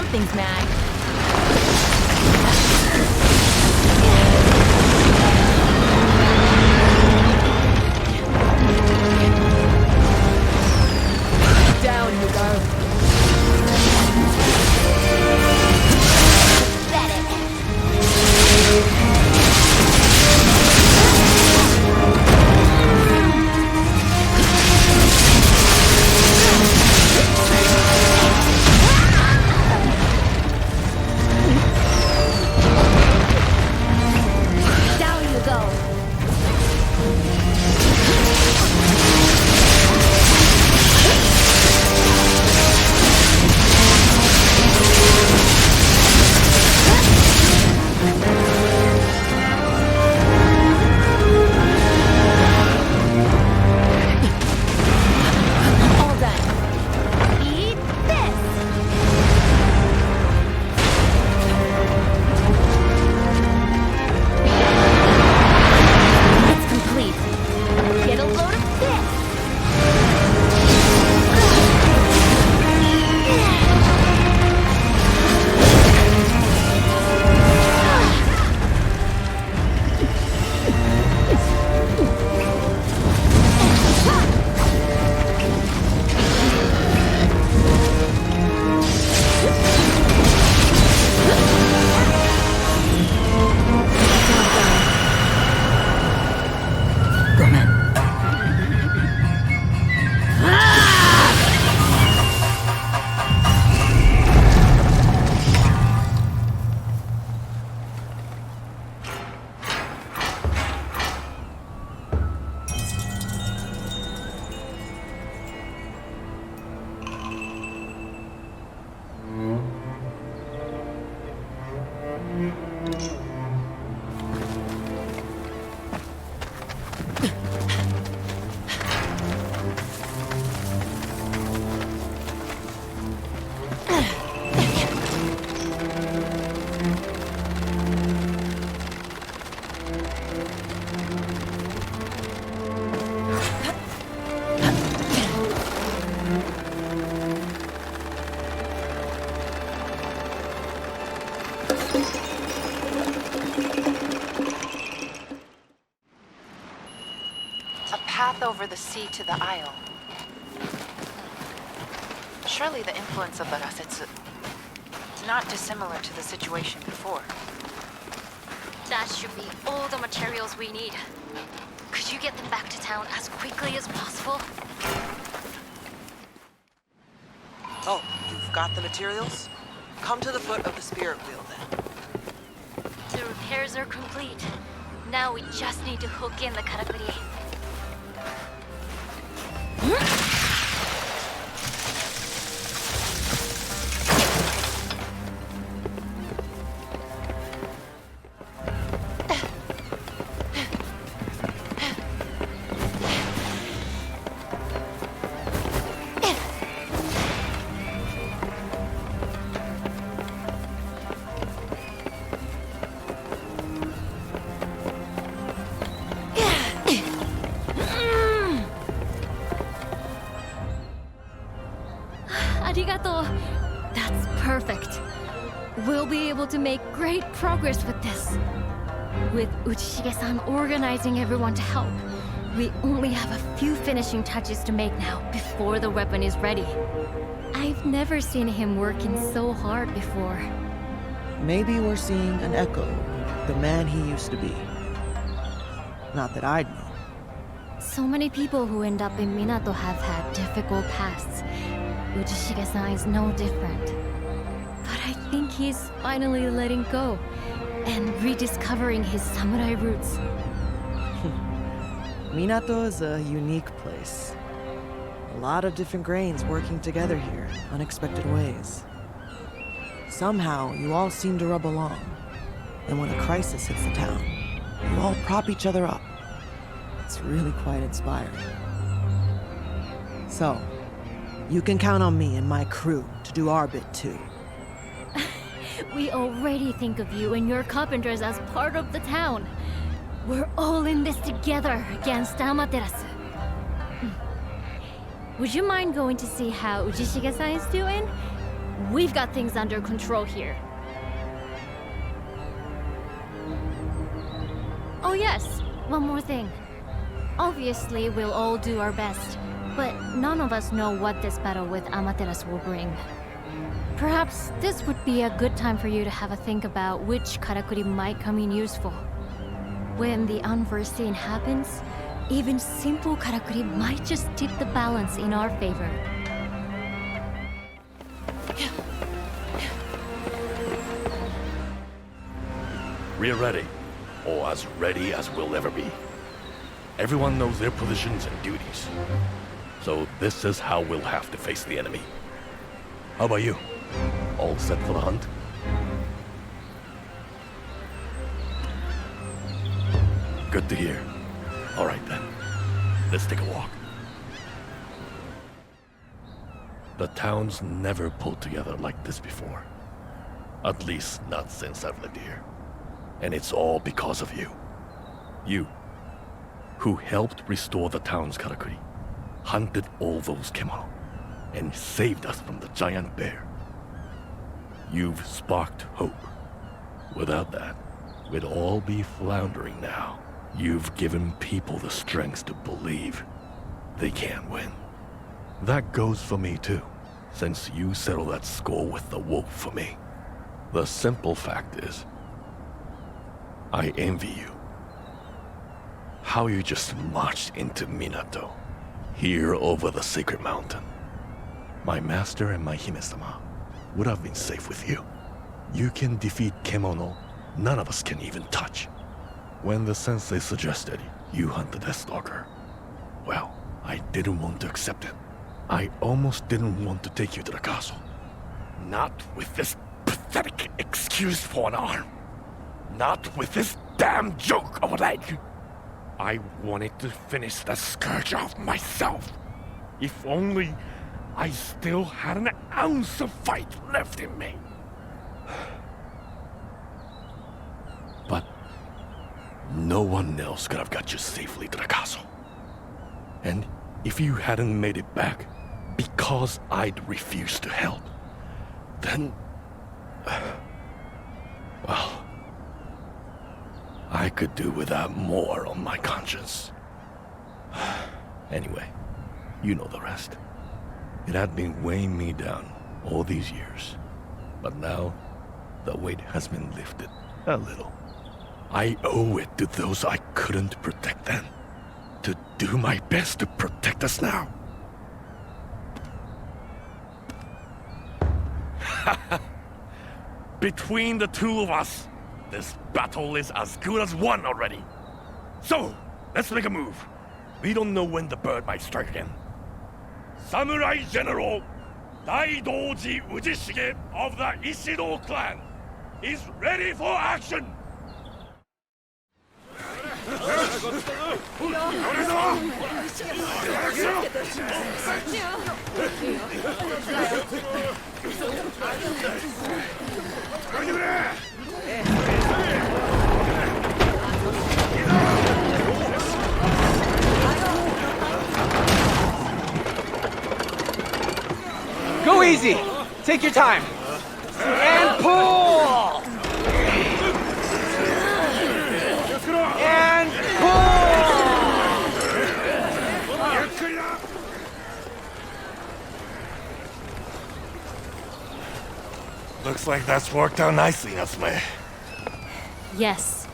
thing's mad. Down you go. Down you go. All done. Eat this. It's complete. Get a load of this. A path over the sea to the Isle. Surely the influence of the Rasetsu. Not dissimilar to the situation before. That should be all the materials we need. Could you get them back to town as quickly as possible? Oh, you've got the materials? Come to the foot of the spirit wheel then. The repairs are complete. Now we just need to hook in the karakuri. Arigato. That's perfect. We'll be able to make great progress with this. With Uchishige-san organizing everyone to help, we only have a few finishing touches to make now before the weapon is ready. I've never seen him working so hard before. Maybe we're seeing an echo of the man he used to be. Not that I'd know. So many people who end up in Minato have had difficult pasts. Uchishige-san is no different. But I think he's finally letting go and rediscovering his samurai roots. Minato is a unique place. A lot of different grains working together here in unexpected ways. Somehow, you all seem to rub along. And when a crisis hits the town, you all prop each other up. It's really quite inspiring. So, you can count on me and my crew to do our bit too. We already think of you and your carpenters as part of the town. We're all in this together against Amaterasu. Would you mind going to see how Uchishige-san is doing? We've got things under control here. Oh yes, one more thing. Obviously, we'll all do our best, but none of us know what this battle with Amaterasu will bring. Perhaps this would be a good time for you to have a think about which karakuri might come in useful. When the unforeseen happens, even simple karakuri might just tip the balance in our favor. We're ready, or as ready as we'll ever be. Everyone knows their positions and duties. So this is how we'll have to face the enemy. How about you? All set for the hunt? Good to hear. All right then, let's take a walk. The town's never pulled together like this before. At least not since I've lived here. And it's all because of you. You, who helped restore the town's karakuri, hunted all those kemono, and saved us from the giant bear. You've sparked hope. Without that, we'd all be floundering now. You've given people the strength to believe they can win. That goes for me too, since you settled that score with the wolf for me. The simple fact is, I envy you. How you just marched into Minato, here over the sacred mountain. My master and my Hime-sama would have been safe with you. You can defeat Kemono none of us can even touch. When the sensei suggested you hunt the Deathstalker, well, I didn't want to accept it. I almost didn't want to take you to the castle. Not with this pathetic excuse for an arm. Not with this damn joke of a leg. I wanted to finish the scourge off myself. If only I still had an ounce of fight left in me. But no one else could have got you safely to the castle. And if you hadn't made it back because I'd refused to help, then... well... I could do without more on my conscience. Anyway, you know the rest. It had been weighing me down all these years. But now, the weight has been lifted a little. I owe it to those I couldn't protect then, to do my best to protect us now. Between the two of us, this battle is as good as won already. So, let's make a move. We don't know when the bird might strike again. Samurai General Daidoji Ujishige of the Ishido clan is ready for action! Go easy! Take your time! And pull! And pull! Looks like that's worked out nicely, Natsume. Yes.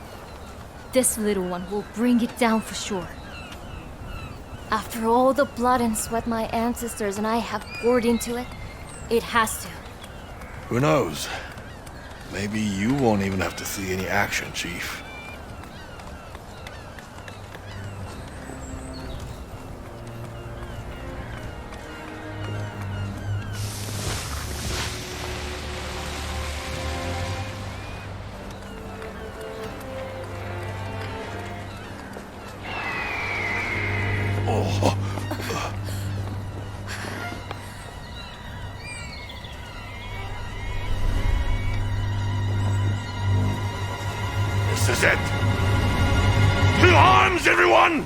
This little one will bring it down for sure. After all the blood and sweat my ancestors and I have poured into it, it has to. Who knows? Maybe you won't even have to see any action, Chief. This is it! To arms, everyone!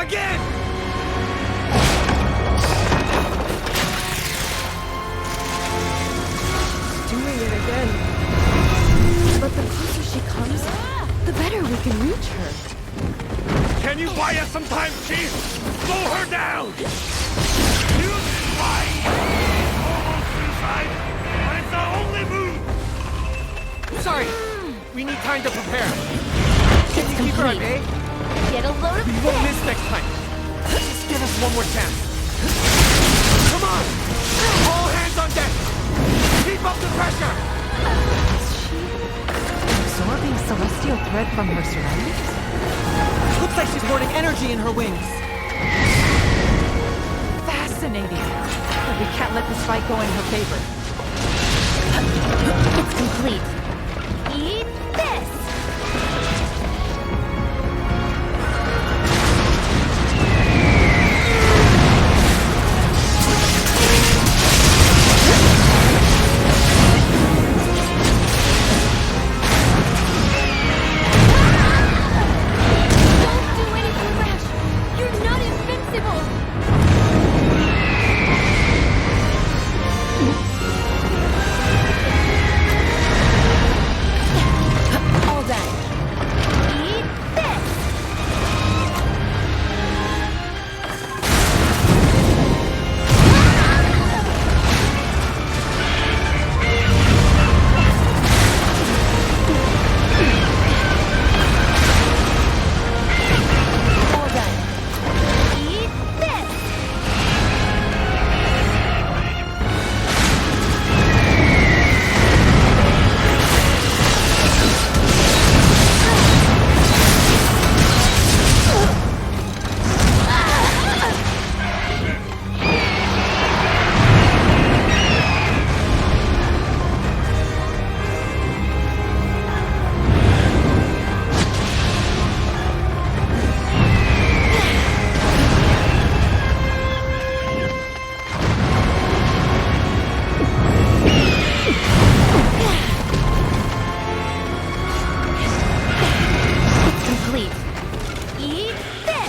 Again! Doing it again. But the closer she comes, the better we can reach her. Can you buy us some time, Chief? Slow her down! You fight! Almost suicide! But it's the only move! Sorry, we need time to prepare. Can you It's keep her at complete. bay? Get a load of We won't miss next time. Just give us one more chance. Come on! All hands on deck! Keep up the pressure! Absorbing celestial thread from her surroundings? Looks like she's hoarding energy in her wings. Fascinating. But we can't let this fight go in her favor. It's complete. Eat this! Don't do anything rash! You're not invincible! All done. Eat this! All done. Eat this! It's complete. Eat this!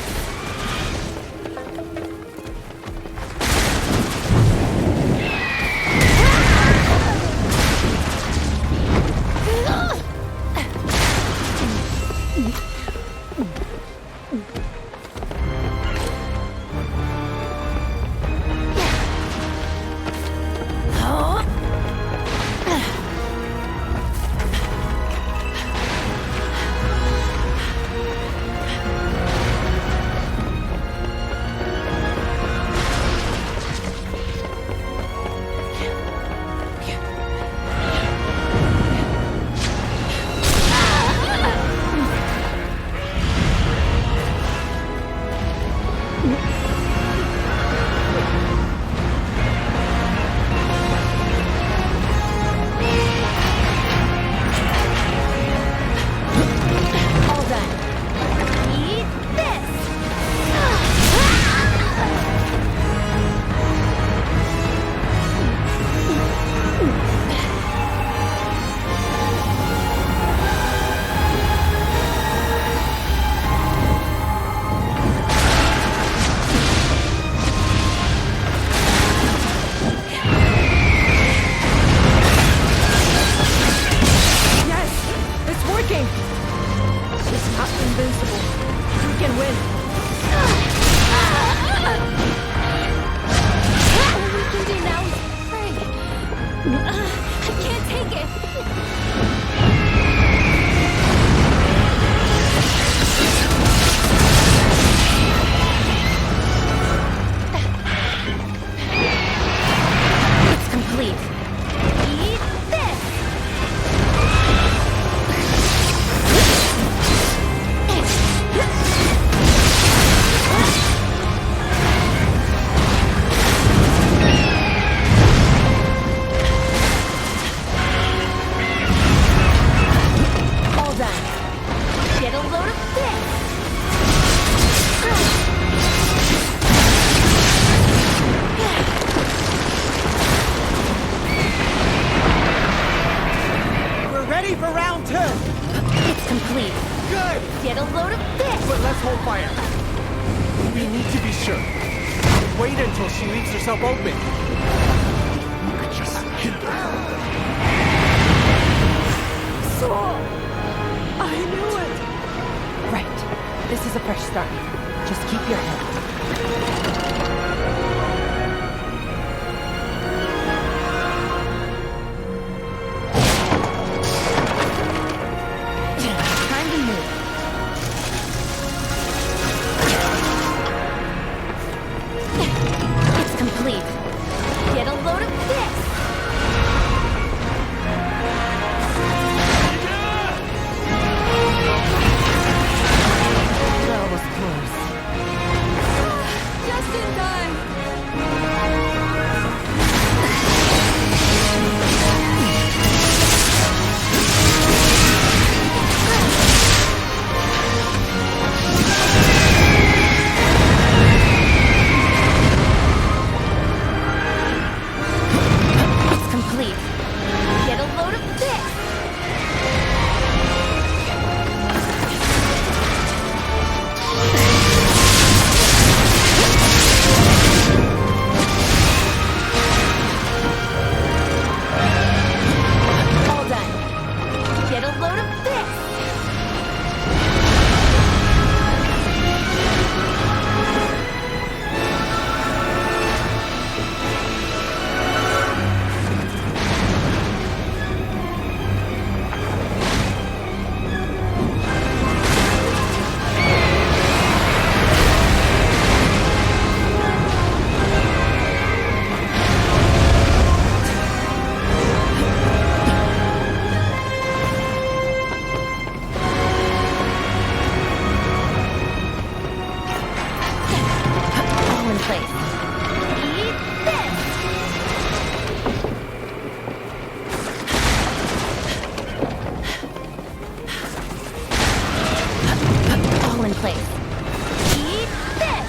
All done. Eat this! Yes! It's working! She's not invincible. We can win. All we can do now is pray. I can't take it. It's complete. Eat this! All done. Get a load of this! We're ready for round 2. It's complete. Good! Get a load of this! But let's hold fire. we need to be sure. Wait until she leaves herself open. You could just hinder her. So, I knew it. Right. This is a fresh start. Just keep your head. Time to move. It's complete. Get a load of this! That was close. Just in time. It's complete. Get a load of this! All done. Get a load of this! All in place. Eat this! All in place. Eat this!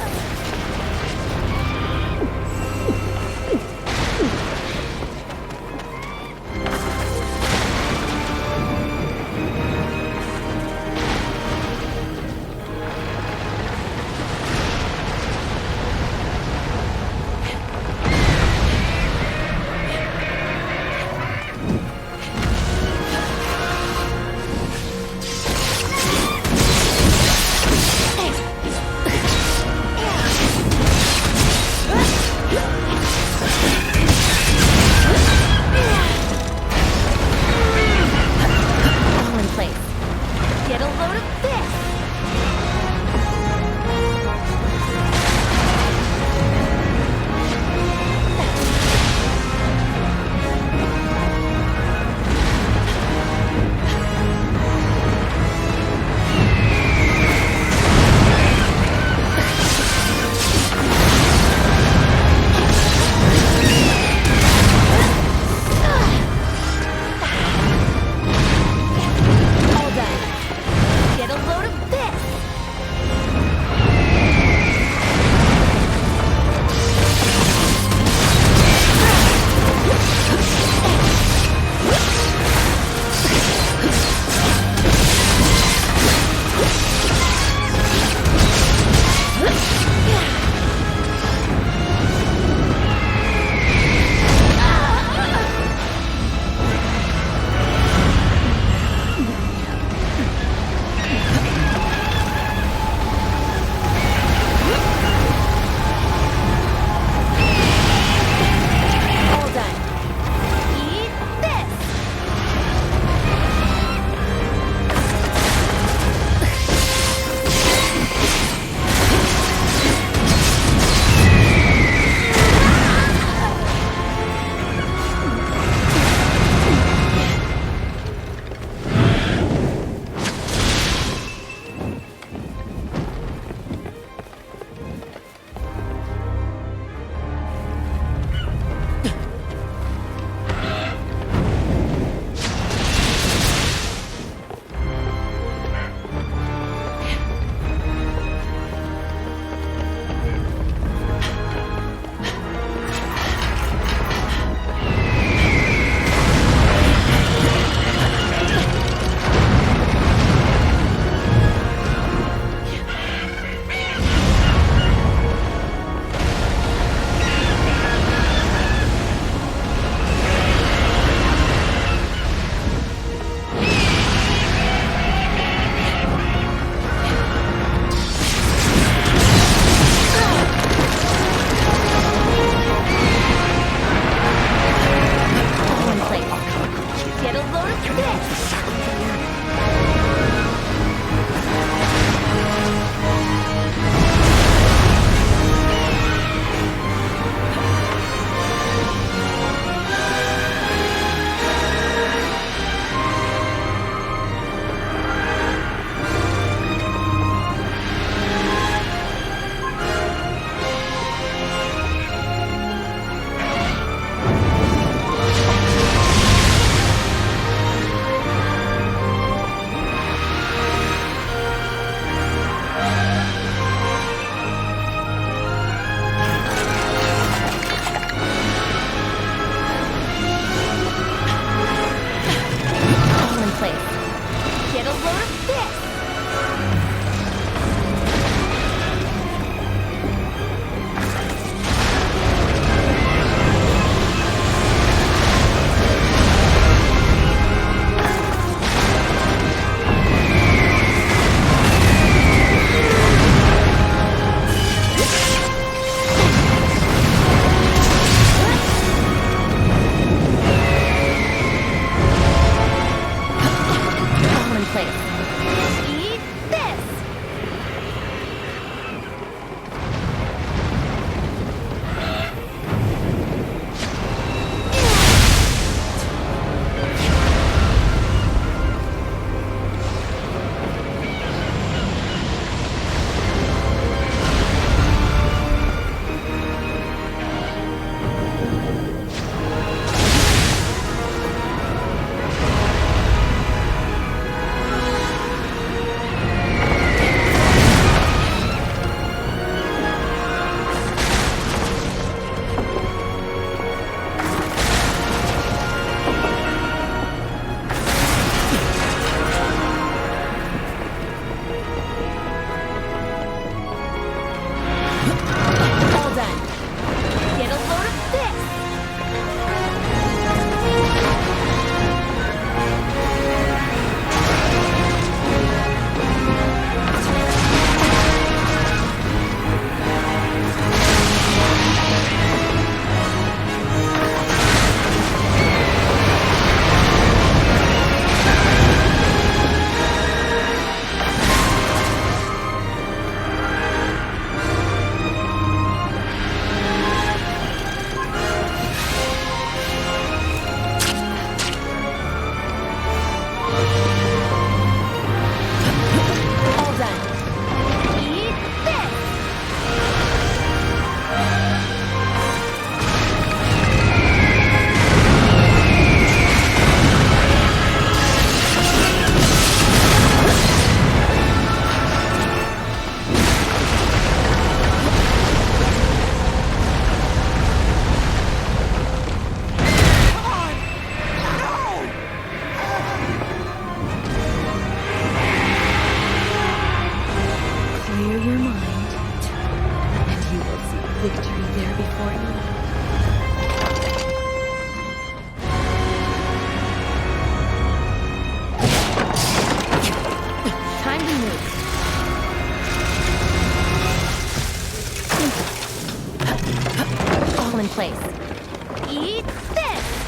place. Eat this!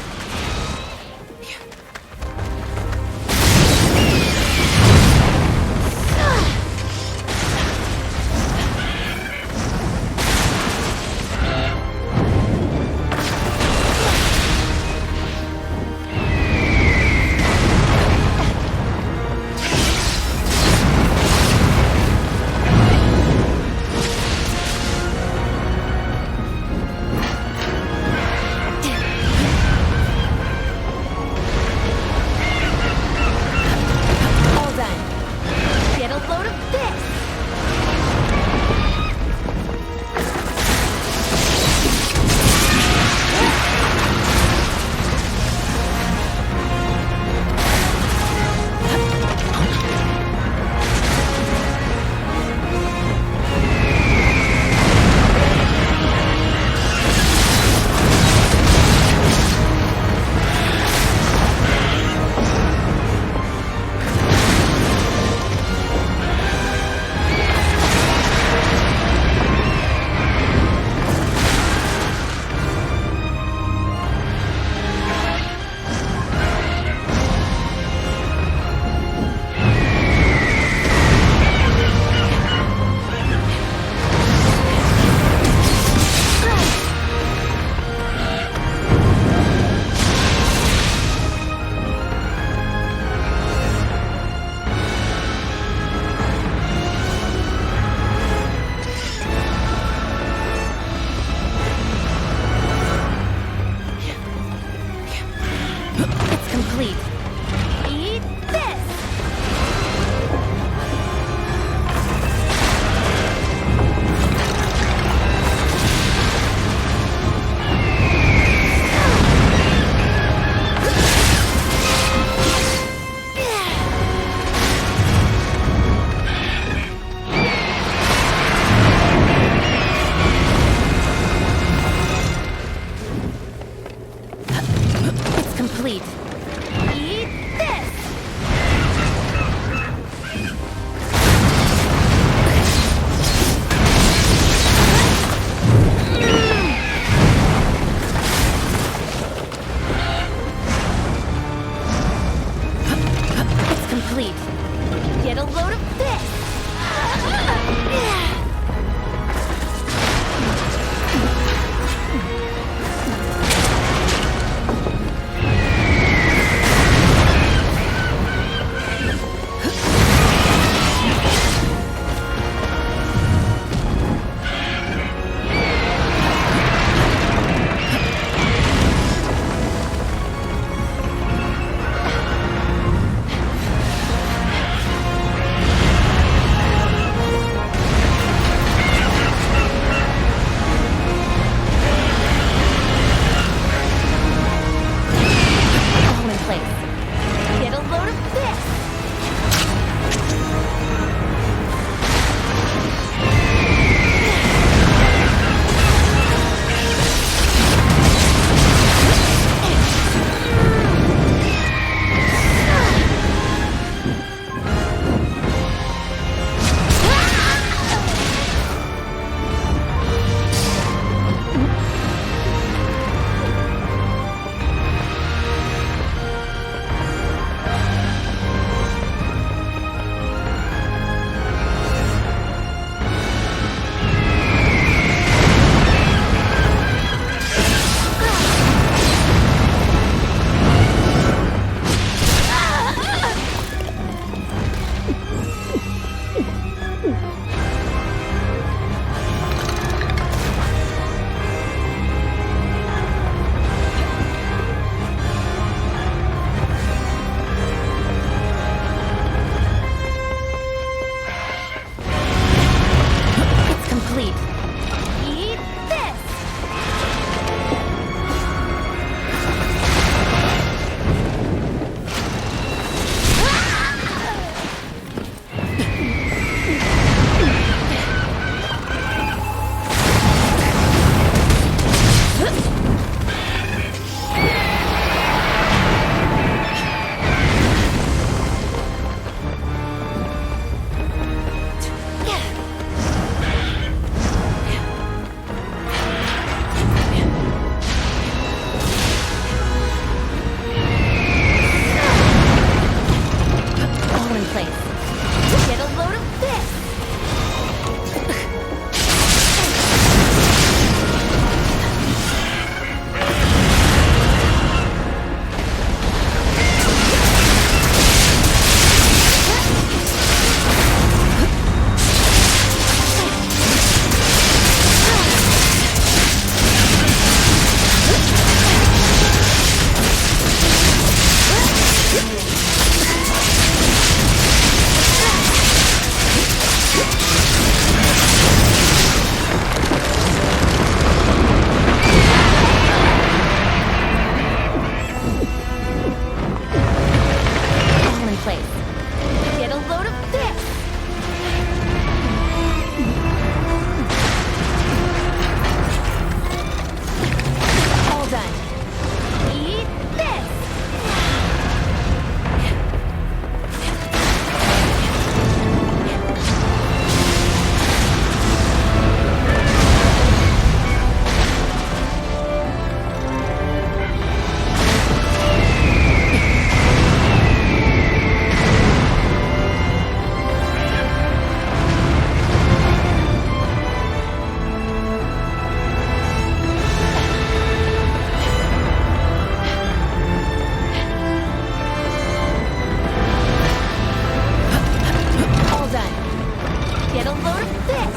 Get a load of this!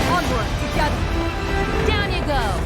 Onward, together! Down you go!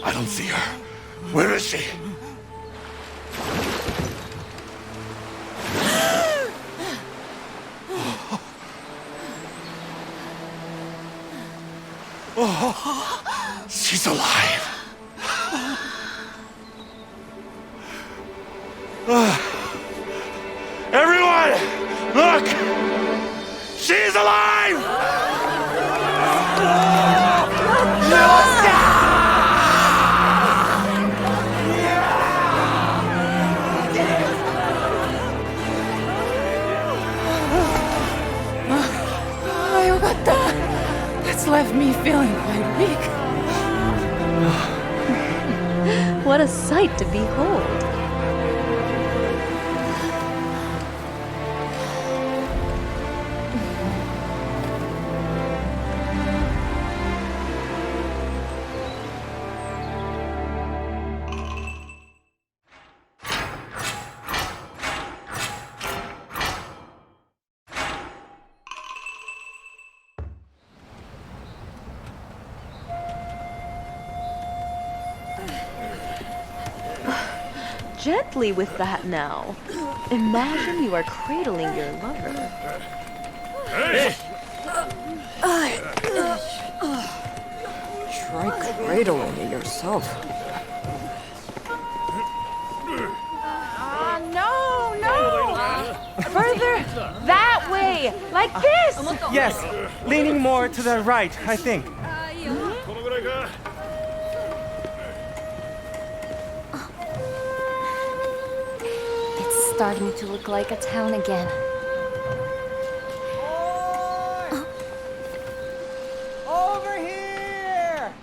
I don't see her. Where is she? Oh, she's alive. Everyone, look! She's alive! That's left me feeling quite weak. What a sight to behold. Gently with that now. Imagine you are cradling your lover. Hey! Try cradling it yourself. No! Further that way! Like this! Yes, leaning more to the right, I think. It's starting to look like a town again. Over here!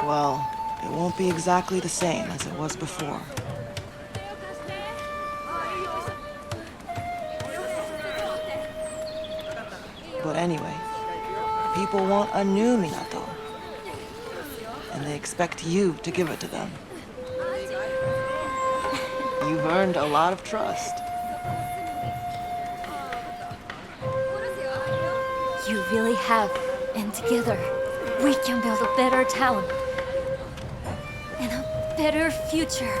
Well, it won't be exactly the same as it was before. But anyway, people want a new Minato. And they expect you to give it to them. You've earned a lot of trust. You really have. And together, we can build a better town. And a better future.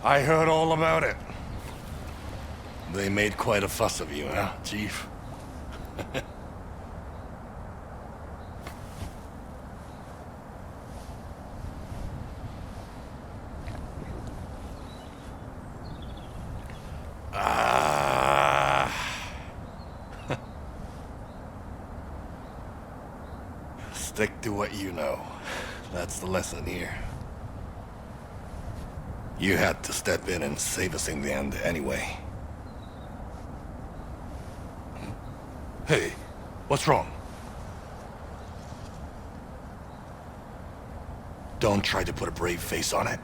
I heard all about it. They made quite a fuss of you, huh, Chief? Stick to what you know. That's the lesson here. You had to step in and save us in the end anyway. Hey, what's wrong? Don't try to put a brave face on it.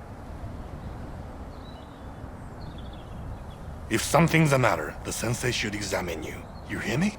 If something's the matter, the sensei should examine you. You hear me?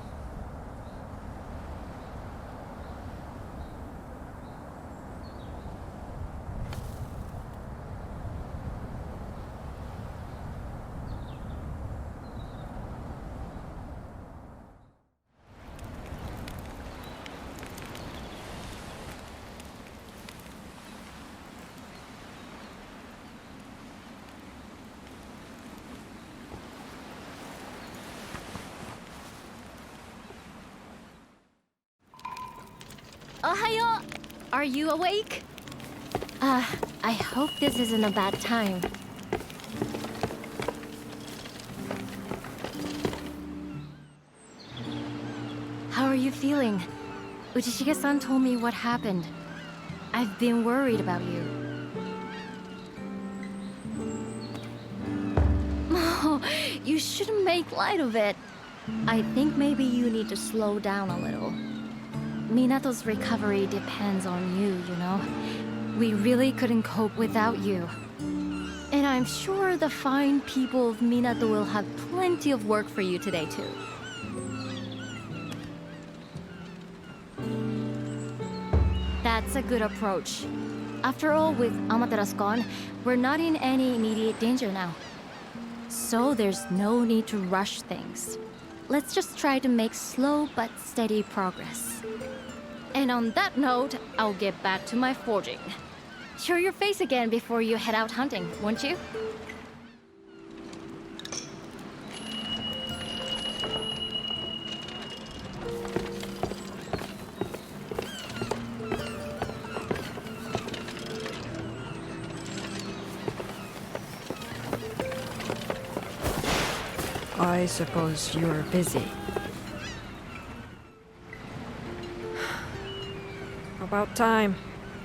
Ohayo! Are you awake? I hope this isn't a bad time. How are you feeling? Uchishige-san told me what happened. I've been worried about you. Oh, you shouldn't make light of it. I think maybe you need to slow down a little. Minato's recovery depends on you, you know? We really couldn't cope without you. And I'm sure the fine people of Minato will have plenty of work for you today, too. That's a good approach. After all, with Amaterasu gone, we're not in any immediate danger now. So there's no need to rush things. Let's just try to make slow but steady progress. And on that note, I'll get back to my forging. Show your face again before you head out hunting, won't you? I suppose you're busy. About time.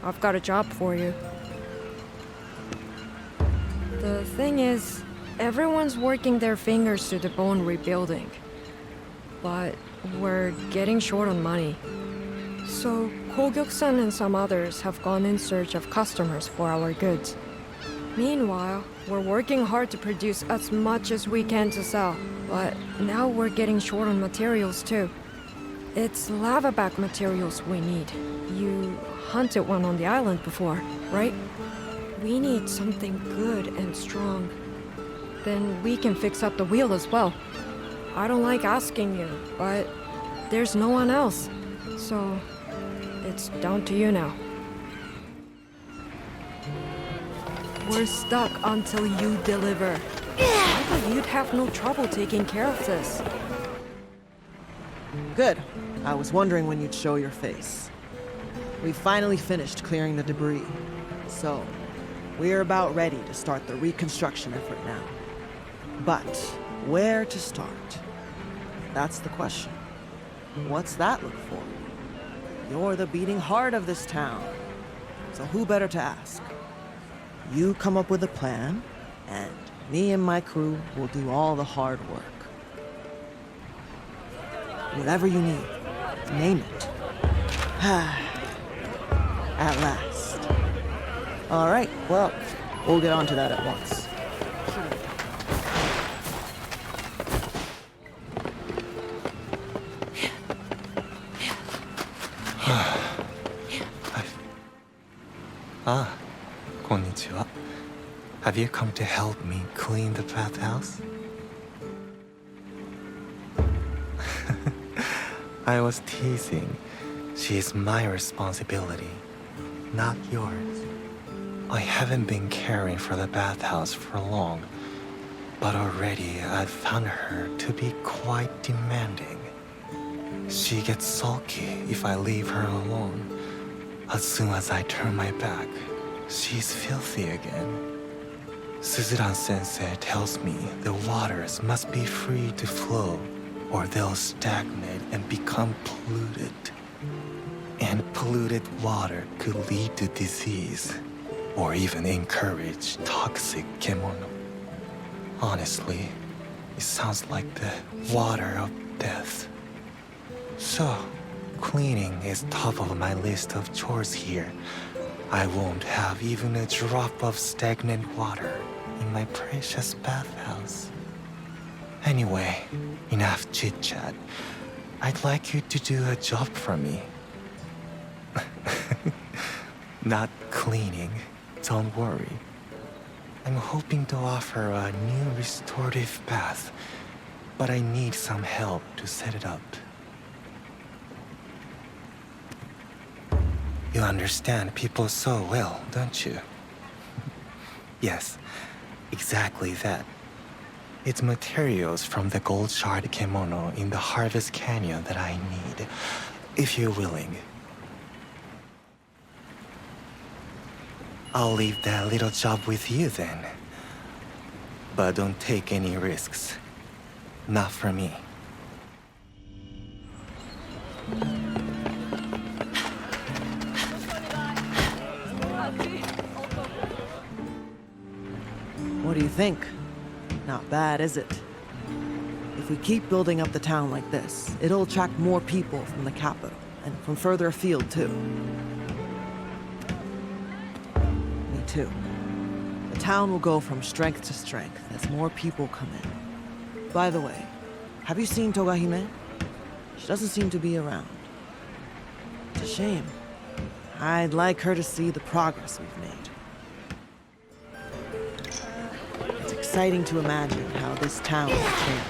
I've got a job for you. The thing is, everyone's working their fingers to the bone rebuilding. But we're getting short on money. So Kogyuk-san and some others have gone in search of customers for our goods. Meanwhile, we're working hard to produce as much as we can to sell. But now we're getting short on materials too. It's lava-back materials we need. You hunted one on the island before, right? We need something good and strong. Then we can fix up the wheel as well. I don't like asking you, but there's no one else. So, it's down to you now. We're stuck until you deliver. I thought you'd have no trouble taking care of this. Good. I was wondering when you'd show your face. We finally finished clearing the debris. So, we're about ready to start the reconstruction effort now. But, where to start? That's the question. What's that look for? You're the beating heart of this town. So who better to ask? You come up with a plan, and me and my crew will do all the hard work. Whatever you need, name it. At last. All right, well, we'll get on to that at once. Ah, konnichiwa. Have you come to help me clean the bathhouse? I was teasing. She is my responsibility, not yours. I haven't been caring for the bathhouse for long, but already I've found her to be quite demanding. She gets sulky if I leave her alone. As soon as I turn my back, she's filthy again. Suzuran-sensei tells me the waters must be free to flow, or they'll stagnate and become polluted. And polluted water could lead to disease, or even encourage toxic kemono. Honestly, it sounds like the water of death. So, cleaning is top of my list of chores here. I won't have even a drop of stagnant water in my precious bathhouse. Anyway, enough chit-chat. I'd like you to do a job for me. Not cleaning, don't worry. I'm hoping to offer a new restorative bath, but I need some help to set it up. You understand people so well, don't you? Yes, exactly that. It's materials from the gold shard kimono in the Harvest Canyon that I need, if you're willing. I'll leave that little job with you then. But don't take any risks. Not for me. What do you think? Not bad, is it? If we keep building up the town like this, it'll attract more people from the capital, and from further afield, too. Me too. The town will go from strength to strength as more people come in. By the way, have you seen Togahime? She doesn't seem to be around. It's a shame. I'd like her to see the progress we've made. It's exciting to imagine how this town will change.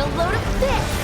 Get a load of this!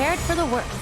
Prepared for the worst.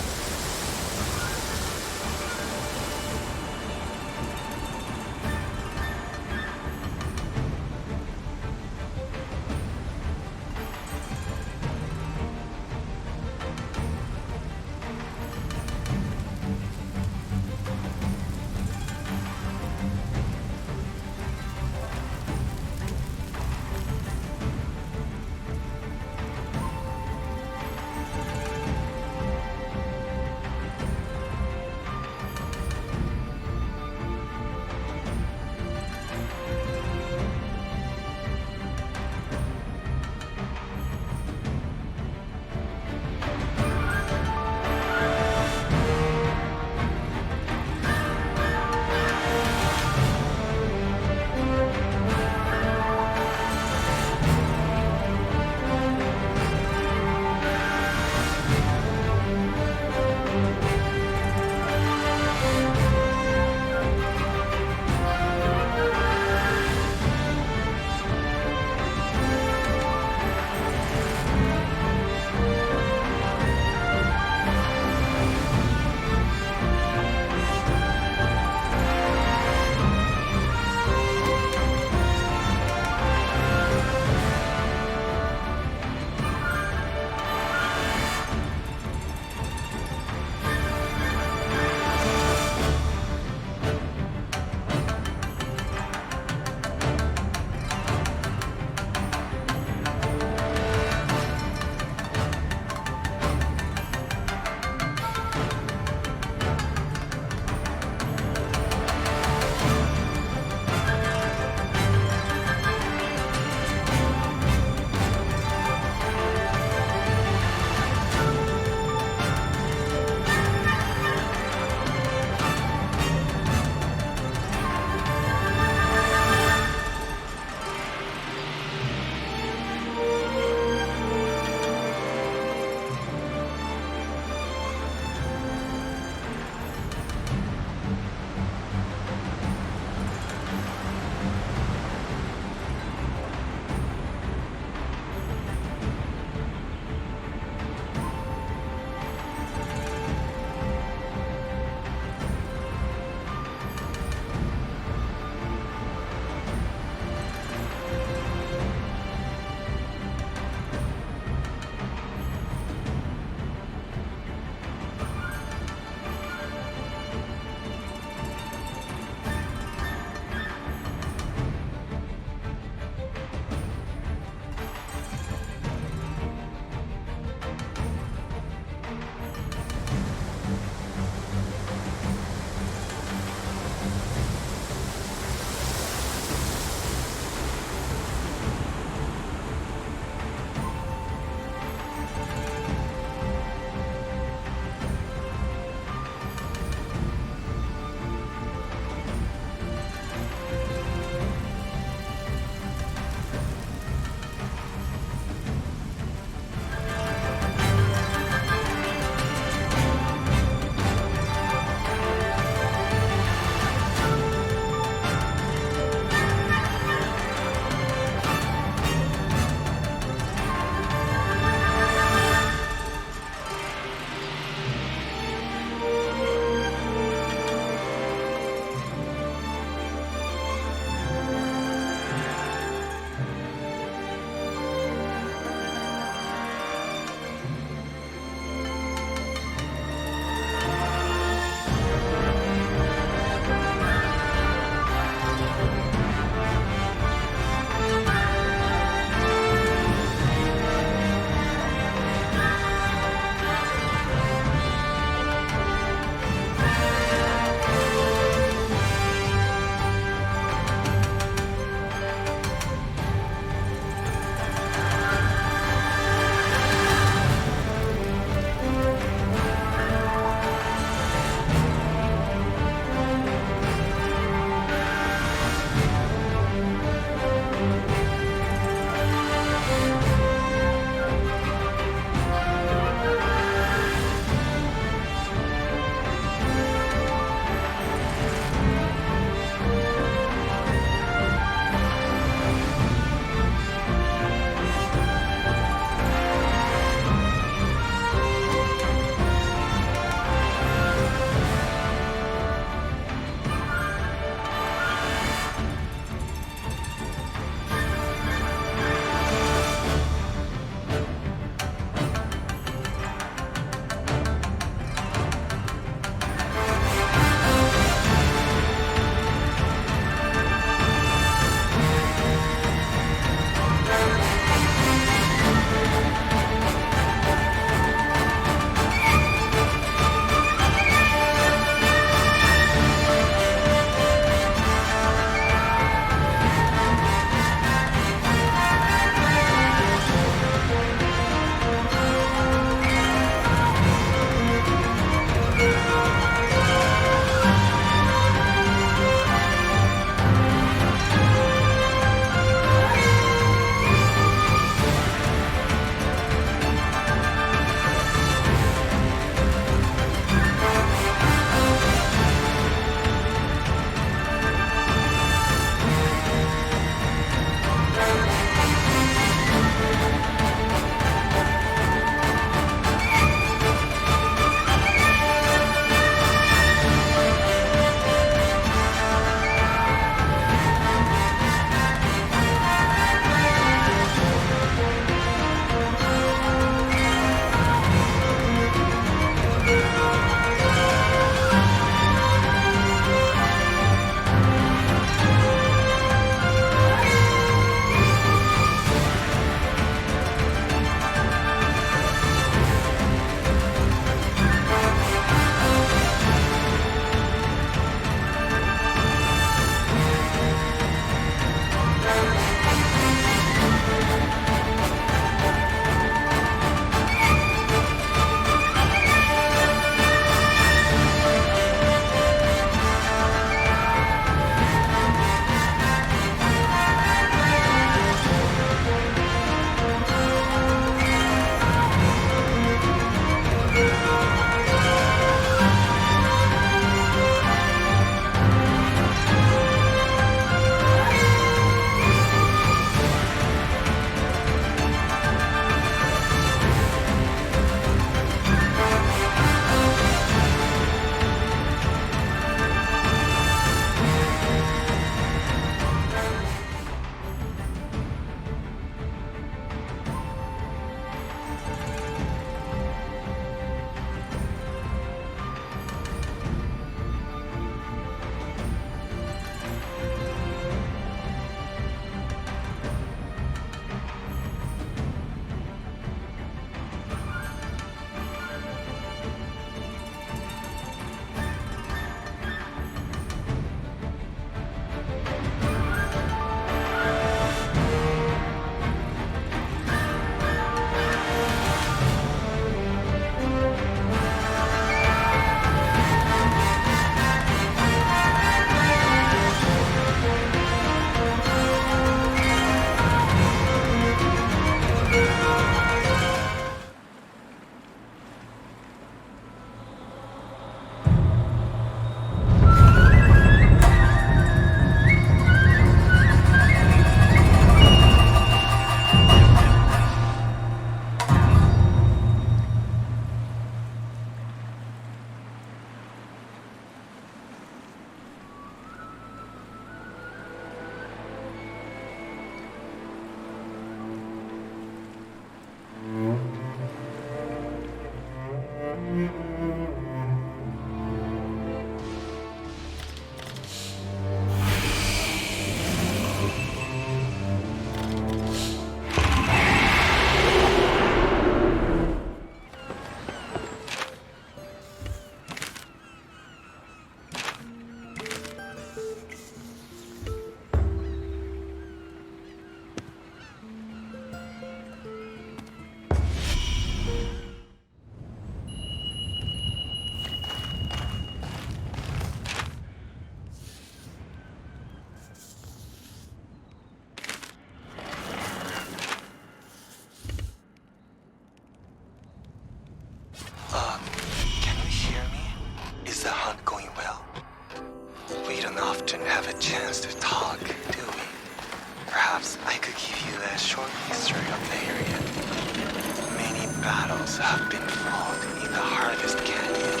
battles have been fought in the Harvest Canyon,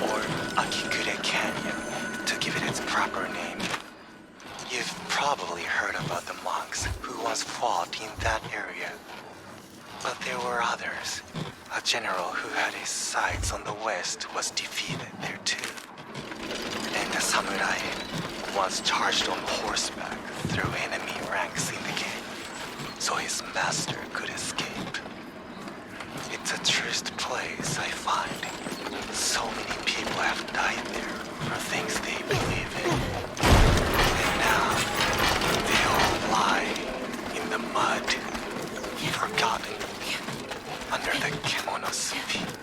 or Akikure Canyon, to give it its proper name. You've probably heard about the monks who once fought in that area. But there were others. A general who had his sights on the west was defeated there too. And a samurai once charged on horseback through enemy ranks in the game, so his master could escape. It's a truest place, I find. So many people have died there for things they believe in. And now, they all lie in the mud, forgotten, under the kemono's feet.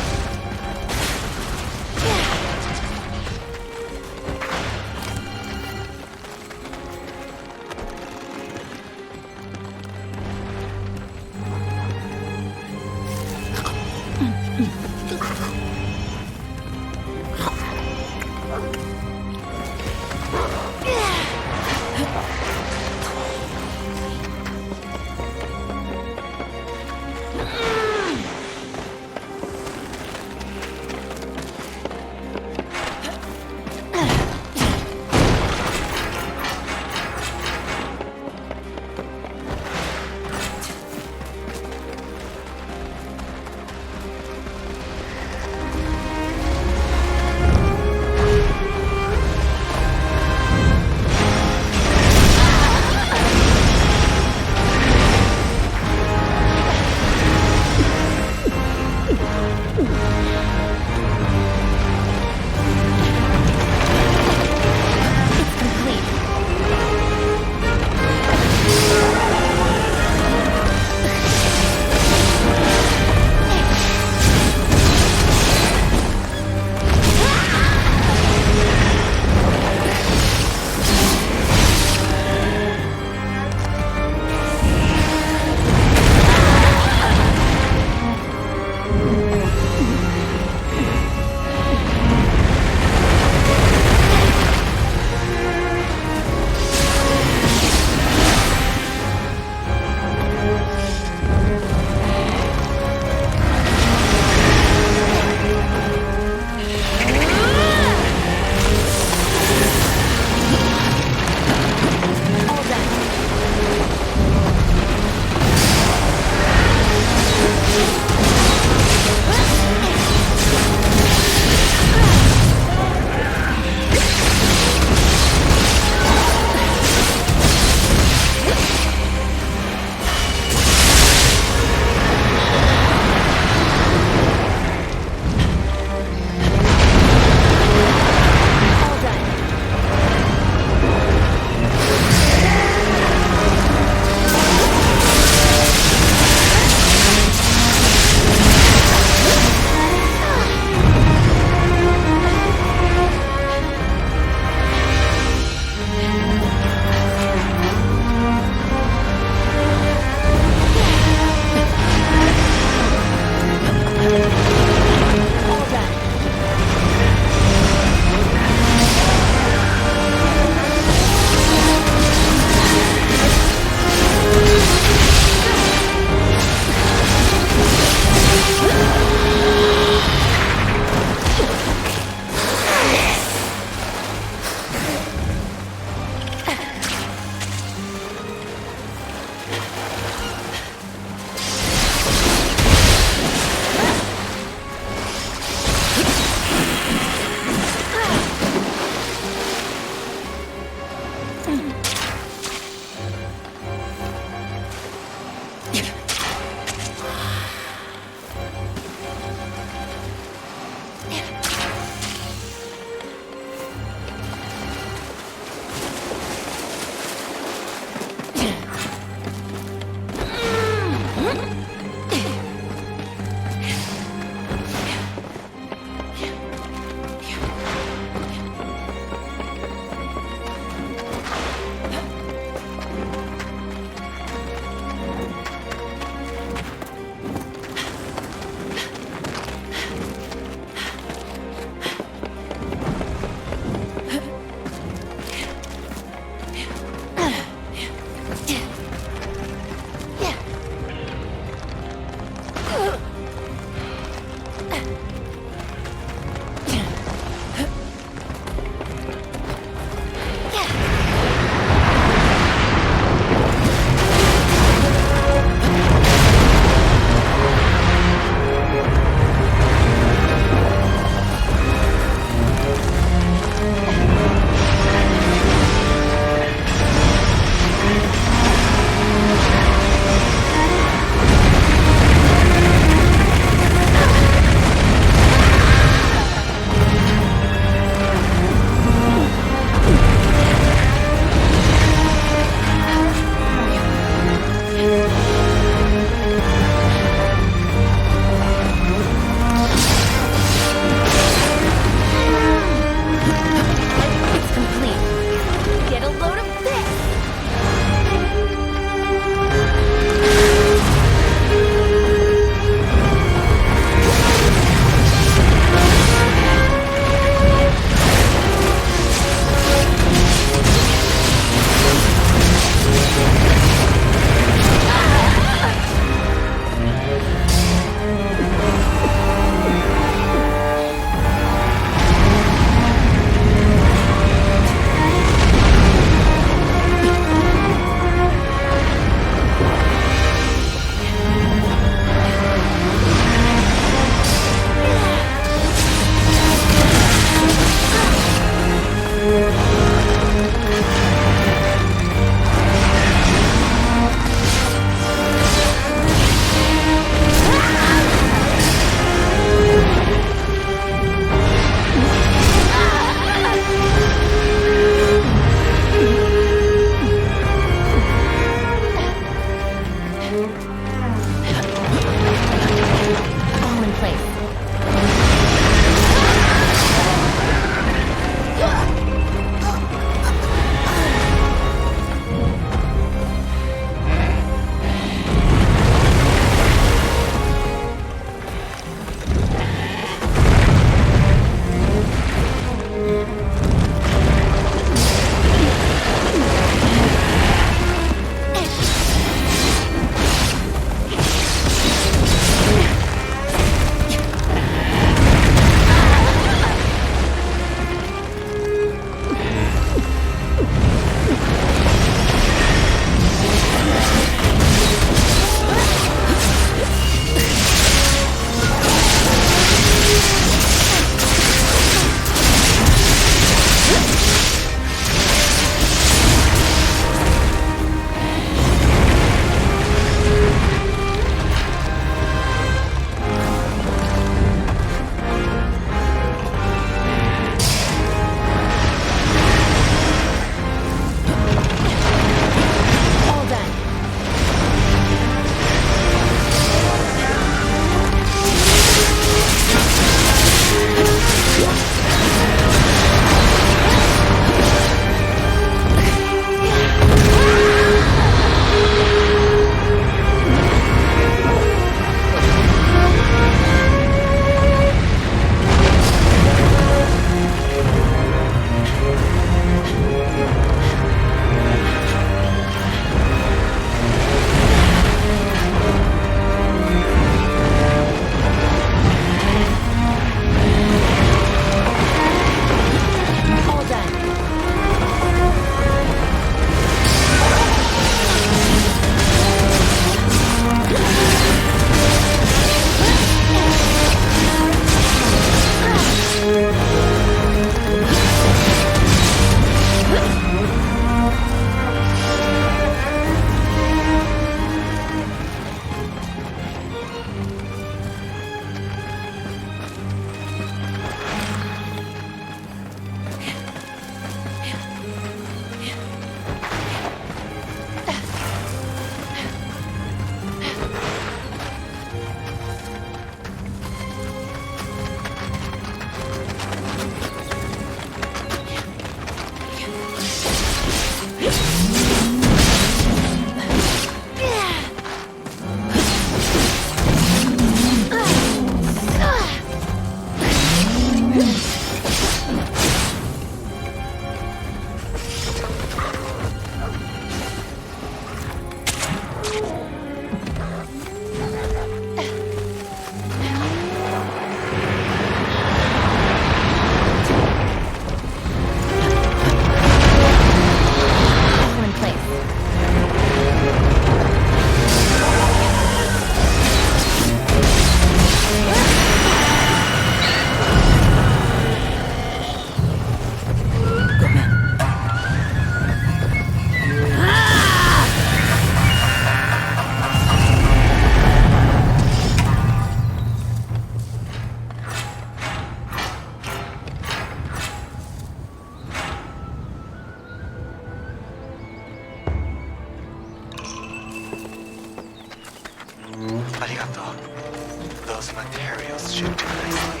These materials should do nicely.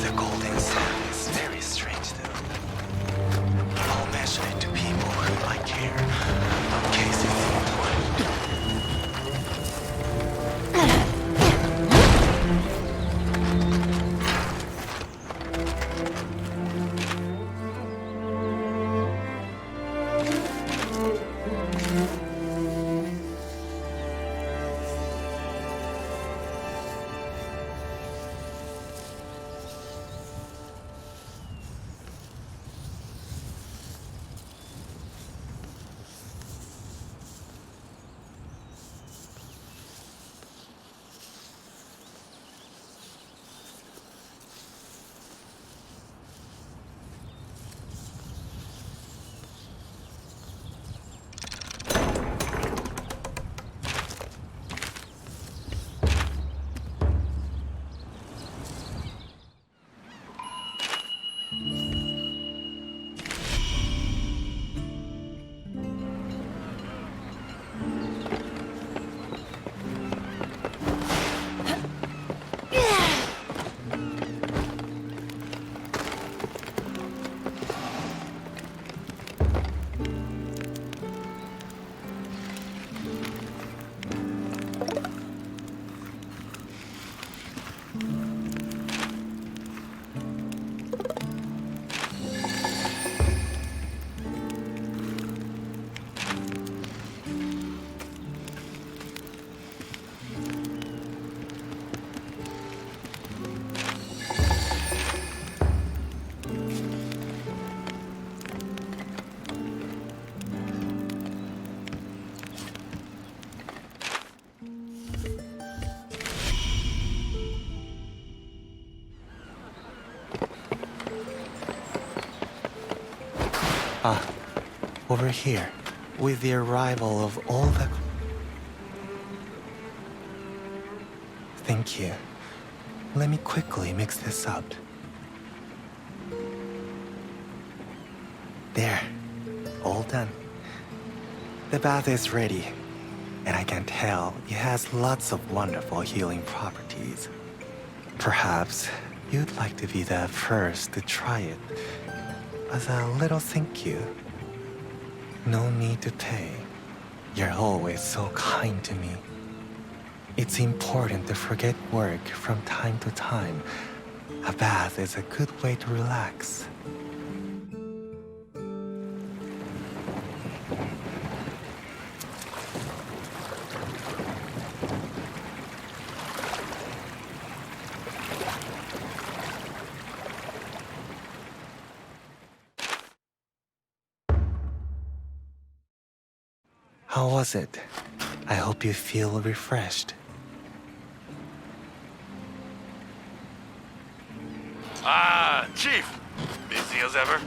The golden sand is very strange though. I'll mention it to people who I care, in case it's important. Ah, over here, with the arrival of all the... Thank you. Let me quickly mix this up. There, all done. The bath is ready, and I can tell it has lots of wonderful healing properties. Perhaps you'd like to be the first to try it. As a little thank you. No need to pay. You're always so kind to me. It's important to forget work from time to time. A bath is a good way to relax. How was it? I hope you feel refreshed. Ah, Chief! Busy as ever?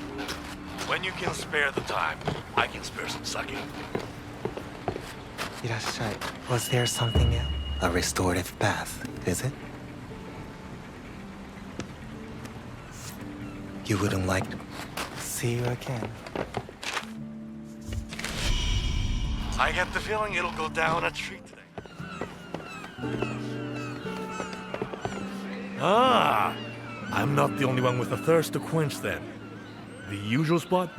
When you can spare the time, I can spare some sake. Irashai. Was there something else? A restorative bath, is it? You wouldn't like to see you again. I get the feeling it'll go down a treat today. Ah! I'm not the only one with a thirst to quench then. The usual spot?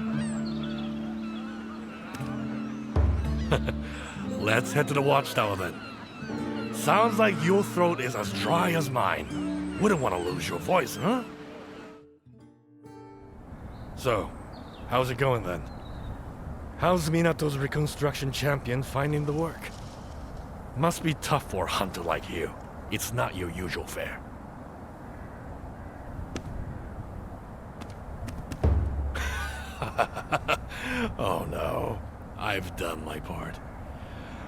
Let's head to the watchtower then. Sounds like your throat is as dry as mine. Wouldn't want to lose your voice, huh? So, how's it going then? How's Minato's reconstruction champion finding the work? Must be tough for a hunter like you. It's not your usual fare. Oh no, I've done my part.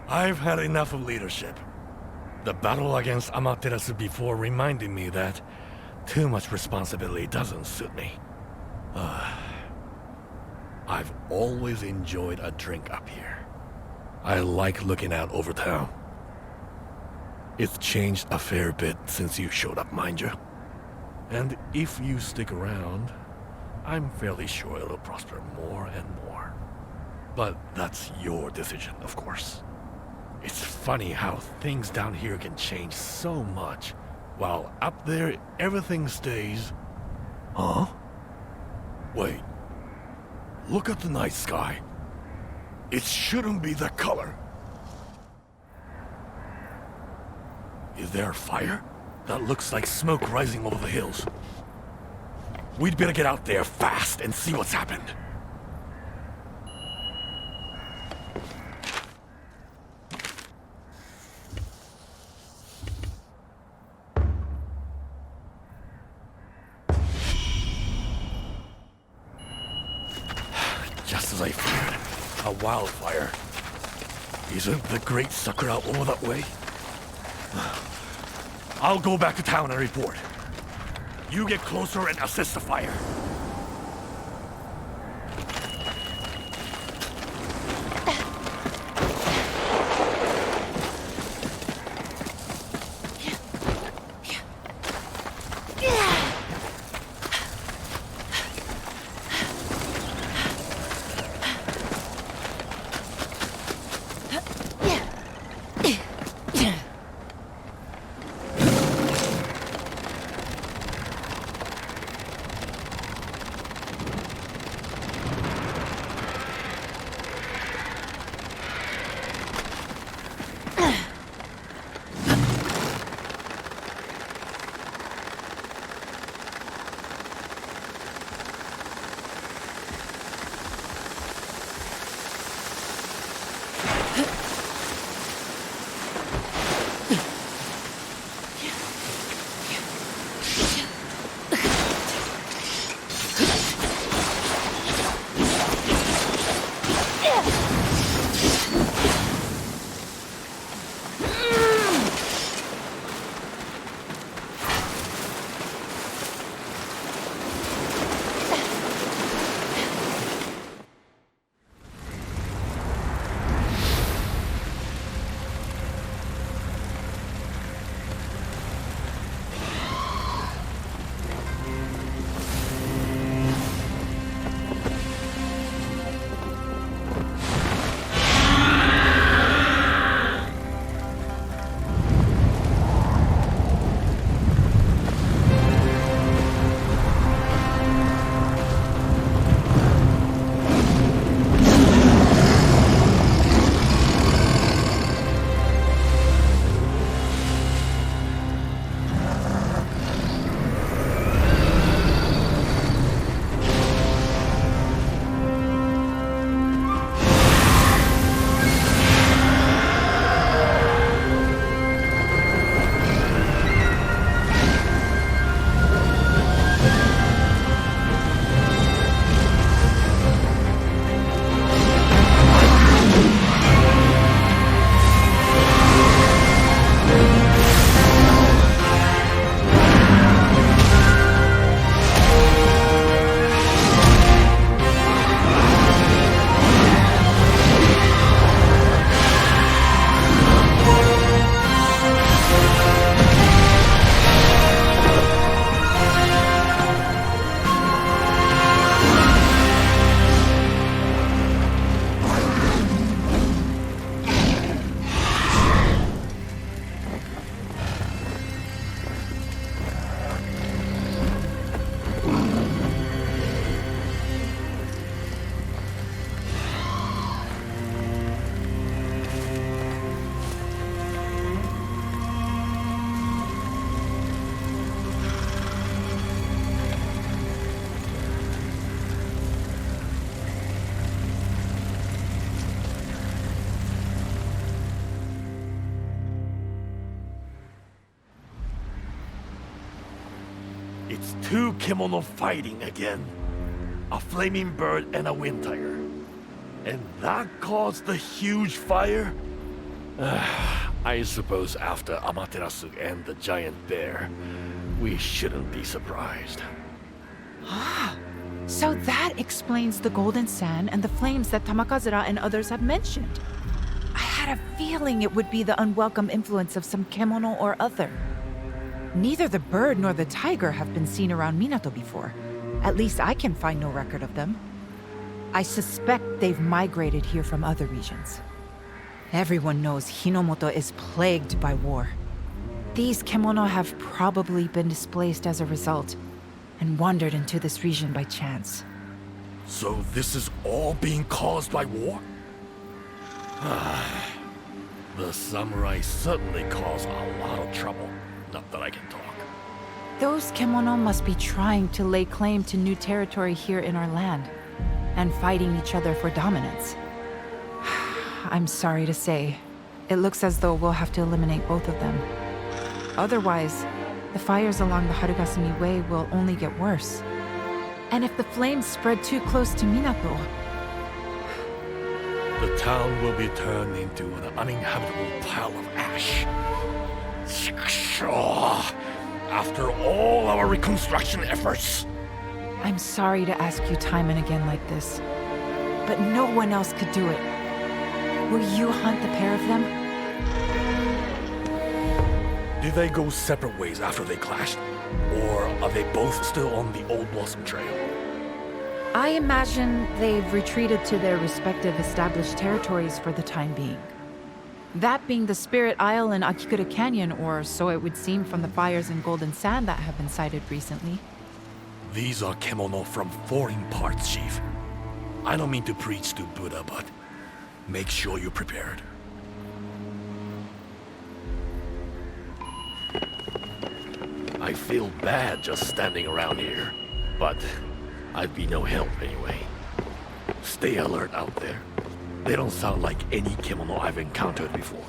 I've had enough of leadership. The battle against Amaterasu before reminded me that too much responsibility doesn't suit me. I've always enjoyed a drink up here. I like looking out over town. It's changed a fair bit since you showed up, mind you. And if you stick around, I'm fairly sure it'll prosper more and more. But that's your decision, of course. It's funny how things down here can change so much while up there everything stays... Huh? Wait. Look at the night sky. It shouldn't be that color. Is there a fire? That looks like smoke rising over the hills. We'd better get out there fast and see what's happened. Just as I feared, a wildfire. Isn't the great Sakura over that way? I'll go back to town and report. You get closer and assist the fire. It's two kimono fighting again. A flaming bird and a wind tiger. And that caused the huge fire? I suppose after Amaterasu and the giant bear, we shouldn't be surprised. Ah, so that explains the golden sand and the flames that Tamakazura and others have mentioned. I had a feeling it would be the unwelcome influence of some kemono or other. Neither the bird nor the tiger have been seen around Minato before. At least I can find no record of them. I suspect they've migrated here from other regions. Everyone knows Hinomoto is plagued by war. These kemono have probably been displaced as a result and wandered into this region by chance. So this is all being caused by war? The samurai certainly cause a lot of trouble. Not that I can talk. Those kemono must be trying to lay claim to new territory here in our land, and fighting each other for dominance. I'm sorry to say, it looks as though we'll have to eliminate both of them. Otherwise, the fires along the Harugasumi Way will only get worse. And if the flames spread too close to Minato... The town will be turned into an uninhabitable pile of ash. After all our reconstruction efforts. I'm sorry to ask you time and again like this, but no one else could do it. Will you hunt the pair of them? Did they go separate ways after they clashed? Or are they both still on the Old Blossom Trail? I imagine they've retreated to their respective established territories for the time being. That being the Spirit Isle and Akikura Canyon, or so it would seem from the fires in Golden Sand that have been sighted recently. These are kemono from foreign parts, Chief. I don't mean to preach to Buddha, but make sure you're prepared. I feel bad just standing around here, but I'd be no help anyway. Stay alert out there. They don't sound like any kemono I've encountered before.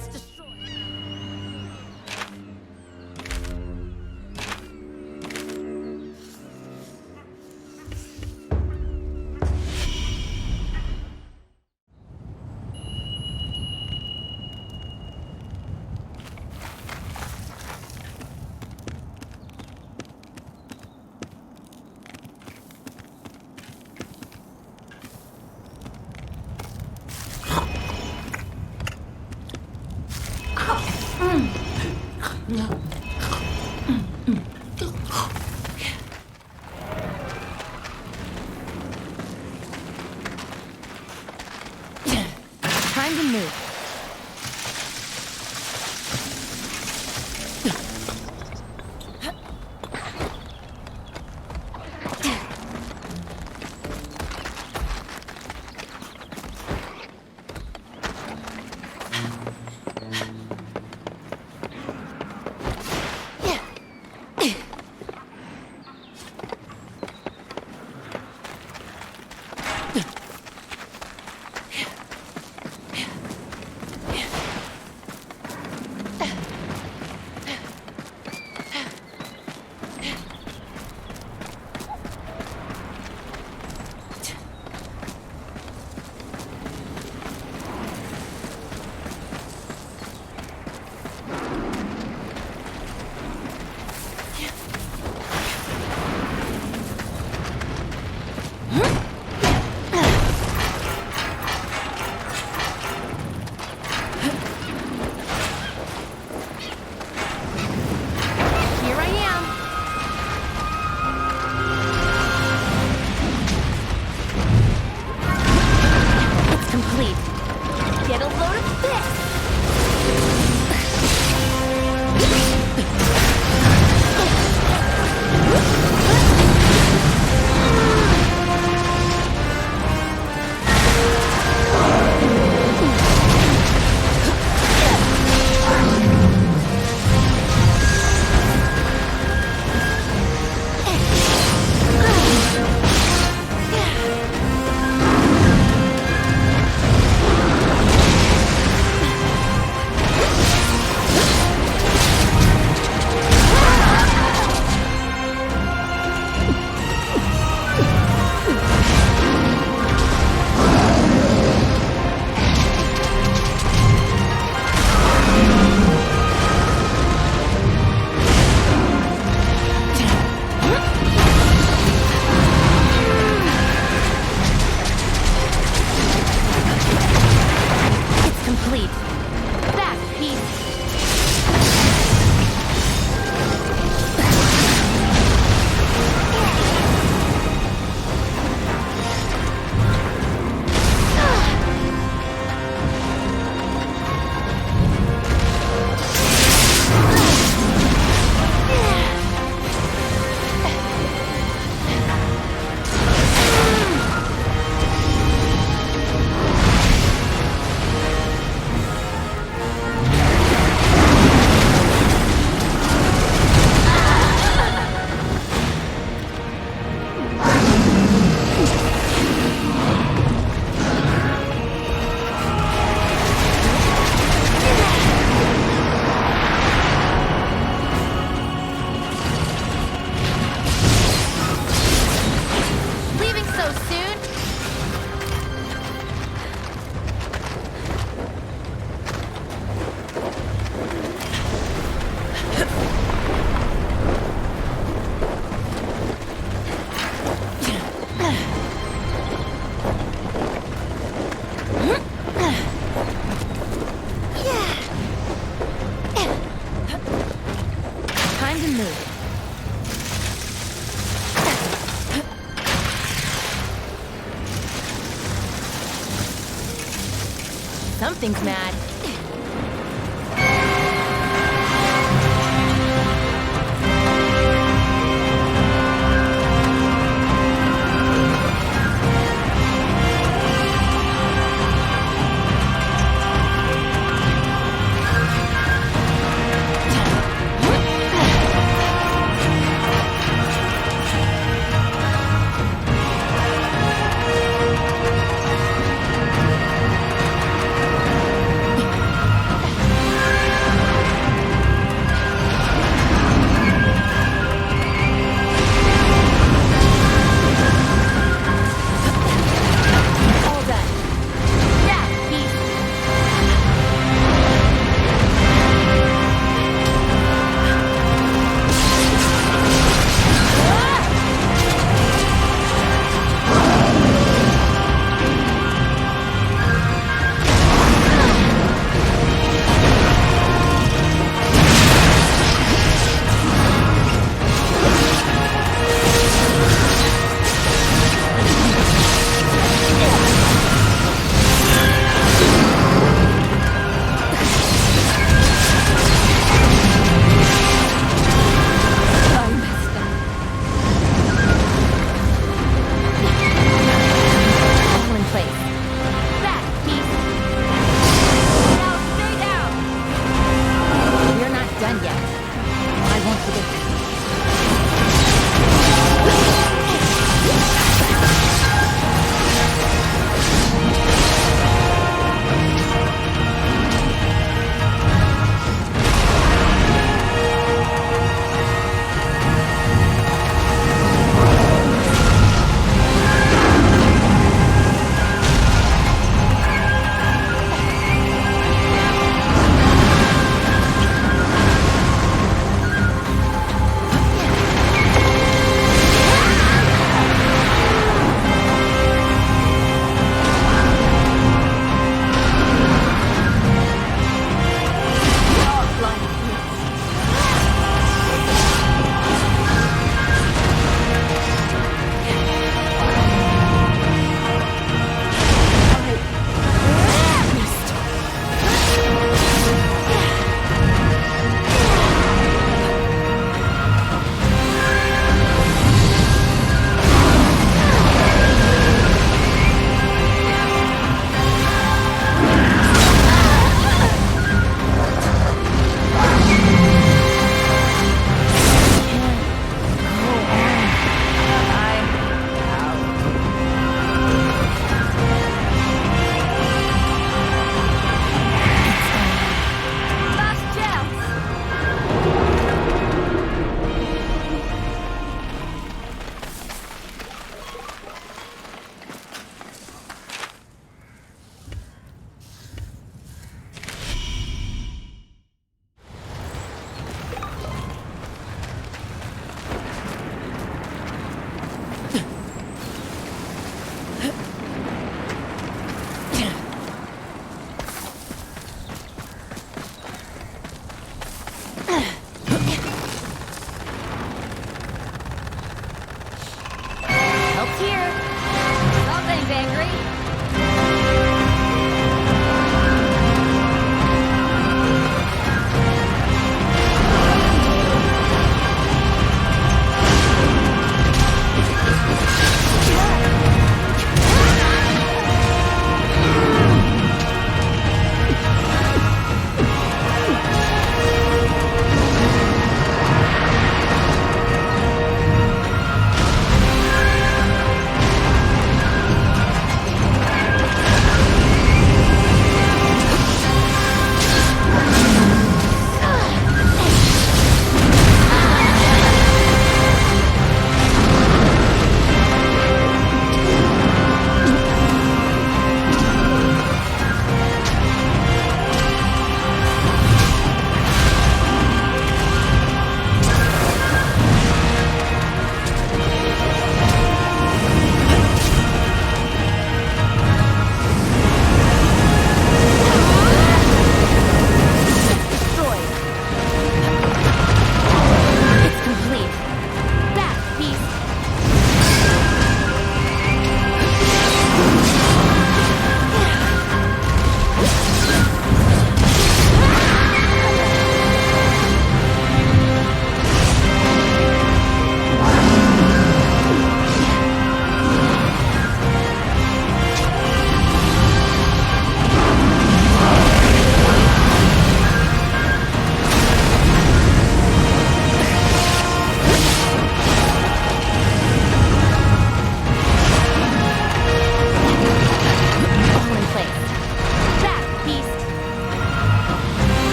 Let's destroy. Time to move. Something's mad.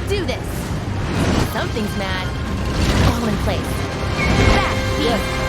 do this! Something's mad. All in place. Back, yes.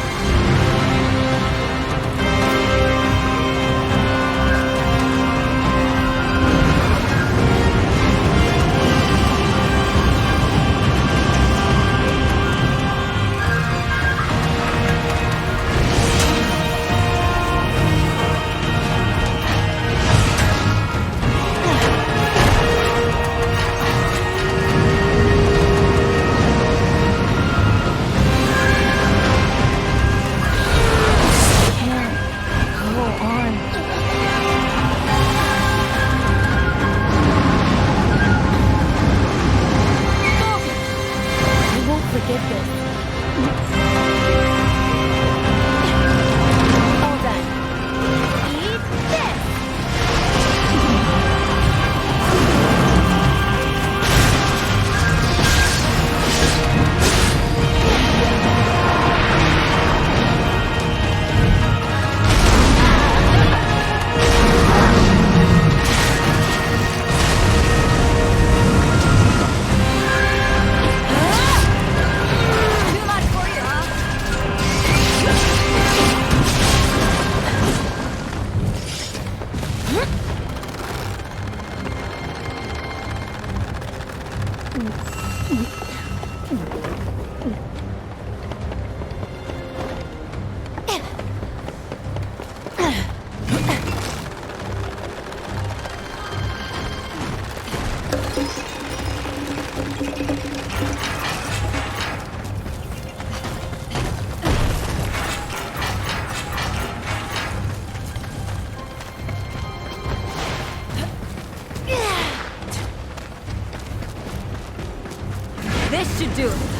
This should do it.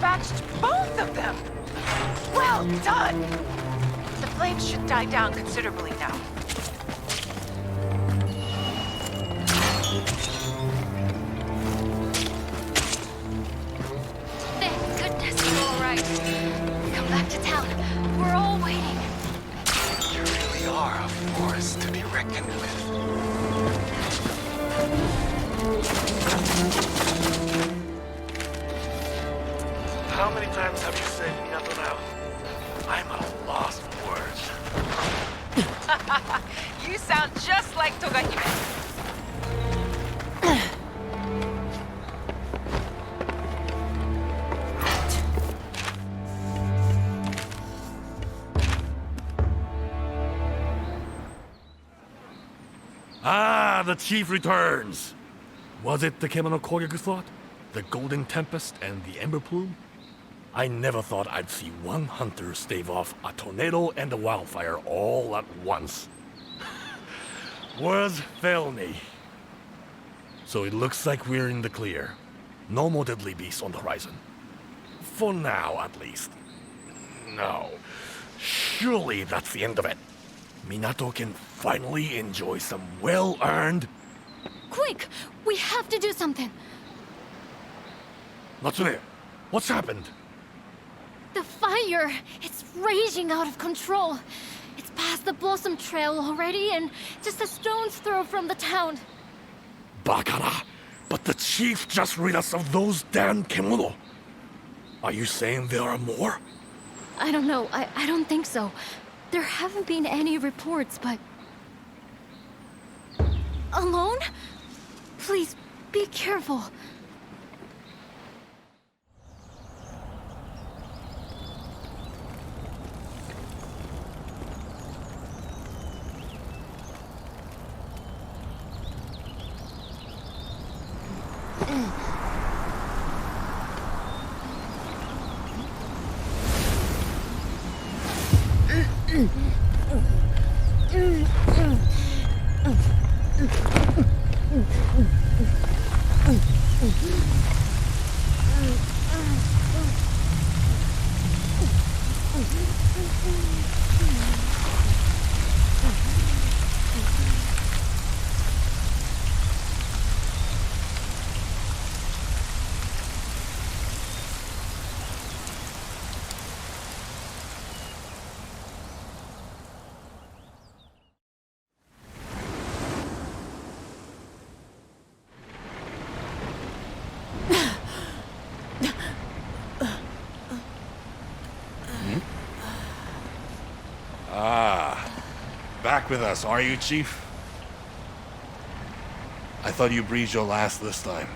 dispatched both of them! Well done! The flames should die down considerably now. Thank goodness you're all right. Come back to town. We're all waiting. You really are a force to be reckoned with. How many times have you said Minato now? I'm at a loss for words. You sound just like Togahime. Ah, the chief returns! Was it the Kemono Kogyaku thought? The Golden Tempest and the Ember Plume? I never thought I'd see one hunter stave off a tornado and a wildfire all at once. Words fail me. So it looks like we're in the clear. No more deadly beasts on the horizon. For now, at least. No. Surely that's the end of it. Minato can finally enjoy some well-earned... Quick! We have to do something! Natsume, what's happened? The fire! It's raging out of control! It's past the Blossom Trail already and just a stone's throw from the town. Bakara! But the chief just rid us of those damn kemono! Are you saying there are more? I don't know. I don't think so. There haven't been any reports, but... Alone? Please, be careful. Back with us, are you, Chief? I thought you breathed your last this time.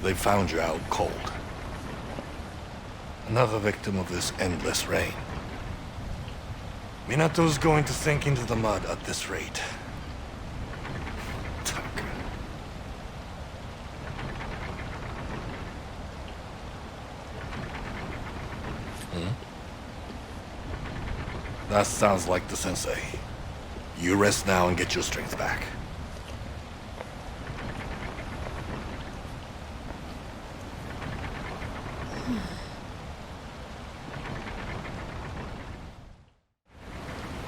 They found you out cold. Another victim of this endless rain. Minato's going to sink into the mud at this rate. That sounds like the sensei. You rest now and get your strength back.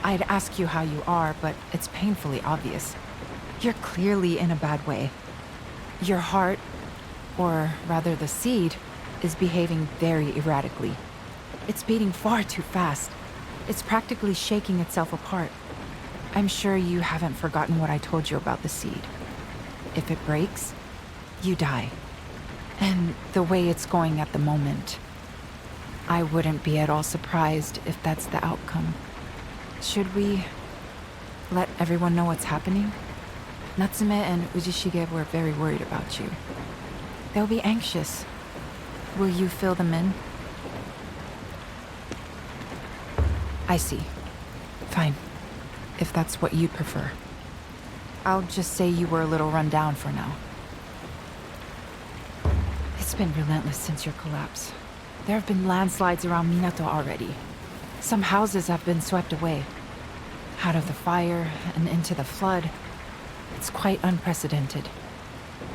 I'd ask you how you are, but it's painfully obvious. You're clearly in a bad way. Your heart, or rather the seed, is behaving very erratically. It's beating far too fast. It's practically shaking itself apart. I'm sure you haven't forgotten what I told you about the seed. If it breaks, you die. And the way it's going at the moment, I wouldn't be at all surprised if that's the outcome. Should we let everyone know what's happening? Natsume and Ujishige were very worried about you. They'll be anxious. Will you fill them in? I see. Fine. If that's what you prefer. I'll just say you were a little run down for now. It's been relentless since your collapse. There have been landslides around Minato already. Some houses have been swept away. out of the fire and into the flood. It's quite unprecedented.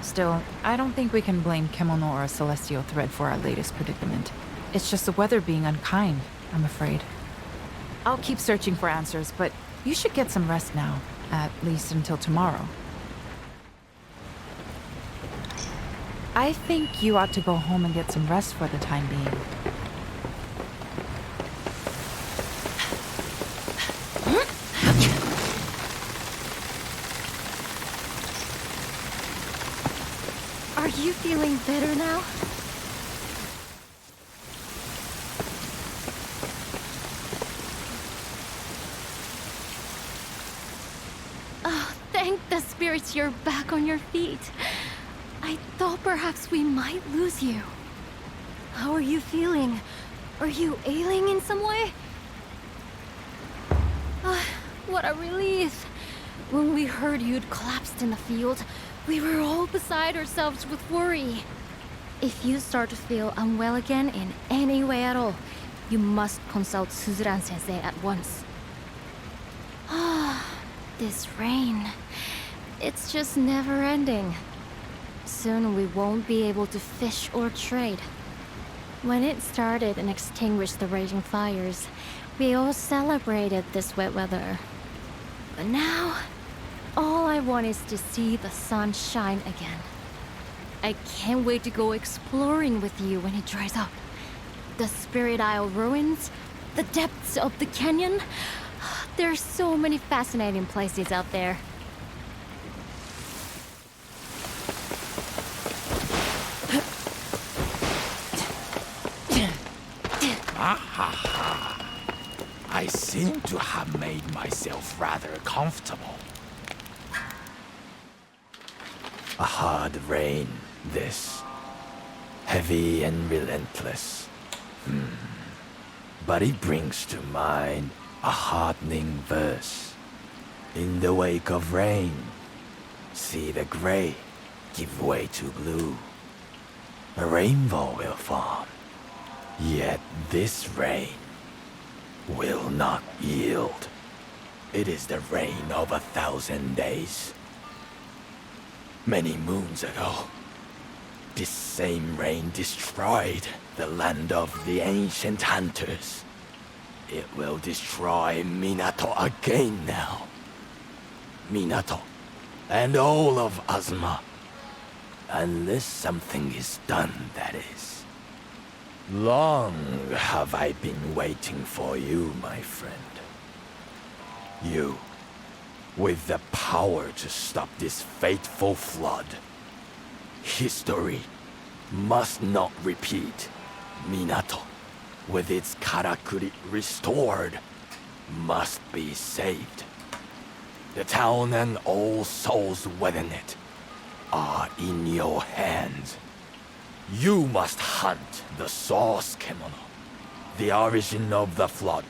Still, I don't think we can blame Kemono or a celestial thread for our latest predicament. It's just the weather being unkind, I'm afraid. I'll keep searching for answers, but you should get some rest now, at least until tomorrow. I think you ought to go home and get some rest for the time being. Are you feeling better now? Oh, thank the spirits you're back on your feet. I thought perhaps we might lose you. How are you feeling? Are you ailing in some way? What a relief. When we heard you'd collapsed in the field, we were all beside ourselves with worry. If you start to feel unwell again in any way at all, you must consult Suzuran-sensei at once. This rain. It's just never ending. Soon we won't be able to fish or trade. When it started and extinguished the raging fires, we all celebrated this wet weather. But now, all I want is to see the sun shine again. I can't wait to go exploring with you when it dries up. The Spirit Isle ruins, the depths of the canyon. There are so many fascinating places out there. I seem to have made myself rather comfortable. A hard rain, this. Heavy and relentless. But it brings to mind a heartening verse. In the wake of rain, see the gray give way to blue. A rainbow will form. Yet this rain will not yield. It is the rain of 1,000 days. Many moons ago, this same rain destroyed the land of the ancient hunters. It will destroy Minato again now. Minato and all of Azuma. Unless something is done, that is. Long have I been waiting for you, my friend. You, with the power to stop this fateful flood. History must not repeat. Minato, with its karakuri restored, must be saved. The town and all souls within it are in your hands. You must hunt the source Kemono, the origin of the flood.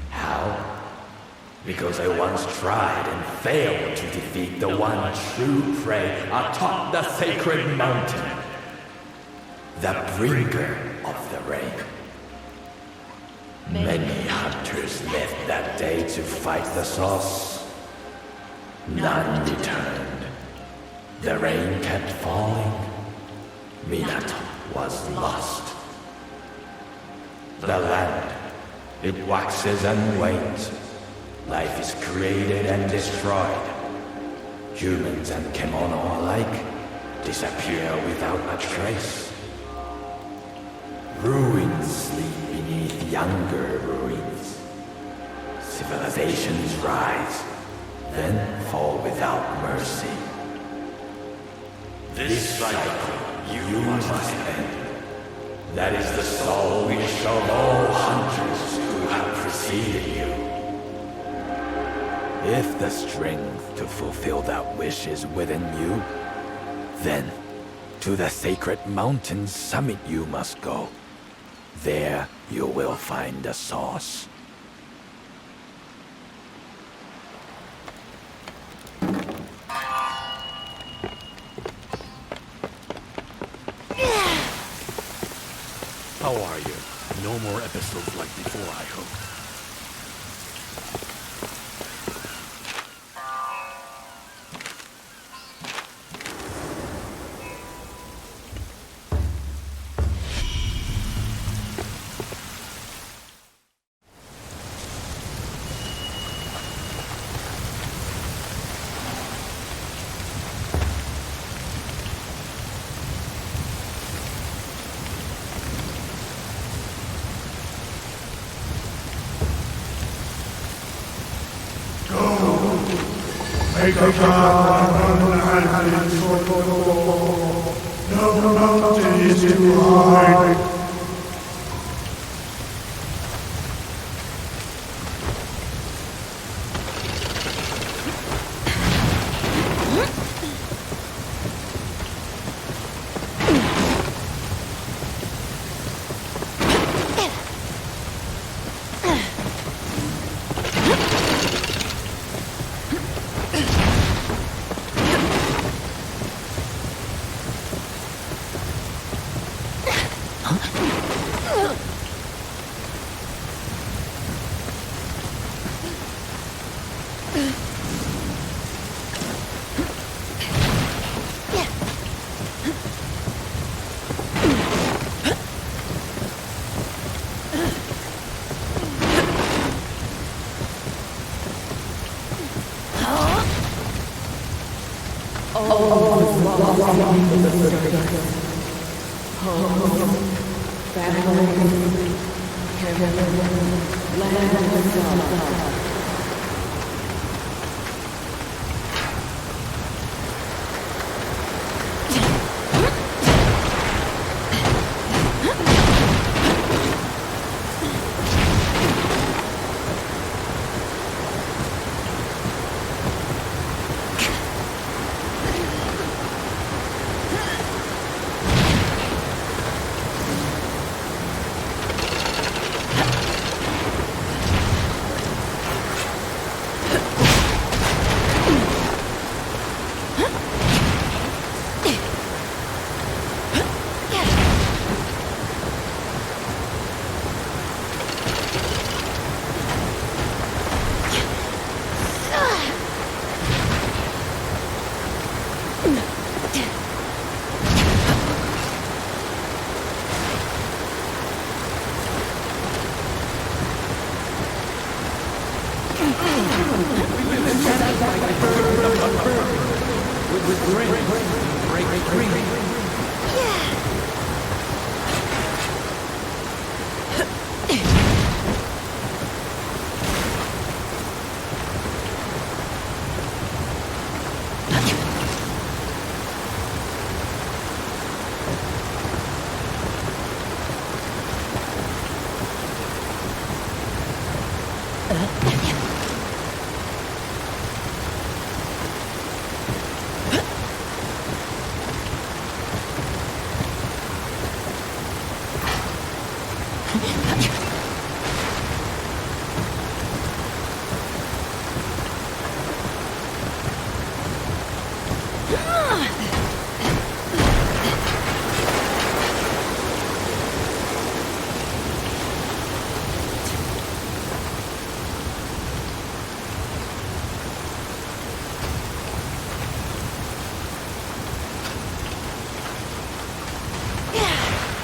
How? Because I once tried and failed to defeat the one true prey atop the sacred mountain. The bringer of the rain. Many hunters left that day to fight the source. None returned. The rain kept falling. Minato was lost. The land, it waxes and wanes. Life is created and destroyed. Humans and Kemono alike disappear without a trace. Ruins sleep beneath younger ruins. Civilizations rise, then fall without mercy. This cycle you must end. That is the sole wish of all hunters who have preceded you. If the strength to fulfill that wish is within you, then to the sacred mountain's summit you must go. There you will find the source. How are you? No No more episodes like before, I hope. Make a God no mountain is too high.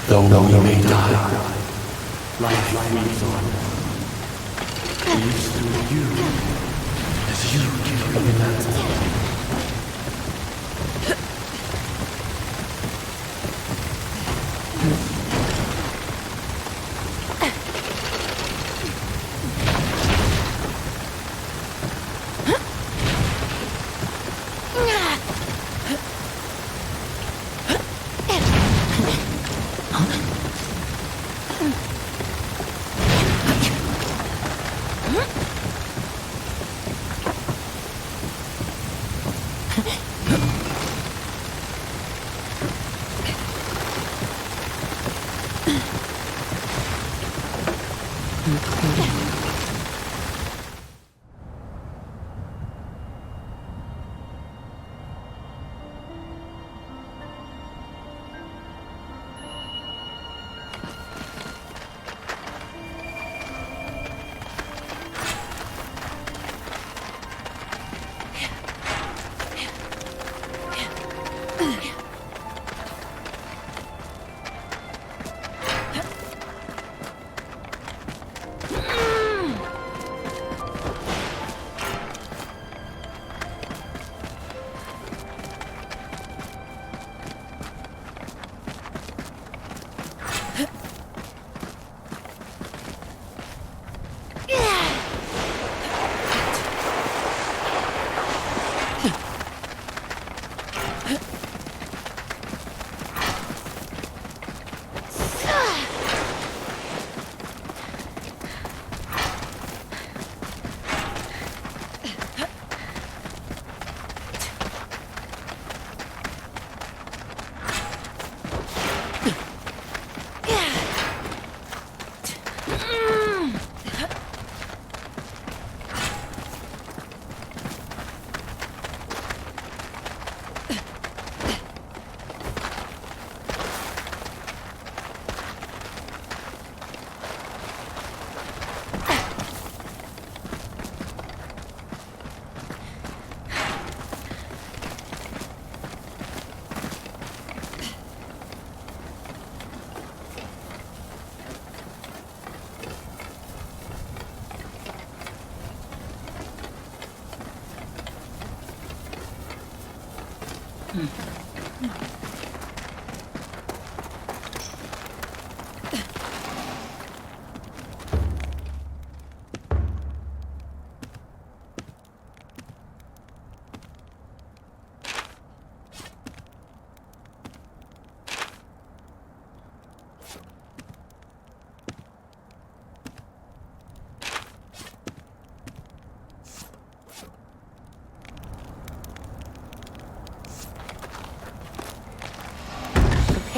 Though we may die, life moves on. Leaves through you, as you give me that.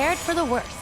Prepared for the worst.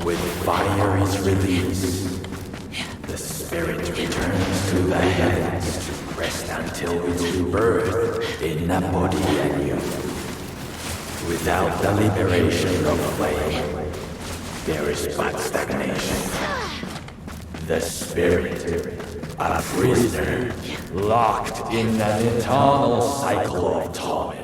When fire is released, the spirit returns to the heavens to rest until its rebirth in a body anew. Without the liberation of flame, there is but stagnation. The spirit, a prisoner, locked in an eternal cycle of torment.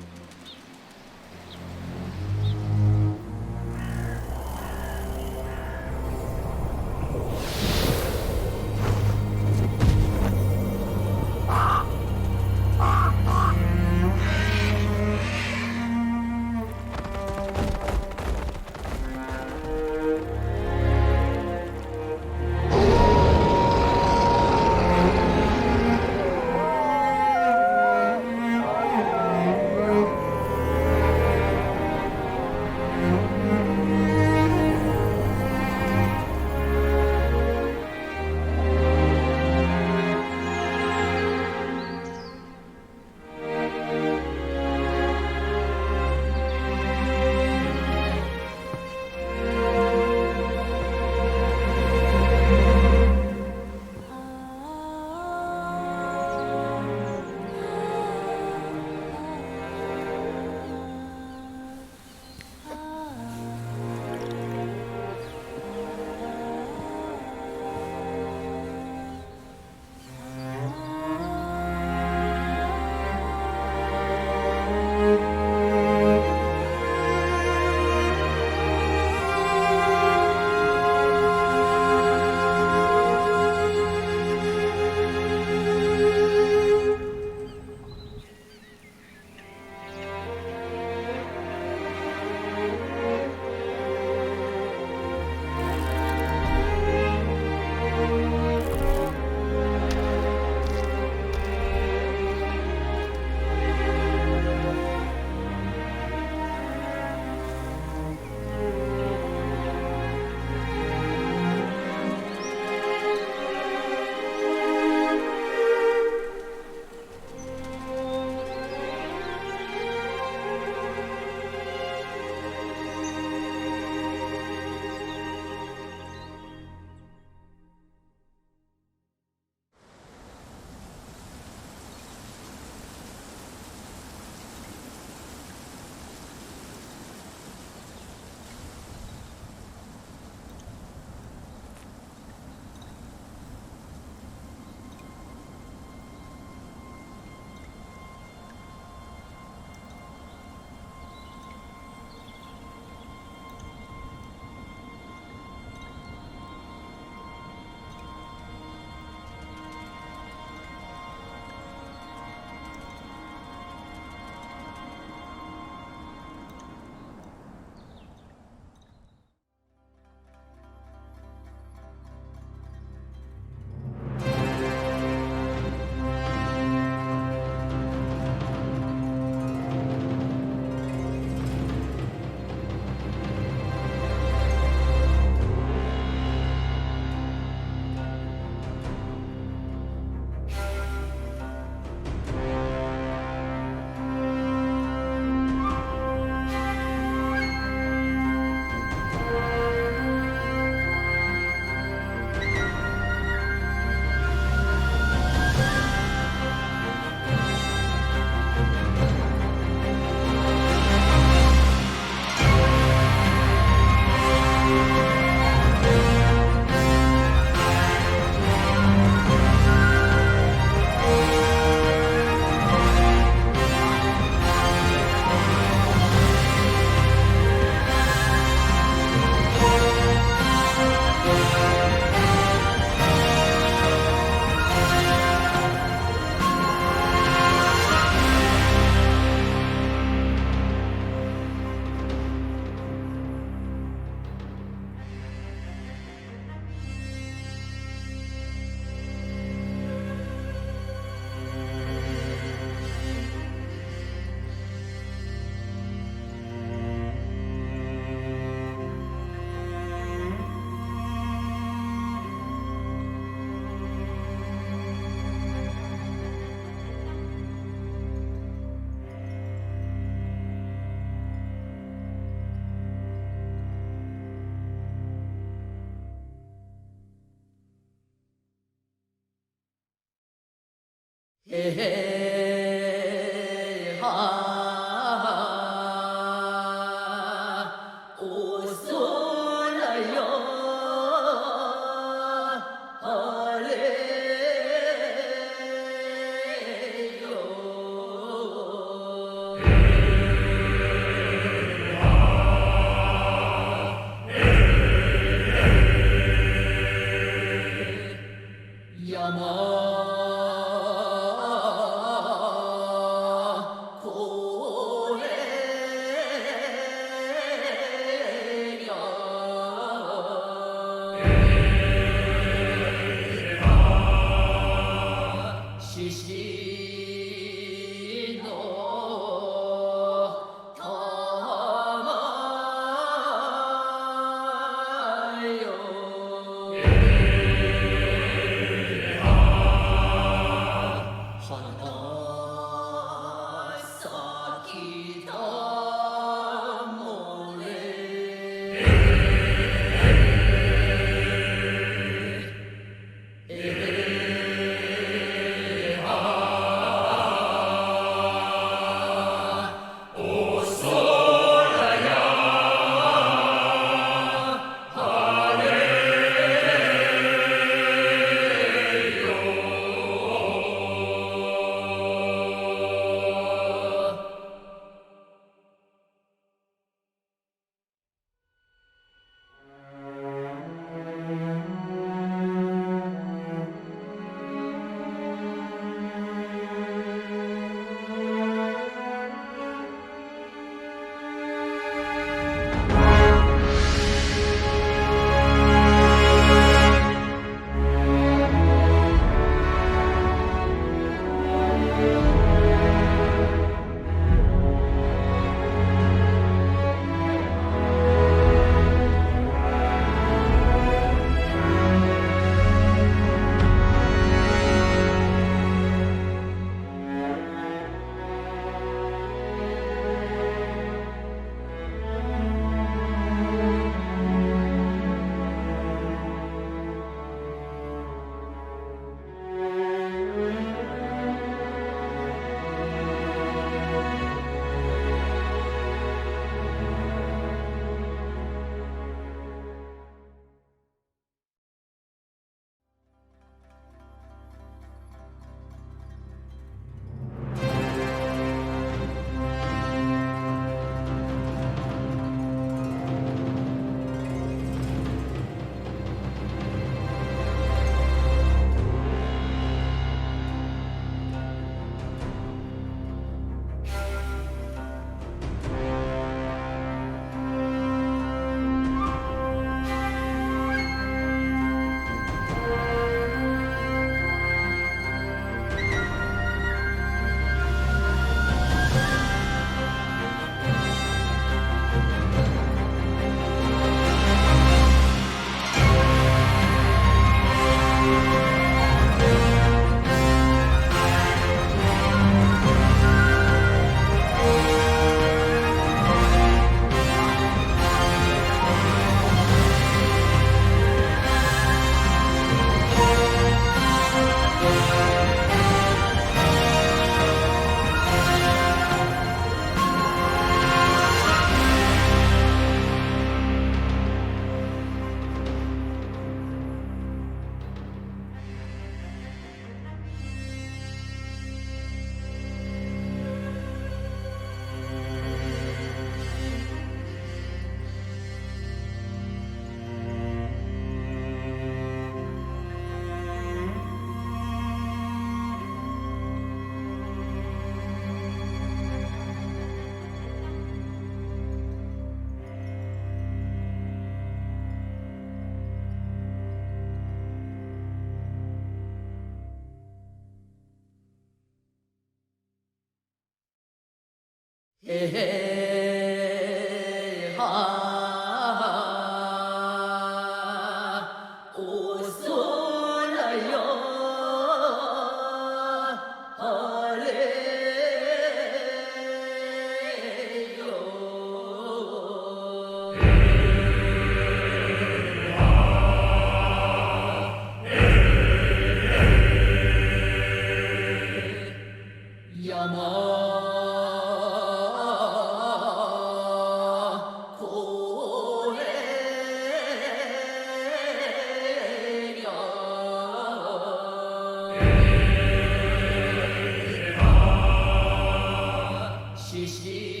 시시